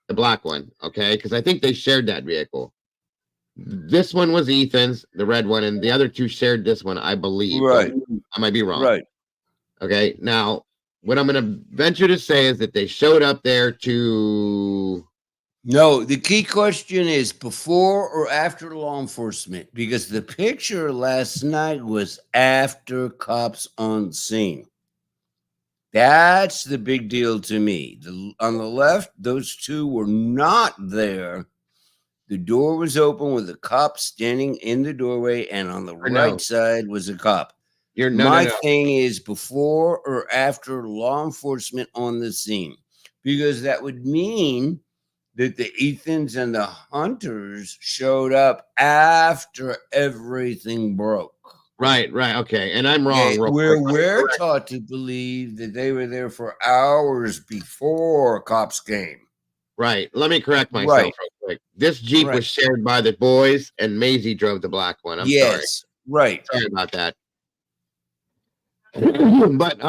the black one, okay? Because I think they shared that vehicle. This one was Ethan's, the red one, and the other 2 shared this one, I believe. Right. I might be wrong. Right. Okay. Now, what I'm gonna venture to say is that they showed up there to. No, the key question is before or after law enforcement, because the picture last night was after cops on scene. That's the big deal to me. On the left, those 2 were not there. The door was open with a cop standing in the doorway, and on the right side was a cop. My thing is before or after law enforcement on the scene, because that would mean that the Ethans and the Hunters showed up after everything broke. Right. Okay. And I'm wrong. We're taught to believe that they were there for hours before cops came. Right. Let me correct myself real quick. This Jeep was shared by the boys, and Maisie drove the black one. I'm sorry. Right. Sorry about that. But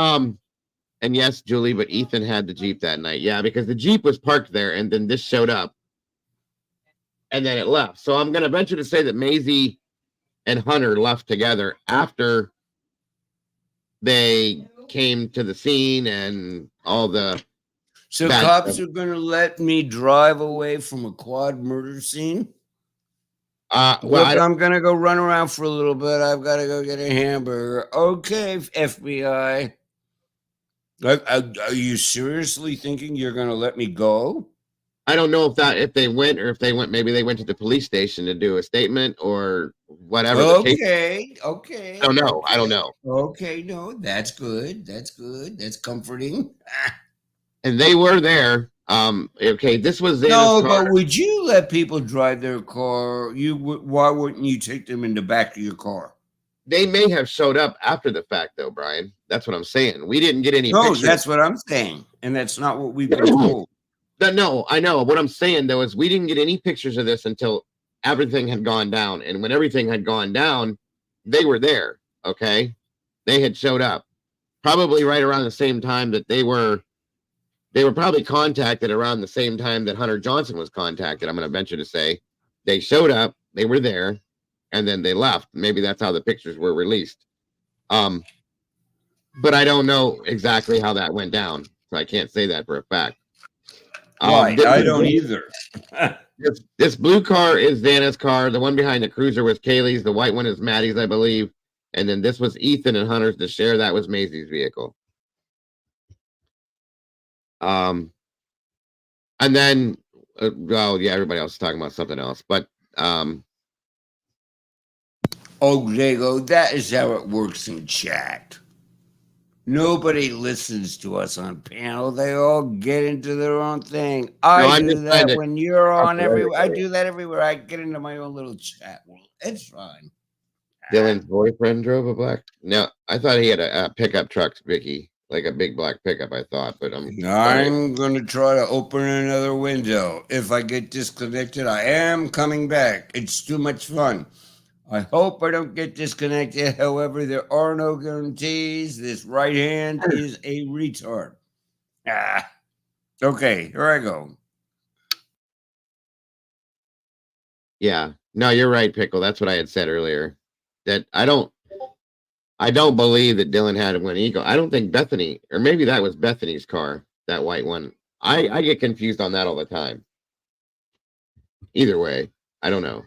and yes, Julie, but Ethan had the Jeep that night. Yeah, because the Jeep was parked there, and then this showed up, and then it left. So I'm gonna venture to say that Maisie and Hunter left together after they came to the scene and all the. So cops are going to let me drive away from a quad murder scene? I'm going to go run around for a little bit. I've got to go get a hamburger. Okay, FBI. Are you seriously thinking you're going to let me go? I don't know if they went, maybe they went to the police station to do a statement or whatever. Okay. I don't know. I don't know. Okay, no, that's good. That's comforting. And they were there. Okay, this was no, but would you let people drive their car? Why wouldn't you take them in the back of your car? They may have showed up after the fact, though, Brian. That's what I'm saying. We didn't get any. No, pictures. That's what I'm saying, and that's not what we've been told. No, I know. What I'm saying though is we didn't get any pictures of this until everything had gone down, and when everything had gone down, they were there. Okay, they had showed up, probably right around the same time that they were probably contacted around the same time that Hunter Johnson was contacted. I'm going to venture to say. they showed up, they were there, and then they left. Maybe that's how the pictures were released. But I don't know exactly how that went down, so I can't say that for a fact. Right, I don't either. This blue car is Vanna's car. The one behind the cruiser was Kaylee's. The white one is Maddie's, I believe. And then this was Ethan and Hunter's to share. That was Maisie's vehicle. And then, well, yeah, everybody else is talking about something else. But oh, Diego, that is how it works in chat. Nobody listens to us on panel. They all get into their own thing. I do that when you're on everywhere. I do that everywhere. I get into my own little chat world. It's fine. Dylan's boyfriend drove a black. No, I thought he had a pickup truck, Vicky, like a big black pickup. I thought, but I'm going to try to open another window. If I get disconnected, I am coming back. It's too much fun. I hope I don't get disconnected. However, there are no guarantees. This right hand is a retard. Okay, here I go. Yeah, no, you're right, Pickle. That's what I had said earlier. That I don't believe that Dylan had an ego. I don't think Bethany, or maybe that was Bethany's car, that white one. I get confused on that all the time. Either way, I don't know.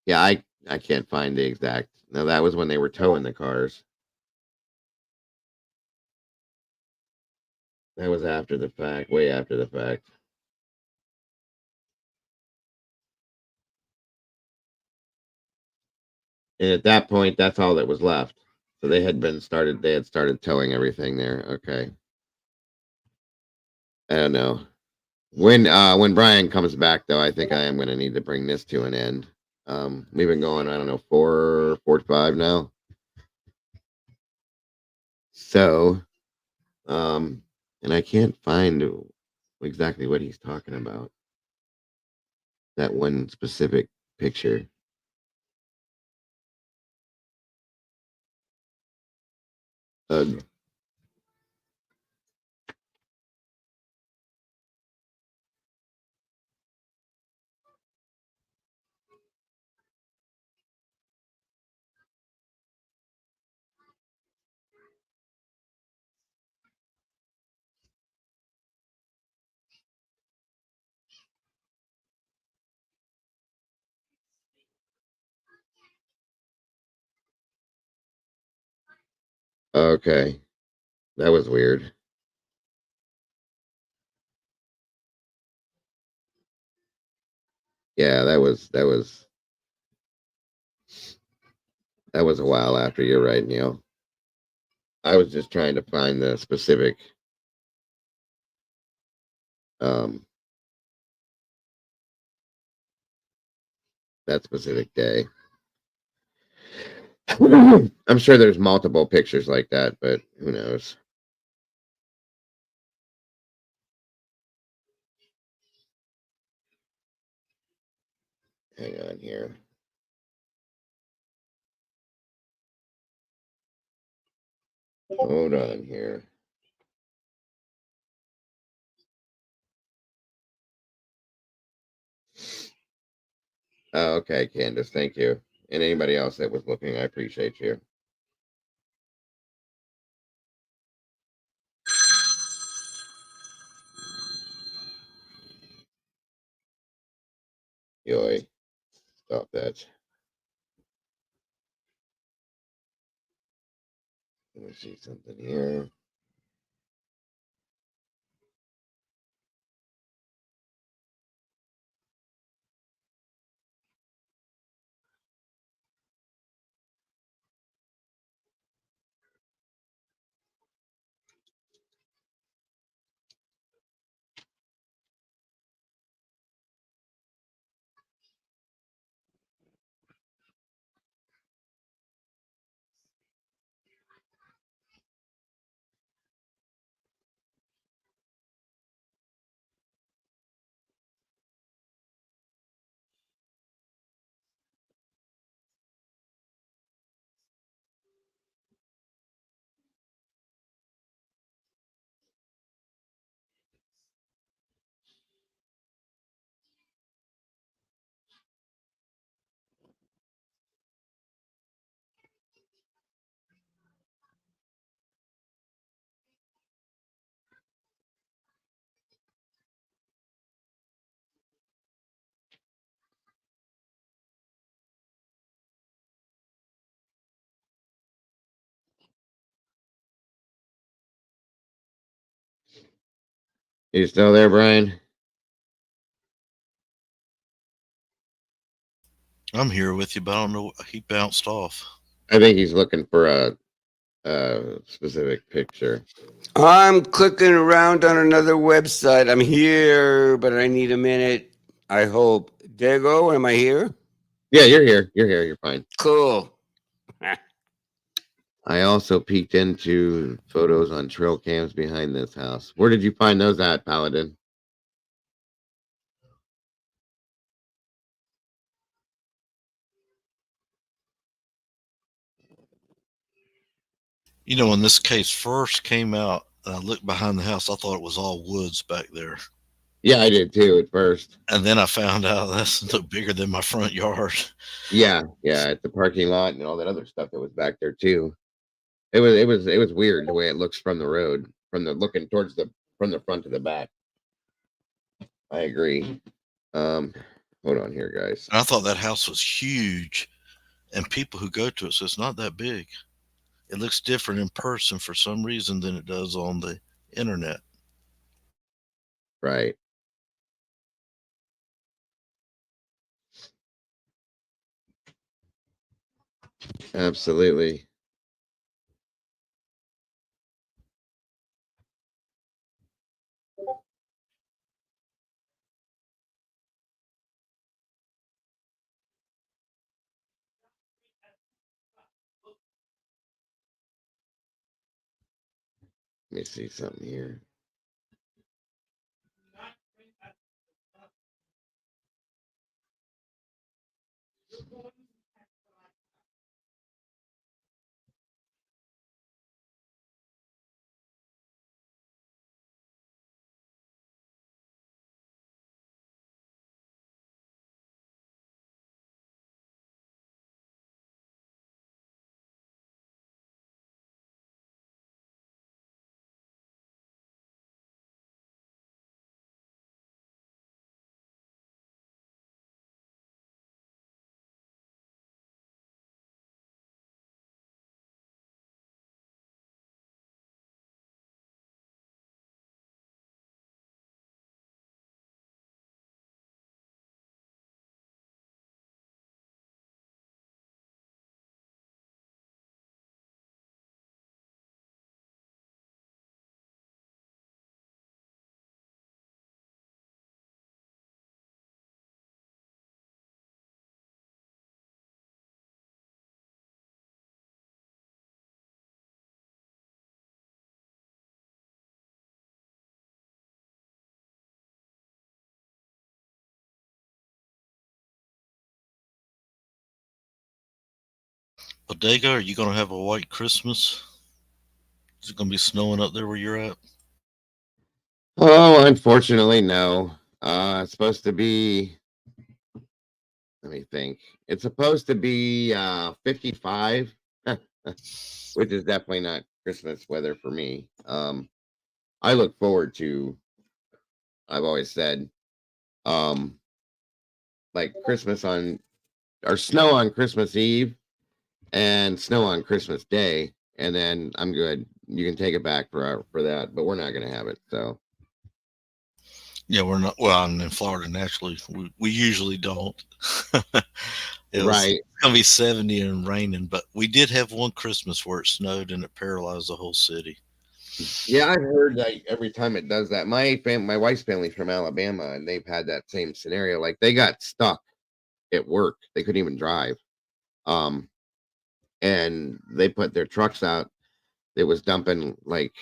Yeah, I can't find the exact. No, that was when they were towing the cars. That was after the fact, way after the fact. And at that point, that's all that was left. So they had started towing everything there. Okay. I don't know. When Bryan comes back though, I think I am gonna need to bring this to an end. We've been going, I don't know, 4:45 now. So and I can't find exactly what he's talking about. That one specific picture. Okay. That was weird. Yeah, that was a while after. You're right, Neil. I was just trying to find the specific that specific day. I'm sure there's multiple pictures like that, but who knows? Hang on here. Hold on here. Oh, okay, Candace, thank you. And anybody else that was looking, I appreciate you. Yoy, stop that. Let me see something here. You still there, Brian? I'm here with you, but I don't know. He bounced off. I think he's looking for a specific picture. I'm clicking around on another website. I'm here, but I need a minute. I hope. Dago, am I here? Yeah, you're here. You're here. You're fine. Cool. I also peeked into photos on trail cams behind this house. Where did you find those at, Paladin? You know, when this case first came out, and I looked behind the house, I thought it was all woods back there. Yeah, I did too at first. And then I found out that's no bigger than my front yard. Yeah, it's the parking lot and all that other stuff that was back there too. It was weird the way it looks from the road, from the looking towards from the front to the back. I agree. Hold on here, guys. And I thought that house was huge, and people who go to it say it's not that big. It looks different in person for some reason than it does on the internet. Right. Absolutely. Let me see something here. Bodega, are you going to have a white Christmas? Is it going to be snowing up there where you're at? Oh, unfortunately, no. It's supposed to be. Let me think. It's supposed to be 55, which is definitely not Christmas weather for me. I look forward to. I've always said, like Christmas on or snow on Christmas Eve and snow on Christmas Day, and then I'm good. You can take it back for that, but we're not going to have it. So yeah, we're not. Well, I'm in Florida naturally. We usually don't. Right. It's going to be 70 and raining, but we did have one Christmas where it snowed and it paralyzed the whole city. Yeah, I've heard that every time it does that. My wife's family's from Alabama, and they've had that same scenario. Like they got stuck at work; they couldn't even drive. And they put their trucks out. It was dumping like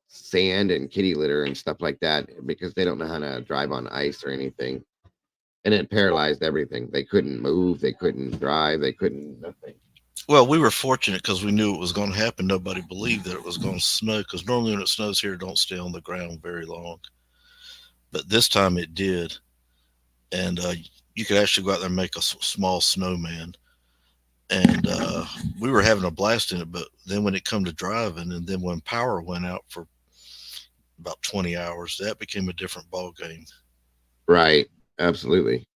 sand and kitty litter and stuff like that because they don't know how to drive on ice or anything, and it paralyzed everything. They couldn't move, they couldn't drive, they couldn't nothing. Well, we were fortunate because we knew it was going to happen. Nobody believed that it was going to snow because normally when it snows here, it don't stay on the ground very long. But this time it did. And you could actually go out there and make a small snowman. And we were having a blast in it. But then when it come to driving and then when power went out for about 20 hours, that became a different ball game. Right. Absolutely.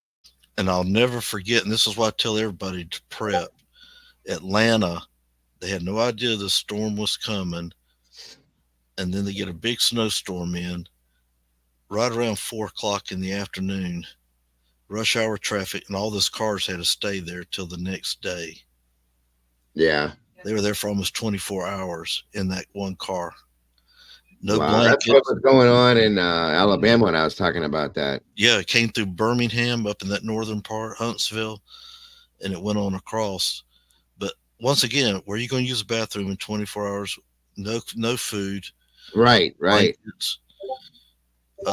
And I'll never forget, and this is why I tell everybody to prep. Atlanta, they had no idea the storm was coming, and then they get a big snowstorm in, right around 4 o'clock in the afternoon, rush hour traffic, and all those cars had to stay there till the next day. Yeah. They were there for almost 24 hours in that one car. No Wow, that's blankets. what was going on in Alabama when I was talking about that. Yeah, it came through Birmingham up in that northern part, Huntsville, and it went on across. But once again, where are you going to use a bathroom in 24 hours? No food. Right. Blankets.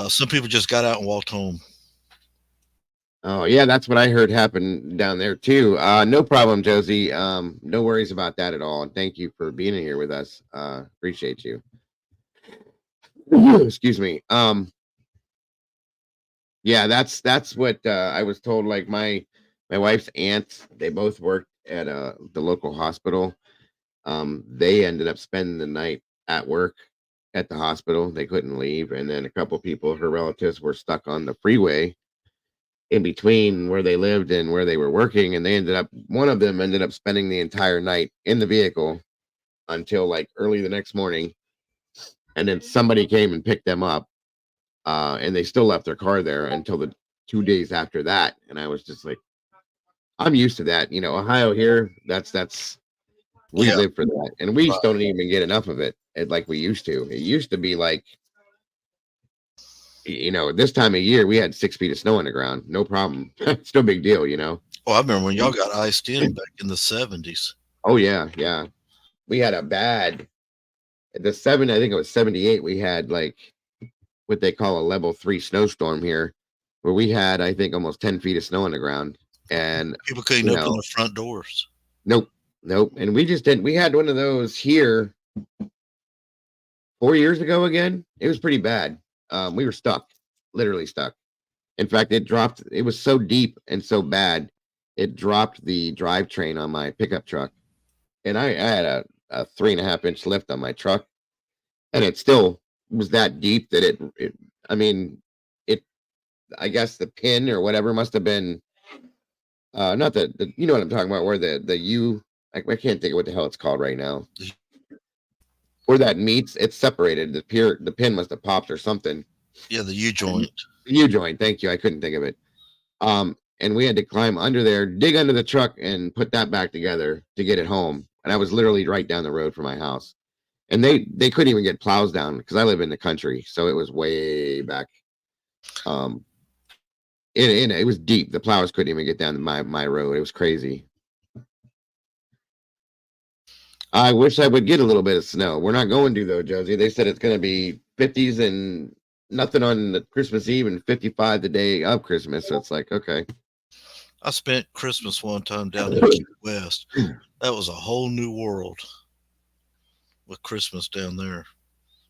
Some people just got out and walked home. Oh yeah, that's what I heard happen down there too. No problem, Josie. No worries about that at all. And thank you for being here with us. Appreciate you. Excuse me. Yeah, that's what I was told. Like my wife's aunts, they both worked at the local hospital. They ended up spending the night at work at the hospital. They couldn't leave, and then a couple people, her relatives, were stuck on the freeway in between where they lived and where they were working, and one of them ended up spending the entire night in the vehicle until like early the next morning, and then somebody came and picked them up, and they still left their car there until the 2 days after that. And I was just like, I'm used to that, Ohio here, that's we live for that, and we don't even get enough of it like we used to. It used to be like, this time of year we had 6 feet of snow on the ground, no problem. It's no big deal, Oh, I remember when y'all got iced in back in the 70s. Oh yeah, we had a bad I think it was 78. We had like what they call a level 3 snowstorm here, where we had, I think, almost 10 feet of snow on the ground, and people couldn't open the front doors. Nope. And we just didn't. We had one of those here 4 years ago again. It was pretty bad. We were stuck, literally stuck. In fact, it dropped. It was so deep and so bad, it dropped the drivetrain on my pickup truck. And I had a 3.5-inch lift on my truck, and it still was that deep that I guess the pin or whatever must have been, not the you know what I'm talking about, where the U, I can't think of what the hell it's called right now. Where that meets, it's separated. The pin must have popped or something. Yeah, the U joint. The U joint. Thank you. I couldn't think of it. And we had to climb under there, dig under the truck, and put that back together to get it home. And I was literally right down the road from my house. And they couldn't even get plows down because I live in the country, so it was way back. It was deep. The plows couldn't even get down my road. It was crazy. I wish I would get a little bit of snow. We're not going to though, Josie. They said it's going to be 50s and nothing on the Christmas Eve, and 55 the day of Christmas. So it's like, okay. I spent Christmas one time down in the West. That was a whole new world with Christmas down there.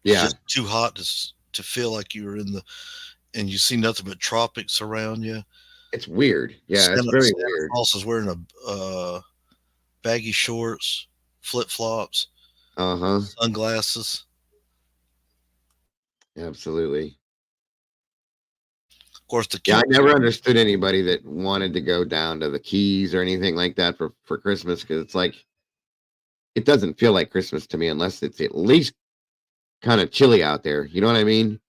Yeah. It's just too hot to feel like you were and you see nothing but tropics around you. It's weird. Yeah, it's very weird. Claus is wearing a baggy shorts, flip-flops, sunglasses. Absolutely. Of course, I never understood anybody that wanted to go down to the Keys or anything like that for Christmas, because it's like, it doesn't feel like Christmas to me unless it's at least kind of chilly out there. You know what I mean?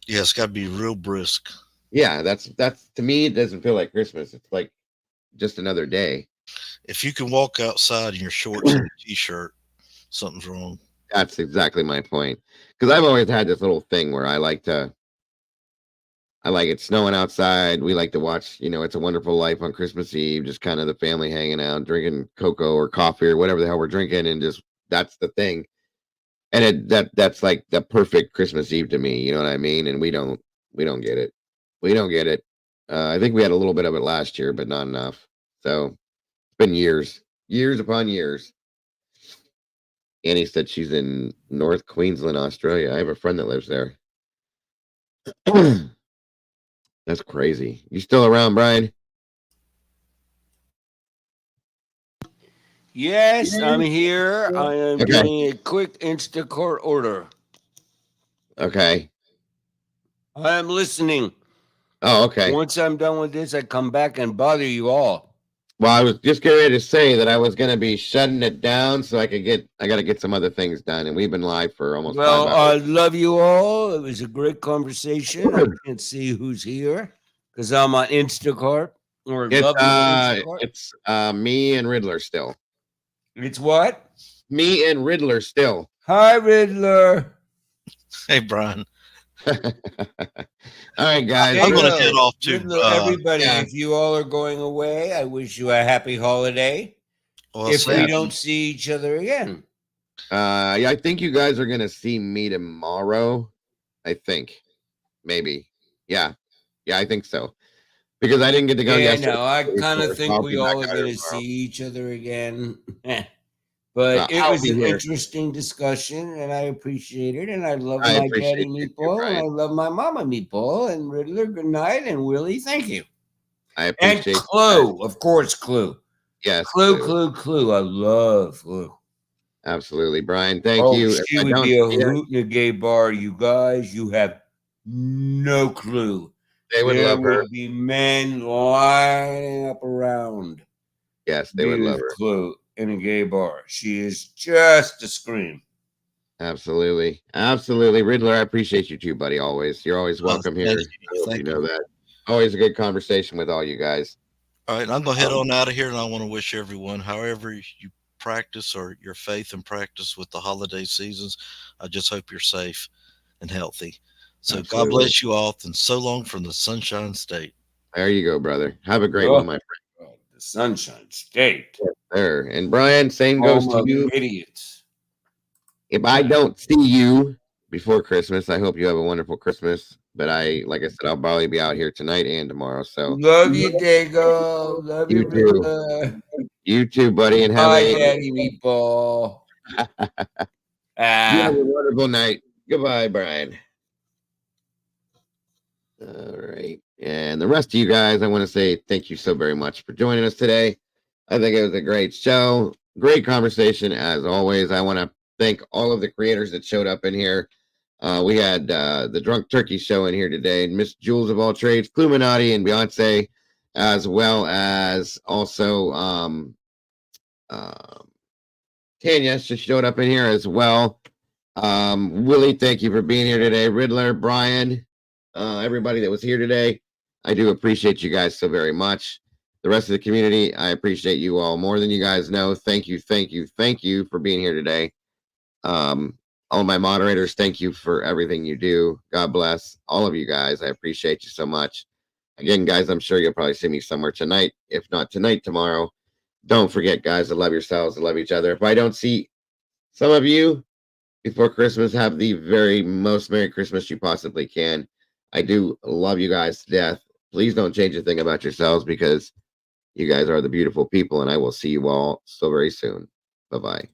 Yeah, it's got to be real brisk. Yeah, that's to me, it doesn't feel like Christmas. It's like just another day. If you can walk outside in your shorts and a t-shirt, something's wrong. That's exactly my point. Because I've always had this little thing where I like it snowing outside. We like to watch, It's a Wonderful Life on Christmas Eve, just kind of the family hanging out, drinking cocoa or coffee or whatever the hell we're drinking, and just that's the thing. And that's like the perfect Christmas Eve to me, you know what I mean? And we don't get it. We don't get it. I think we had a little bit of it last year, but not enough. So it's been years upon years. Annie said she's in North Queensland, Australia. I have a friend that lives there. That's crazy. You still around, Brian? Yes, I'm here. I am doing a quick Instacart order. Okay. I am listening. Oh, okay. Once I'm done with this, I come back and bother you all. Well, I was just getting ready to say that I was going to be shutting it down so I got to get some other things done. And we've been live for almost 5 hours. I love you all. It was a great conversation. I can't see who's here because I'm on Instacart. Or It's me and Riddler still. It's what? Me and Riddler still. Hi, Riddler. Hey, Brian. All right, guys. I'm going to head off to everybody. If you all are going away, I wish you a happy holiday. Well, if we don't see each other again. Yeah, I think you guys are going to see me tomorrow. I think. Maybe. Yeah. Yeah, I think so. Because I didn't get to go yesterday. No, I kind of think we all are going to see each other again. But it was an interesting discussion, and I appreciate it. And I love my daddy Meatball, and I love my mama Meatball. And Riddler, good night. And Willie, thank you. I appreciate and Clue, of course, Clue. Yes. Clue. I love Clue. Absolutely, Brian. Thank you. She would be a hoot in a gay bar. You guys, you have no clue. They would love her. There would be men lining up around. Yes, they would love her. Clue in a gay bar. She is just a scream. Absolutely. Absolutely. Riddler, I appreciate you too, buddy. Always. You're always welcome here. You know that. Always a good conversation with all you guys. All right. I'm going to head on out of here, and I want to wish everyone, however you practice or your faith and practice with the holiday seasons, I just hope you're safe and healthy. So Absolutely. God bless you all, and so long from the Sunshine State. There you go, brother. Have a great one, my friend. The Sunshine State. There. And Brian, same goes to you. Idiots. If I don't see you before Christmas, I hope you have a wonderful Christmas. But like I said, I'll probably be out here tonight and tomorrow. So love you, Dago. Love you too. You too, buddy. And have a daddy Meatball. You have a wonderful night. Goodbye, Brian. All right. And the rest of you guys, I want to say thank you so very much for joining us today. I think it was a great show. Great conversation, as always. I want to thank all of the creators that showed up in here. We had the Drunk Turkey show in here today, Miss Jules of all trades, Cluminati and Beyonce, as well as also Tanya. She showed up in here as well. Willie, thank you for being here today. Riddler, Brian, everybody that was here today. I do appreciate you guys so very much. The rest of the community, I appreciate you all more than you guys know. Thank you for being here today. All my moderators, thank you for everything you do. God bless all of you guys. I appreciate you so much. Again, guys, I'm sure you'll probably see me somewhere tonight. If not tonight, tomorrow. Don't forget, guys, to love yourselves, to love each other. If I don't see some of you before Christmas, have the very most Merry Christmas you possibly can. I do love you guys to death. Please don't change a thing about yourselves, because you guys are the beautiful people, and I will see you all so very soon. Bye-bye.